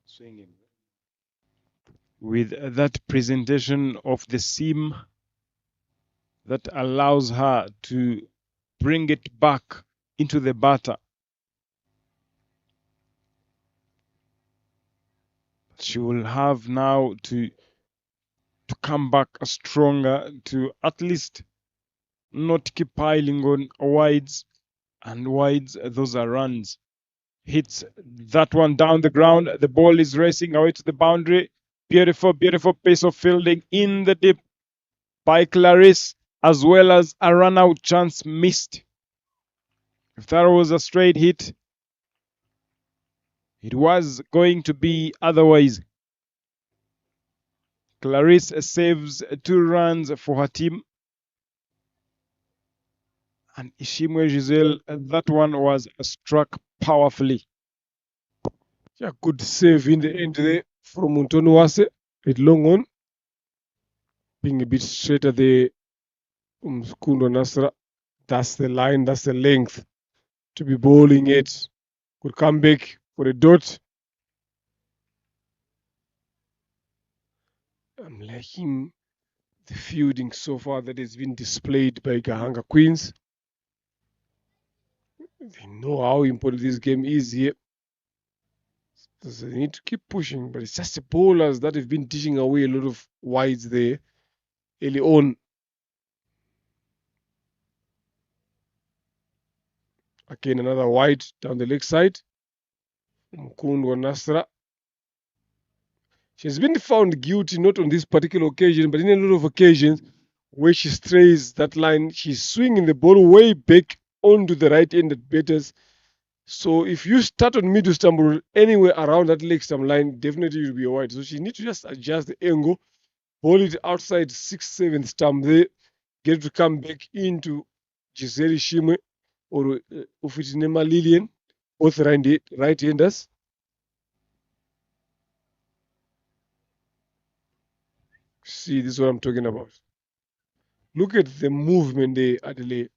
Swinging. With that presentation of the seam that allows her to bring it back into the batter. She will have now to come back stronger, to at least not keep piling on wides, and wides, those are runs. Hits that one down the ground. The ball is racing away to the boundary. Beautiful, beautiful piece of fielding in the deep by Clarice, as well as a run out chance missed. If that was a straight hit, It was going to be otherwise. Clarice saves 2 runs for her team. And Ishimwe Giselle, that one was struck powerfully. Yeah, good save in the end there from Muntonuwase with long on. Being a bit straighter there, Kundo Nasra. That's the line, that's the length to be bowling it. Could come back for a dot. I'm liking the fielding so far that has been displayed by Gahanga Queens. They know how important this game is here. So they need to keep pushing, but it's just the bowlers that have been dishing away a lot of wides there early on. Again, another wide down the leg side. Mkundwa Nasra. She's been found guilty, not on this particular occasion, but in a lot of occasions where she strays that line, she's swinging the ball way back onto the right-handed batters. So if you start on middle stump or anywhere around that leg stump line, definitely you'll be wide. So she needs to just adjust the angle, ball it outside 6th, 7th stump there, get it to come back into Giselle Shimwe or Ufitinema Lillian, both right-handers. See, this is what I'm talking about. Look at the movement there, Adelaide.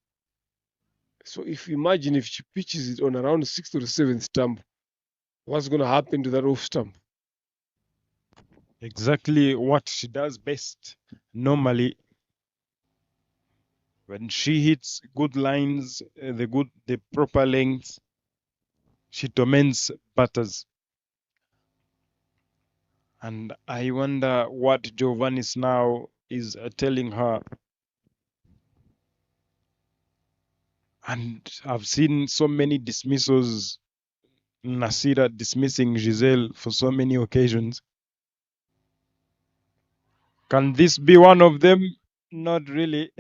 So if you imagine if she pitches it on around the 6th or 7th stump, what's going to happen to that off stump? Exactly what she does best. Normally, when she hits good lines, the proper lengths, she torments batters. And I wonder what Giovannis now is telling her. And I've seen so many dismissals, Nasira dismissing Giselle for so many occasions. Can this be one of them? Not really.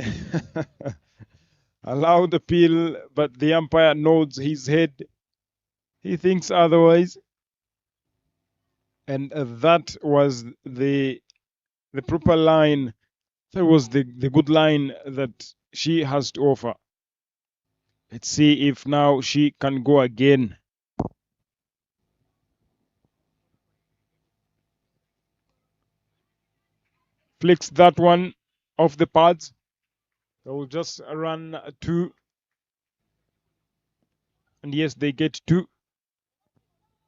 Allow the appeal, but the umpire nods his head. He thinks otherwise. And that was the proper line. That was the good line that she has to offer. Let's see if now she can go again. Flicks that one off the pads. They will just run 2. And yes, they get 2.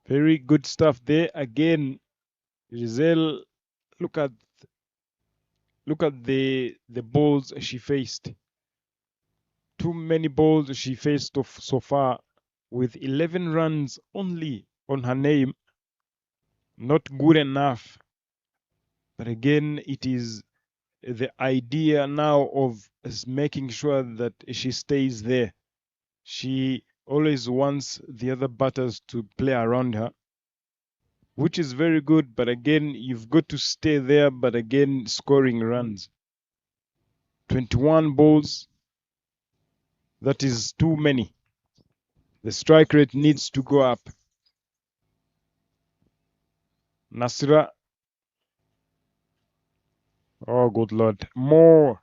Very good stuff there. Again, Giselle, look at the balls she faced. Too many balls she faced so far, with 11 runs only on her name. Not good enough. But again, it is the idea now of making sure that she stays there. She always wants the other batters to play around her, which is very good. But again, you've got to stay there, but again, scoring runs. 21 balls. That is too many. The strike rate needs to go up. Nasira. Oh, good Lord. More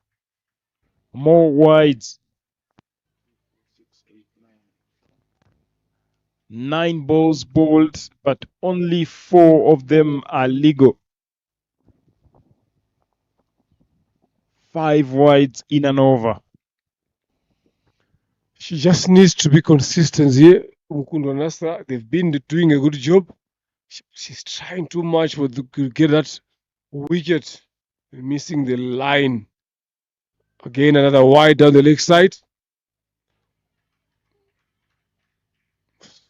wides. 9 balls bowled, but only 4 of them are legal. 5 wides in and over. She just needs to be consistent here. Mukundwa Nasra, they've been doing a good job. She's trying too much to get that wicket, missing the line. Again, another wide down the leg side.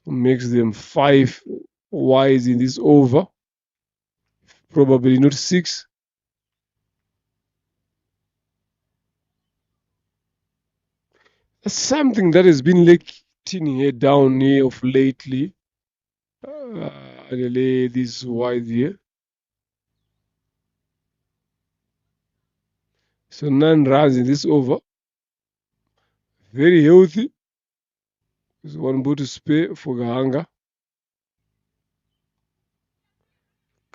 Makes them 5 wides in this over. Probably not 6. That's something that has been letting here down here of lately. This wide here. So 9 runs in this over. Very healthy. There's one ball to spare for Gahanga.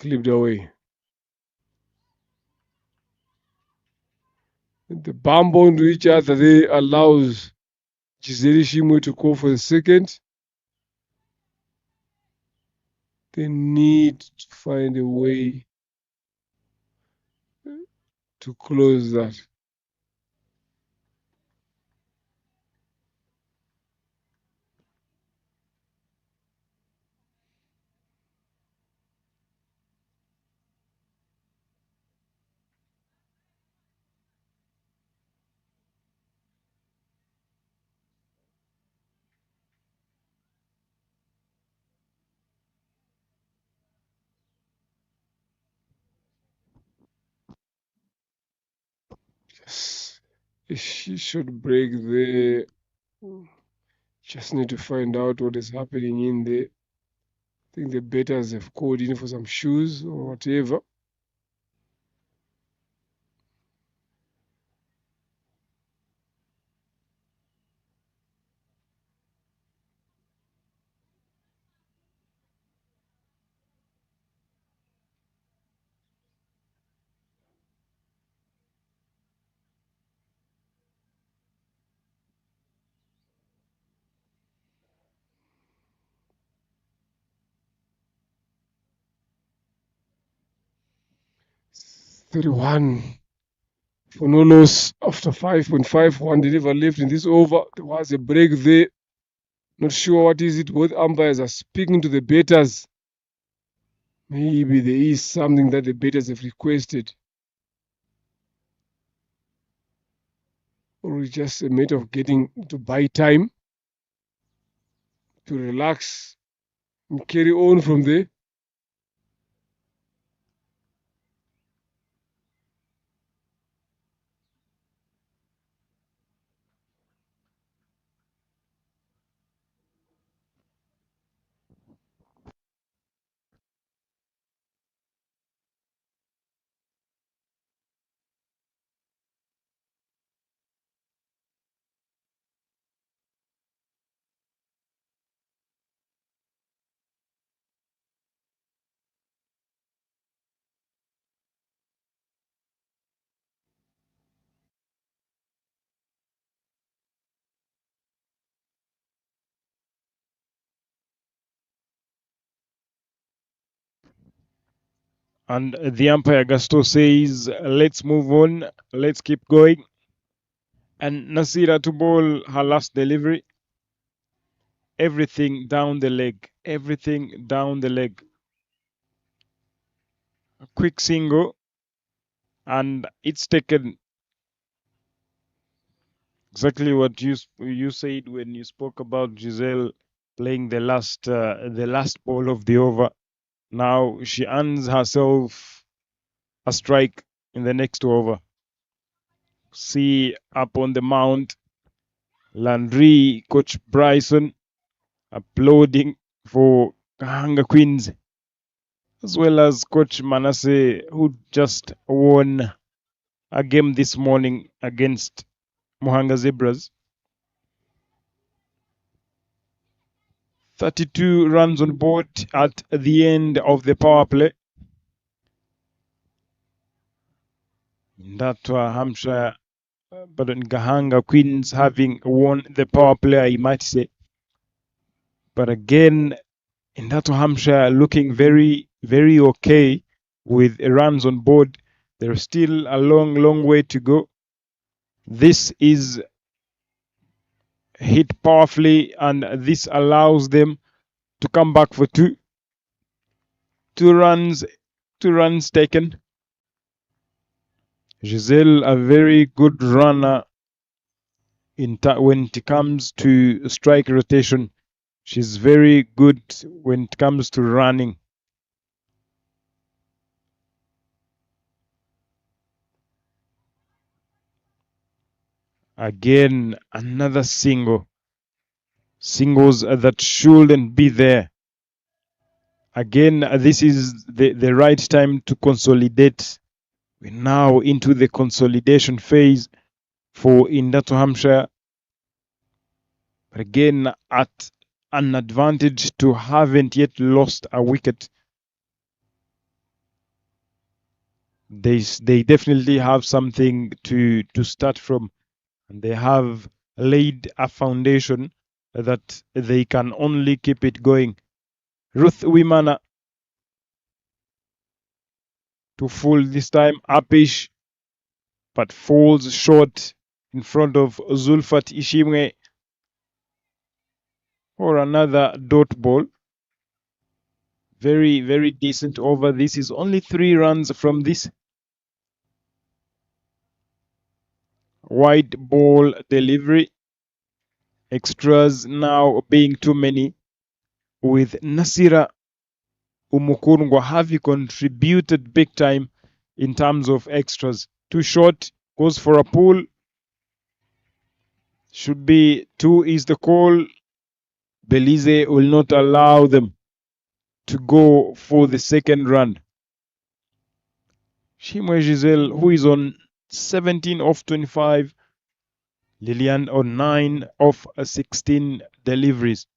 clipped away. The bump onto each other there allows Gisele Shimwe to go for the second. They need to find a way to close that. Yes. She should break there. Just need to find out what is happening in there. I think the betters have called in for some shoes or whatever. It's 31 for no loss after 5.5. One deliver left in this over. There was a break there. Not sure what is it. Both umpires are speaking to the betters. Maybe there is something that the betters have requested. Or it's just a matter of getting to buy time to relax and carry on from there. And the umpire Gusto says, let's move on, let's keep going. And Nasira to bowl her last delivery. Everything down the leg, everything down the leg. A quick single, and it's taken exactly what you said when you spoke about Giselle playing the last ball of the over. Now she earns herself a strike in the next over. See up on the mound, Landry, Coach Bryson applauding for Gahanga Queens, as well as Coach Manasseh, who just won a game this morning against Muhanga Zebras. 32 runs on board at the end of the power play. That Hampshire, but in Gahanga Queens having won the power play, I might say. But again, in that Hampshire looking very, very okay with runs on board. There's still a long, long way to go. This is hit powerfully, and this allows them to come back for two. Two runs taken. Giselle, a very good runner when it comes to strike rotation. She's very good when it comes to running. Again, another single. Singles that shouldn't be there. Again, this is the right time to consolidate. We're now into the consolidation phase for Indato Hampshire. But again, at an advantage to haven't yet lost a wicket. they definitely have something to start from, and they have laid a foundation that they can only keep it going. Ruth Wimana to full this time, Apish, but falls short in front of Zulfat Ishimwe for another dot ball. Very, very decent over. This is only 3 runs from this. Wide ball delivery. Extras now being too many, with Nasira Umukurungwa having contributed big time in terms of extras. Too short, goes for a pull. Should be 2 is the call. Belize will not allow them to go for the second run. Shimwe Giselle, who is on 17 of 25. Lilian on 9 of 16 deliveries.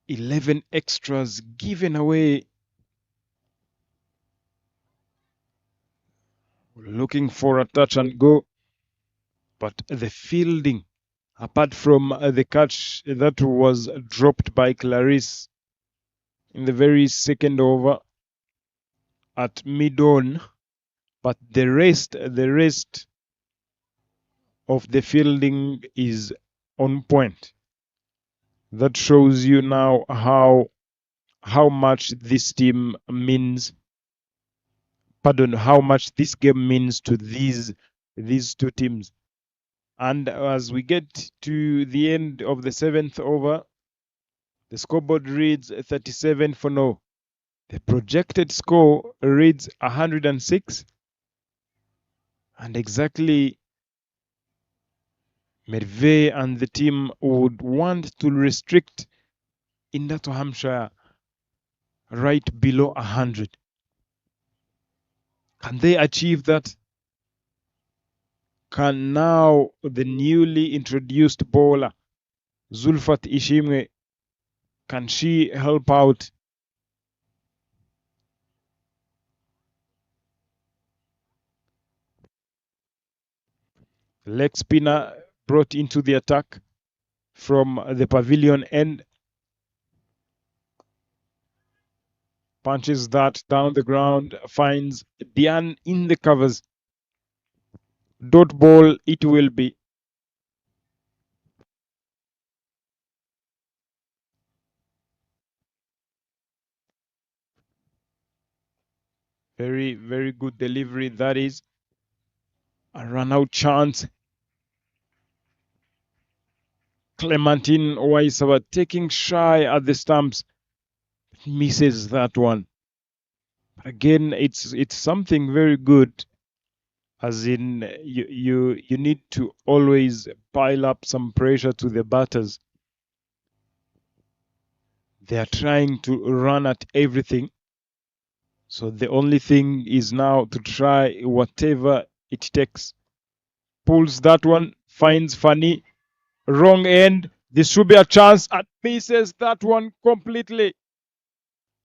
"11 extras given away." Looking for a touch and go, but the fielding, apart from the catch that was dropped by Clarice in the very second over at mid-on, but the rest of the fielding is on point. That shows you now how much this team means. Pardon, how much this game means to these two teams. And as we get to the end of the 7th over, the scoreboard reads 37 for no. The projected score reads 106. And exactly, Merve and the team would want to restrict Indato Hampshire right below 100. Can they achieve that? Can now the newly introduced bowler, Zulfat Ishimwe, can she help out? Leg spinner brought into the attack from the pavilion end. Punches that down the ground, finds Dian in the covers. Dot ball it will be. Very, very good delivery. That is a run out chance. Clementine Waisawa taking shy at the stumps, misses that one. Again, it's something very good, as in you need to always pile up some pressure to the batters. They are trying to run at everything, so the only thing is now to try whatever it takes. Pulls that one, finds Fanny, wrong end. This should be a chance, and misses that one completely.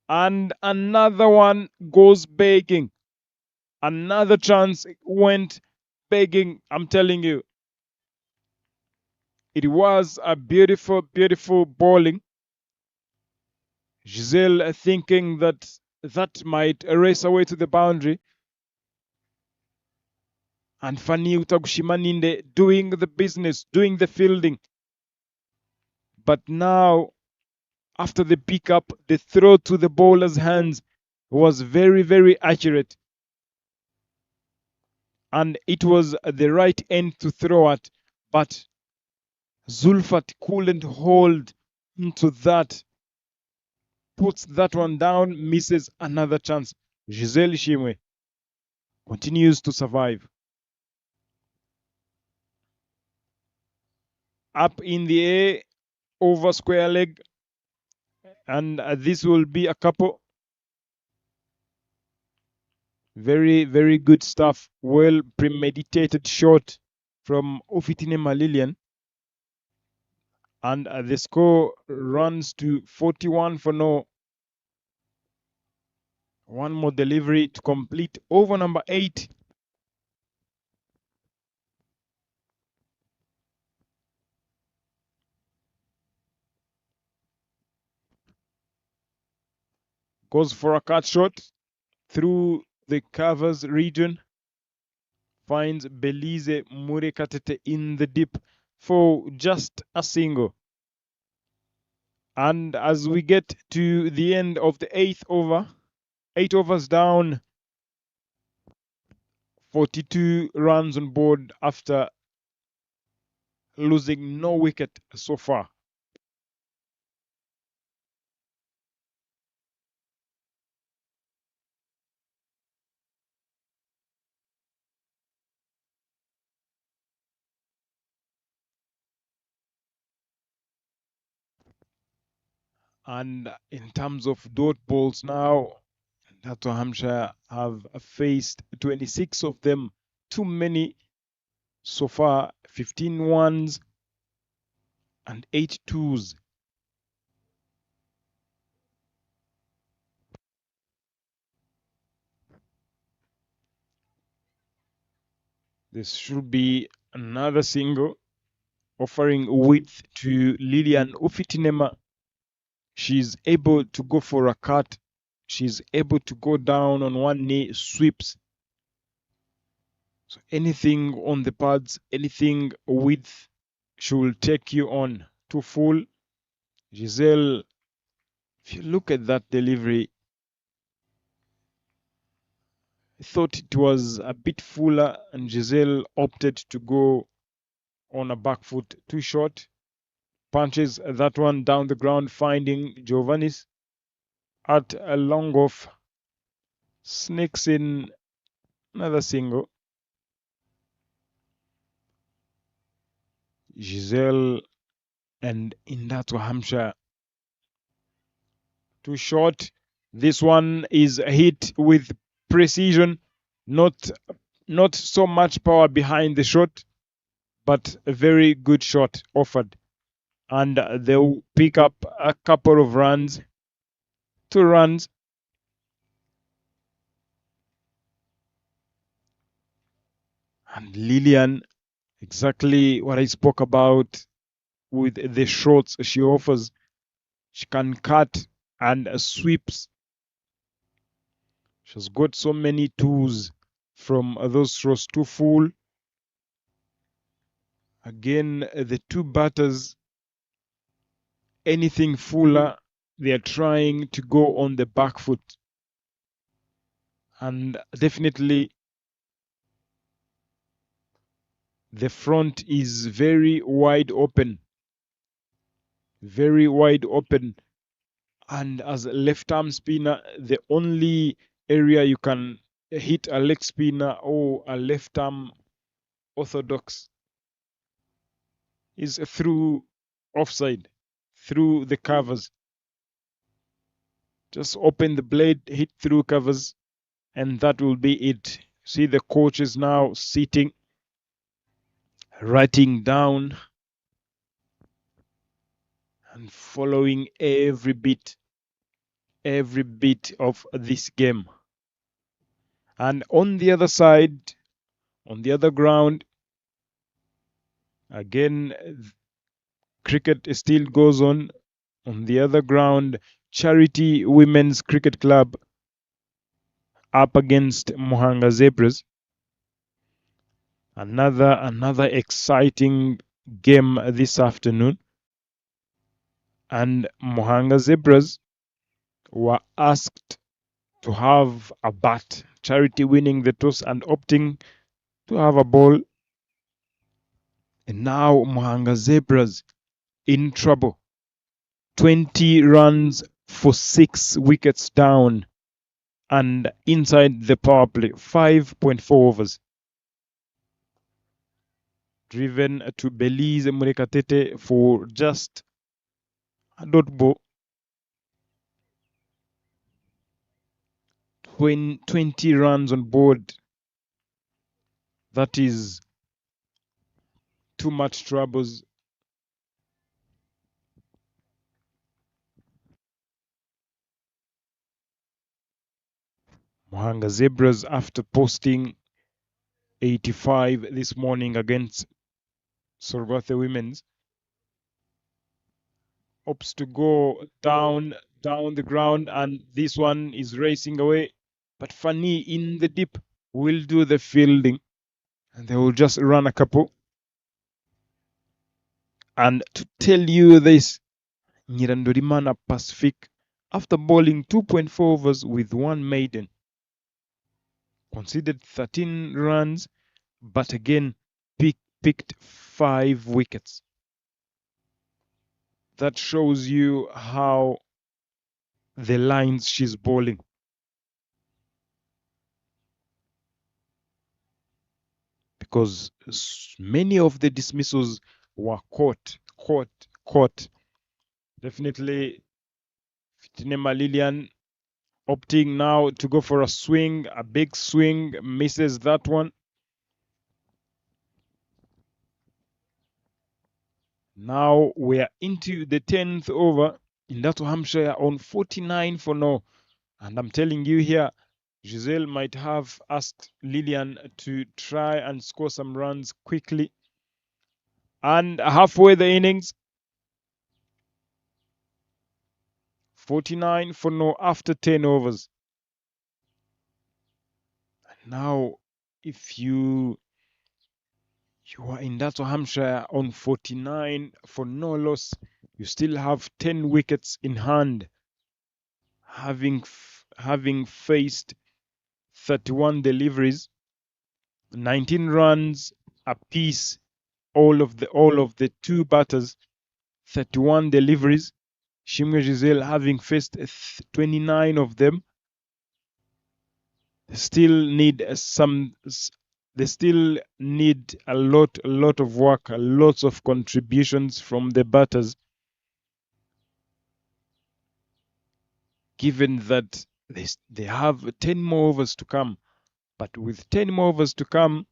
And another one goes begging. Another chance went begging. I'm telling you, it was a beautiful, beautiful bowling. Giselle thinking that might race away to the boundary. And Fanny Utagushima doing the business, doing the fielding. But now, after the pickup, the throw to the bowler's hands was very, very accurate. And it was the right end to throw at, but Zulfat couldn't hold into that. Puts that one down, misses another chance. Giselle Shimwe continues to survive. Up in the air, over square leg, and this will be a couple. Very, very good stuff. Well premeditated shot from Ofitine Malilian. And the score runs to 41 for no. One more delivery to complete over number 8. Goes for a cut shot through the covers region. Finds Belize Murekatete in the dip for just a single. And as we get to the end of the 8th over, 8 overs down, 42 runs on board after losing no wicket so far. And in terms of dot balls now, Nottingham Hampshire have faced 26 of them, too many so far, 15 ones and 8 twos. This should be another single, offering width to Lilian Ufitinema. She's able to go for a cut. She's able to go down on one knee, sweeps. So anything on the pads, anything width, she will take you on to full. Giselle, if you look at that delivery, I thought it was a bit fuller, and Giselle opted to go on a back foot too short. Punches that one down the ground, finding Giovannis at a long off. Sneaks in another single. Giselle and Indatu Hampshire too short. This one is hit with precision, not so much power behind the shot, but a very good shot offered. And they'll pick up a couple of runs, 2 runs. And Lilian, exactly what I spoke about with the shots she offers. She can cut and sweeps. She's got so many tools from those throws to full. Again, the 2 batters, anything fuller, they are trying to go on the back foot. And definitely the front is very wide open. Very wide open. And as a left-arm spinner, the only area you can hit a leg spinner or a left-arm orthodox is through offside, through the covers. Just open the blade, hit through covers, and that will be it. See the coach is now sitting, writing down and following every bit of this game. And on the other side, on the other ground, again, cricket still goes on. On the other ground, Charity Women's Cricket Club up against Gahanga Zebras. Another exciting game this afternoon. And Gahanga Zebras were asked to have a bat. Charity winning the toss and opting to have a ball. And now Gahanga Zebras in trouble. 20 runs for 6 wickets down. And inside the power play, 5.4 overs. Driven to Belize Murekatete for just a dot ball. 20 runs on board. That is too much troubles. Gahanga Zebras, after posting 85 this morning against Sorbathe Women's, opts to go down the ground, and this one is racing away. But Fanny in the deep will do the fielding, and they will just run a couple. And to tell you this, Nyirandorimana Pacific, after bowling 2.4 overs with one maiden, conceded 13 runs, but again picked 5 wickets. That shows you how the lines she's bowling. Because many of the dismissals were caught. Definitely, Fitinema Lilian opting now to go for a big swing, misses that one. Now we are into the 10th over in that Hampshire on 49 for no. And I'm telling you here, Giselle might have asked Lilian to try and score some runs quickly. And halfway the innings, 49 for no after 10 overs. Now, if you are in that Hampshire on 49 for no loss, you still have 10 wickets in hand, having faced 31 deliveries, 19 runs apiece, all of the two batters, 31 deliveries. Shimwe Giselle having faced 29 of them. They still need a lot of work, lots of contributions from the batters, given that they have 10 more overs to come. But with 10 more overs to come,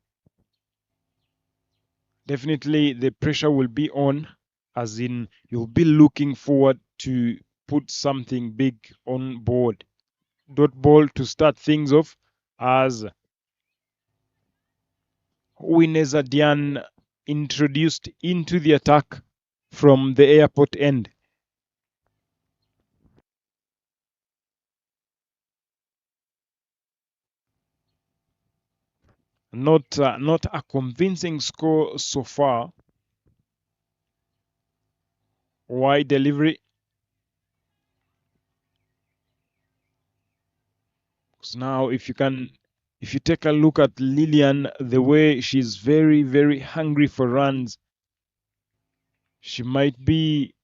definitely the pressure will be on, as in you'll be looking forward to put something big on board. Dot ball to start things off as Wineza Dian introduced into the attack from the airport end. Not a convincing score so far. Wide delivery. So now if you take a look at Lilian, the way she's very, very hungry for runs, she might be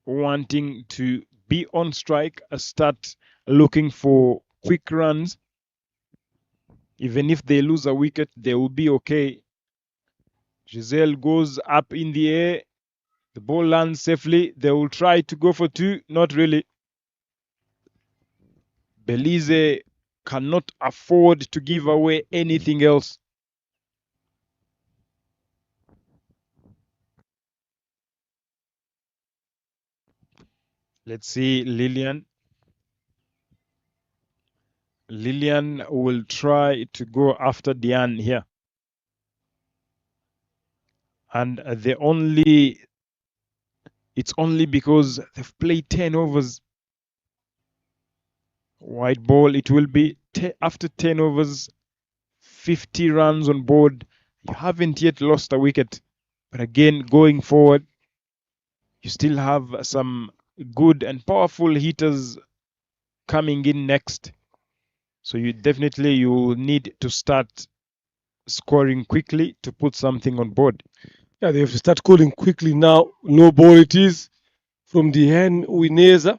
wanting to be on strike, start looking for quick runs. Even if they lose a wicket, they will be okay. Giselle goes up in the air. The ball lands safely. They will try to go for 2. Not really. Belize cannot afford to give away anything else. Let's see Lilian. Lilian will try to go after Diane here. And it's only because they've played 10 overs. White ball it will be. After 10 overs, 50 runs on board. You haven't yet lost a wicket. But again, going forward, you still have some good and powerful hitters coming in next. So you need to start scoring quickly to put something on board. Yeah, they have to start calling quickly now. No ball it is from the hand Wineza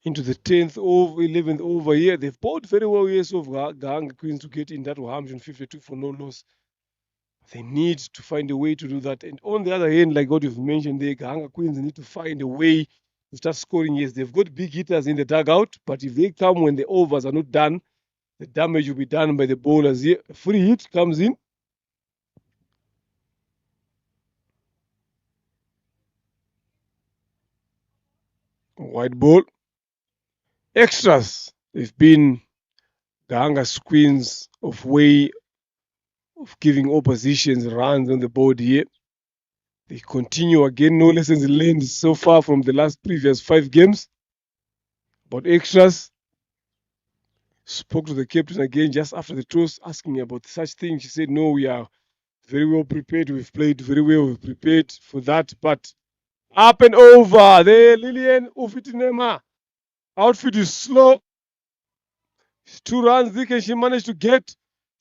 into the 10th over, 11th over here. They've bowled very well, yes, of Gahanga Queens to get in that 152 for no loss. They need to find a way to do that. And on the other hand, like what you've mentioned there, Gahanga Queens need to find a way to start scoring. Yes, they've got big hitters in the dugout, but if they come when the overs are not done, the damage will be done by the bowlers here. A free hit comes in. White ball. Extras. They've been Gahanga's queens of way of giving oppositions runs on the board here. They continue again, no lessons learned so far from the last previous 5 games. About extras, spoke to the captain again just after the toss, asking about such things. She said, no, we are very well prepared. We've played very well. We've prepared for that. But up and over there, Lillian Ufitinema. Outfit is slow. 2 runs. Can she manage to get?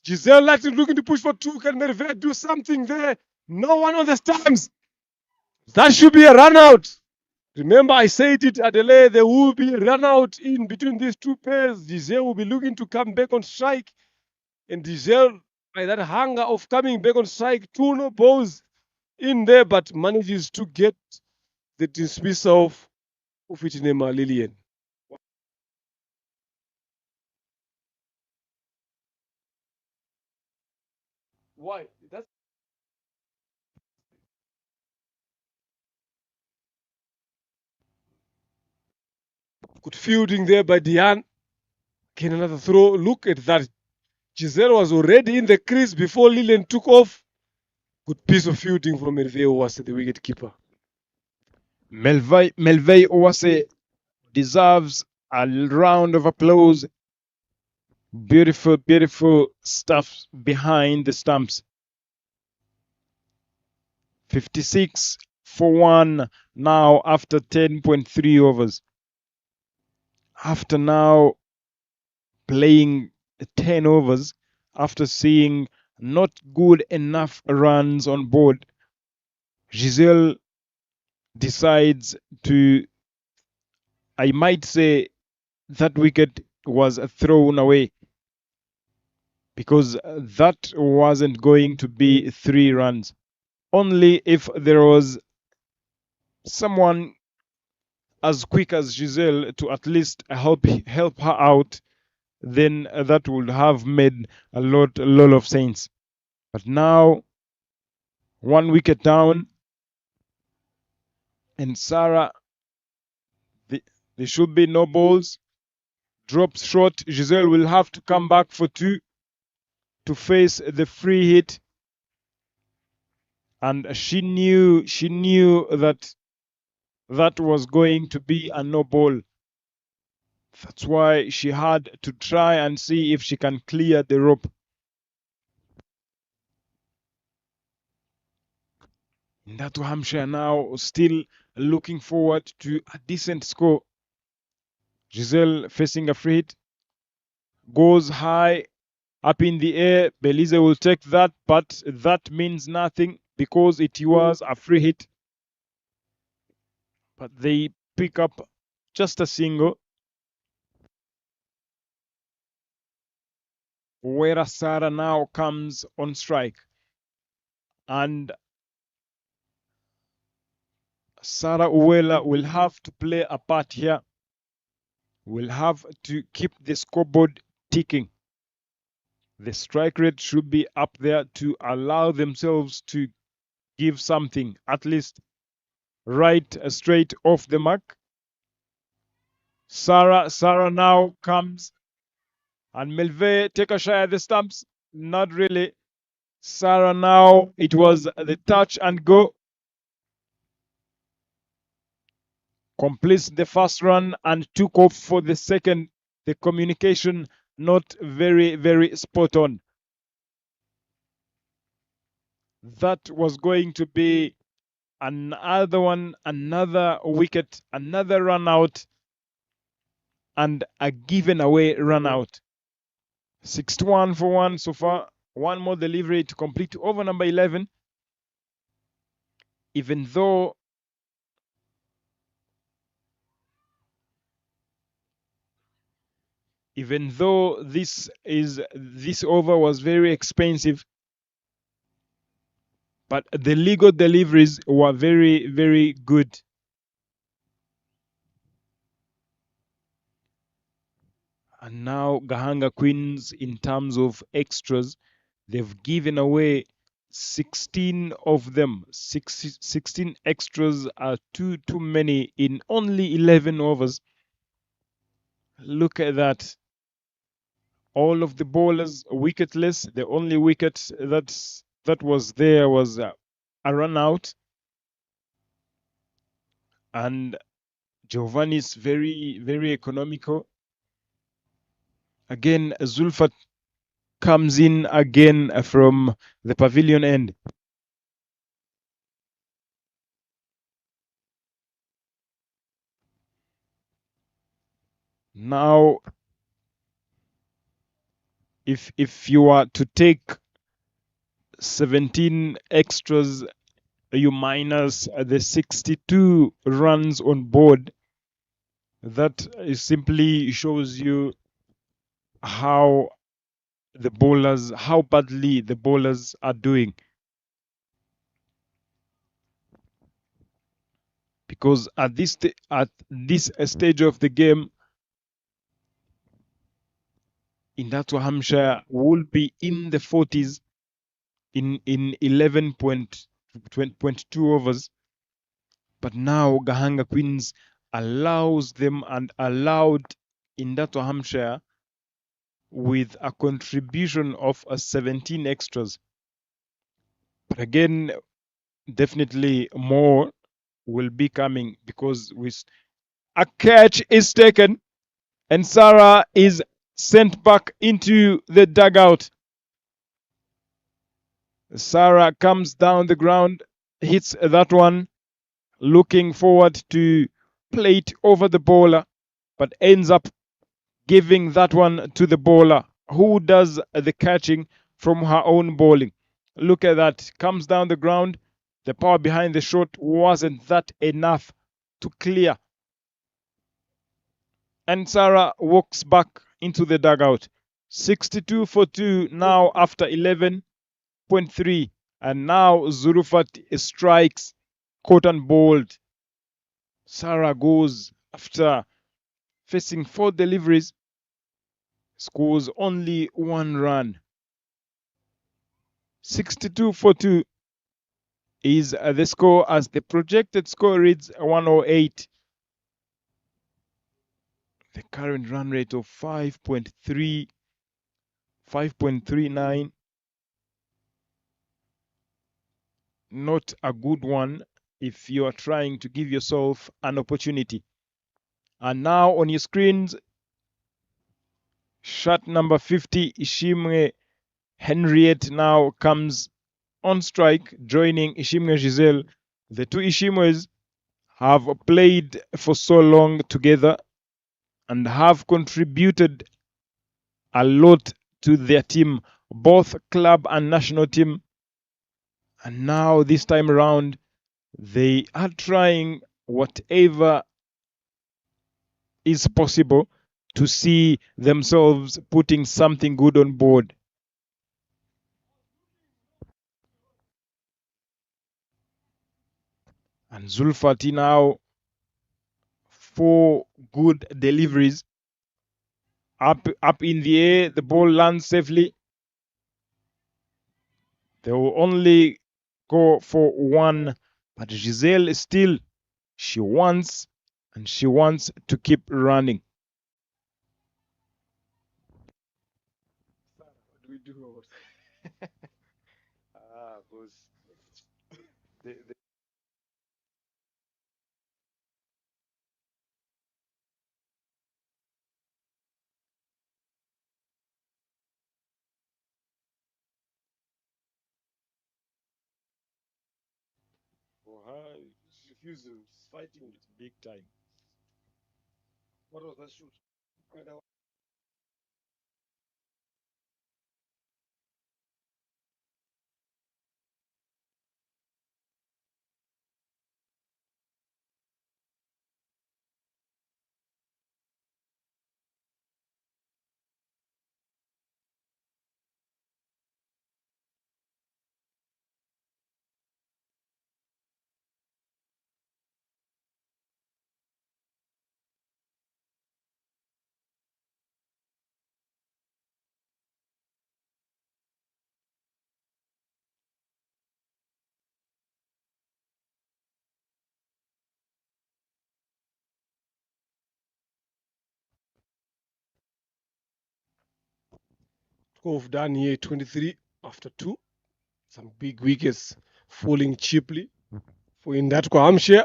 Giselle Latin looking to push for 2. Can Merve do something there? No one on the stumps. That should be a run out. Remember, I said it, Adelaide, there will be a run out in between these 2 pairs. Giselle will be looking to come back on strike. And Giselle, by that hunger of coming back on strike, 2 no balls in there, but manages to get the dismissal of Ufitinema Lillian. Why? That's good fielding there by Diane. Again, another throw. Look at that. Giselle was already in the crease before Lillian took off. Good piece of fielding from Melvey Owase, the wicket keeper. Melvey Owase deserves a round of applause. Beautiful, beautiful stuff behind the stumps. 56 for 1 now after 10.3 overs. After now playing 10 overs, after seeing not good enough runs on board, Giselle decides to, I might say, that wicket was thrown away because that wasn't going to be 3 runs. Only if there was someone as quick as Giselle to at least help her out, then that would have made a lot of sense. But now 1 wicket down, and Sarah, there should be no balls. Drops short. Giselle will have to come back for 2 to face the free hit. And she knew that that was going to be a no ball. That's why she had to try and see if she can clear the rope. Ndatu Hampshire now still looking forward to a decent score. Giselle facing a free hit. Goes high, up in the air. Belize will take that, but that means nothing because it was a free hit. But they pick up just a single. Where Sarah now comes on strike. And Sarah Uwela will have to play a part here. Will have to keep the scoreboard ticking. The strike rate should be up there to allow themselves to give something, at least right straight off the mark. Sarah now comes, and Melve take a shot at the stumps. Not really. Sarah now, it was the touch and go. Completes the first run and took off for the second. The communication not very spot on. That was going to be another one, another wicket, another run out, and a given away run out. 61 for 1 so far. One more delivery to complete over number 11. Even though this over was very expensive, but the legal deliveries were very good. And now Gahanga Queens, in terms of extras, they've given away 16 of them. 16 extras are too many in only 11 overs. Look at that. all of the bowlers wicketless. The only wicket that was there was a run out, and Giovanni's very economical. Again, Zulfat comes in again from the pavilion end. Now, if you are to take 17 extras, you minus the 62 runs on board, that simply shows you how badly the bowlers are doing. Because at this stage of the game, in that Hampshire will be in the 40s in 11.22 overs. But now Gahanga Queens allows them and allowed in that Hampshire with a contribution of 17 extras. But again, definitely more will be coming, because with a catch is taken and Sarah is sent back into the dugout. Sarah comes down the ground, hits that one, looking forward to play it over the bowler, but ends up giving that one to the bowler, who does the catching from her own bowling. Look at that. Comes down the ground. The power behind the shot wasn't that enough to clear. And Sarah walks back into the dugout. 62 for 2 now after 11.3. And now Zurufat strikes cotton bowled. Sarah goes after facing 4 deliveries, scores only 1 run. 62 for 2 is the score, as the projected score reads 108. The current run rate of 5.39. Not a good one if you are trying to give yourself an opportunity. And now on your screens, shot number 50, Ishimwe Henriette now comes on strike, joining Ishimwe Giselle. The two Ishimwes have played for so long together and have contributed a lot to their team, both club and national team. And now this time around, they are trying whatever is possible to see themselves putting something good on board. And Zulfati now, 4 good deliveries. Up in the air, the ball lands safely. They will only go for 1, but Giselle still, she wants to keep running. What do we do? Boss. The for her, she feels fighting big time. What was that shoot? Score done here, 23 after 2. Some big wickets falling cheaply for Indatwa Hampshire.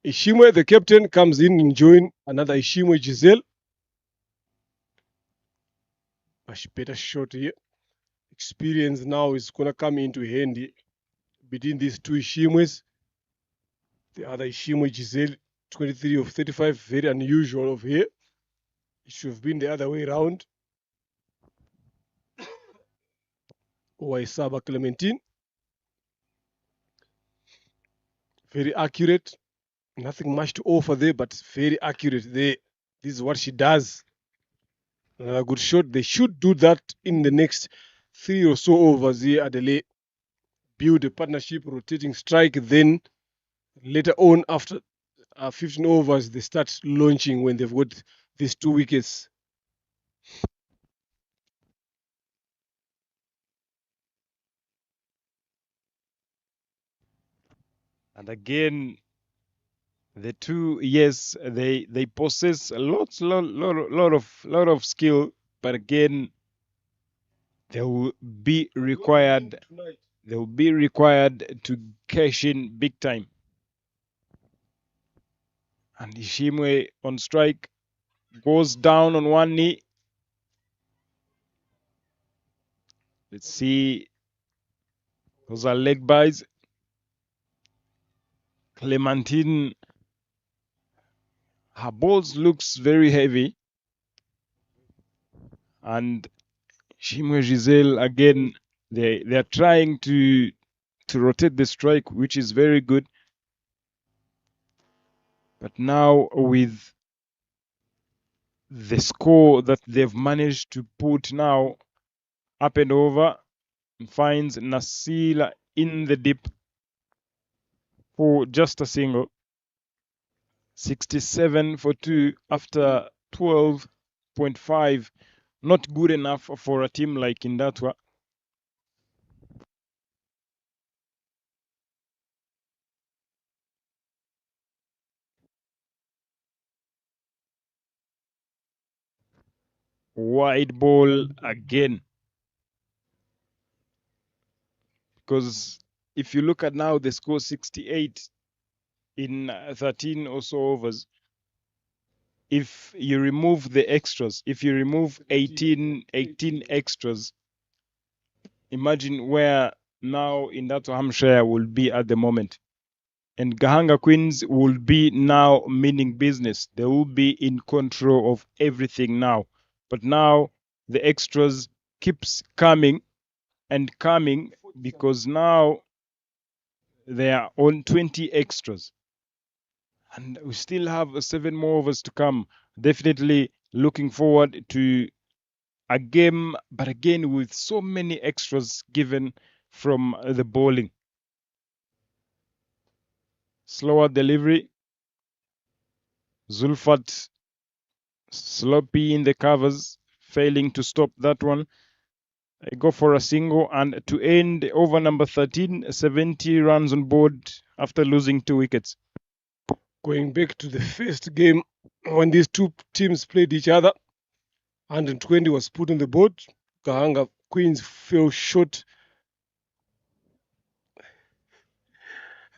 Ishimwe, the captain, comes in and join another Ishimwe Giselle. Much better shot here. Experience now is going to come into handy between these two Ishimwes. The other Ishimwe Giselle, 23 of 35, very unusual of here. It should have been the other way around. Waisaba Clementine. Very accurate. Nothing much to offer there, but very accurate there. This is what she does. Another good shot. They should do that in the next 3 or so overs here at Adelaide. Build a partnership, rotating strike. Then later on, after 15 overs, they start launching when they've got these 2 wickets. And again, the two, yes, they possess lot of skill, but again, they will be required to cash in big time. And Ishimwe on strike goes down on one knee. Let's see. Those are leg byes. Clementine, her balls looks very heavy. And Ishimwe Giselle, again, they are trying to rotate the strike, which is very good. But now with the score that they've managed to put now up and over, finds Nasila in the dip for just a single. 67 for 2 after 12.5. Not good enough for a team like Indatwa. Wide ball again. Because if you look at now the score 68 in 13 or so overs, if you remove the extras, if you remove 18 extras, imagine where now Indatwa Hampshire will be at the moment. And Gahanga Queens will be now meaning business. They will be in control of everything now. But now the extras keeps coming and coming because now they are on 20 extras. And we still have 7 more overs to come. Definitely looking forward to a game, but again with so many extras given from the bowling. Slower delivery. Zulfat sloppy in the covers, failing to stop that one. I go for a single, and to end over number 13, 70 runs on board after losing 2 wickets. Going back to the first game when these two teams played each other, 120 was put on the board. Gahanga Queens fell short.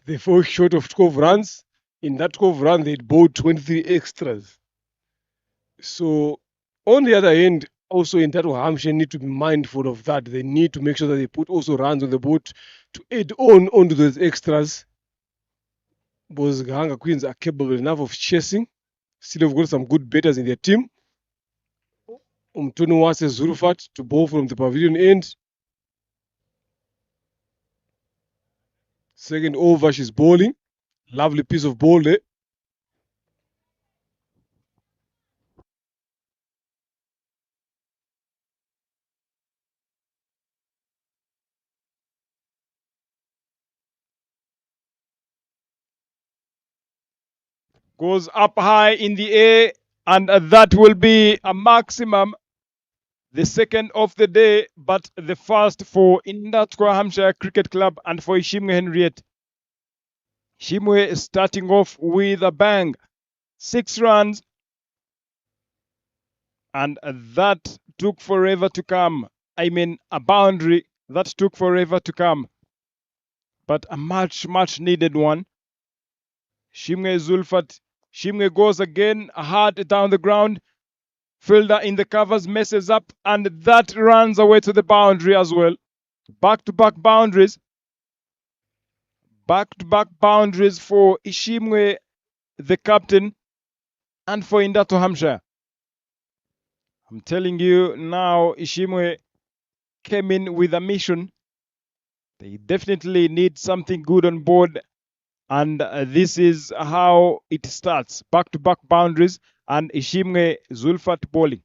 They fell short of 12 runs. In that 12 runs, they'd bowled 23 extras. So, on the other hand, also Indatwa Hampshire need to be mindful of that. They need to make sure that they put also runs on the board to add onto those extras. Because Gahanga Queens are capable enough of chasing. Still have got some good batters in their team. Umtunu Wase Zulfat to bowl from the pavilion end. Second over, she's bowling. Lovely piece of ball there. Goes up high in the air, and that will be a maximum. The second of the day, but the first for Indatwa Hampshire Cricket Club and for Ishimwe Henriette. Ishimwe starting off with a bang. 6 runs. And that took forever to come. I mean, a boundary that took forever to come, but a much, much needed one. Shimwe Zulfat. Shimwe goes again, hard down the ground. Fielder in the covers messes up, and that runs away to the boundary as well. Back-to-back boundaries. Back-to-back boundaries for Ishimwe, the captain, and for Indato Hampshire. I'm telling you now, Ishimwe came in with a mission. They definitely need something good on board, and this is how it starts. Back-to-back boundaries, and Ishimwe Zulfat bowling.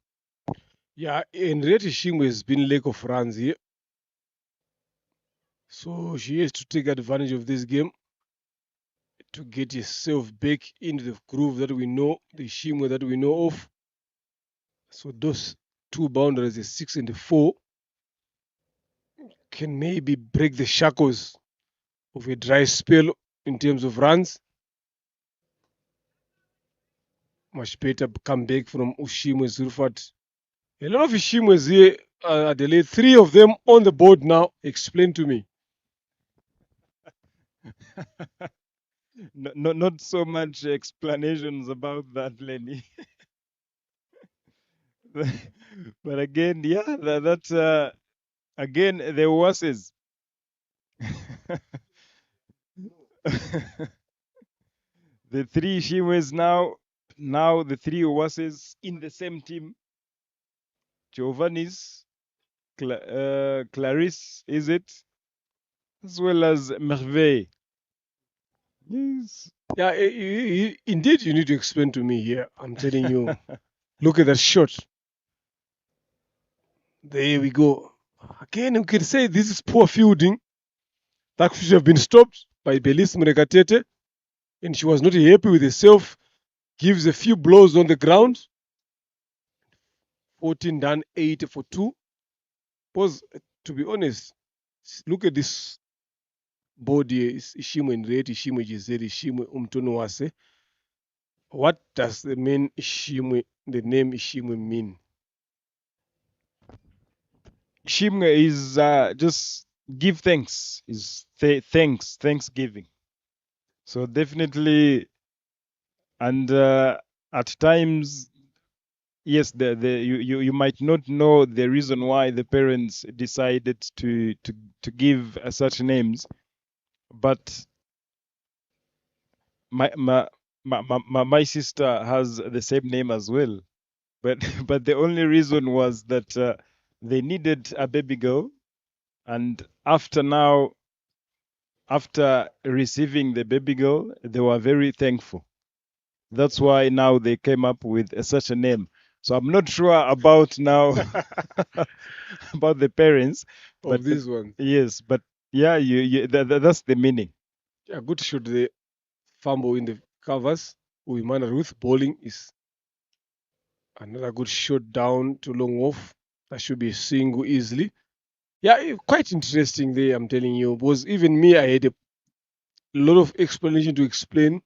Yeah, Henriette Shimwe has been lack of runs here. So she has to take advantage of this game to get herself back into the groove that we know, the Shimwe that we know of. So those two boundaries, the 6 and the 4, can maybe break the shackles of a dry spell in terms of runs. Much better come back from Ushimwe Zulfat. A lot of Ushimwes here, Adelaide, 3 of them on the board now. Explain to me. Not so much explanations about that, Lenny. But again, yeah, that's again the Oasis. The 3 Shimwes now the 3 Oasis in the same team. Giovanni's, Clarisse, is it? As well as Merveille. Yes. Yeah, indeed, you need to explain to me here. I'm telling you. Look at that shot. There we go. Again, you can say this is poor fielding. That should have been stopped by Belis Murekatete. And she was not happy with herself. Gives a few blows on the ground. 14 done, 8 for 2. Because, to be honest, look at this body. Ishimwe in red, Ishimwe Jizeri, Ishimwe Umtonowase. What does the name Ishimwe mean? Ishimwe is just give thanks. Is thanksgiving. So definitely, and at times, yes, you might not know the reason why the parents decided to give such names, but my sister has the same name as well, but but the only reason was that they needed a baby girl, and after receiving the baby girl, they were very thankful. That's why now they came up with such a name. So I'm not sure about now about the parents Of this one. Yes, but yeah, that's the meaning. Yeah, good shot. The fumble in the covers. Uimana Ruth bowling is another good shot down to long off. That should be a single easily. Yeah, quite interesting there, I'm telling you. Because even me, I had a lot of explanation to explain,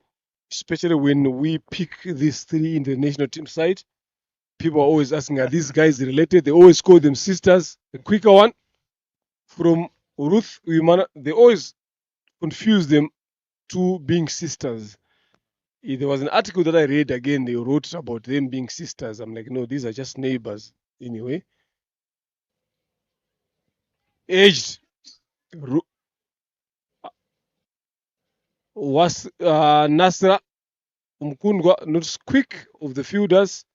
especially when we pick these 3 in the national team side. People are always asking, are these guys related? They always call them sisters. The quicker one from Ruth Uimana, they always confuse them to being sisters. There was an article that I read again, they wrote about them being sisters. I'm like, no, these are just neighbors anyway. Aged was Nasra Mkundwa, not quick of the fielders.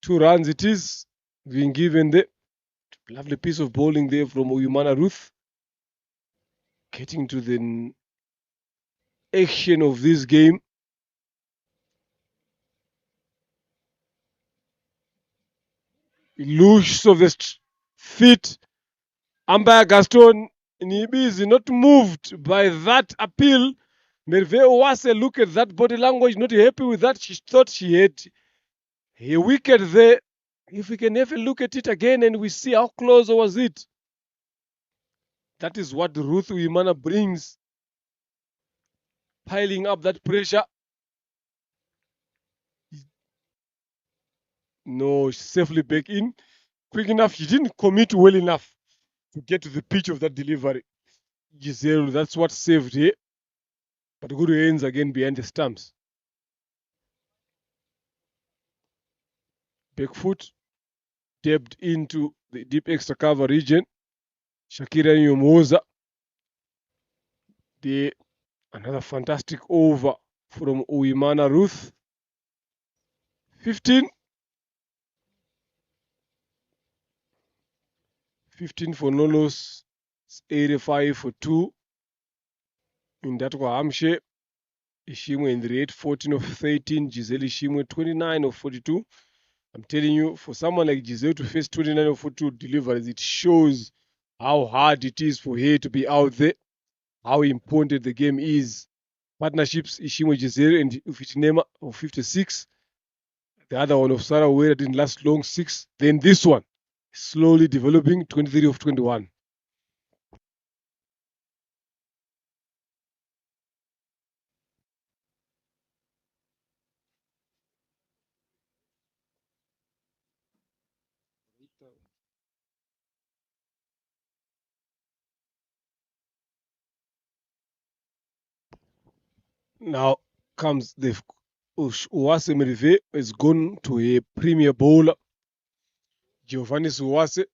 2 runs it is, being given the lovely piece of bowling there from Uyumana Ruth. Getting to the action of this game. Loose of the feet. Umpire Gaston Nibi is not moved by that appeal. Merve Owase, look at that body language, not happy with that. She thought she had a wicket there. If we can have a look at it again and we see how close was it. That is what Ruth Uimana brings. Piling up that pressure. No, safely back in. quick enough. She didn't commit well enough to get to the pitch of that delivery. Giselle, that's what saved her. But good hands again behind the stumps. Back foot, dabbed into the deep extra cover region. Shakira Nyomoza. Another fantastic over from Uimana Ruth. 15. 15 for Nolos. 85 for 2. In that Hamshe. Ishimwe in the rate, 14 of 13. Giselle Ishimwe, 29 of 42. I'm telling you, for someone like Giselle to face 29 of 42 deliveries, it shows how hard it is for her to be out there, how important the game is. Partnerships, Ishimwe Giselle and Ufitinema of 56. The other one of Sarah Wera didn't last long, 6. Then this one, slowly developing, 23 of 21. Now comes the Uwase Merive has gone to a premier bowler. Giovanni Uwase.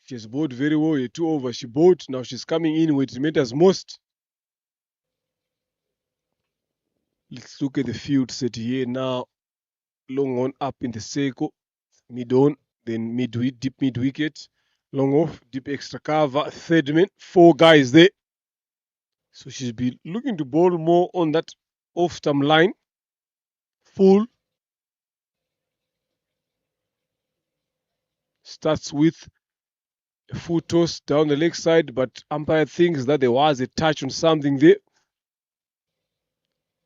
She has bowled very well, a 2 over. She bowled. Now she's coming in where it matters most. Let's look at the field set here now. Long on up in the circle. Mid on, then deep mid wicket. Long off, deep extra cover. Third man, 4 guys there. So she's been looking to bowl more on that off stump line. Full. Starts with a full toss down the leg side, but umpire thinks that there was a touch on something there.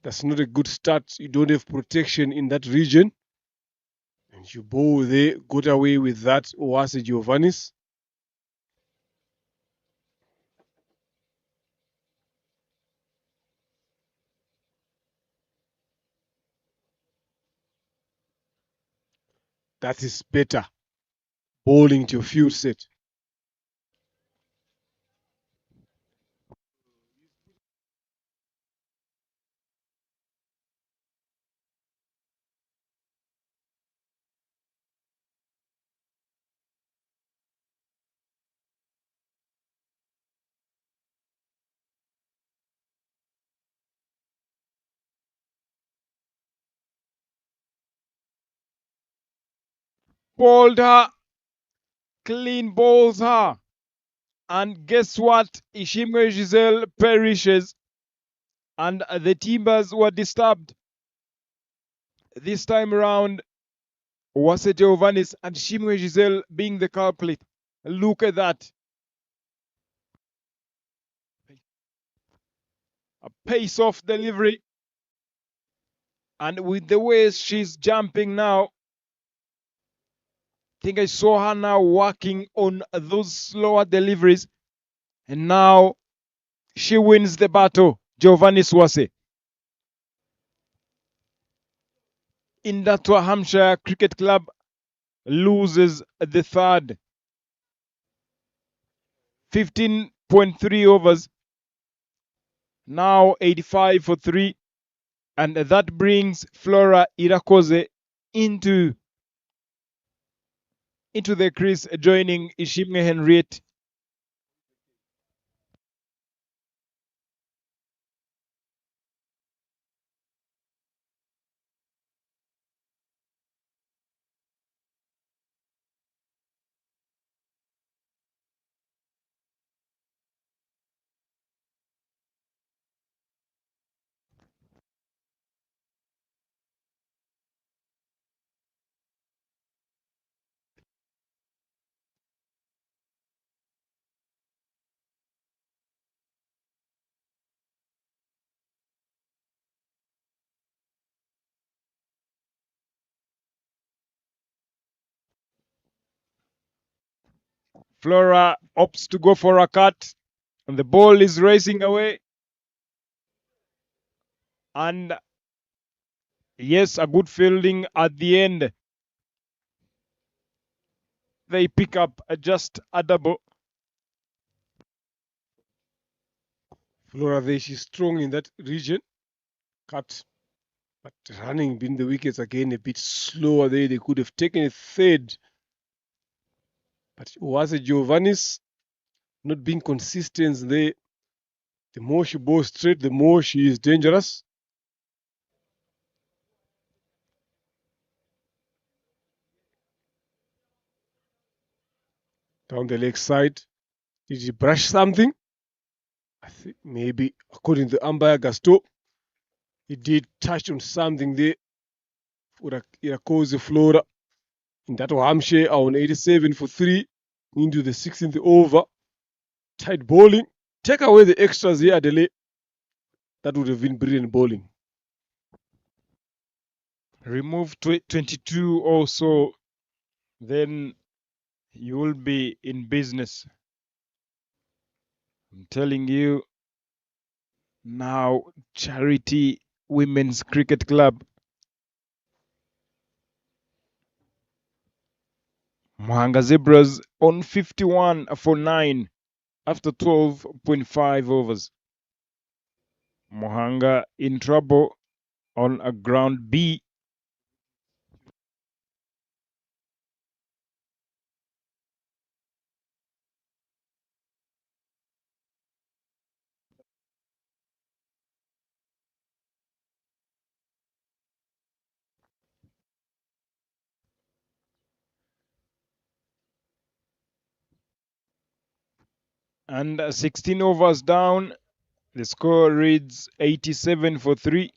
That's not a good start. You don't have protection in that region. And you bowl there, got away with that, Oase Giovannis. That is better. Bowling to your field set. Bowled her. Clean bowls her. And guess what? Ishimwe Giselle perishes. And the Timbers were disturbed. This time around, Wase Giovannis and Ishimwe Giselle being the culprit. Look at that. A pace off delivery. And with the way she's jumping now, I think I saw her now working on those slower deliveries. And now she wins the battle. Giovanni Swase. Indatwa Hampshire Cricket Club loses the third. 15.3 overs. Now 85 for 3. And that brings Flora Irakoze into the crease, joining Ishimwe Henriette. Flora opts to go for a cut, and the ball is racing away. And yes, a good fielding at the end. they pick up just a double. Flora there, she's strong in that region. Cut. But running being the wickets again a bit slower there. They could have taken a third. But it was a Giovanni's not being consistent there. The more she bowls straight, the more she is dangerous. Down the leg side. Did he brush something? I think maybe, according to the umpire Gasto, he did touch on something there for Irakoze Flora. In that Hampshire on 87 for 3 into the 16th over. Tight bowling. Take away the extras here, Adele. That would have been brilliant bowling. Remove 22 also, then you will be in business. I'm telling you. Now, Charity Women's Cricket Club. Mohanga Zebras on 51 for 9 after 12.5 overs. Mohanga in trouble on a ground B. And 16 overs down, the score reads 87 for 3.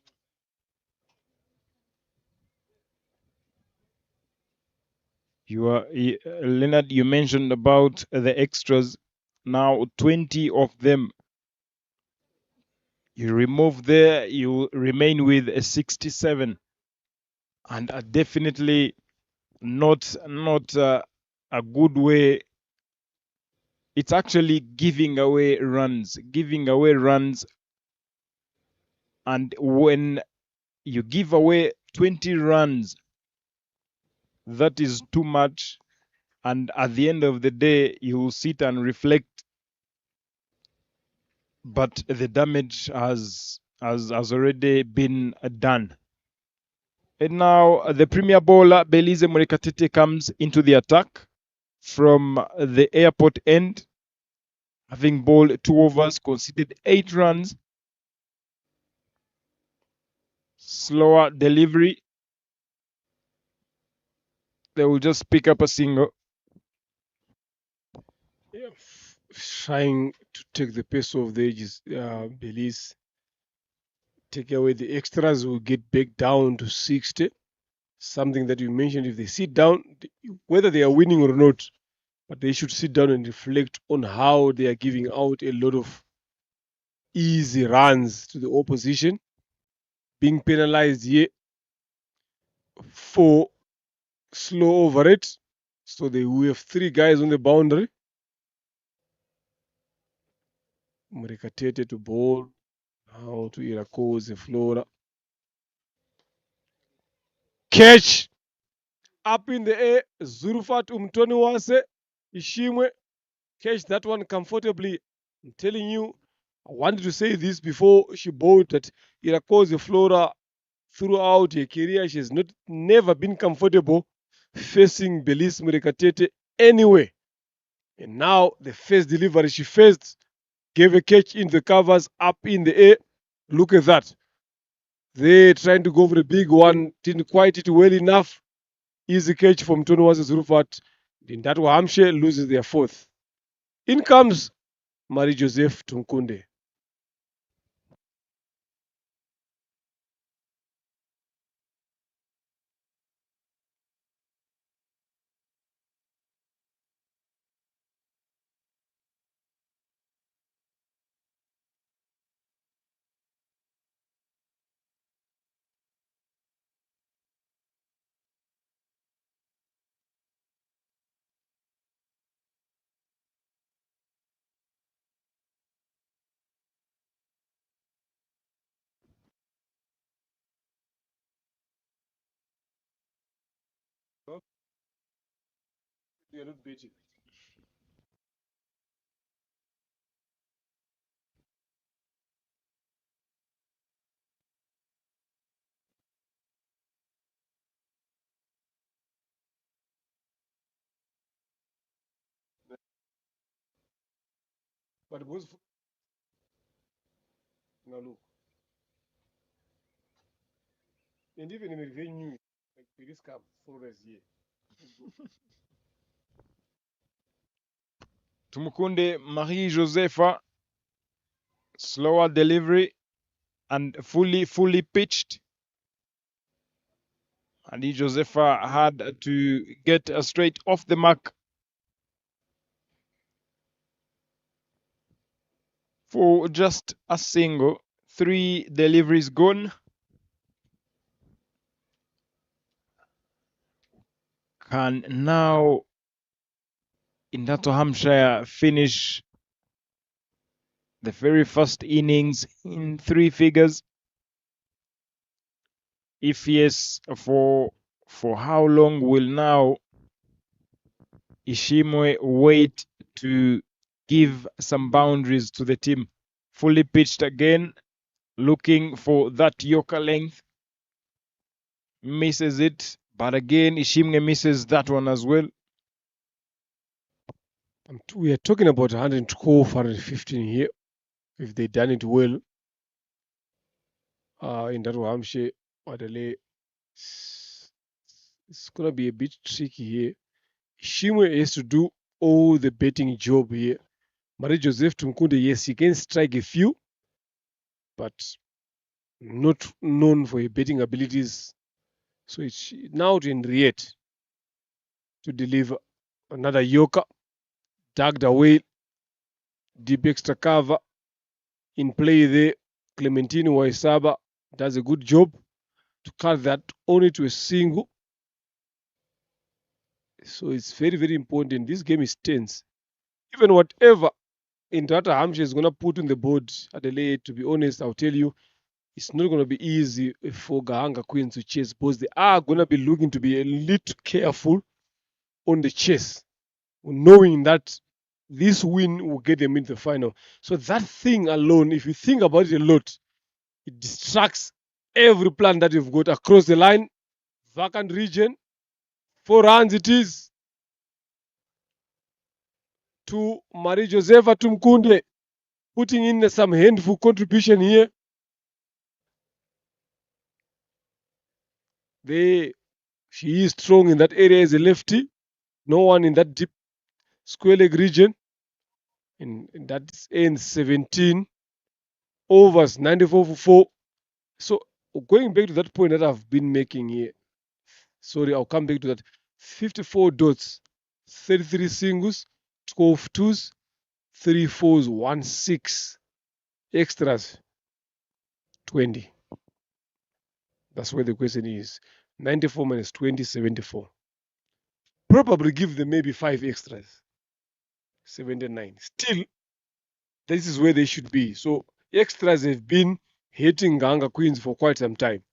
Leonard, you mentioned about the extras. Now 20 of them. You remove there, you remain with a 67. And definitely not a good way. It's actually giving away runs. And when you give away 20 runs, that is too much. And at the end of the day, you will sit and reflect. But the damage has already been done. And now the premier bowler, Belize Murekatete, comes into the attack from the airport end, having bowled 2 overs, conceded 8 runs. Slower delivery. They will just pick up a single. Yeah, trying to take the pace off the edges, Belize. Take away the extras, will get back down to 60. Something that you mentioned, if they sit down, whether they are winning or not, but they should sit down and reflect on how they are giving out a lot of easy runs to the opposition, being penalized here for slow over it. So we have 3 guys on the boundary. Murekatete to bowl, now to Irakoze Flora. Catch! Up in the air, Zurufat Umtoniwase, Ishimwe, catch that one comfortably. I'm telling you, I wanted to say this before she bowled that Irakoze Flora throughout her career, she has never been comfortable facing Belize Murekatete anyway. And now the first delivery she faced gave a catch in the covers up in the air. Look at that. They trying to go for a big one, didn't quite hit well enough. Easy catch from Tonowase Zurufat. Dindatu Hampshire loses their 4th. In comes Marie Joseph Tunkunde. You are not betting. But most now look, and even in the venue, like this camp, Flores here. Tumukunde Marie Josepha, slower delivery and fully pitched. And Josepha had to get straight off the mark for just a single. 3 deliveries gone. Can now Indato Hampshire finish the very first innings in 3 figures? If yes, for how long will now Ishimwe wait to give some boundaries to the team? Fully pitched again, looking for that Yorker length. Misses it, but again Ishimwe misses that one as well. We are talking about 112, 115 here. If they done it well, in that Hampshire, Adelaide, it's gonna be a bit tricky here. Shimwe has to do all the betting job here. Marie Joseph Tumkunde, yes, he can strike a few, but not known for his betting abilities. So it's now to Henriette to deliver another Yorker, tugged away, deep extra cover in play there. Clementine Waisaba does a good job to cut that only to a single. So it's very, very important. This game is tense. Even whatever Indata Hampshire is going to put on the board at the late, to be honest, I'll tell you, it's not going to be easy for Gahanga Queens to chase because they are going to be looking to be a little careful on the chase, knowing that this win will get them into the final. So that thing alone, if you think about it a lot, it distracts every plan that you've got across the line, vacant region, 4 runs it is to Marie Josepha Tumkunde, putting in some handful contribution here. She is strong in that area as a lefty. No one in that deep square leg region. And that's in 17 overs, 94 for 4. So going back to that point that I've been making here. Sorry, I'll come back to that. 54 dots, 33 singles, 12 twos, 3 fours, 1 6. Extras, 20. That's where the question is. 94 minus 20, 74. Probably give them maybe 5 extras. 79. Still, this is where they should be. So extras have been hitting Gahanga Queens for quite some time.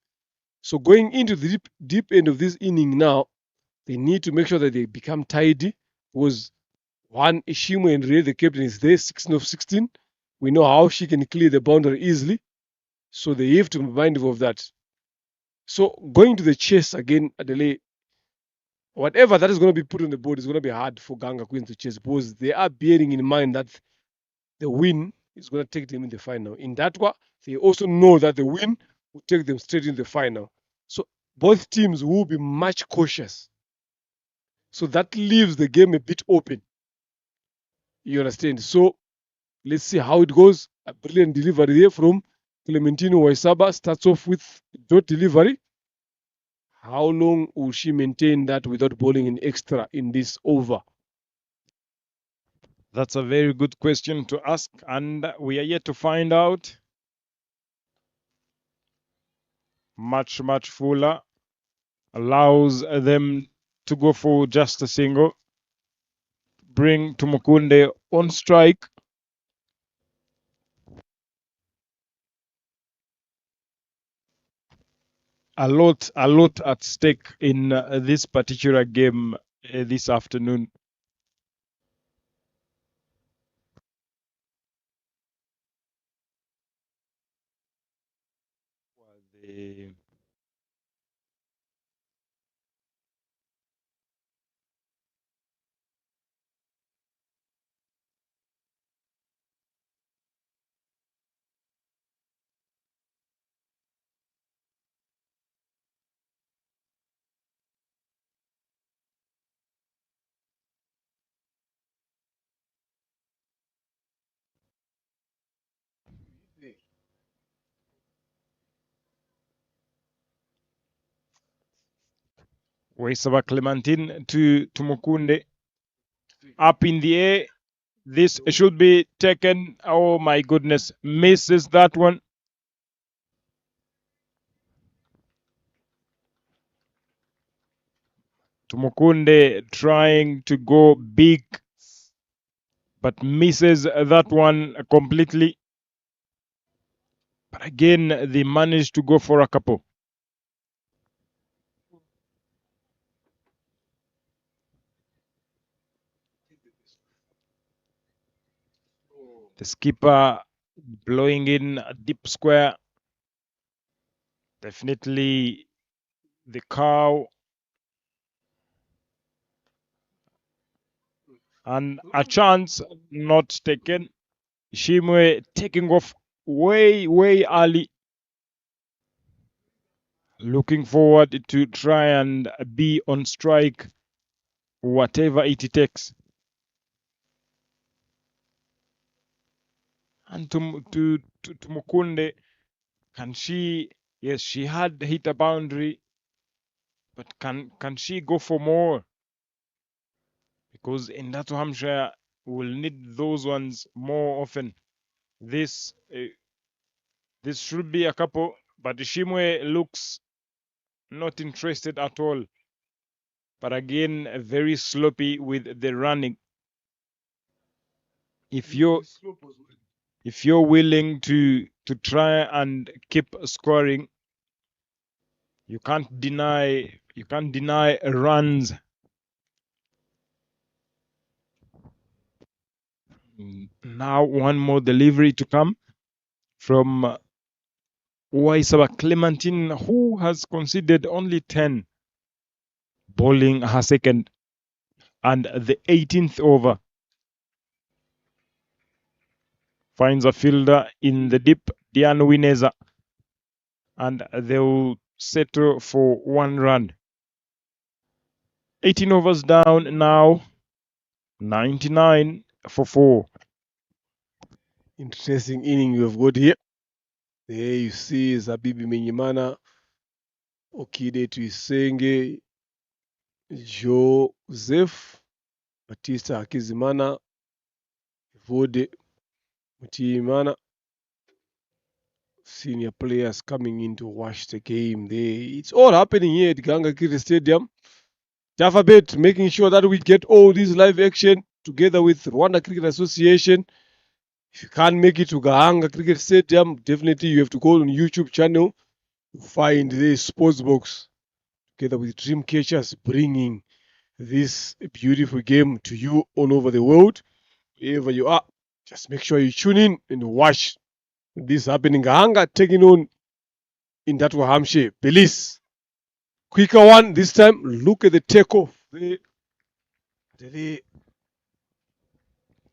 So going into the deep end of this inning now, they need to make sure that they become tidy. Was one Ishimwe and Ray, the captain, is there, 16 of 16. We know how she can clear the boundary easily. So they have to be mindful of that. So going to the chase again, Adelaide, whatever that is going to be put on the board is going to be hard for Gahanga Queens to chase because they are bearing in mind that the win is going to take them in the final. In that one, they also know that the win will take them straight in the final. So both teams will be much cautious. So that leaves the game a bit open. You understand? So let's see how it goes. A brilliant delivery here from Clementino Waisaba. Starts off with dot delivery. How long will she maintain that without bowling in extra in this over? That's a very good question to ask, and we are yet to find out. Much fuller. Allows them to go for just a single. Bring Tumukunde on strike. A lot at stake in this particular game this afternoon. Eh, Waisaba Clementine to Mukunde. Up in the air. This should be taken. Oh my goodness. Misses that one. Tumukunde trying to go big, but misses that one completely. But again, they managed to go for a couple. The skipper blowing in a deep square. Definitely the cow. And a chance not taken. Shimwe taking off way early. Looking forward to try and be on strike, whatever it takes. And to Mukunde, can she? Yes, she had hit a boundary, but can she go for more? Because in that Hampshire, we'll need those ones more often. This should be a couple, but Shimwe looks not interested at all. But again, very sloppy with the running. If you're willing to try and keep scoring, you can't deny runs. Now one more delivery to come from Waisaba Clementine, who has conceded only 10, bowling her second and the 18th over. Finds a fielder in the deep, Diane Wineza, and they'll settle for 1 run. 18 overs down now, 99 for 4. Interesting inning we have got here. There you see Zabibi Menyimana, Okide Tuisenge, Joseph, Batista Akizimana, Vode Mutimana. Senior players coming in to watch the game. It's all happening here at Gahanga Cricket Stadium. Javabet making sure that we get all this live action together with Rwanda Cricket Association. If you can't make it to Gahanga Cricket Stadium, definitely you have to go on YouTube channel to find the sports box together with Dreamcatchers bringing this beautiful game to you all over the world. Wherever you are, just make sure you tune in and watch this happening. Gahanga taking on in that Hampshire. Belize. Quicker one this time. Look at the takeoff.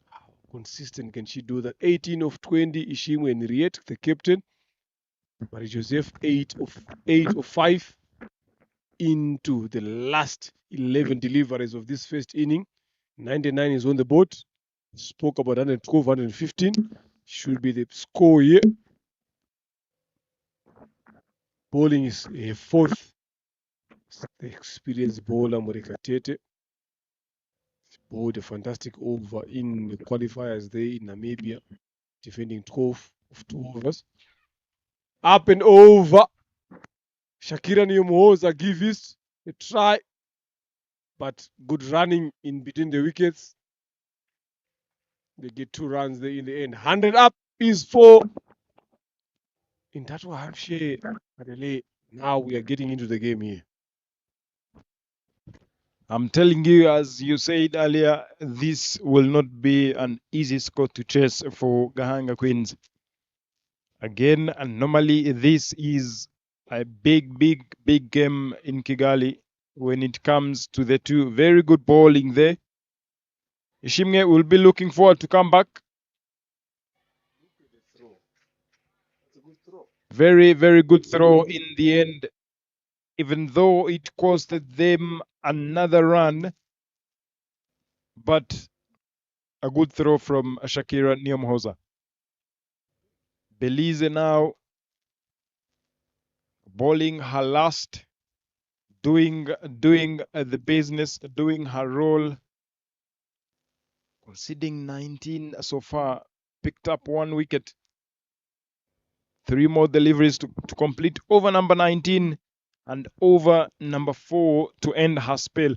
How consistent can she do that? 18 of 20, Ishimwe and Riet, the captain. Marie Joseph, 8 of 5 into the last 11 deliveries of this first inning. 99 is on the board. Spoke about 112, 115. Should be the score here. Bowling is a fourth. The experienced bowler, Morika Tete. Bowled a fantastic over in the qualifiers there in Namibia, defending 12 of 2 overs. Up and over. Shakira Nyomoza give it a try, but good running in between the wickets. They get 2 runs there in the end. 100 up is for in that Hampshire. Now we are getting into the game here. I'm telling you, as you said earlier, this will not be an easy score to chase for Gahanga Queens. Again, and normally this is a big game in Kigali when it comes to the two. Very good bowling there. Ishimwe will be looking forward to come back. Very good throw in the end, even though it costed them another run. But a good throw from Shakira Nyamhoza. Belize now bowling her last, doing the business, doing her role. Conceding 19 so far, picked up 1 wicket. 3 more deliveries to complete over number 19 and over number 4 to end her spell.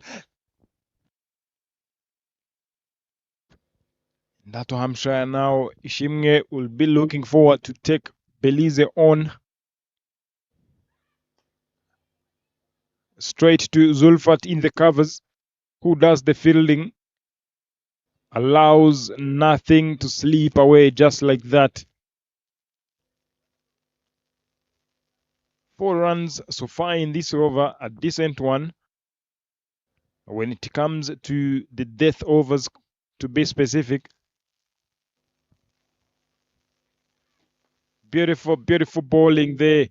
Ndato Hampshire now, Ishimwe will be looking forward to take Belize on. Straight to Zulfat in the covers, who does the fielding. Allows nothing to slip away just like that. 4 runs so far in this over, a decent one. When it comes to the death overs, to be specific. Beautiful bowling there.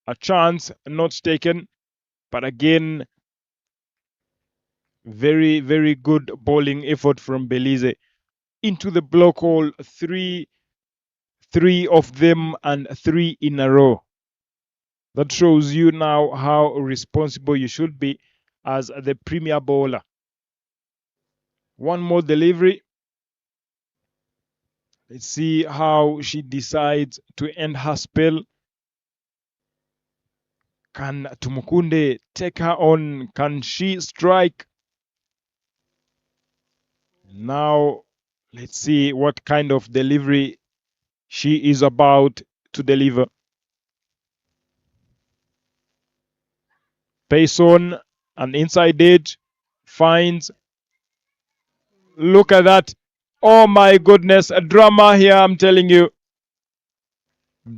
A chance not taken, but again, very good bowling effort from Belize. Into the block hole, three of them and 3 in a row. That shows you now how responsible you should be as the premier bowler. 1 more delivery. Let's see how she decides to end her spell. Can Tumukunde take her on? Can she strike? Now, let's see what kind of delivery she is about to deliver. Pace on, an inside edge, finds. Look at that. Oh my goodness, a drama here, I'm telling you.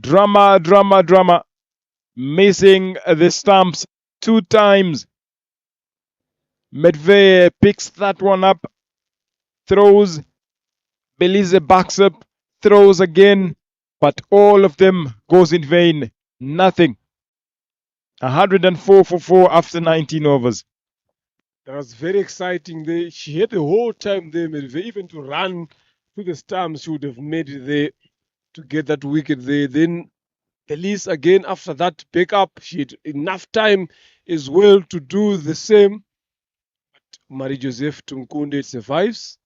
Drama. Missing the stumps 2 times. Medved picks that one up, throws. Belize backs up, throws again, but all of them goes in vain. Nothing. 104 for 4 after 19 overs. That was very exciting there. She had the whole time there, Medved, even to run to the stumps, she would have made it there to get that wicket there. Then Belize again after that backup, she had enough time as well to do the same. But Marie Joseph Tumkunde survives.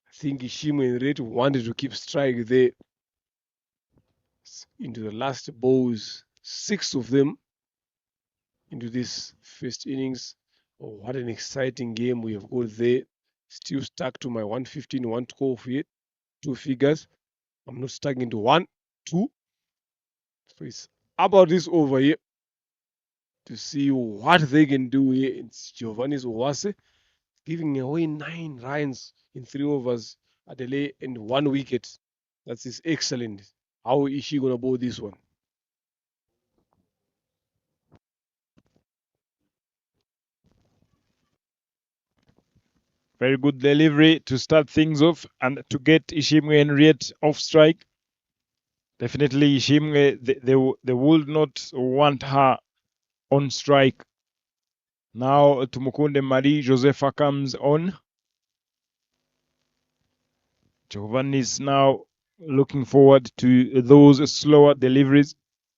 I think Ishimwe and Red wanted to keep strike there into the last balls, 6 of them into this first innings. Oh, what an exciting game we have got there. Still stuck to my 115, 112 here, 2 figures. I'm not stuck into 1, 2. So it's about this over here to see what they can do here. It's Giovanni Owase giving away 9 runs in 3 overs, Adelaide, and 1 wicket. That is excellent. How is she going to bowl this one? Very good delivery to start things off and to get Ishimwe Henriette off strike. Definitely Ishimwe, they would not want her on strike. Now Tumukunde Marie Josefa comes on. Giovanni is now looking forward to those slower deliveries,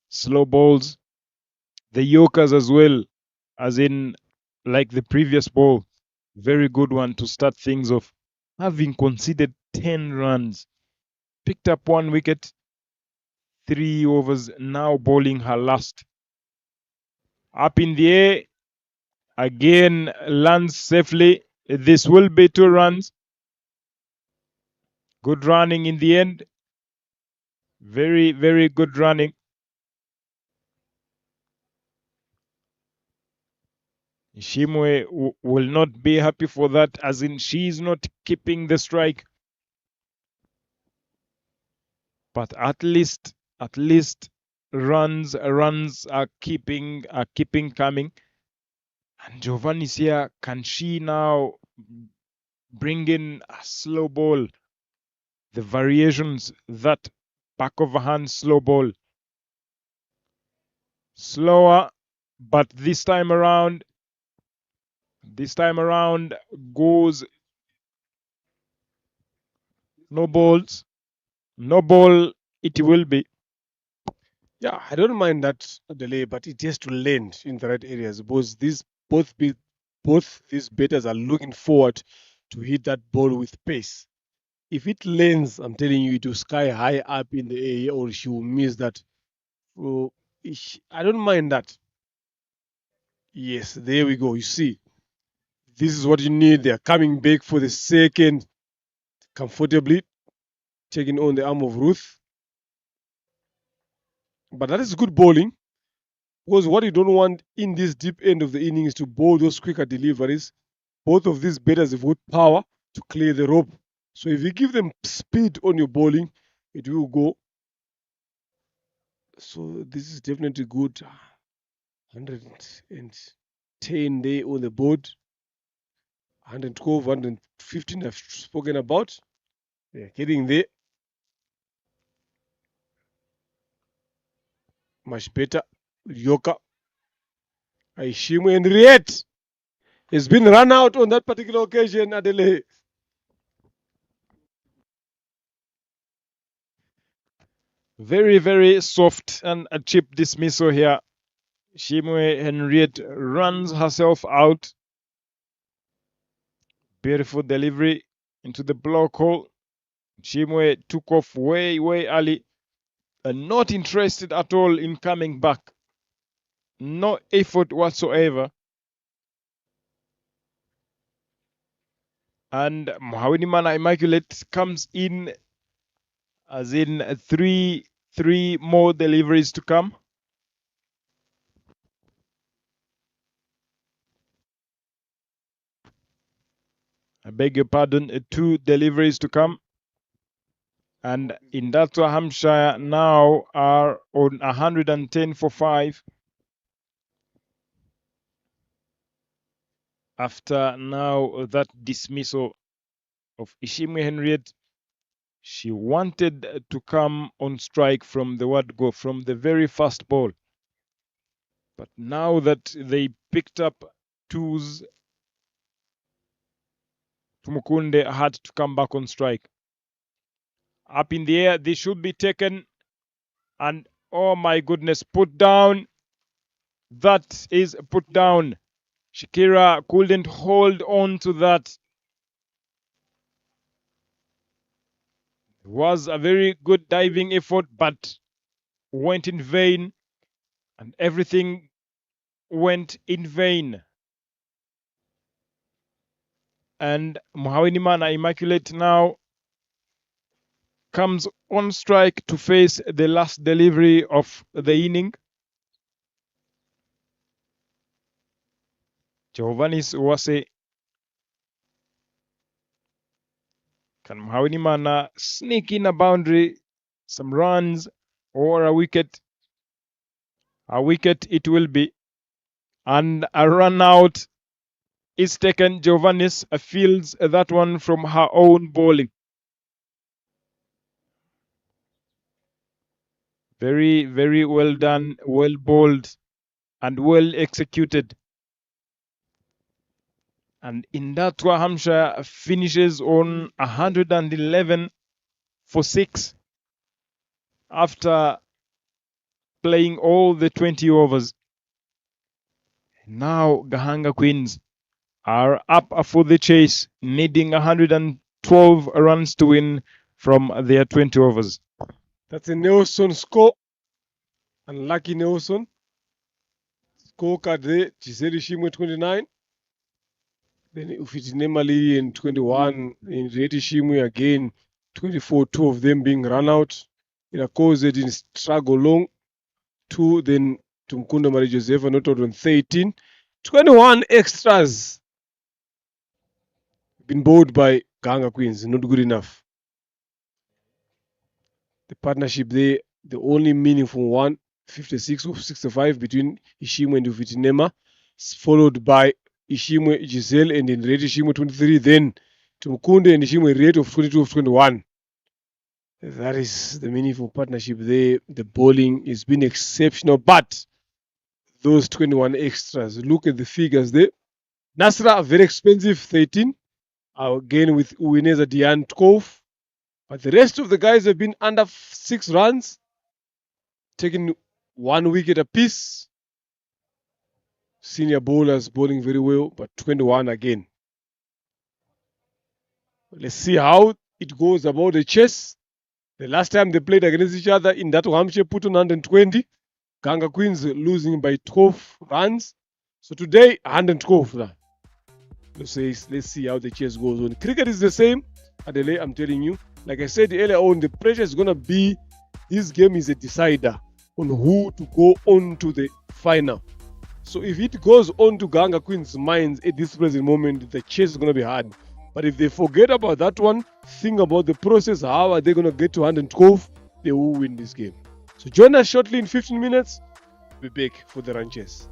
slow balls. The Yorkers as well, as in like the previous ball. Very good one to start things off. Having conceded 10 runs, picked up 1 wicket, 3 overs, now bowling her last. Up in the air, again lands safely. This will be 2 runs. Good running in the end. Very good running. Ishimwe will not be happy for that, as in she is not keeping the strike. But at least runs are keeping coming. And Giovanni's here. Can she now bring in a slow ball? The variations, that back of a hand slow ball. Slower, but this time around goes no balls. No ball it will be. Yeah, I don't mind that delay, but it has to land in the right areas because both these batters are looking forward to hit that ball with pace. If it lands, I'm telling you, it will sky high up in the air, or she will miss that. So I don't mind that. Yes, there we go. You see, this is what you need. They are coming back for the second, comfortably taking on the arm of Ruth. But that is good bowling. Because what you don't want in this deep end of the innings to bowl those quicker deliveries. Both of these batters have got power to clear the rope. So if you give them speed on your bowling, it will go. So this is definitely good. 110 day on the board. 112, 115 I've spoken about. They're getting there. Much better. Yoka. Aishimu Henriette has been run out on that particular occasion, Adele. Very, very soft and a cheap dismissal here. Shimwe Henriette runs herself out. Beautiful delivery into the block hole. Shimwe took off way, way early and not interested at all in coming back. No effort whatsoever. And Mohawinimana Immaculate comes in as in three more deliveries to come. I beg your pardon, 2 deliveries to come. And Indatwa Hampshire now are on 110 for 5. After now that dismissal of Ishimwe Henriette, she wanted to come on strike from the word go, from the very first ball. But now that they picked up 2s, Tumukunde had to come back on strike. Up in the air, they should be taken. And oh my goodness, put down. That is put down. Shakira couldn't hold on to that. It was a very good diving effort, but went in vain. And everything went in vain. And Mohawinimana Immaculate now comes on strike to face the last delivery of the inning. Giovannis Uwase. Can Mohawinimana sneak in a boundary, some runs, or a wicket? A wicket it will be. And a run out is taken. Giovannis fields that one from her own bowling. Very, very well done, well bowled, and well executed. And Indatwa Hampshire finishes on 111 for 6 after playing all the 20 overs. Now Gahanga Queens are up for the chase, needing 112 runs to win from their 20 overs. That's a Nelson score. Unlucky Nelson. Scorecard there. Giselle Shimwe 29. Then Ufitinemali in 21. In Reti Shimwe again 24. 2 of them being run out. In a cause that in struggle long. 2. Then Tumkunda Marie Joseph not out on 13. 21 extras. Been bowled by Gahanga Queens. Not good enough. The partnership there, the only meaningful one, 56 of 65 between Ishimwe and Vitinema, followed by Ishimwe Giselle and then Rate Ishimwe 23, then Tumukunde and Ishimwe Rate of 22 of 21. That is the meaningful partnership there. The bowling has been exceptional, but those 21 extras, look at the figures there. Nasra, very expensive, 13. Again with Uwineza Diane 12. But the rest of the guys have been under 6 runs, taking 1 wicket apiece. Senior bowlers bowling very well, but 21 again. Let's see how it goes about the chess. The last time they played against each other in that Hampshire put on 120. Gahanga Queens losing by 12 runs. So today, 112 now. Let's see how the chess goes on. Cricket is the same. Adele, I'm telling you. Like I said earlier on, the pressure is going to be, this game is a decider on who to go on to the final. So if it goes on to Gahanga Queens' minds at this present moment, the chase is going to be hard. But if they forget about that one, think about the process, how are they going to get to 112, they will win this game. So join us shortly in 15 minutes. We'll be back for the run chase.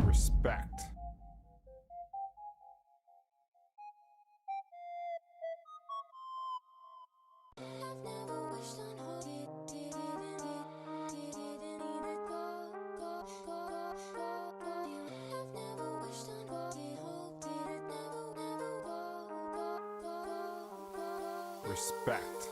Respect. Respect.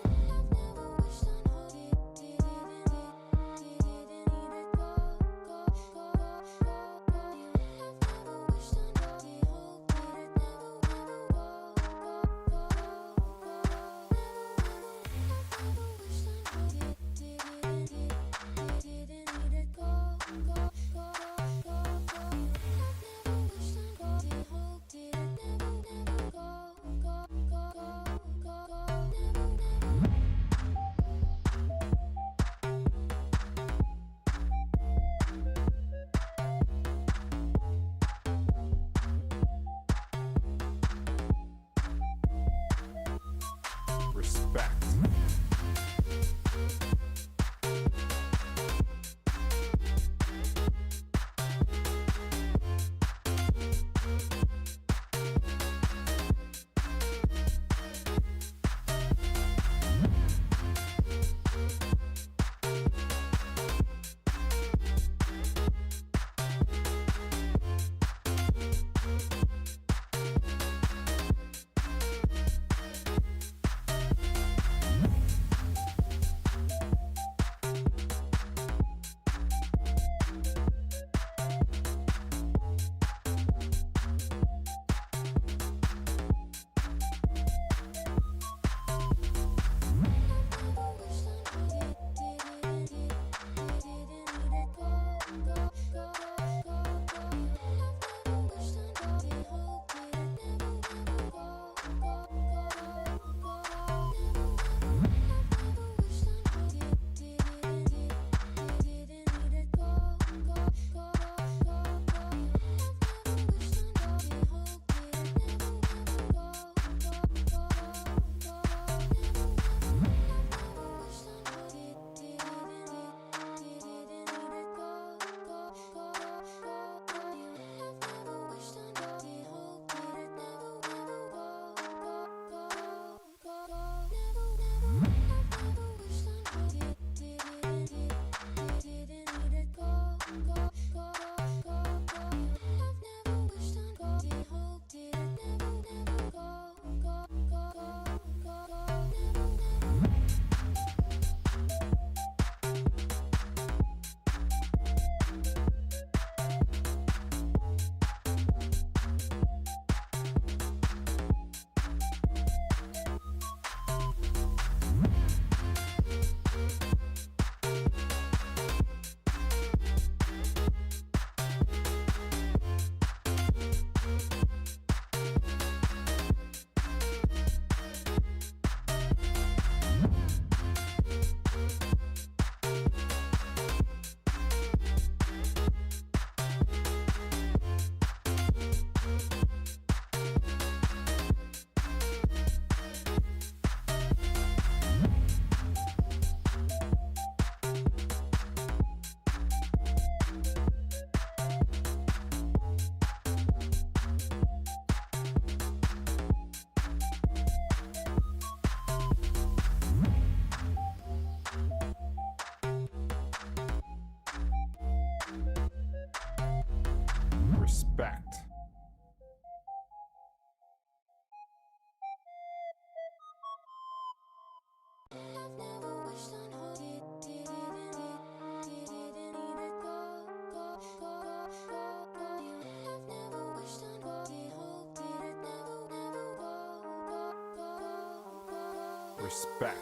Respect.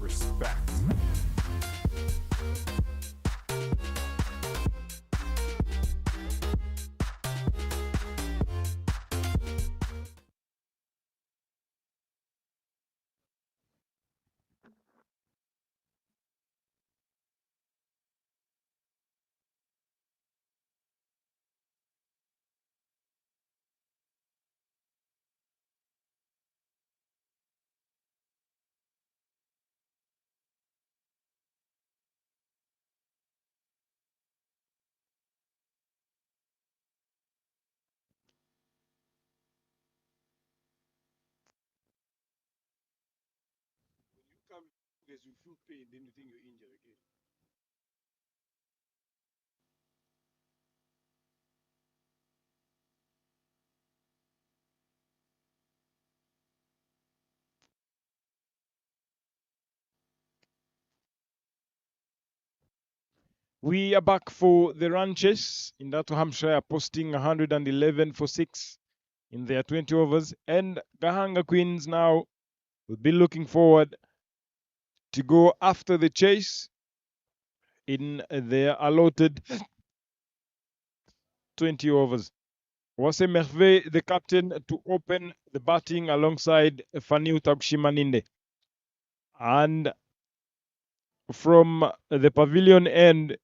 Respect. Because you feel pain, then you think you're injured again. We are back for the Ranches in that Hampshire posting 111 for 6 in their 20 overs. And Gahanga Queens now will be looking forward to go after the chase in their allotted 20 overs. Wase Merve, the captain, to open the batting alongside Faniu Takushimaninde. And from the pavilion end,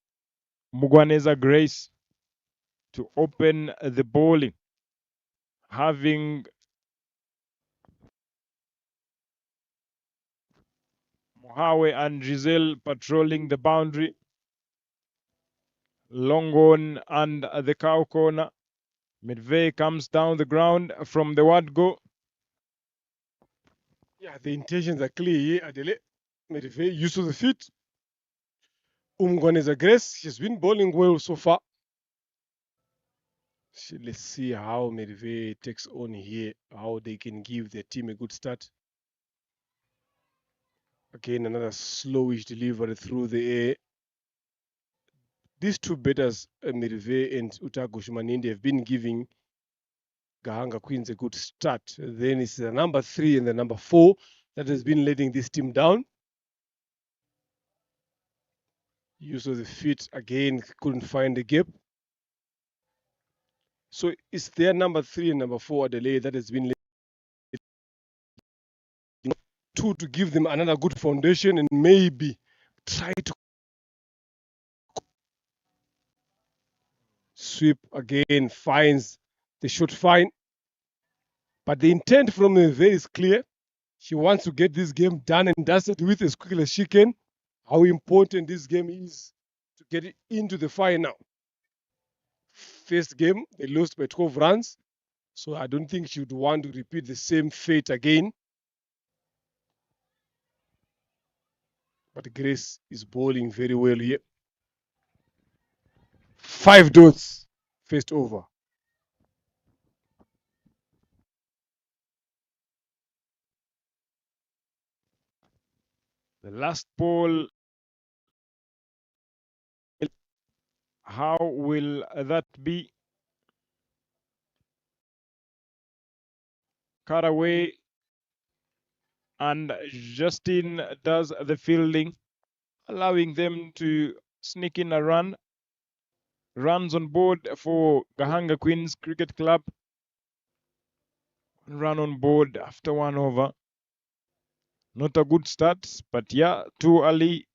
Mugwaneza Grace to open the bowling, having Mohawe and Giselle patrolling the boundary, long on and the cow corner. Medvey comes down the ground from the word go. Yeah, the intentions are clear here, Adele. Medvey, use of the feet. Umgwaneza Grace, she's been bowling well so far. Let's see how Medvey takes on here, how they can give their team a good start. Again, another slowish delivery through the air. These two batters, Medvey and Utakushimaninde, have been giving Gahanga Queens a good start. Then it's the number 3 and the number 4 that has been letting this team down. Use of the feet again, couldn't find the gap. So it's their number 3 and number 4 Adelaide that has been two to give them another good foundation and maybe try to sweep again, finds the shot fine. But the intent from the very is clear. She wants to get this game done and dusted with as quickly as she can. How important this game is to get it into the final. First game, they lost by 12 runs. So I don't think she would want to repeat the same fate again. But Grace is bowling very well here. 5 dots, first over. The last ball, how will that be? Cut away, and Justin does the fielding, allowing them to sneak in a run. Runs on board for Gahanga Queens Cricket Club. Run on board after 1 over. Not a good start, but yeah, too early.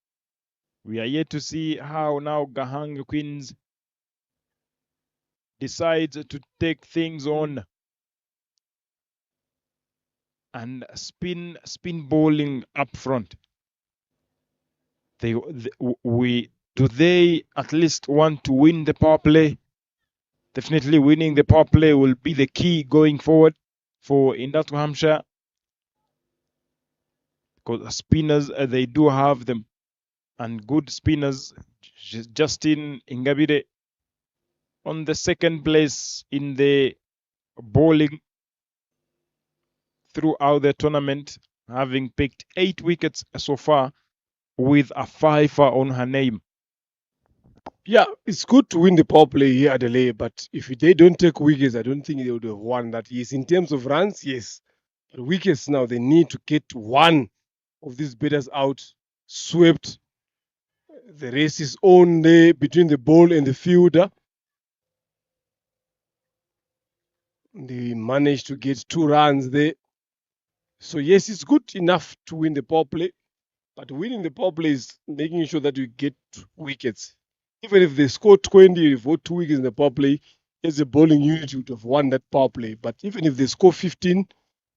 We are yet to see how now Gahanga Queens decides to take things on and spin bowling up front. Do they at least want to win the power play? Definitely winning the power play will be the key going forward for Industrial Hampshire, because spinners, they do have them, and good spinners. Justin Ingabire on the second place in the bowling throughout the tournament, having picked 8 wickets so far with a fiver on her name. Yeah, it's good to win the power play here at LA, but if they don't take wickets, I don't think they would have won that. Yes, in terms of runs, yes. But wickets now, they need to get one of these batters out, swept. The race is on there between the ball and the fielder. They managed to get 2 runs there. So yes, it's good enough to win the power play, but winning the power play is making sure that you get wickets. Even if they score 20 or 2 wickets in the power play, as a bowling unit, you would have won that power play. But even if they score 15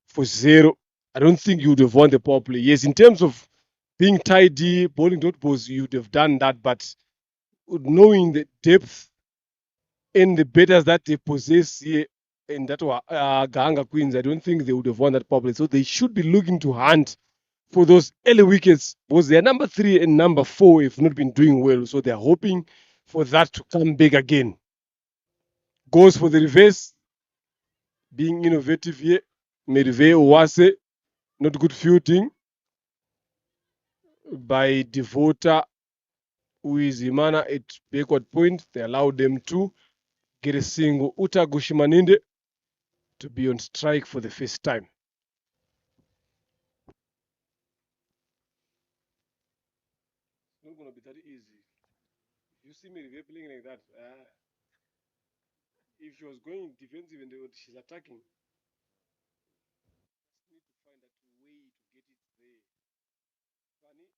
for 0, I don't think you would have won the power play. Yes, in terms of being tidy, bowling dot balls, you would have done that. But knowing the depth and the batters that they possess here, and that were Gahanga Queens, I don't think they would have won that power play. So they should be looking to hunt for those early wickets, because their number 3 and number 4 have not been doing well. So they're hoping for that to come back again. Goes for the reverse, being innovative here. Merive Owase, not good fielding by Devota, who is Imana at backward point. They allowed them to get a single. Uta Gushimaninde to be on strike for the first time. It's not going to be that easy. You see Merive playing like that. If she was going defensive and she's attacking, need to find that way to get it there. Funny.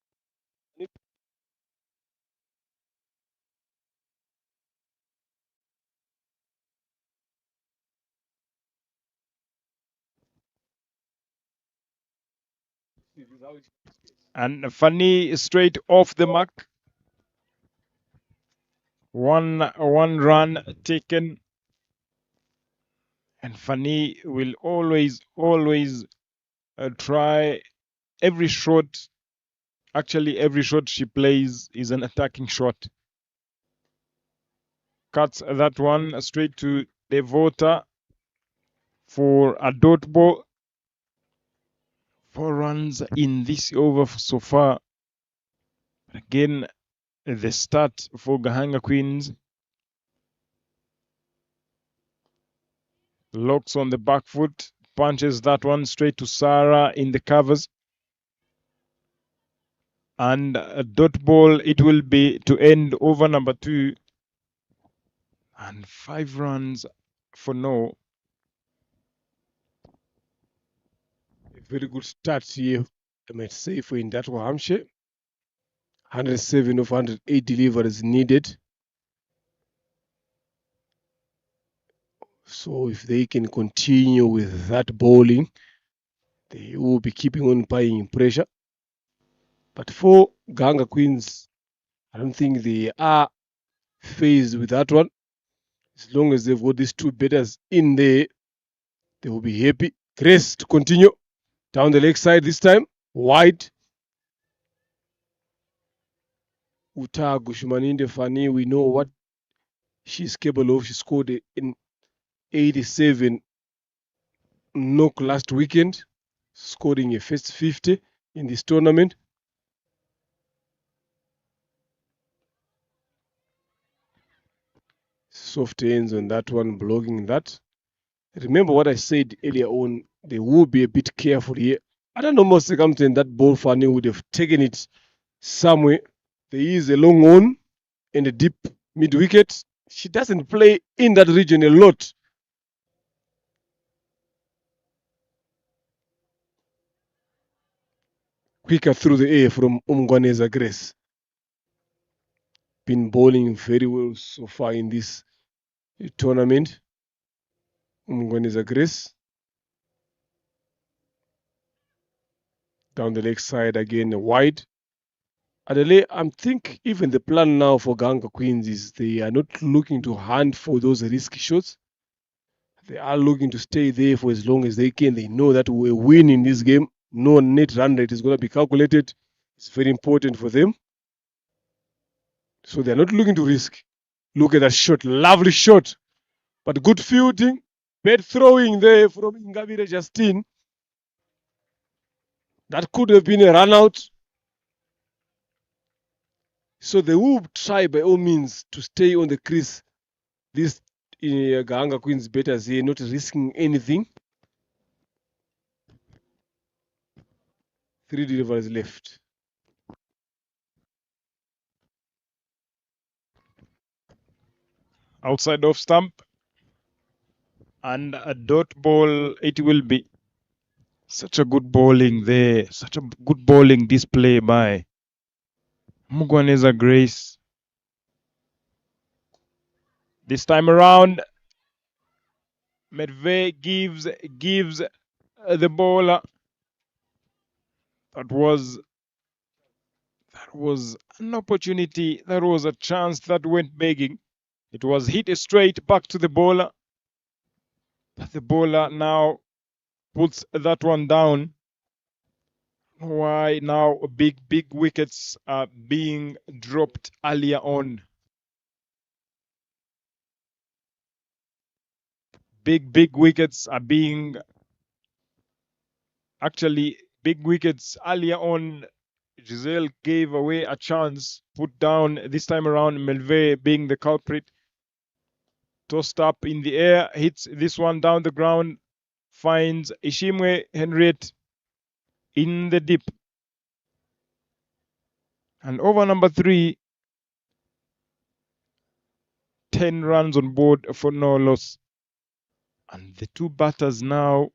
And Fanny straight off the mark. One run taken. And Fanny will always try every shot. Actually, every shot she plays is an attacking shot. Cuts that one straight to Devota for a dot ball. 4 runs in this over so far. Again, the start for Gahanga Queens. Locks on the back foot, punches that one straight to Sarah in the covers. And a dot ball, it will be to end over number 2. And 5 runs for no. A very good start here, I might say, for Indatwa Hampshire. 107 of 108 deliveries needed. So if they can continue with that bowling, they will be keeping on buying pressure. But for Gahanga Queens, I don't think they are phased with that one. As long as they've got these 2 batters in there, they will be happy. Grace to continue down the leg side this time, wide. Uta Gushumaninde Fani, we know what she's capable of. She scored in 87 knock last weekend, scoring a first 50 in this tournament. Soft hands on that one, blocking that. Remember what I said earlier on, they will be a bit careful here. Under normal circumstance, that ball Fanny would have taken it somewhere. There is a long on and a deep mid wicket. She doesn't play in that region a lot. Quicker through the air from Umgwaneza Grace. Been bowling very well so far in this tournament. Umgwaneza Grace. Down the leg side again, wide. Adele, I think even the plan now for Gahanga Queens is they are not looking to hunt for those risky shots. They are looking to stay there for as long as they can. They know that we win in this game. No net run rate is going to be calculated. It's very important for them. So they're not looking to risk. Look at that shot. Lovely shot. But good fielding. Bad throwing there from Ngabire Justine. That could have been a run out. So they will try by all means to stay on the crease. This Gahanga Queens batters here, not risking anything. 3 deliveries left. Outside off stump. And a dot ball it will be. Such a good bowling there. Such a good bowling display by Mugwaneza Grace. This time around, Medve gives the bowler. That was an opportunity. That was a chance that went begging. It was hit straight back to the bowler. But the bowler now puts that one down. Why now big wickets are being dropped earlier on. Big wickets are being actually big wickets earlier on. Giselle gave away a chance, put down this time around. Melve being the culprit, tossed up in the air, hits this one down the ground, finds Ishimwe Henriette in the deep. And over number 3, 10 runs on board for no loss. And the two batters now,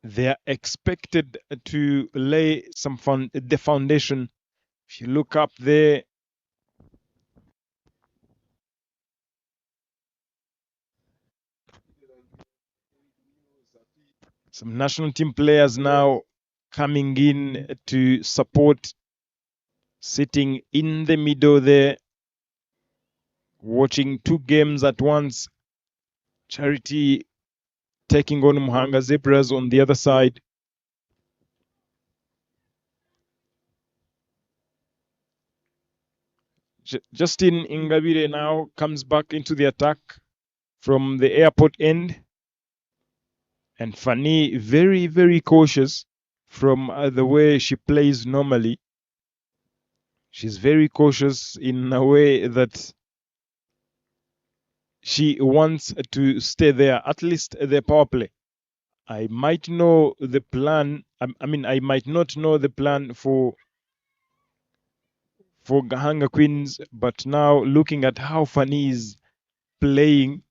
they are expected to lay the foundation. If you look up there, some national team players now coming in to support, sitting in the middle there, watching 2 games at once. Charity taking on Muhanga Zebras on the other side. Justin Ingabire now comes back into the attack from the airport end. And Fanny very cautious from the way she plays normally. She's very cautious in a way that she wants to stay there, at least the power play. I might know the plan. I mean, I might not know the plan for Gahanga Queens, but now looking at how Fanny is playing,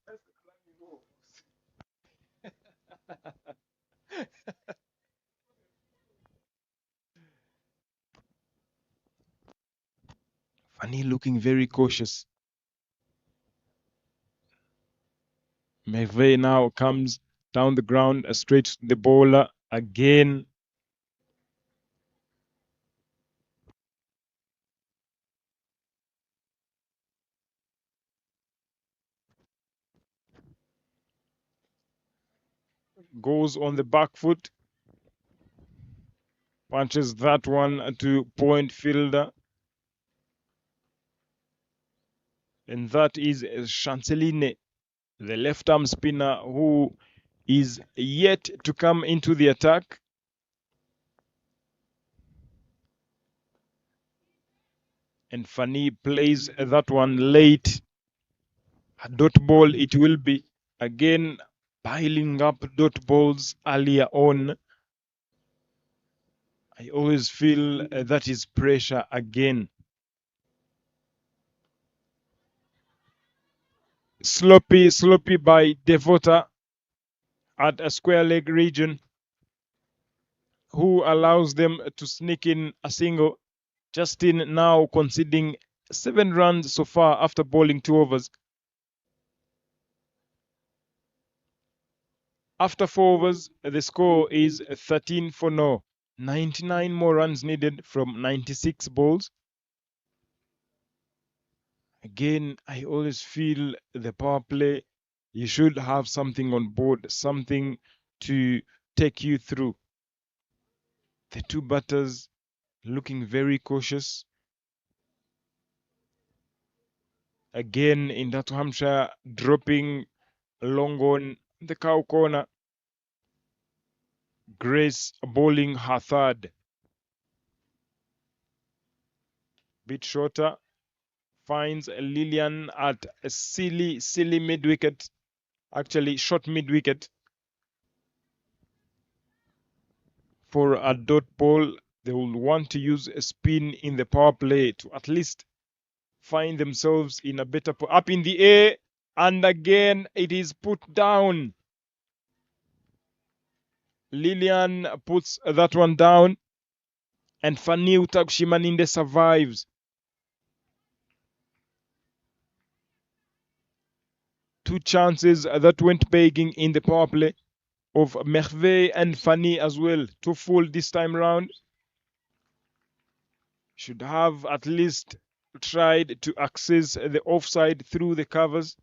Fanny looking very cautious. McVeigh now comes down the ground straight to the bowler again. Goes on the back foot. Punches that one to point fielder. And that is Chanceline, the left arm spinner, who is yet to come into the attack. And Fanny plays that one late. A dot ball it will be. Again, piling up dot balls earlier on. I always feel that is pressure again. Sloppy by Devota at a square leg region, who allows them to sneak in a single. Justin now conceding 7 runs so far after bowling 2 overs. After 4 overs, the score is 13 for no. 99 more runs needed from 96 balls. Again, I always feel the power play, you should have something on board, something to take you through. The two batters looking very cautious. Again, in that Hampshire, dropping long on the cow corner. Grace bowling her third. Bit shorter. Finds Lillian at a silly mid-wicket. Actually, short mid-wicket. For a dot ball, they will want to use a spin in the power play to at least find themselves in a better up in the air, and again it is put down. Lillian puts that one down, and Fanny Utakushimaninde survives. Two chances that went begging in the power play of Merveille and Fanny as well to full this time round. Should have at least tried to access the offside through the covers.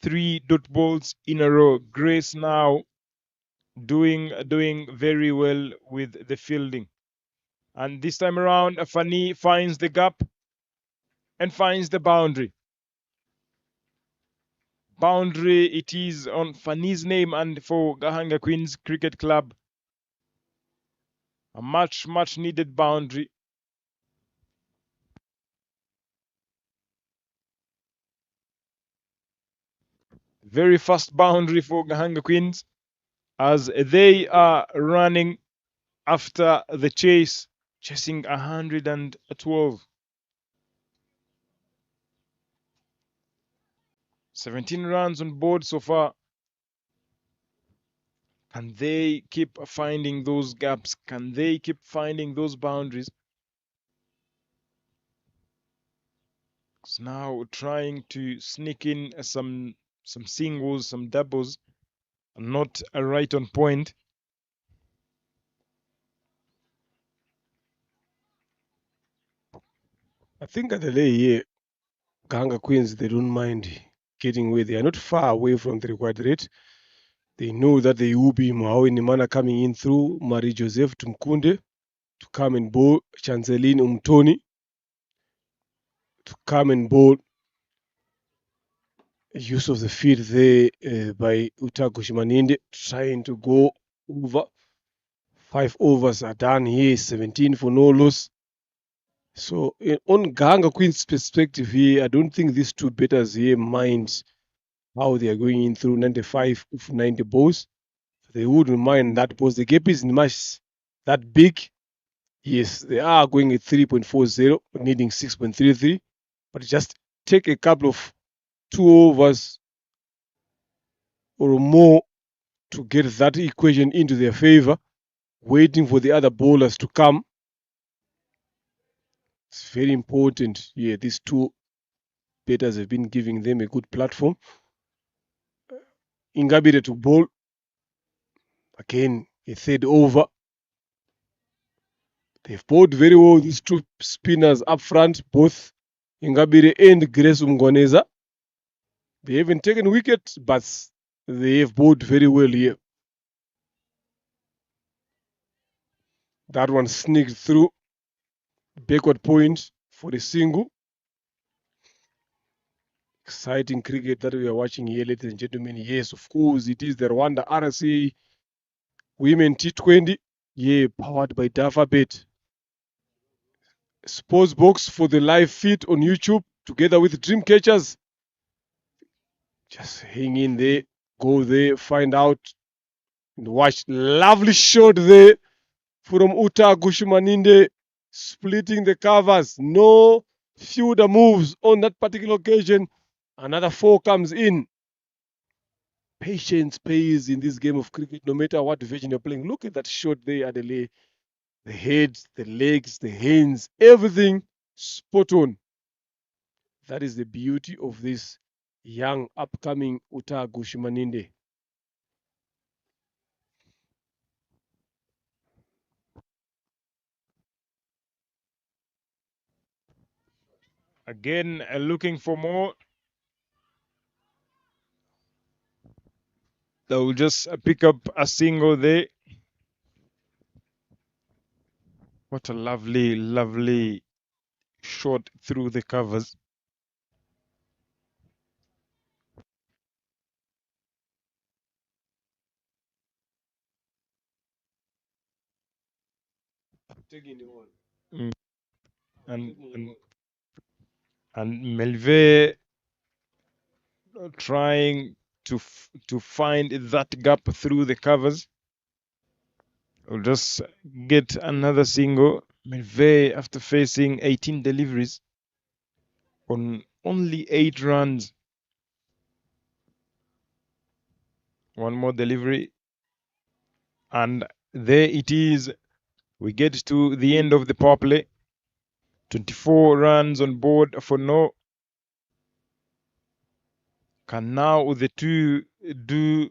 3 dot balls in a row. Grace now doing very well with the fielding. And this time around, Fanny finds the gap and finds the boundary. Boundary it is on Fanny's name and for Gahanga Queens Cricket Club. A much needed boundary. Very fast boundary for Gahanga Queens as they are running after the chase, chasing 112. 17 runs on board so far. Can they keep finding those gaps? Can they keep finding those boundaries? It's now trying to sneak in some singles, some doubles, not right on point. I think at the lay here, Gahanga Queens, they don't mind getting away. They are not far away from the required rate. They know that they will be Mohawe Nimana coming in through Marie Joseph Tumkunde to come and bowl Chanceline Umtoni to come and bowl use of the field there by Utago Shimaninde trying to go over. 5 overs are done here, 17 for no loss. So on Gahanga Queen's perspective here, I don't think these two batters here mind how they are going in through 95 of 90 balls. They wouldn't mind that because the gap isn't much that big. Yes, they are going at 3.40, needing 6.33. But just take a couple of 2 overs or more to get that equation into their favor, waiting for the other bowlers to come. It's very important. Yeah, these two batters have been giving them a good platform. Ingabire to bowl. Again, a third over. They've bowled very well, these two spinners up front, both Ingabire and Grace Umgoneza. They haven't taken wickets, but they have bowled very well here. That one sneaked through. Backward point for the single. Exciting cricket that we are watching here, ladies and gentlemen. Yes, of course, it is the Rwanda RSA Women T20. Yeah, powered by Davabet. Sports box for the live feed on YouTube together with Dreamcatchers. Just hang in there, go there, find out, and watch. Lovely shot there from Uta Gushumaninde, splitting the covers. No fielder moves on that particular occasion. Another 4 comes in. Patience pays in this game of cricket, no matter what version you're playing. Look at that shot there, Adelaide. The head, the legs, the hands, everything spot on. That is the beauty of this young, upcoming Uta Gushumaninde. Again, looking for more. They'll just pick up a single there. What a lovely, lovely shot through the covers. Mm. And Melve trying to find that gap through the covers. We'll just get another single. Melve, after facing 18 deliveries on only 8 runs. One more delivery. And there it is. We get to the end of the power play. 24 runs on board for no. Can now the two do?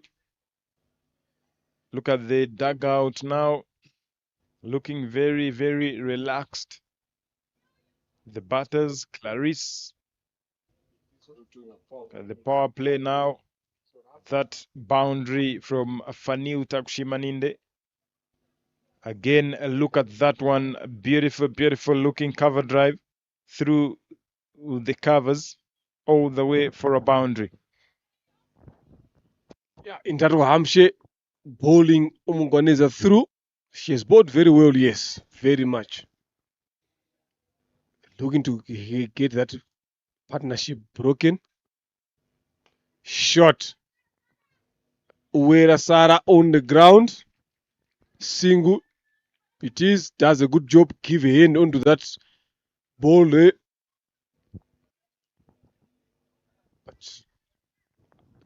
Look at the dugout now. Looking very, very relaxed. The batters, Clarice. At the power play now. That boundary from Fanil Takshimaninde. Again, look at that one. Beautiful, beautiful looking cover drive through the covers all the way for a boundary. Yeah, in that Hampshire bowling Umugwaneza through. She has bowled very well, yes, very much. Looking to get that partnership broken. Shot. Uwera Sara on the ground. Single. It is. Does a good job. Give a hand onto that ball there. But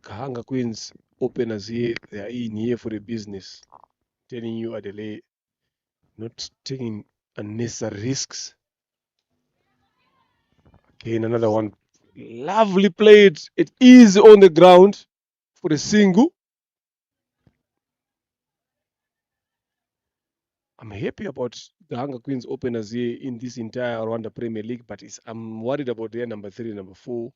Gahanga Queens openers here, they are in here for the business. Telling you Adelaide, not taking unnecessary risks. Again, another one. Lovely played. It is on the ground for a single. I'm happy about the Hunger Queens openers here in this entire Rwanda Premier League, but I'm worried about their number 3, number 4,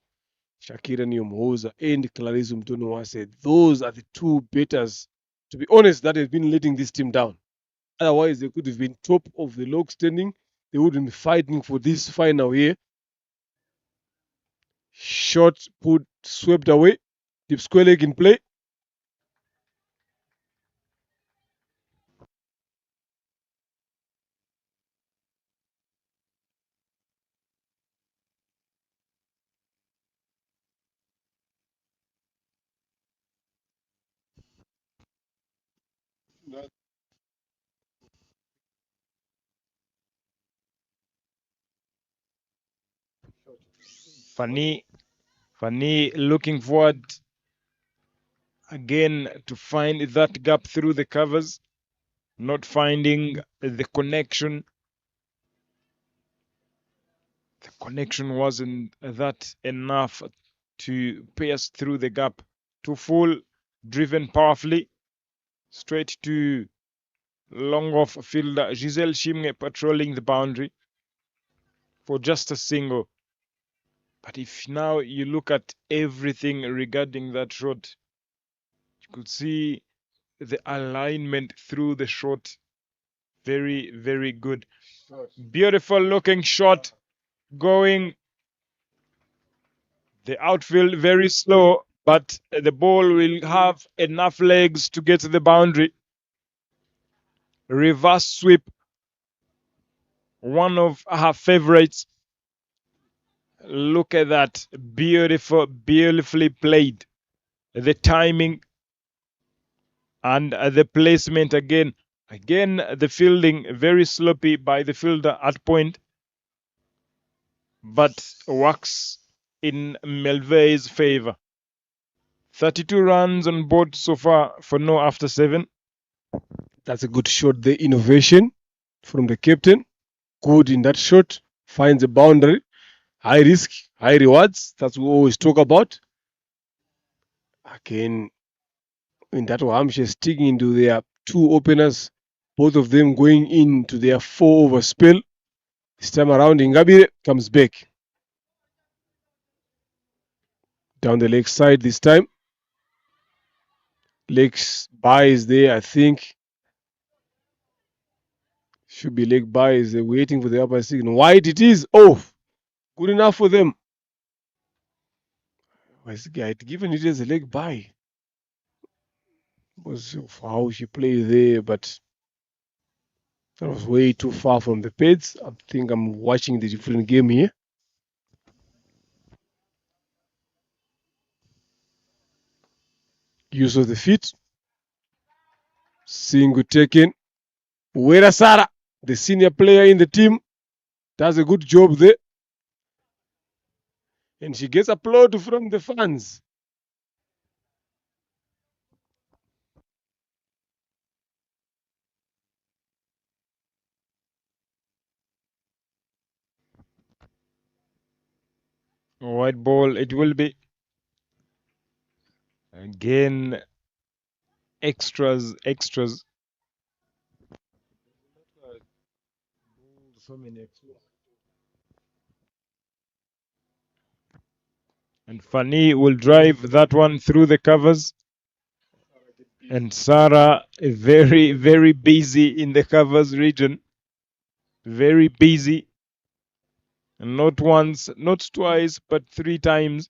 Shakira Nyomhoza and Clarice Mtonuwase. Those are the two betters, to be honest, that have been letting this team down. Otherwise, they could have been top of the log standing. They wouldn't be fighting for this final here. Shot put swept away. Deep square leg in play. Fanny looking forward again to find that gap through the covers, not finding the connection. The connection wasn't that enough to pierce through the gap. Too full, driven powerfully, straight to long off fielder Giselle Shimge patrolling the boundary for just a single. But if now you look at everything regarding that shot, you could see the alignment through the shot. Very, very good. Beautiful looking shot going. The outfield very slow, but the ball will have enough legs to get to the boundary. Reverse sweep. One of her favorites. Look at that. Beautiful, beautifully played. The timing and the placement again. Again, the fielding very sloppy by the fielder at point, but works in Melve's favor. 32 runs on board so far for no after 7. That's a good shot. The innovation from the captain. Good in that shot. Finds a boundary. High risk, high rewards. That's what we always talk about. Again, in that Hampshire sticking into their 2 openers, both of them going into their 4 over spell. This time around, Ingabire comes back. Down the leg side this time. Legs by is there, I think. Should be leg by is there, waiting for the upper signal. Wide it is. Oh, good enough for them. Where's the guy? Given it as a leg by. Was how she played there, but that was way too far from the pads. I think I'm watching the different game here. Use of the feet. Single taken. Uwera Sara, the senior player in the team, does a good job there. And she gets applaud from the fans. White ball, it will be. Again, extras. And Fani will drive that one through the covers. And Sarah, very, very busy in the covers region. Very busy. And not once, not twice, but 3 times.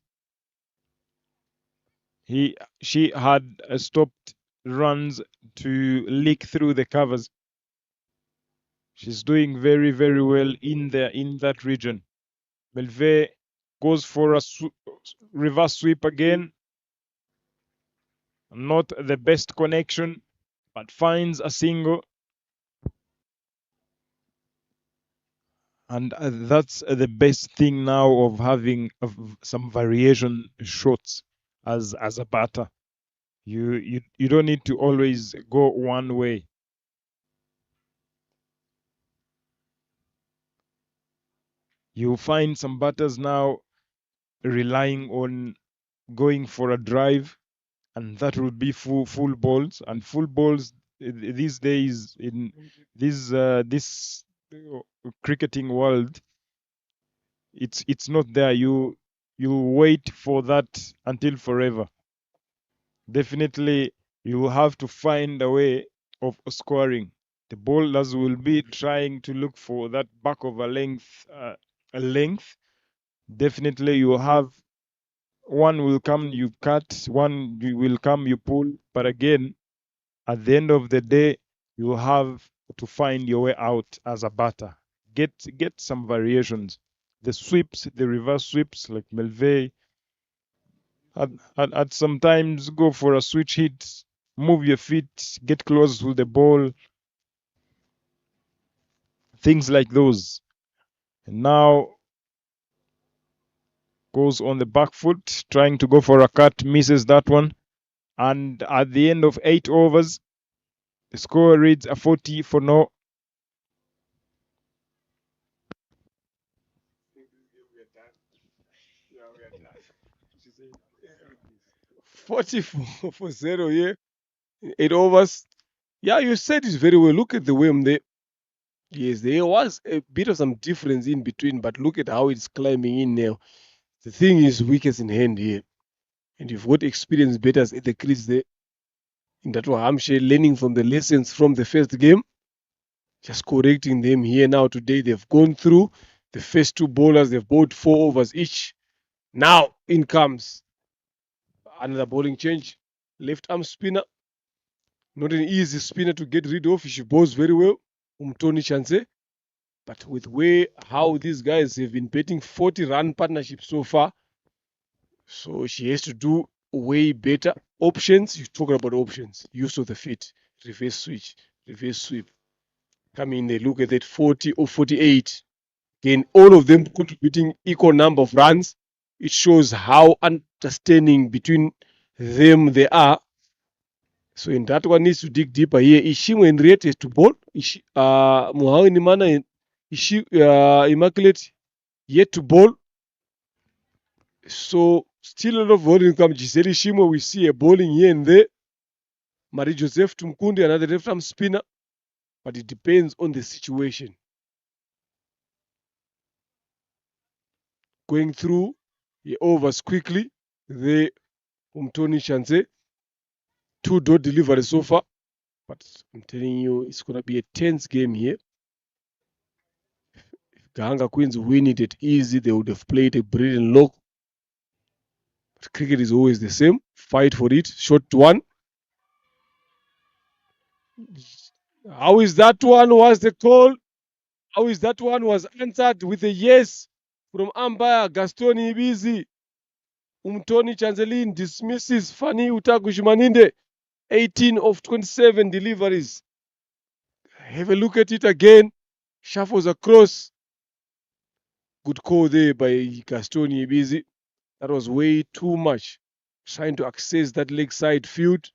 She had stopped runs to leak through the covers. She's doing very, very well in that region. Melve goes for a reverse sweep again. Not the best connection, but finds a single. And that's the best thing now of having some variation shots as a batter. You don't need to always go one way. You find some batters now relying on going for a drive, and that would be full balls. And full balls these days in this cricketing world, it's not there. You wait for that until forever. Definitely, you have to find a way of scoring. The bowlers will be trying to look for that back of a length. Definitely, you have one will come, you cut, one will come, you pull. But again, at the end of the day, you have to find your way out as a batter. Get some variations. The sweeps, the reverse sweeps, like Melve, at sometimes go for a switch hit, move your feet, get close to the ball, things like those. And now goes on the back foot, trying to go for a cut, misses that one. And at the end of 8 overs, the score reads a 40 for no. Forty for 0 here. 8 overs. Yeah, you said it very well. Look at the way there. Yes, there was a bit of some difference in between, but look at how it's climbing in now. The thing is, wickets in hand here. And you've got experienced batters at the crease there. In that one, Hampshire learning from the lessons from the first game. Just correcting them here now today. They've gone through the first 2 bowlers. They've bowled 4 overs each. Now in comes another bowling change. Left arm spinner. Not an easy spinner to get rid of. She bowls very well. Tony Chance. But with how these guys have been betting 40-run partnership so far, so she has to do way better. Options, you're talking about options. Use of the feet, reverse switch, reverse sweep. Come in, they look at that 40 or 48. Again, all of them contributing equal number of runs. It shows how understanding between them they are. So in that one needs to dig deeper here. Ishimwe Henriette to bowl. Muhawi Nimana Immaculate yet to bowl. So still a lot of bowling come. Giselle Ishimwe, we see a bowling here and there. Marie Joseph Tumkundi, another left arm spinner. But it depends on the situation. Going through the overs quickly. the Umtoni Chance. 2 dot delivery so far. But I'm telling you, it's going to be a tense game here. If Gahanga Queens win it easy, they would have played a brilliant look. But cricket is always the same. Fight for it. Shot one. How is that one? Was the call? How is that one was answered with a yes from umpire Gaston Ibizi. Umtoni Chanzelin dismisses Fani Utagushmaninde. 18 of 27 deliveries. Have a look at it again. Shuffles across. Good call there by Gaston Ibizi. That was way too much. Trying to access that leg side field.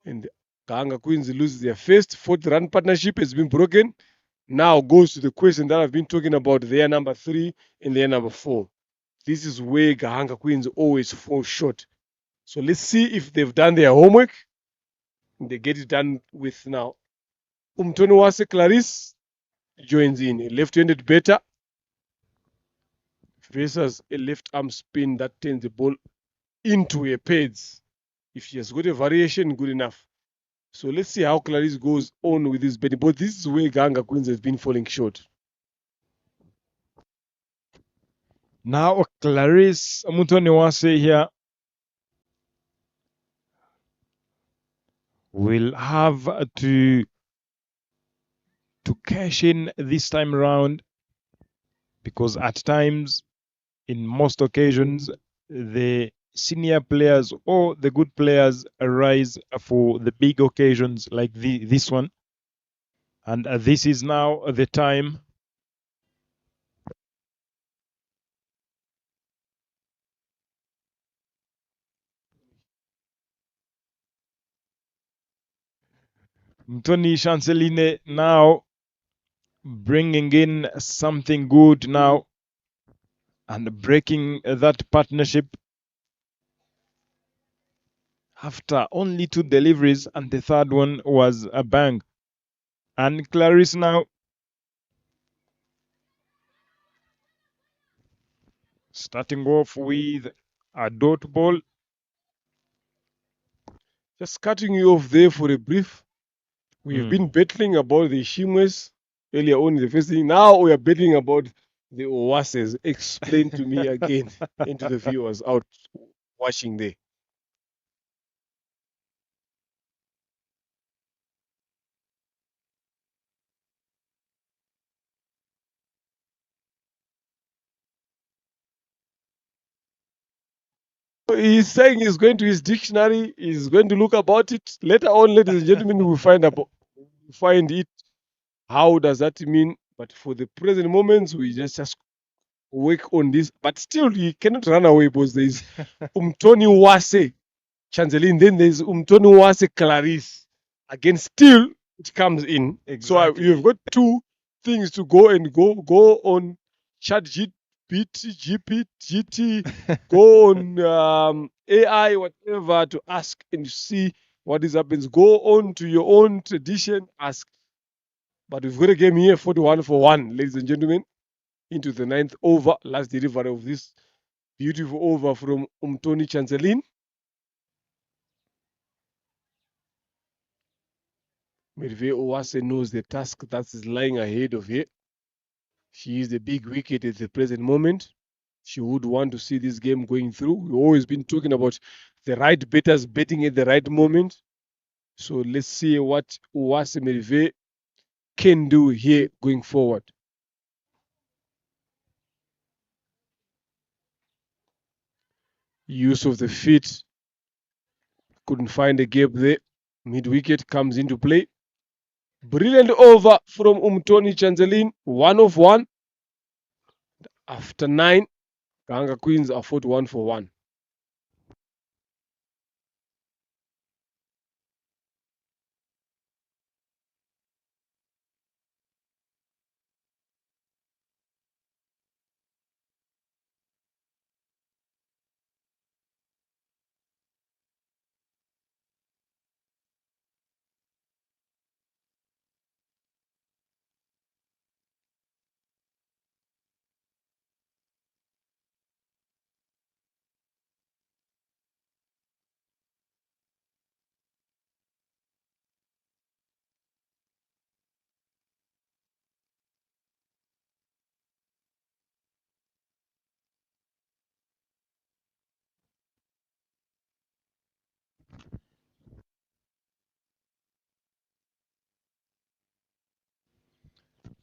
And Gahanga Queens lose their first. Fourth run partnership has been broken. Now goes to the question that I've been talking about, their number 3 and their number 4. This is where Gahanga Queens always fall short. So let's see if they've done their homework. They get it done with now. Umtonowase Clarice joins in. A left-handed batter versus a left arm spin that turns the ball into a pads. If she has got a variation, good enough. So let's see how Clarice goes on with this betting. But this is where Gahanga Queens has been falling short. Now Clarice Mutoniwase here will have to cash in this time around, because at times, in most occasions, the senior players or the good players arise for the big occasions like this one, and this is now the time. Tony Chanceline now bringing in something good now and breaking that partnership after only 2 deliveries, and the third one was a bang. And Clarice now starting off with a dot ball. Just cutting you off there for a brief. We've been battling about the Shimwes earlier on in the first thing. Now we are battling about the Owases. Explain to me again and to the viewers out watching there. He's saying he's going to his dictionary, he's going to look about it. Later on, ladies and gentlemen, we'll find it. How does that mean? But for the present moments, we just work on this. But still, he cannot run away because there is Umtoni Wase Chanzelin, then there's Umtoni Wase Clarice. Again, still it comes in. Exactly. So you've got 2 things to go on Chat GT, go on AI, whatever, to ask and see what is happens. Go on to your own tradition, ask. But we've got a game here, 41 for 1, ladies and gentlemen, into the 9th over, last delivery of this beautiful over from Umtoni Chancelin. Merve Owase knows the task that is lying ahead of her. She is the big wicket at the present moment. She would want to see this game going through. We've always been talking about the right betters betting at the right moment. So let's see what Owase Merve can do here going forward. Use of the feet. Couldn't find a gap there. Mid wicket comes into play. Brilliant over from Umtoni Chanzelin. 1 of 1. After 9, Gahanga Queens are 41 for 1.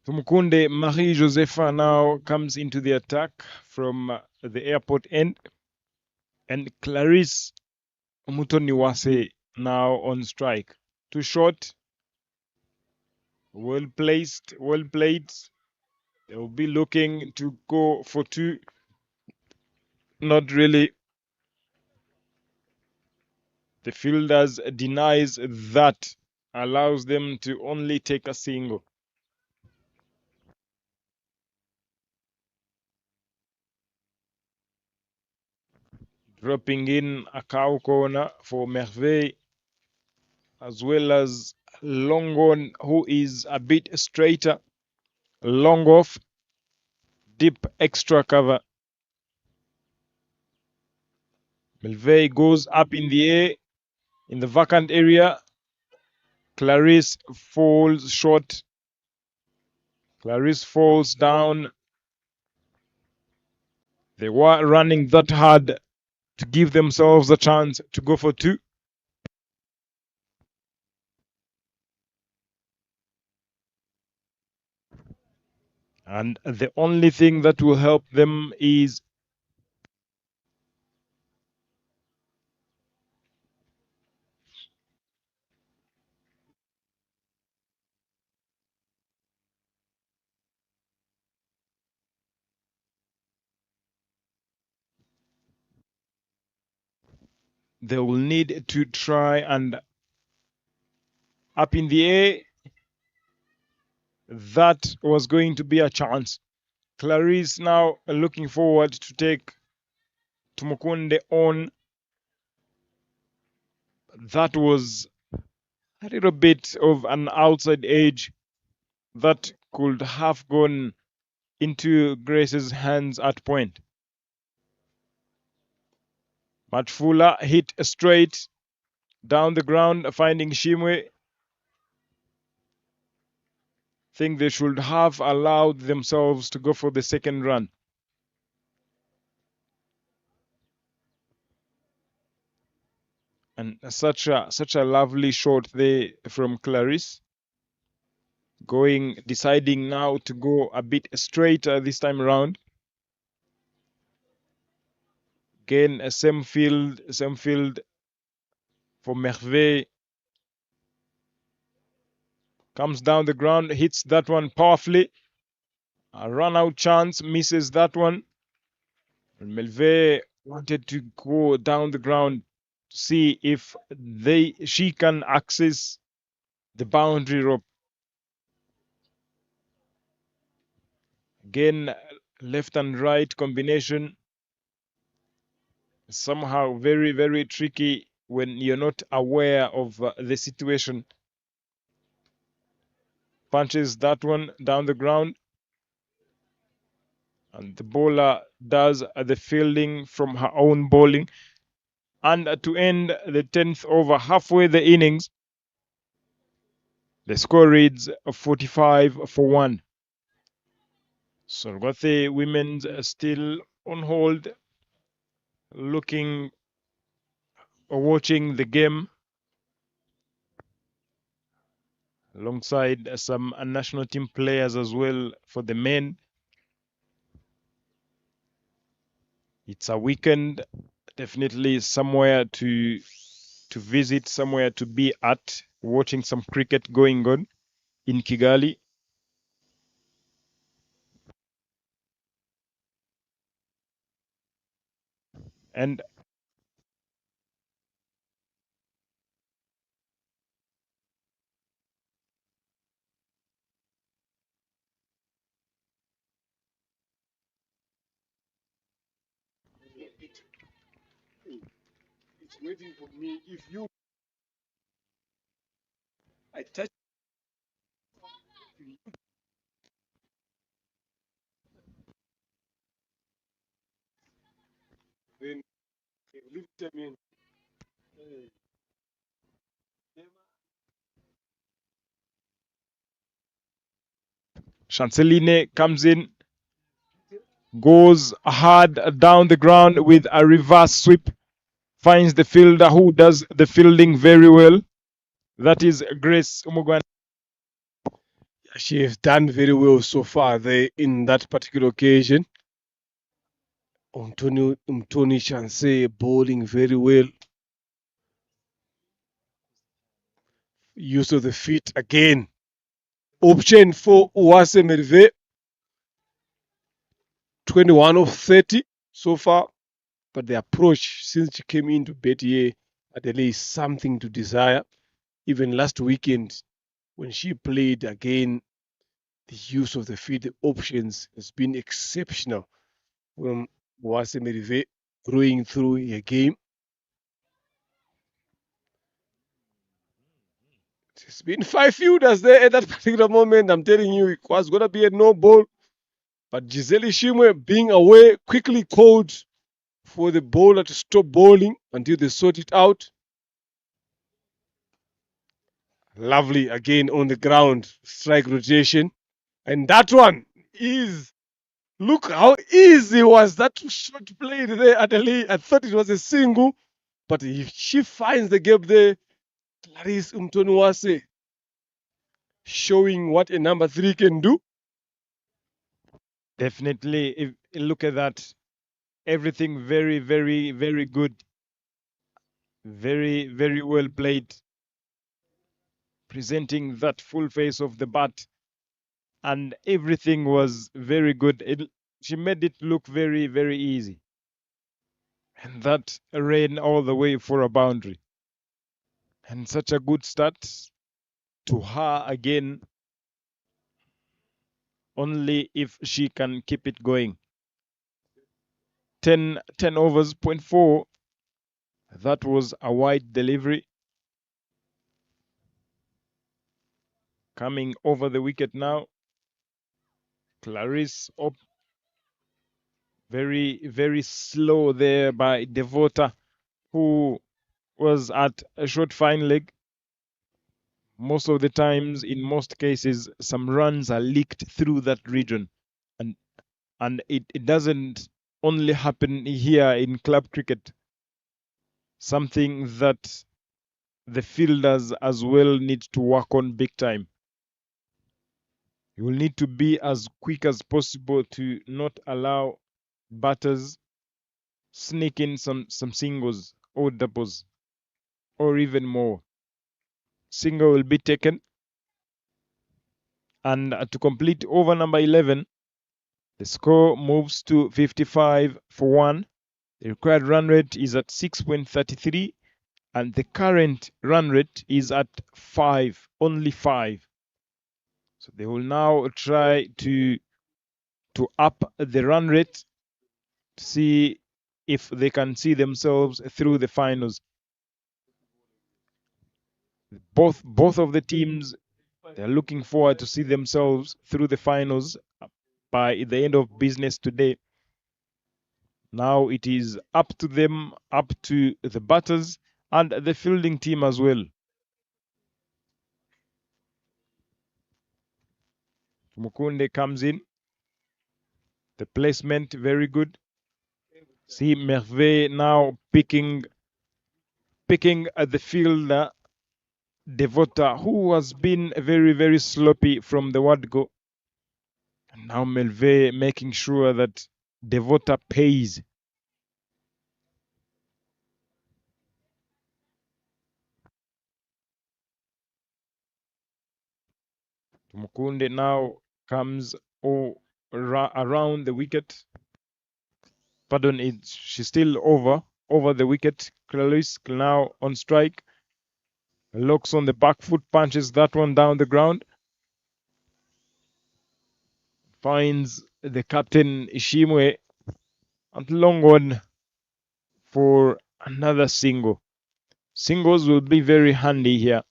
Tumukunde Marie Josepha now comes into the attack from the airport end. And Clarisse Mutoniwase now on strike. Too short. Well placed, well played. They'll be looking to go for two. Not really. The fielders denies that, allows them to only take a single. Dropping in a cow corner for Merveille, as well as long on, who is a bit straighter. Long off, deep extra cover. Merveille goes up in the air in the vacant area. Clarisse falls short. Clarisse falls down. They were running that hard to give themselves a chance to go for two. And the only thing that will help them is they will need to try and up in the air. That was going to be a chance. Clarisse now looking forward to take Tumukunde on. That was a little bit of an outside edge that could have gone into Grace's hands at point. Matfula hit straight down the ground, finding Shimwe. Think they should have allowed themselves to go for the second run. And such a lovely shot there from Clarisse. Deciding now to go a bit straighter this time around. Again, a same field for Merveille. Comes down the ground, hits that one powerfully. A run out chance, misses that one. And Merveille wanted to go down the ground to see if she can access the boundary rope. Again, left and right combination. Somehow very, very tricky when you're not aware of the situation. Punches that one down the ground. And the bowler does the fielding from her own bowling. And to end the 10th over, halfway the innings, the score reads 45-1. Sorgothe Women's still on hold, looking or watching the game alongside some national team players as well for the men. It's a weekend, definitely somewhere to visit, somewhere to be at, watching some cricket going on in Kigali. And It's waiting for me. If you, I touch. Then leave them in. Chanceline comes in, goes hard down the ground with a reverse sweep, finds the fielder who does the fielding very well. That is Grace Umugwan. She has done very well so far there in that particular occasion. Umtoni Chance bowling very well. Use of the feet again. Option for Uwase Merve. 21 of 30 so far. But the approach since she came into bet here at least something to desire. Even last weekend when she played again, the use of the feet, the options has been exceptional from Uwase Merve growing through her game. It's been 5 fielders there at that particular moment. I'm telling you, it was going to be a no ball. But Giselle Shimwe, being away, quickly called for the bowler to stop bowling until they sort it out. Lovely again on the ground, strike rotation. And that one is, look how easy was that shot played there, Adelaide. I thought it was a single, but if she finds the gap there, Clarice Umtonuwase showing what a number 3 can do. Definitely, if you look at that, everything very, very, very good. Very, very well played. Presenting that full face of the bat, and everything was very good. She made it look very, very easy. And that ran all the way for a boundary. And such a good start to her again, only if she can keep it going. 10 overs, 0.4. That was a wide delivery. Coming over the wicket now. Clarice up. Very, very slow there by Devota, who was at a short fine leg. Most of the times, in most cases, some runs are leaked through that region. And it doesn't only happen here in club cricket. Something that the fielders as well need to work on big time. You will need to be as quick as possible to not allow batters sneak in some singles or doubles or even more. Single will be taken. And to complete over number 11, the score moves to 55 for 1. The required run rate is at 6.33, and the current run rate is at 5, only 5. So they will now try to up the run rate to see if they can see themselves through the finals. Both of the teams, they're looking forward to see themselves through the finals by the end of business today. Now it is up to them, up to the batters and the fielding team as well. Mukunde comes in. The placement very good. See Merve now picking at the fielder Devota, who has been very, very sloppy from the word go. And now Merve making sure that Devota pays. Mukunde now comes around the wicket. Pardon, she's still over the wicket. Clarice now on strike. Looks on the back foot, punches that one down the ground. Finds the captain Ishimwe at long on for another single. Singles will be very handy here.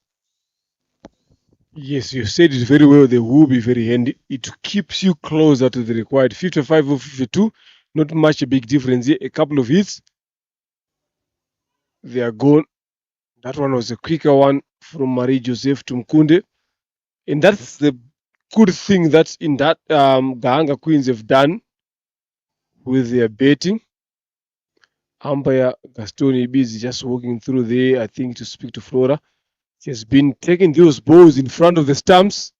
Yes, you said it very well. They will be very handy. It keeps you closer to the required 55 or 52. Not much a big difference here. A couple of hits. They are gone. That one was a quicker one from Marie Joseph to Mkunde. And that's the good thing that in that Gahanga Queens have done with their betting. Umpire Gaston is just walking through there, I think, to speak to Flora. She has been taking those balls in front of the stumps.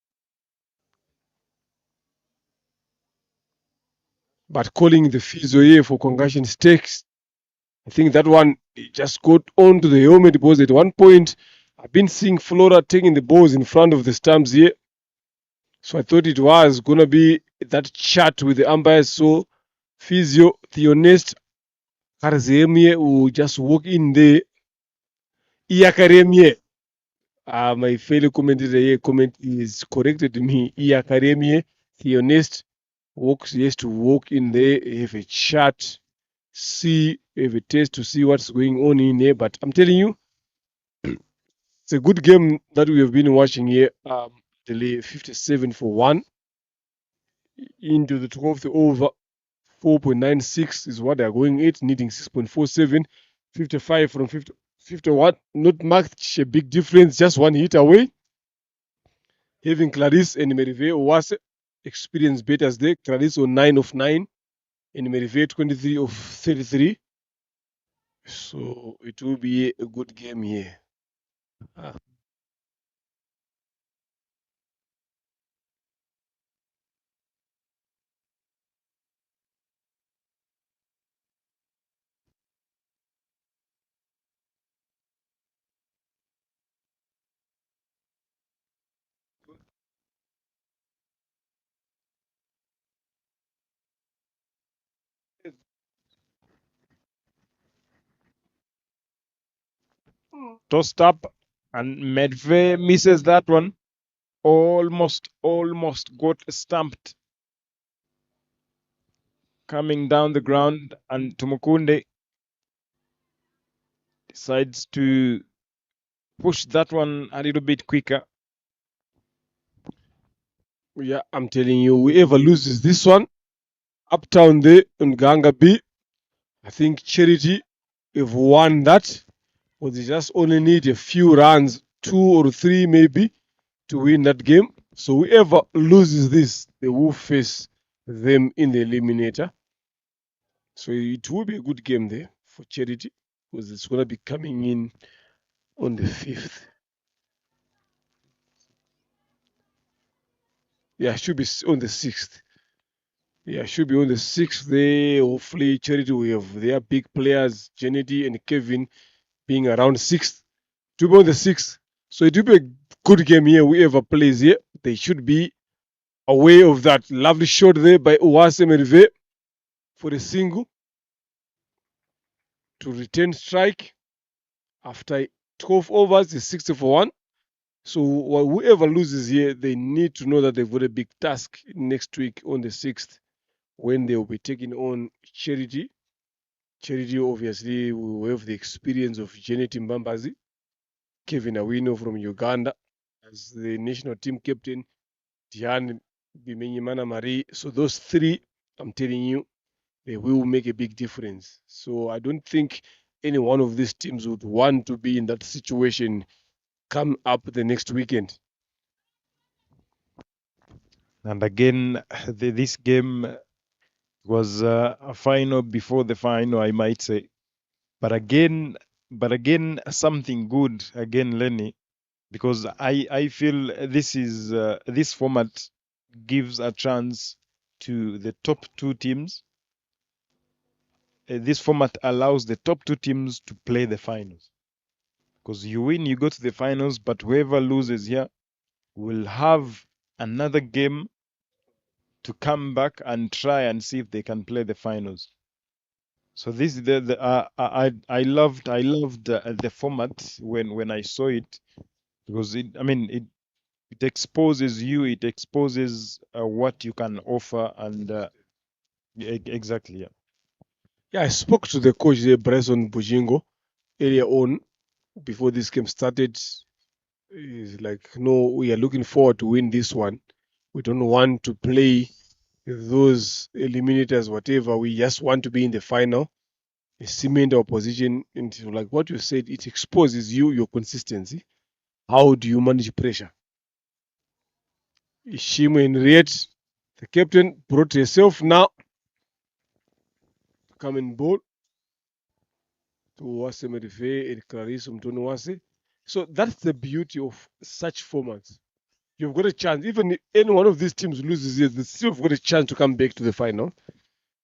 But calling the physio here for concussion stakes, I think that one just got onto the helmet because at one point I've been seeing Flora taking the balls in front of the stumps here. So I thought it was going to be that chat with the umpires. So physio, Theonest, Karzemie will just walk in there. Iakaremie. My fellow commentator here is corrected me. Iakaremie, Theonest, he has to walk in there, have a chat, have a test to see what's going on in there. But I'm telling you, it's a good game that we have been watching here. Delay 57 for 1 into the 12th over. 4.96 is what they're going at, needing 6.47. 55 from 50, 51. Not much a big difference, just one hit away. Having Clarice and Merive was experienced betters there. Clarice on 9 of 9 and Merive 23 of 33. So it will be a good game here. Tossed up, and Medve misses that one. Almost got stumped. Coming down the ground, and Tumukunde decides to push that one a little bit quicker. Yeah, I'm telling you, whoever loses this one, Uptown there on Gahanga B, I think Charity have won that. But they just only need a few runs, 2 or 3 maybe, to win that game. So whoever loses this, they will face them in the eliminator. So it will be a good game there for Charity because it's going to be coming in on the 5th. Yeah, it should be on the 6th. Yeah, it should be on the 6th there. Hopefully, Charity will have their big players, Janity and Kevin, being around 6th. To be on the 6th. So it will be a good game here. Whoever plays here, they should be away of that lovely shot there by Uwase Merive for the single to return strike after 12 overs is 60 for 1. So whoever loses here, they need to know that they've got a big task next week on the 6th when they will be taking on Charity. Charity obviously will have the experience of Janet Mbambazi, Kevin Awino from Uganda as the national team captain, Diane Bimenyimana Marie. So those three, I'm telling you, they will make a big difference. So I don't think any one of these teams would want to be in that situation come up the next weekend. And again, this game was a final before the final, I might say. But again, something good again, Lenny, because I feel this format gives a chance to the top two teams. This format allows the top two teams to play the finals. Because you win, you go to the finals, but whoever loses here will have another game to come back and try and see if they can play the finals. So this I loved the format when I saw it, because it exposes you, it exposes what you can offer, and exactly, yeah. Yeah, I spoke to the coach there, Bryson Bujingo, earlier on before this game started. He's like, no, we are looking forward to win this one. We don't want to play those eliminators, whatever. We just want to be in the final, cement our position. And like what you said, it exposes you, your consistency. How do you manage pressure? Ishimo Henriette, the captain, brought herself now. Come and bowl to Wase Medife and Clarisse Mtonowase. So that's the beauty of such formats. You've got a chance. Even if any one of these teams loses, they still have got a chance to come back to the final.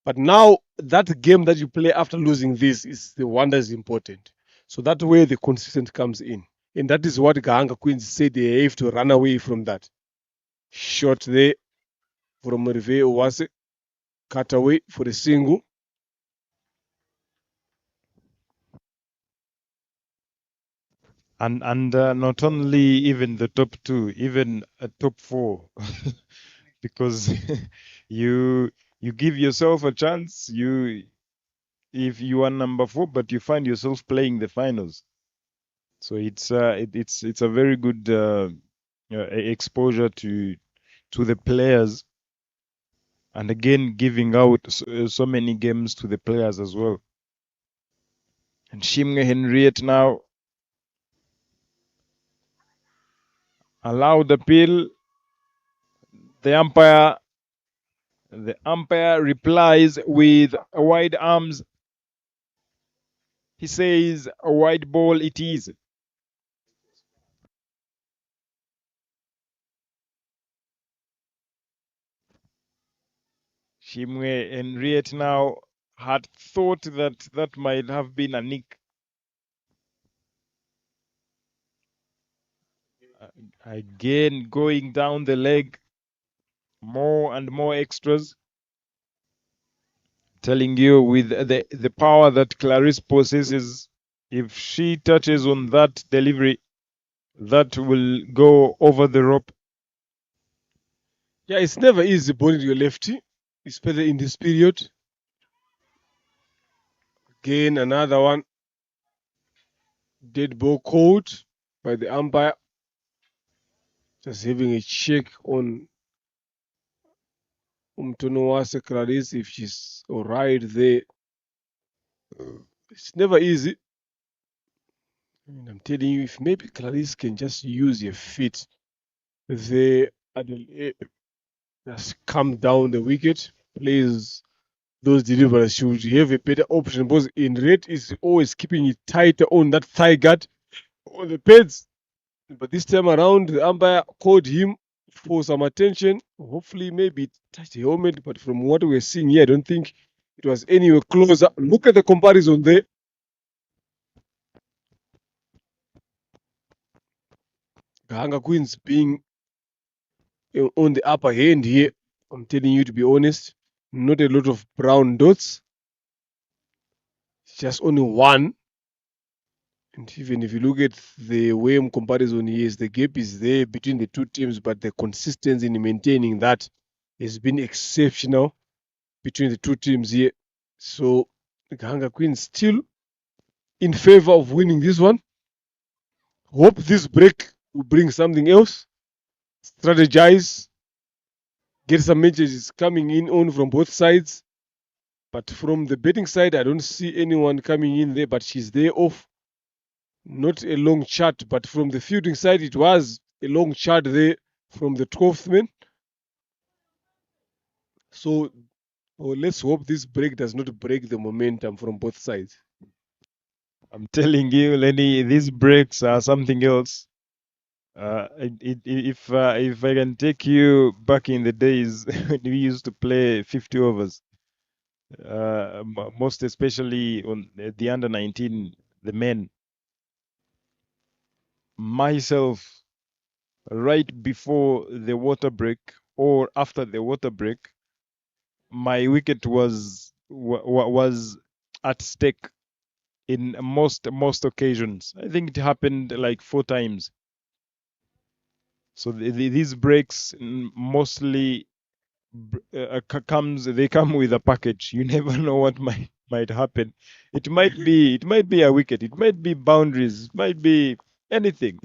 But now that game that you play after losing this is the one that is important. So that way the consistent comes in. And that is what Gahanga Queens said they have to run away from that. Shot there from Rive Owase, cut away for the single. And not only even the top two, even a top four, because you give yourself a chance. If you are number 4, but you find yourself playing the finals, so it's a very good exposure to the players, and again giving out so many games to the players as well. And Shimge Henriette now allowed appeal. The umpire replies with wide arms. He says a wide ball it is. Shimwe Henriette now had thought that might have been a nick. Again, going down the leg, more and more extras. Telling you with the power that Clarice possesses, if she touches on that delivery, that will go over the rope. Yeah, it's never easy bowling your lefty, especially in this period. Again, another one. Dead ball called by the umpire. Just having a check on Umtonowase Clarice if she's all right there. It's never easy. And I'm telling you, if maybe Clarice can just use your feet there, just come down the wicket, plays those deliveries, should have a better option because in red is always keeping it tighter on that thigh guard on the pads. But this time around, the umpire called him for some attention. Hopefully, maybe it touched the helmet, but from what we're seeing here, I don't think it was anywhere closer. Look at the comparison there. Gahanga Queens being on the upper hand here. I'm telling you, to be honest, not a lot of brown dots. Just only one. And even if you look at the WAM comparison here, the gap is there between the two teams, but the consistency in maintaining that has been exceptional between the two teams here. So Gahanga Queens still in favor of winning this one. Hope this break will bring something else. Strategize. Get some messages coming in on from both sides. But from the betting side, I don't see anyone coming in there, but she's there off. Not a long chart, but from the fielding side, it was a long chart there from the 12th man. So let's hope this break does not break the momentum from both sides. I'm telling you, Lenny, these breaks are something else. If I can take you back in the days when we used to play 50 overs, most especially on the under 19, the men, myself, right before the water break or after the water break, my wicket was at stake in most occasions. I think it happened like 4 times. So these breaks mostly they come with a package. You never know what might happen. It might be a wicket. It might be boundaries. It might be anything.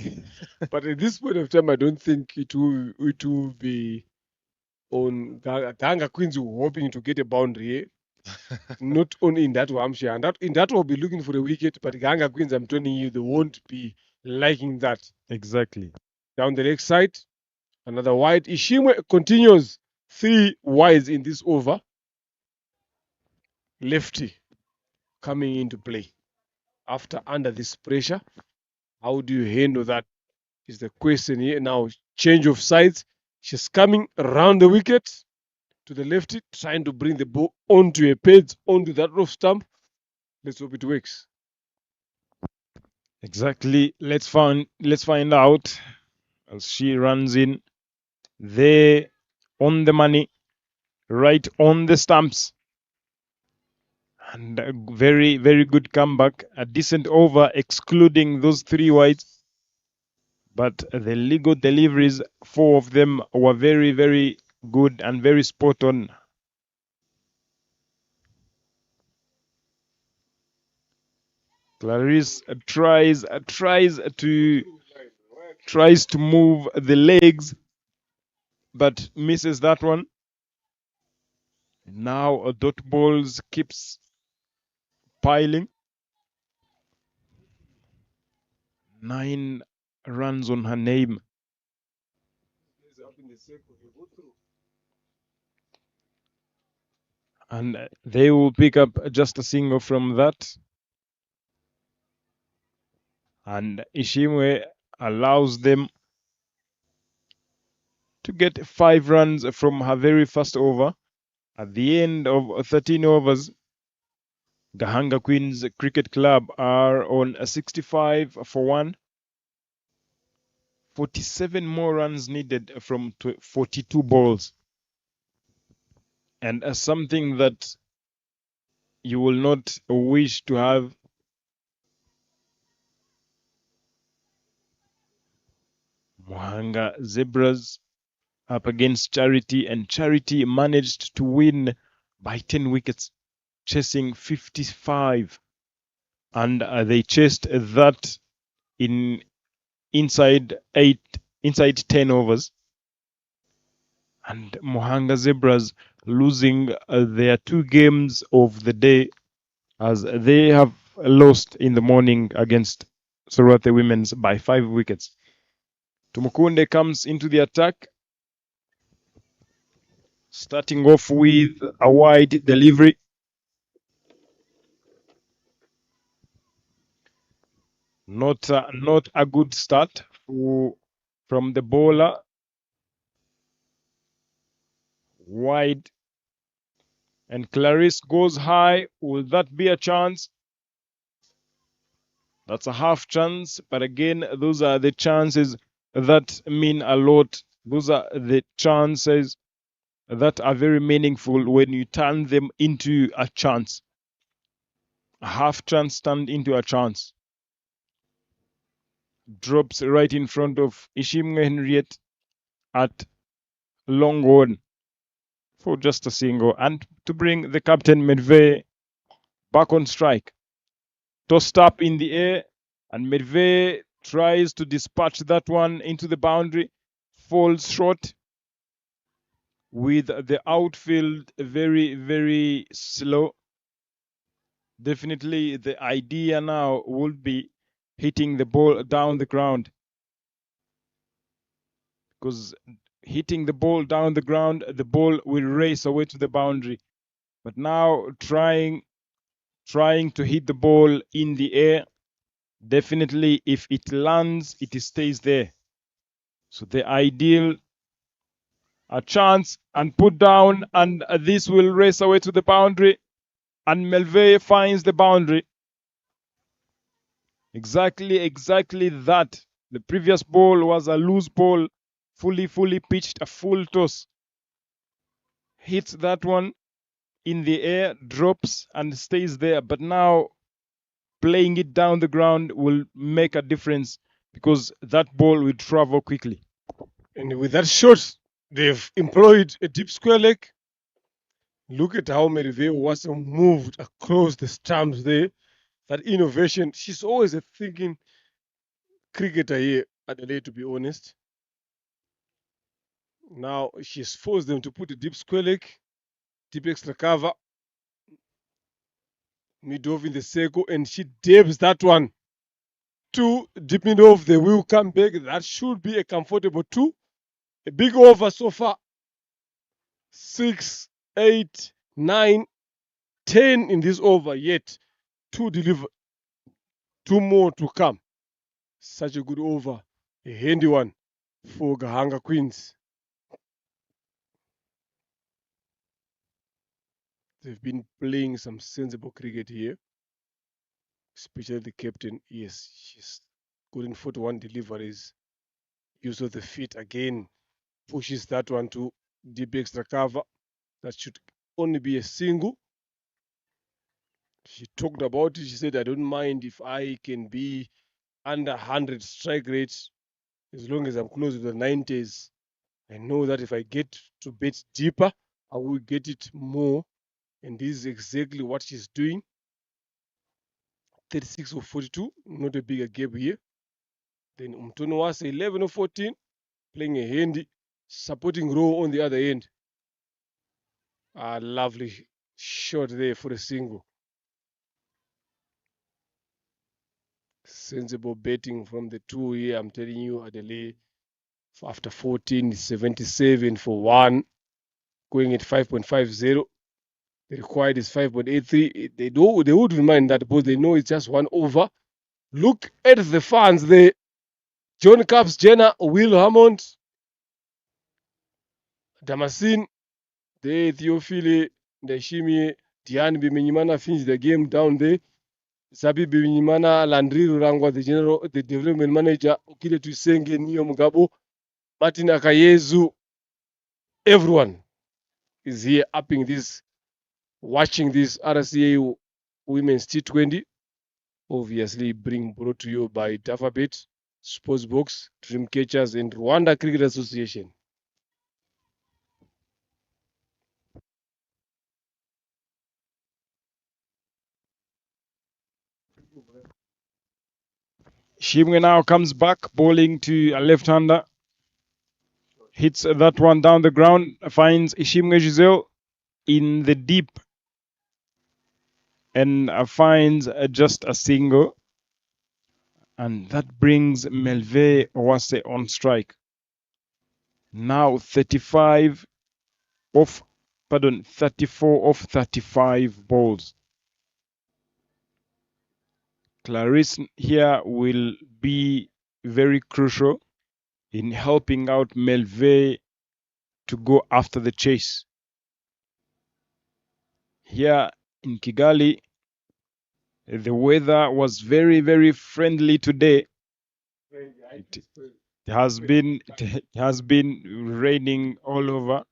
But at this point of time, I don't think it will be on Gahanga Queens hoping to get a boundary. Not only in that Hampshire, and that in that will be looking for a wicket, but Gahanga Queens, I'm telling you, they won't be liking that. Exactly. Down the leg side, another wide. Ishimwe continues 3 wides in this over. Lefty coming into play. After under this pressure, how do you handle that? Is the question here. Now, change of sides. She's coming around the wicket to the lefty, trying to bring the ball onto a page, onto that rough stump. Let's hope it works. Exactly. Let's find out as she runs in there on the money, right on the stumps. And a very, very good comeback. A decent over, excluding those 3 wides. But the legal deliveries, 4 of them, were very, very good and very spot on. Clarice tries to move the legs, but misses that one. Now dot balls keeps piling. 9 runs on her name. And they will pick up just a single from that. And Ishimwe allows them to get 5 runs from her very first over. At the end of 13 overs, Gahanga Queens Cricket Club are on a 65 for 1. 47 more runs needed from 42 balls. And something that you will not wish to have. Mohanga Zebras up against Charity, and Charity managed to win by 10 wickets, chasing 55. And they chased that in inside 10 overs. And Mohanga Zebras losing their 2 games of the day, as they have lost in the morning against Sorate Women's by 5 wickets. Tumukunde comes into the attack, starting off with a wide delivery. Not a good start from the bowler. Wide. And Clarice goes high. Will that be a chance? That's a half chance. But again, those are the chances that mean a lot. Those are the chances that are very meaningful when you turn them into a chance. A half chance turned into a chance. Drops right in front of Ishimwe Henriette at long on for just a single, and to bring the captain Medve back on strike. Tossed up in the air, and Medve tries to dispatch that one into the boundary, falls short, with the outfield very, very slow. Definitely the idea now would be hitting the ball down the ground, because hitting the ball down the ground, the ball will race away to the boundary. But now trying to hit the ball in the air, definitely if it lands, it stays there. So the ideal, a chance and put down, and this will race away to the boundary, and Melve finds the boundary. Exactly that. The previous ball was a loose ball, fully pitched, a full toss. Hits that one in the air, drops and stays there. But now playing it down the ground will make a difference, because that ball will travel quickly. And with that shot, they've employed a deep square leg. Look at how Merivale was moved across the stumps there. That innovation. She's always a thinking cricketer here, Adelaide, to be honest. Now she's forced them to put a deep square leg, deep extra cover, mid off in the circle, and she dabs that one. 2 deep mid off. They will come back. That should be a comfortable 2. A big over so far. 6, 8, 9, 10 in this over, yet 2 deliver, 2 more to come. Such a good over, a handy one for Gahanga Queens. They've been playing some sensible cricket here, especially the captain. Yes, she's good in 41 deliveries. Use of the feet again pushes that one to deep extra cover. That should only be a single. She talked about it. She said, I don't mind if I can be under 100 strike rates as long as I'm close to the 90s. I know that if I get to bet deeper, I will get it more. And this is exactly what she's doing. 36 or 42, not a bigger gap here. Then Umtonowasa 11 or 14, playing a handy supporting row on the other end. A lovely shot there for a single. Sensible betting from the two here. I'm telling you, Adelaide, after 14, 77 for one, going at 5.50. The required is 5.83. They wouldn't mind that, but they know it's just one over. Look at the fans there. John Caps, Jenna, Will Hammond, Damascene, the Theophile, Ndashimi, Diane Bimenyimana finished the game down there. Sabi Bimenyimana, Landry Rurangwa, the development manager, Okile Tuisenge, Nio Mugabo, Martin Akayezu, everyone is here upping this, watching this RCA Women's T20. Obviously, brought to you by Dafabet, Sportsbox, Dreamcatchers, and Rwanda Cricket Association. Shimwe now comes back, bowling to a left-hander. Hits that one down the ground, finds Ishimwe Giselle in the deep and finds just a single. And that brings Melve Owase on strike. Now 34 off 35 balls. Clarice here will be very crucial in helping out Melve to go after the chase. Here in Kigali, the weather was very, very friendly today. It has been raining all over.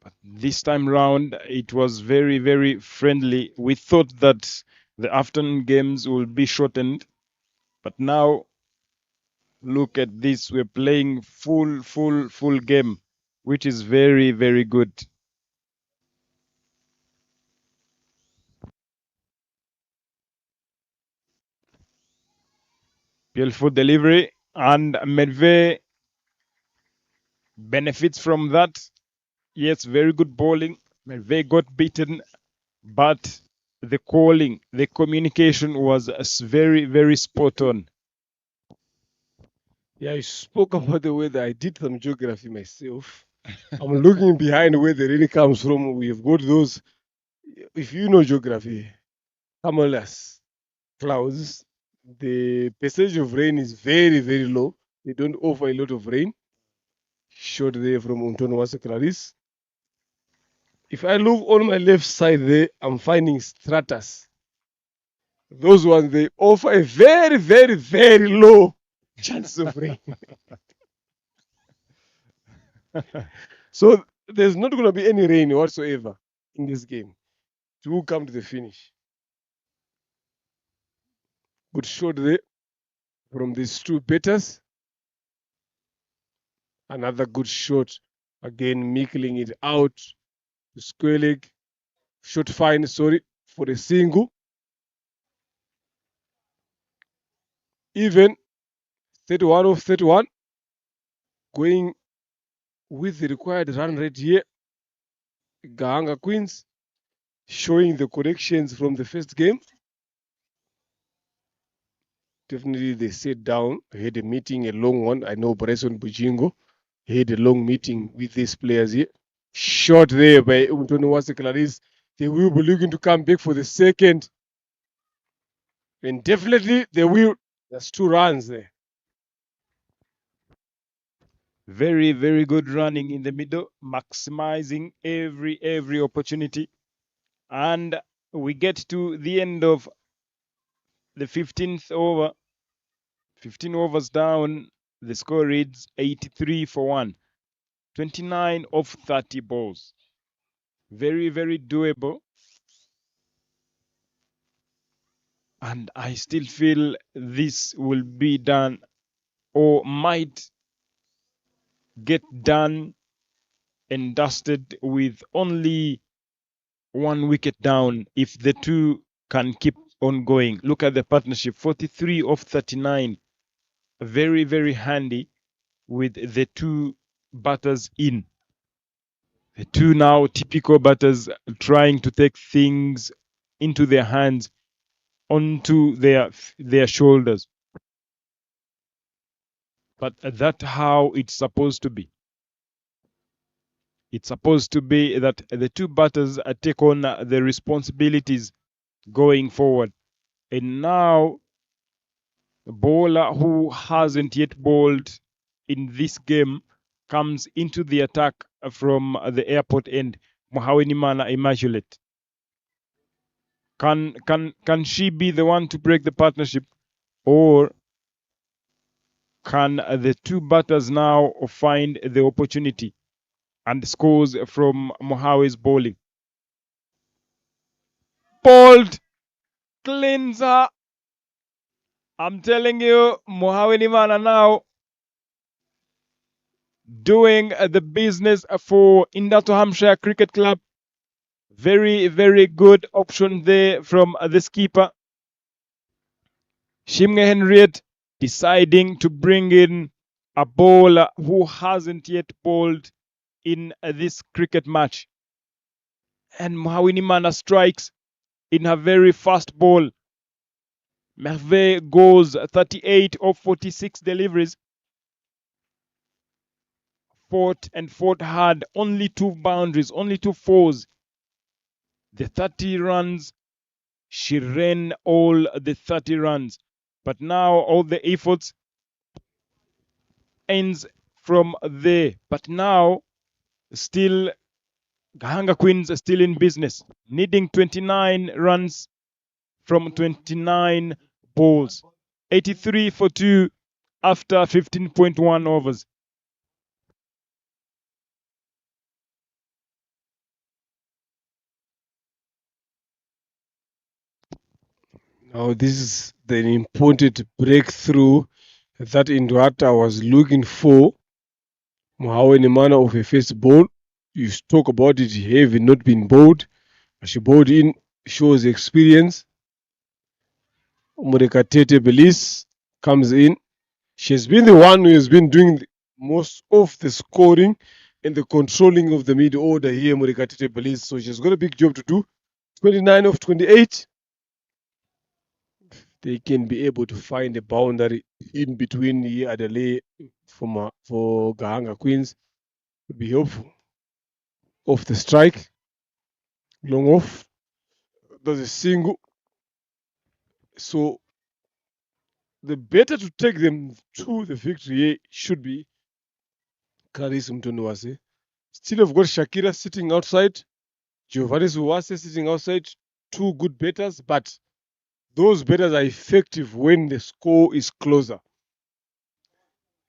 But this time round, it was very, very friendly. We thought that the afternoon games will be shortened, but now look at this. We're playing full game, which is very, very good. Beautiful delivery, and Medve benefits from that. Yes, very good bowling. Medve got beaten, but the calling, the communication was very, very spot on. Yeah, I spoke about the weather. I did some geography myself. I'm looking behind where the rain comes from. We've got those, if you know geography, cumulus clouds. The percentage of rain is very, very low. They don't offer a lot of rain. Shot there from Umtonowasa Clarice. If I look on my left side there, I'm finding stratus. Those ones, they offer a very, very, very low chance of rain. So there's not going to be any rain whatsoever in this game. It will come to the finish. Good shot there from these two batters. Another good shot. Again, Mickling it out to square leg. Shot fine, sorry, for a single. Even 31 of 31. Going with the required run rate here. Gahanga Queens showing the corrections from the first game. Definitely they sat down, had a meeting, a long one. I know Bryson Bujingo had a long meeting with these players here. Shot there by Umtonowasa Clarice. They will be looking to come back for the second. And definitely they will. There's 2 runs there. Very, very good running in the middle, maximizing every opportunity. And we get to the end of the 15th over. 15 overs down. The score reads 83 for 1. 29 of 30 balls. Very, very doable. And I still feel this will be done or might get done and dusted with only 1 wicket down if the two can keep on going. Look at the partnership, 43 of 39. Very, very handy with the two batters in. The two now typical batters trying to take things into their hands, onto their shoulders. But that's how it's supposed to be. It's supposed to be that the two batters take on the responsibilities going forward. And now, the bowler who hasn't yet bowled in this game comes into the attack from the airport end. Muhawinimana Immaculate. Can she be the one to break the partnership, or can the two batters now find the opportunity and scores from Mohawe's bowling? Bowled, cleanser. I'm telling you, Mohawenimana now doing the business for Indato Hampshire Cricket Club. Very, very good option there from the skipper. Shimge Henriette deciding to bring in a bowler who hasn't yet bowled in this cricket match. And Mohawenimana strikes in her very first ball. Merveille goes 38 of 46 deliveries. Fought and fought hard. Only 2 boundaries, only 2 fours. The 30 runs, she ran all the 30 runs. But now all the efforts ends from there. But now still Gahanga Queens are still in business, needing 29 runs from 29 balls. 83 for 2 after 15.1 overs. Now, this is the important breakthrough that Induata was looking for. Mohawenimana of a first ball. You talk about it having not been bowled. She bowled in, shows experience. Murekatete Belize comes in. She has been the one who has been doing most of the scoring and the controlling of the mid order here, Murekatete Belize. So she's got a big job to do. 29 of 28. They can be able to find a boundary in between here at the lay for Gahanga Queens. Would be helpful. Off the strike. Long off. There's a single. So the better to take them to the victory should be Clarisse Mtonuwase. Still have got Shakira sitting outside, Giovanni Uwase sitting outside, 2 good batters, but those batters are effective when the score is closer.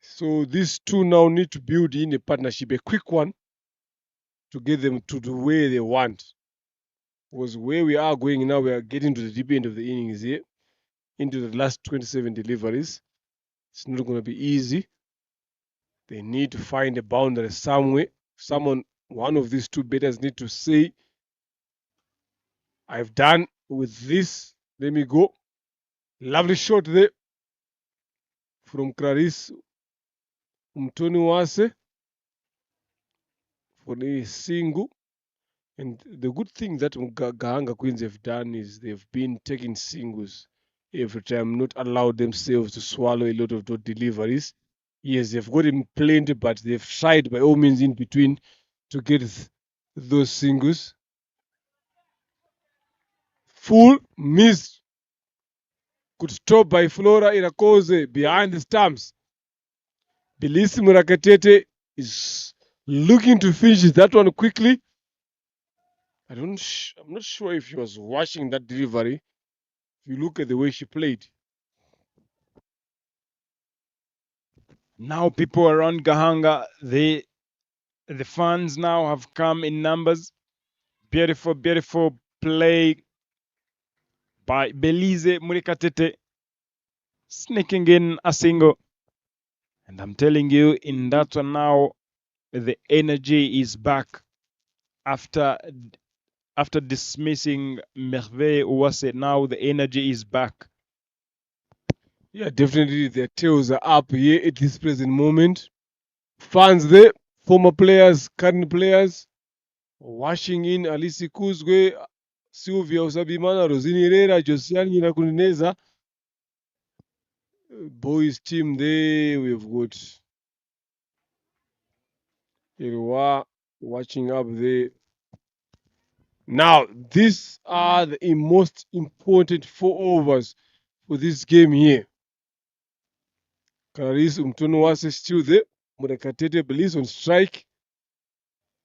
So these two now need to build in a partnership, a quick one, to get them to the way they want. Because where we are going now, we are getting to the deep end of the innings here, into the last 27 deliveries. It's not going to be easy. They need to find a boundary somewhere. One of these two batters need to say, I've done with this. Let me go. Lovely shot there from Clarisse Mtonuwase for the single. And the good thing that Gahanga Queens have done is they've been taking singles every time, not allowed themselves to swallow a lot of those deliveries. Yes, they've got him plenty, but they've tried by all means in between to get those singles. Full missed. Good stop by Flora Irakoze behind the stumps. Bilisi Murakatete is looking to finish that one quickly. I'm not sure if she was watching that delivery. If you look at the way she played. Now people around Gahanga, the fans now have come in numbers. Beautiful, beautiful play by Belize Murikatete, sneaking in a single. And I'm telling you, in that one now, the energy is back after dismissing Merveille Uwase. Now the energy is back. Yeah, definitely their tails are up here at this present moment. Fans there, former players, current players, washing in Alisi Kuzwe, Sylvia Usabimana, Rosini Herrera, Josiane Nyirakuneneza. Boys team there, we've got Irwa watching up there. Now, these are the most important 4 overs for this game here. Clarisse Umtonuwase still there. Murekatete Belize on strike.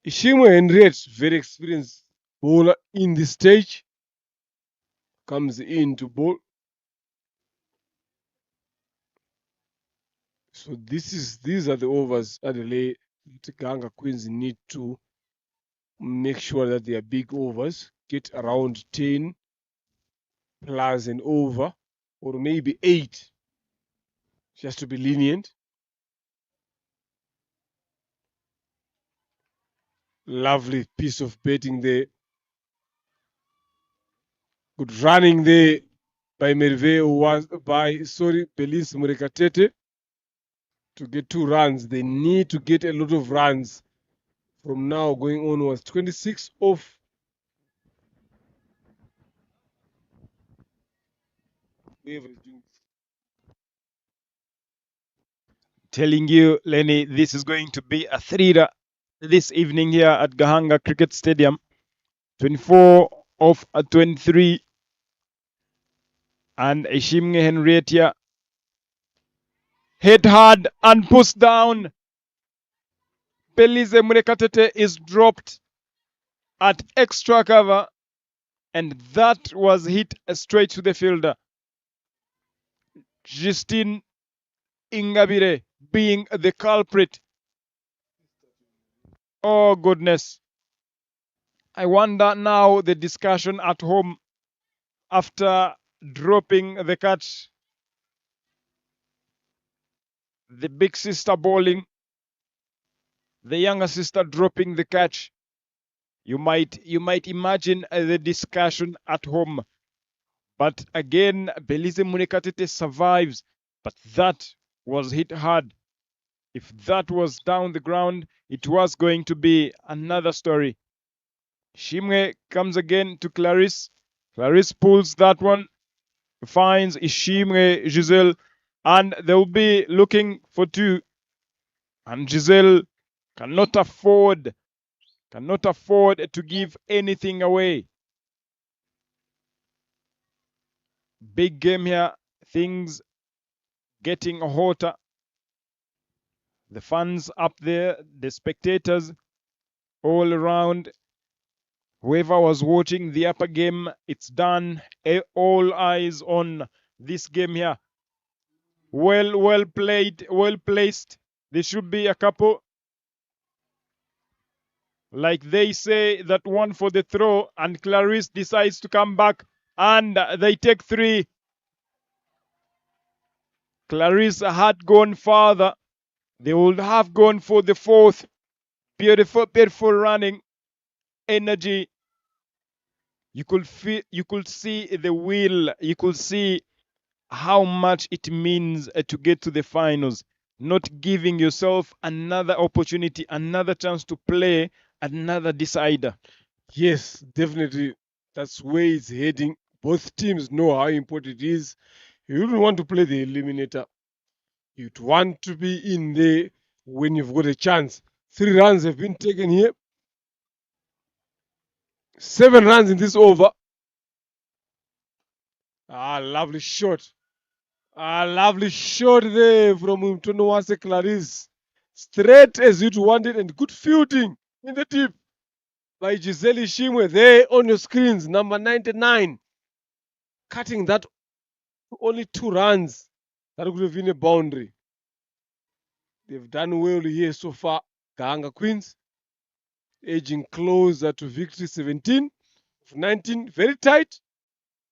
Ishimwe Henriette, very experienced bowler in this stage, comes in to bowl. So these are the overs Adelaide Gahanga Queens need to make sure that they are big overs, get around 10 plus an over, or maybe 8, just to be lenient. Lovely piece of betting there. Good running there by Belize Murekatete to get 2 runs. They need to get a lot of runs from now going onwards. 26 off. Telling you, Lenny, this is going to be a thriller this evening here at Gahanga Cricket Stadium. 24 of 23. And Ishimwe Henriette hit hard and pushed down. Belize Murekatete is dropped at extra cover, and that was hit straight to the fielder. Justine Ingabire being the culprit. Oh, goodness. I wonder now the discussion at home after dropping the catch. The big sister bowling, the younger sister dropping the catch. You might imagine the discussion at home. But again, Belize Murekatete survives. But that was hit hard. If that was down the ground, it was going to be another story. Shimwe comes again to Clarisse. Clarisse pulls that one, finds Ishimwe, Giselle, and they'll be looking for 2. And Giselle cannot afford to give anything away. Big game here, things getting hotter. The fans up there, the spectators all around. Whoever was watching the upper game, it's done. All eyes on this game here. Well played, well placed. There should be a couple. Like they say, that one for the throw, and Clarisse decides to come back, and they take 3. Clarisse had gone farther. They would have gone for the 4th. Beautiful, beautiful running, energy. You could feel, you could see the will. You could see how much it means to get to the finals. Not giving yourself another opportunity, another chance to play, another decider. Yes, definitely. That's where it's heading. Both teams know how important it is. You don't want to play the eliminator. You'd want to be in there when you've got a chance. 3 runs have been taken here. 7 runs in this over. Lovely shot. Lovely shot there from Umtonuwase Clarisse. Straight as you'd wanted, and good fielding in the deep by Giselle Shimwe there on your screens, number 99. Cutting that to only 2 runs. That would have been a boundary. They've done well here so far. Gahanga Queens edging closer to victory, 17 of 19. Very tight.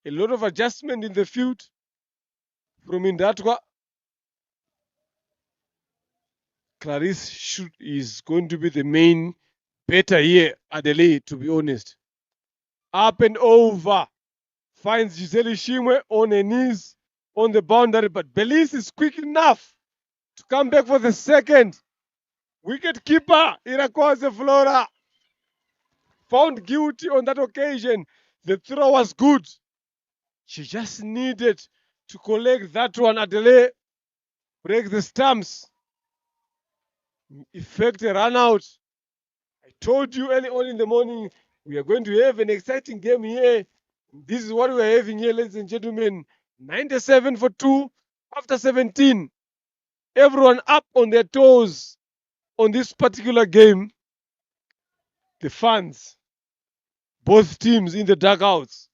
A lot of adjustment in the field from Indatwa. Clarice is going to be the main better here, Adelaide, to be honest. Up and over. Finds Giselle Shimwe on her knees on the boundary, but Belize is quick enough to come back for the second. Wicket keeper Irakwase Flora found guilty on that occasion. The throw was good. She just needed to collect that one, Adelaide. Break the stumps. Effect a run out. I told you early on in the morning we are going to have an exciting game here. This is what we are having here, ladies and gentlemen. 97 for 2 after 17. Everyone up on their toes on this particular game. The fans, both teams in the dugouts,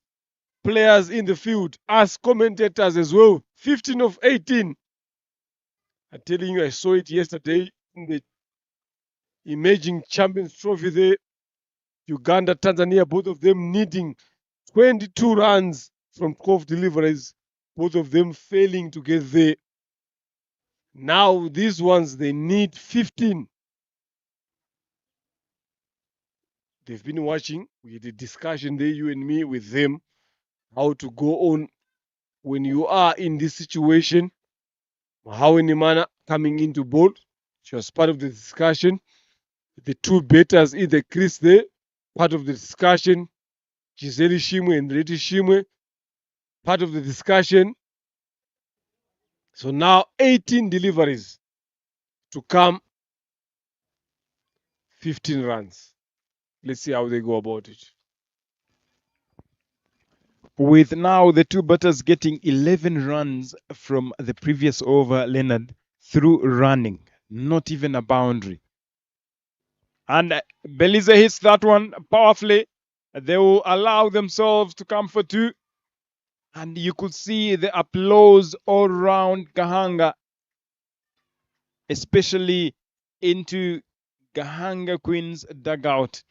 players in the field, us commentators as well. 15 of 18. I'm telling you, I saw it yesterday in the Emerging Champions Trophy there. Uganda, Tanzania, both of them needing 22 runs from 12 deliveries, both of them failing to get there. Now these ones, they need 15. They've been watching. We had a discussion there, you and me, with them, how to go on when you are in this situation. How Nimana coming into bowl. She was part of the discussion. The 2 batters in the crease there, part of the discussion. Giselle Shimwe and Reti Shimwe, part of the discussion. So now 18 deliveries to come, 15 runs. Let's see how they go about it. With now the 2 batters getting 11 runs from the previous over, Leonard, through running, not even a boundary. And Belize hits that one powerfully. They will allow themselves to come for 2. And you could see the applause all around Gahanga, especially into Gahanga Queen's dugout.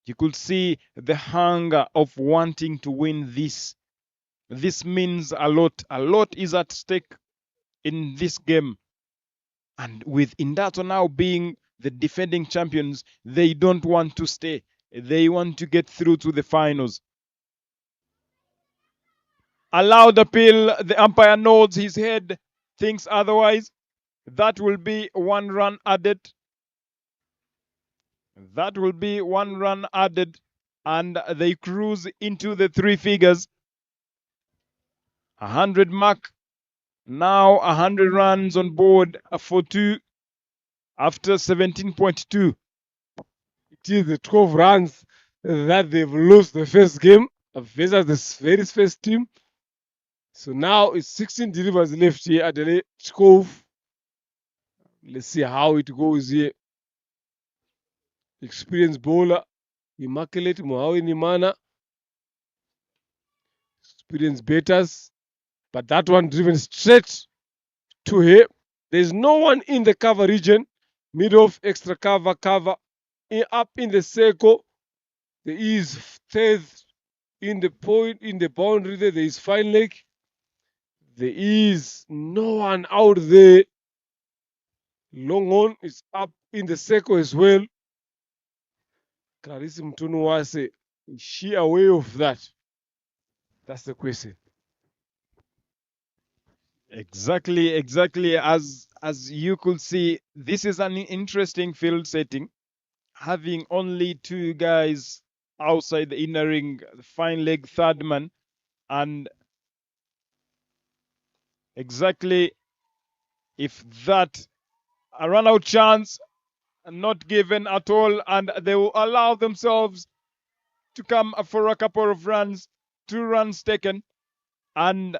You could see the hunger of wanting to win this. This means a lot. A lot is at stake in this game. And with Indato now being the defending champions, they don't want to stay. They want to get through to the finals. Allowed appeal. The umpire nods his head, thinks otherwise. That will be 1 run added. That will be 1 run added. And they cruise into the 3 figures. 100 mark. Now 100 runs on board for 2 after 17.2. It is the 12 runs that they've lost the first game versus the very first team. So now it's 16 deliveries left here at the 12. Let's see how it goes here. Experienced bowler, Immaculate Mohawi Nimana. Experienced batters. But that one driven straight to here. There's no one in the cover region. Mid-off, extra cover. Up in the circle. There is third in the point, in the boundary there. There is fine leg. There is no one out there. Long on is up in the circle as well. Clarisse Mtunuwase, is she aware of that? That's the question. Exactly. As you could see, this is an interesting field setting. Having only 2 guys outside the inner ring, the fine leg third man, and exactly if that a run out chance not given at all, and they will allow themselves to come for a couple of runs, 2 runs taken, and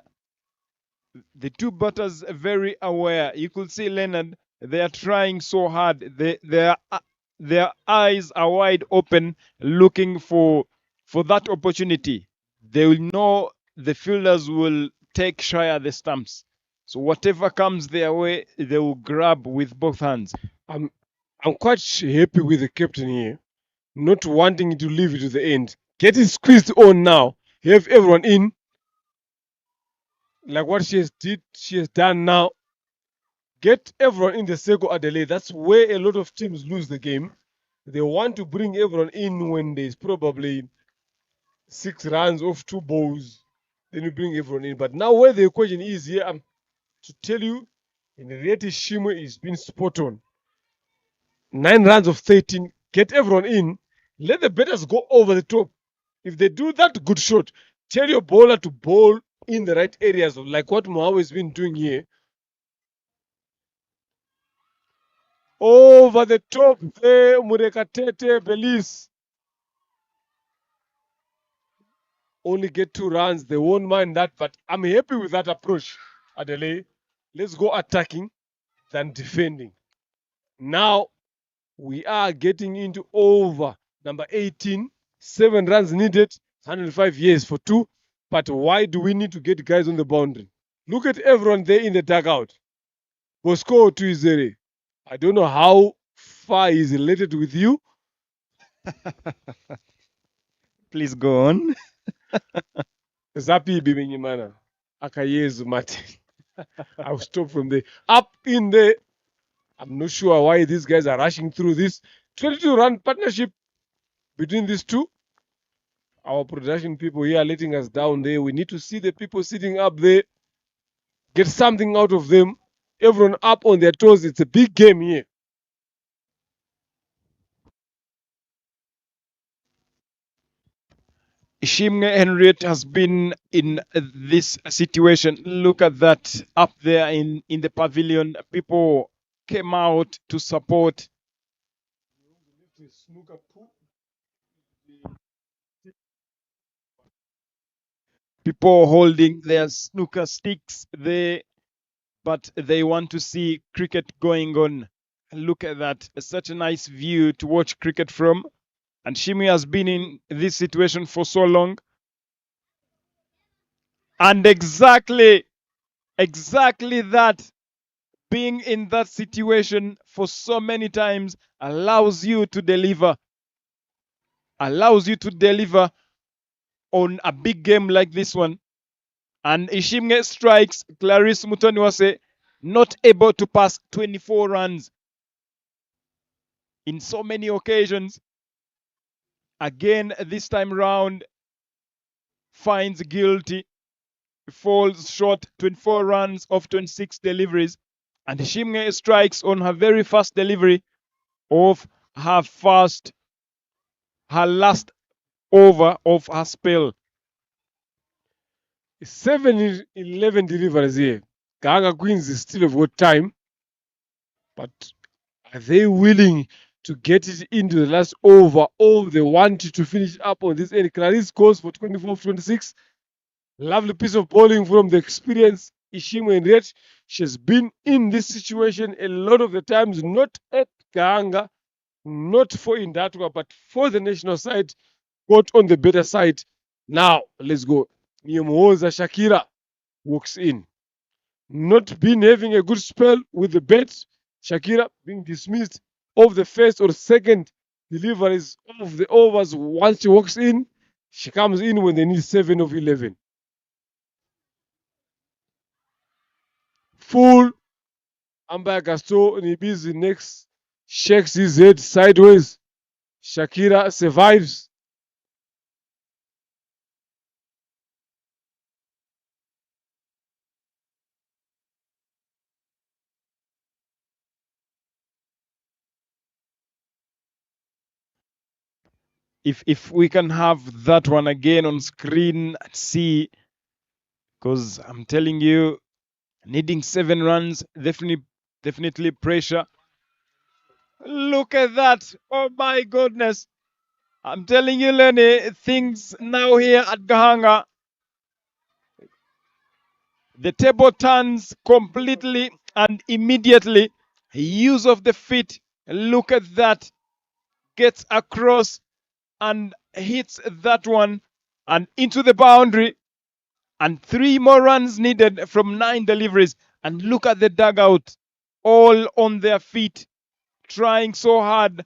the 2 batters very aware. You could see Leonard, They are trying so hard. Their eyes are wide open, looking for that opportunity. They will know the fielders will take shy at the stumps. So whatever comes their way, they will grab with both hands. I'm quite happy with the captain here, not wanting to leave it to the end. Getting squeezed on now. Have everyone in. Like what she has done now. Get everyone in the circle, Adelaide. That's where a lot of teams lose the game. They want to bring everyone in when there's probably 6 runs off 2 balls. Then you bring everyone in. But now where the equation is here, to tell you, in reality, Shimo is being spot on. 9 runs of 13. Get everyone in. Let the batters go over the top. If they do that, good shot. Tell your bowler to bowl in the right areas, like what Mohamed has been doing here. Over the top there, Murekatete, Belize. Only get 2 runs. They won't mind that, but I'm happy with that approach, Adelaide. Let's go attacking than defending. Now we are getting into over number 18. 7 runs needed, 105 years for 2. But why do we need to get guys on the boundary? Look at everyone there in the dugout. Bosco Tuizere. I don't know how far he's related with you. Please go on. Zapi Bibinyimana. Akayezu Martin. I'll stop from there. Up in there. I'm not sure why these guys are rushing through this 22-run partnership between these two. Our production people here are letting us down there. We need to see the people sitting up there. Get something out of them. Everyone up on their toes. It's a big game here. Ishimwe Henriette has been in this situation. Look at that up there in the pavilion. People came out to support. People holding their snooker sticks there, but they want to see cricket going on. Look at that. Such a nice view to watch cricket from. And Shimi has been in this situation for so long. And exactly that, being in that situation for so many times allows you to deliver. Allows you to deliver on a big game like this one. And Ishimwe strikes Clarice Mutoniwase, not able to pass 24 runs in so many occasions. Again, this time round, finds guilty, falls short, 24 runs of 26 deliveries. And Ishimwe strikes on her very first delivery of her last over of her spell. 7-11 deliveries here. Gahanga Queens is still have got time. But are they willing to get it into the last over, or they want to finish up on this end? Clarice goes for 24-26. Lovely piece of bowling from the experienced Ishimwe Henriette. She's been in this situation a lot of the times, not at Gahanga, not for Indatwa, but for the national side, got on the better side. Now, let's go. Nyemoza Shakira walks in. Not been having a good spell with the bat. Shakira being dismissed of the first or second deliveries of the overs. Once she walks in, she comes in when they need 7 of 11. Full. Umpire Gaston Nibizi next shakes his head sideways. Shakira survives. If we can have that one again on screen, see, because I'm telling you, needing 7 runs, definitely pressure. Look at that. Oh my goodness. I'm telling you, Lenny, things now here at Gahanga. The table turns completely and immediately use of the feet. Look at that. Gets across and hits that one and into the boundary. And 3 more runs needed from 9 deliveries. And look at the dugout, all on their feet, trying so hard.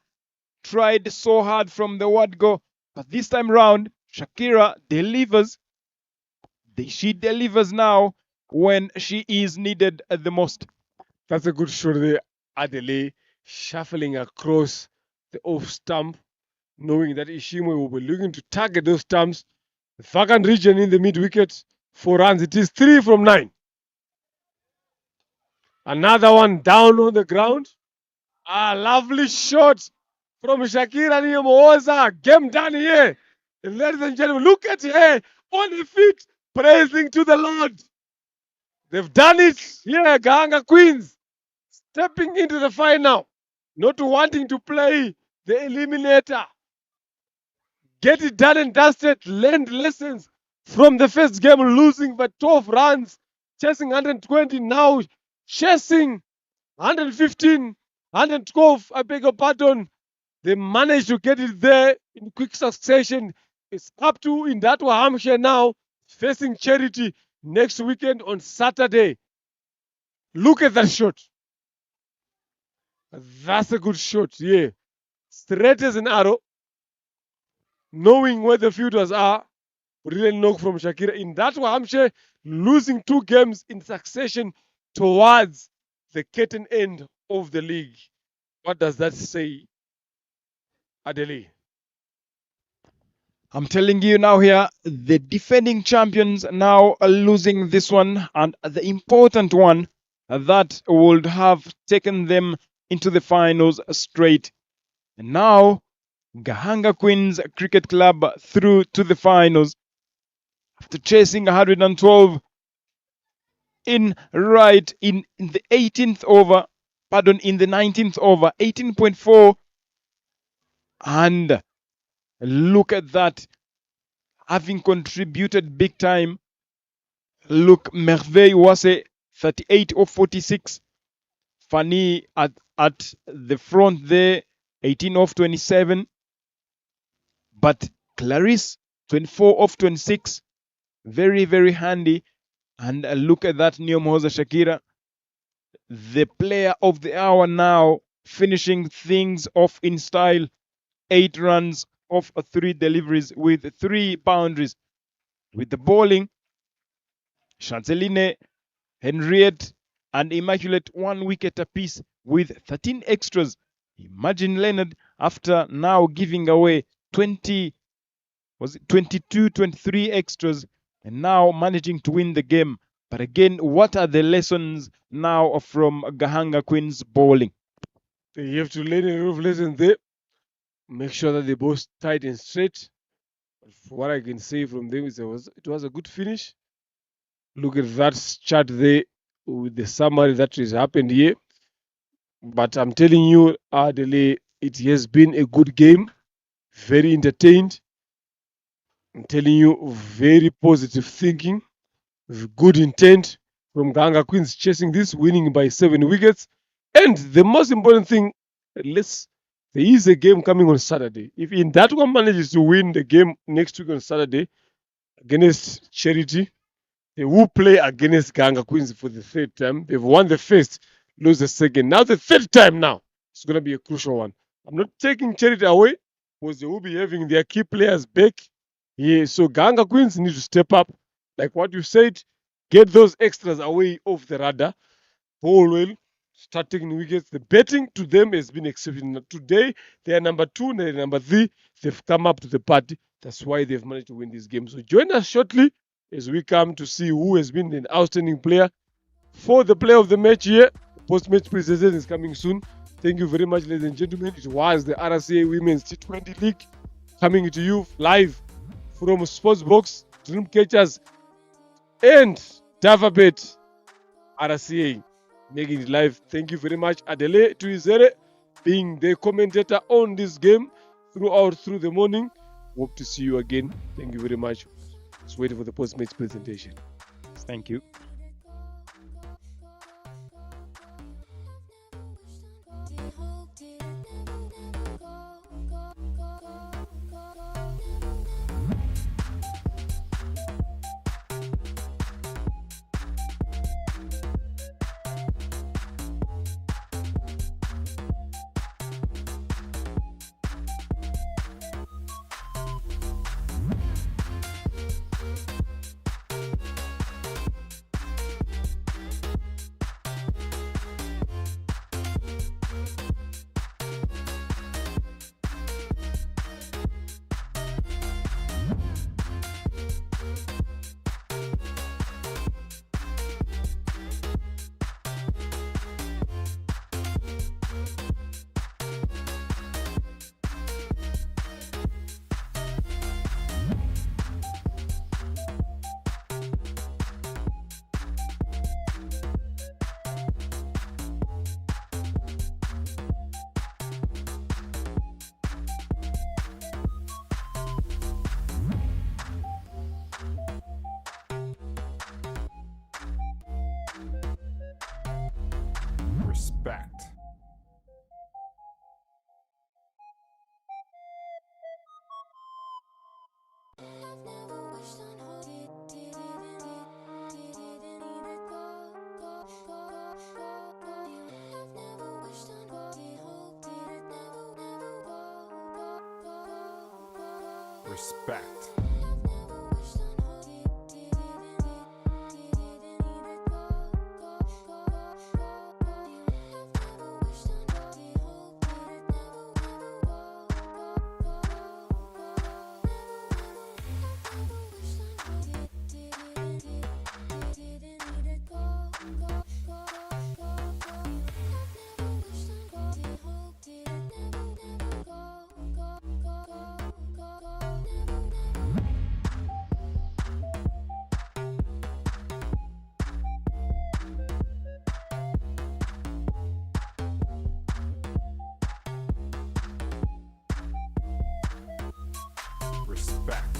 Tried so hard from the word go. But this time round, Shakira delivers. She delivers now when she is needed the most. That's a good shot there. Adele shuffling across the off stump, knowing that Ishimwe will be looking to target those stumps. The vacant region in the mid wicket, 4 runs. It is 3 from 9. Another one down on the ground. Lovely shot from Shakira Niyamoza. Game done here. And ladies and gentlemen, look at her on her feet, praising to the Lord. They've done it here, Gahanga Queens, stepping into the final, not wanting to play the eliminator. Get it done and dusted, learned lessons from the first game, losing by 12 runs, chasing 120, now chasing 115, 112, I beg your pardon. They managed to get it there in quick succession. It's up to Indatwa Hampshire now, facing Charity next weekend on Saturday. Look at that shot. That's a good shot, yeah. Straight as an arrow, knowing where the fielders are. Brilliant knock from Shakira. Indatwa Hampshire losing 2 games in succession towards the curtain end of the league. What does that say, Adeli? I'm telling you now here, the defending champions now are losing this one, and the important one that would have taken them into the finals straight. And now, Gahanga Queens Cricket Club through to the finals after chasing 112 in the 18th over, in the 19th over, 18.4. And look at that, having contributed big time. Look, Merveille Wase, 38 of 46. Fanny at the front there, 18 of 27. But Clarice, 24 of 26. Very, very handy. And look at that, Niyomoza Shakira, the player of the hour now, finishing things off in style. 8 runs off 3 deliveries with 3 boundaries. With the bowling, Chanceline, Henriette, and Immaculate 1 wicket apiece with 13 extras. Imagine Leonard, after now giving away 22, 23 extras, and now managing to win the game. But again, what are the lessons now from Gahanga Queens bowling? You have to learn a lot of lessons there. Make sure that they both tight and straight. What I can say from them is it was a good finish. Look at that chart there with the summary that has happened here. But I'm telling you, Adele, it has been a good game. Very entertained. I'm telling you, very positive thinking, with good intent from Ganga Queens chasing this, winning by 7 wickets. And the most important thing, there is a game coming on Saturday. If Indatwa manages to win the game next week on Saturday against Charity, they will play against Ganga Queens for the 3rd time. They've won the first, lose the second. Now the 3rd time now. It's going to be a crucial one. I'm not taking Charity away because they will be having their key players back. Yeah, so Ganga Queens need to step up. Like what you said, get those extras away off the radar. Bowl well, start taking wickets. The betting to them has been exceptional. Today, they are number 2, they're number 3. They've come up to the party. That's why they've managed to win this game. So join us shortly as we come to see who has been an outstanding player for the player of the match here. Post-match presentation is coming soon. Thank you very much, ladies and gentlemen. It was the RCA Women's T20 League coming to you live from Sportsbox, Dreamcatchers, and Davabet RCA making it live. Thank you very much, Adele Tuizere, being the commentator on this game through the morning. Hope to see you again. Thank you very much. Just waiting for the post-match presentation. Thank you. Respect. Respect. Respect.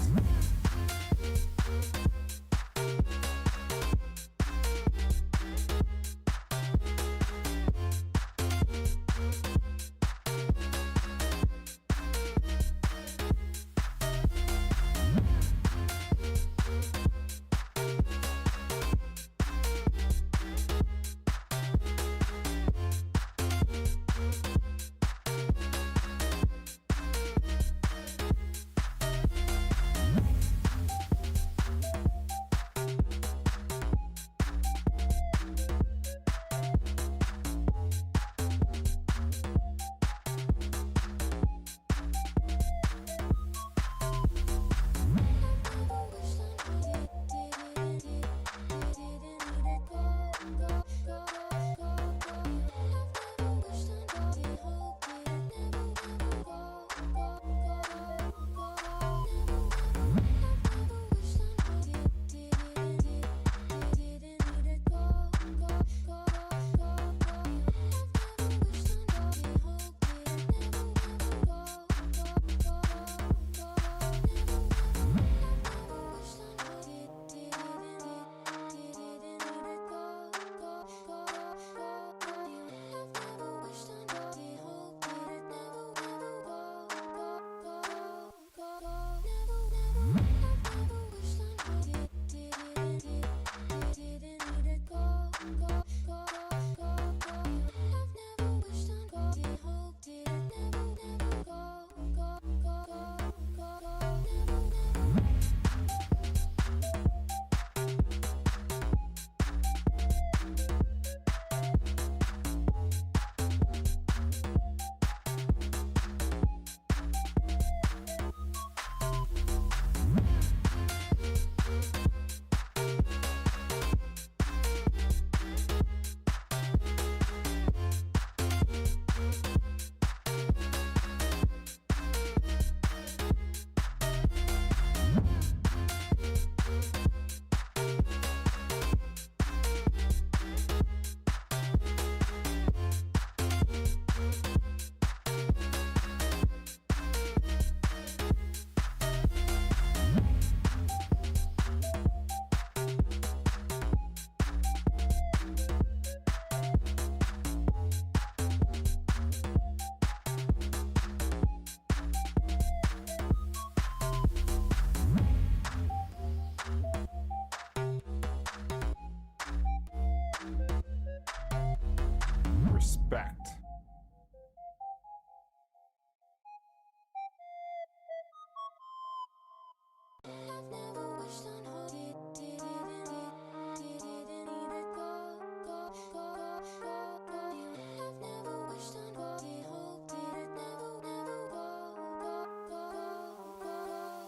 Respect.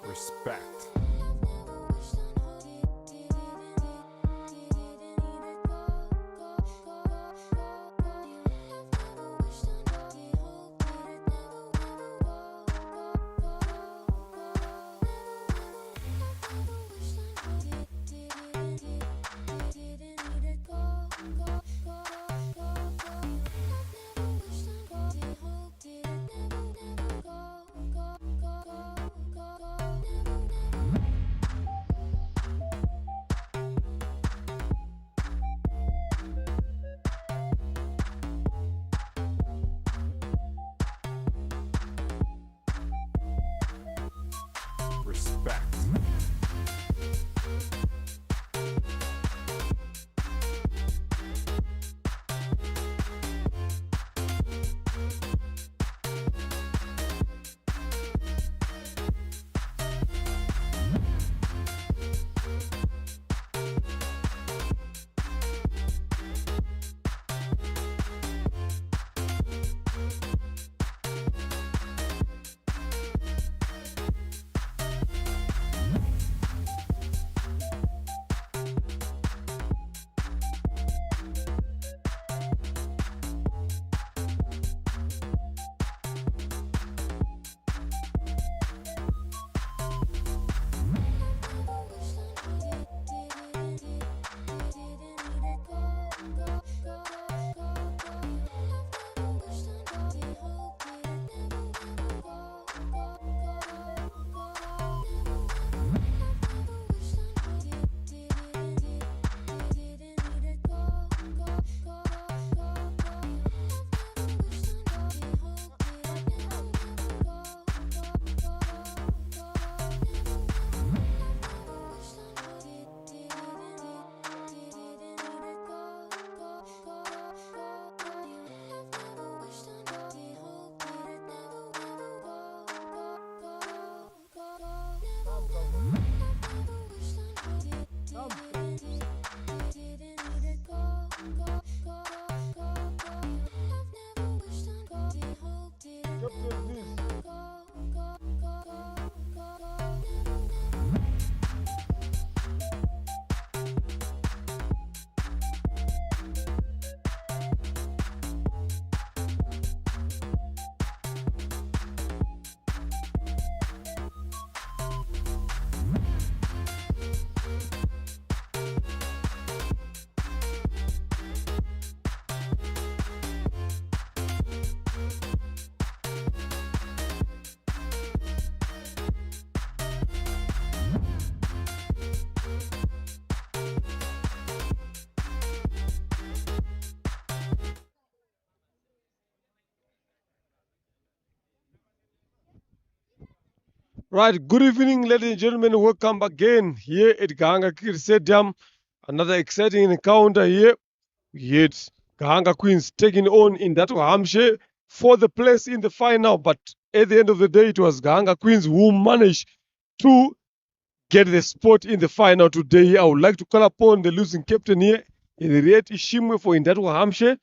Respect. Right, good evening, ladies and gentlemen. Welcome again here at Gahanga Cricket Stadium. Another exciting encounter here. Yet Gahanga Queens taking on in that Hampshire for the place in the final. But at the end of the day, it was Gahanga Queens who managed to get the spot in the final today. I would like to call upon the losing captain here, Henriette Ishimwe, for Indatu Hampshire.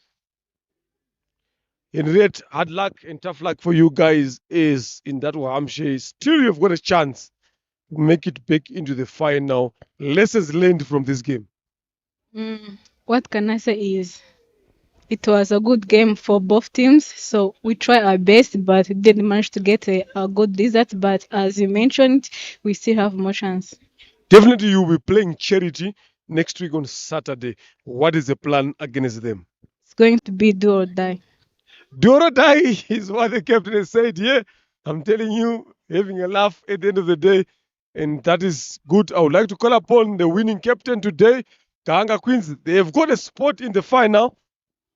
Henriette, hard luck and tough luck for you guys is in that Hampshire. Still, you've got a chance to make it back into the final. Lessons learned from this game. What can I say is it was a good game for both teams, so we tried our best, but didn't manage to get a good result. But as you mentioned, we still have more chance. Definitely, you'll be playing Charity next week on Saturday. What is the plan against them? It's going to be do or die. Do or die is what the captain has said. Yeah, I'm telling you, having a laugh at the end of the day, and that is good. I would like to call upon the winning captain today, Gahanga Queens. They have got a spot in the final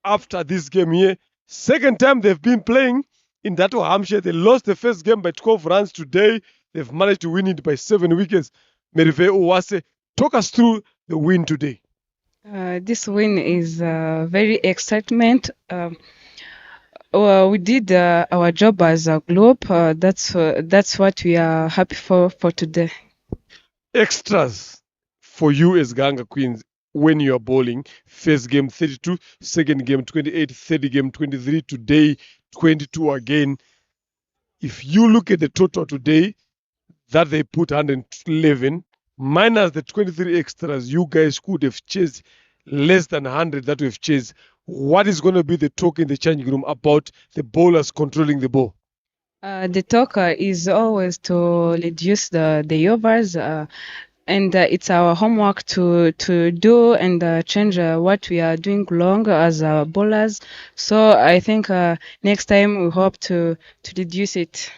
after this game here. Second time they've been playing in that Hampshire. They lost the first game by 12 runs. Today, they've managed to win it by 7 wickets. Merive Uwase, talk us through the win today. This win is very excitement. We did our job as a group. That's what we are happy for today. Extras for you as Gahanga Queens when you are bowling. First game 32, second game 28, third game 23, today 22 again. If you look at the total today, that they put 111 minus the 23 extras, you guys could have chased less than 100 that we've chased. What is going to be the talk in the changing room about the bowlers controlling the ball? The talk is always to reduce the overs, and it's our homework to do and change what we are doing wrong as bowlers. So I think next time we hope to reduce it.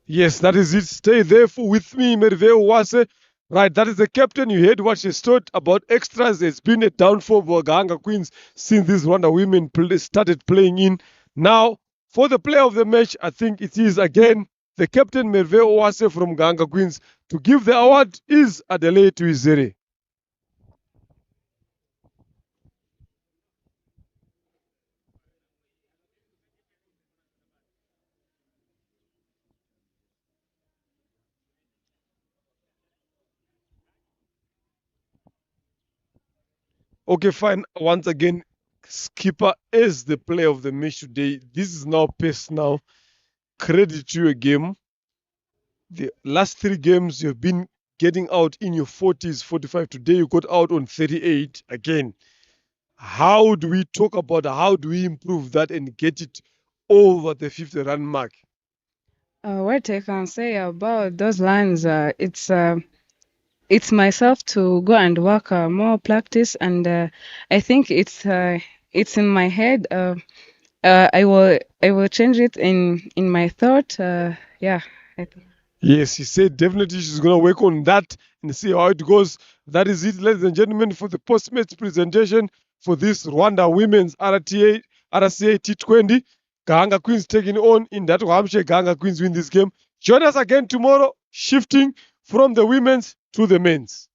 Yes, that is it. Stay there with me, Merive Uwase. Right, that is the captain. You heard what she stood about extras. It's been a downfall for Gahanga Queens since these Rwanda women started playing in. Now, for the player of the match, I think it is again the captain, Merive Uwase from Gahanga Queens. To give the award is Adelaide Tuizere. Okay, fine. Once again, Skipper is the player of the match today. This is now personal. Credit to your game. The last 3 games you've been getting out in your 40s, 45. Today you got out on 38 again. How do we talk about how do we improve that and get it over the 50 run mark? What I can say about those lines, it's myself to go and work more practice, and I think it's in my head. I will change it in my thought. Yeah. I think. Yes, he said definitely she's going to work on that and see how it goes. That is it, ladies and gentlemen, for the post-match presentation for this Rwanda Women's RCA T20. Gahanga Queens taking on in that Hampshire. Gahanga Queens win this game. Join us again tomorrow, shifting from the women's to the men's.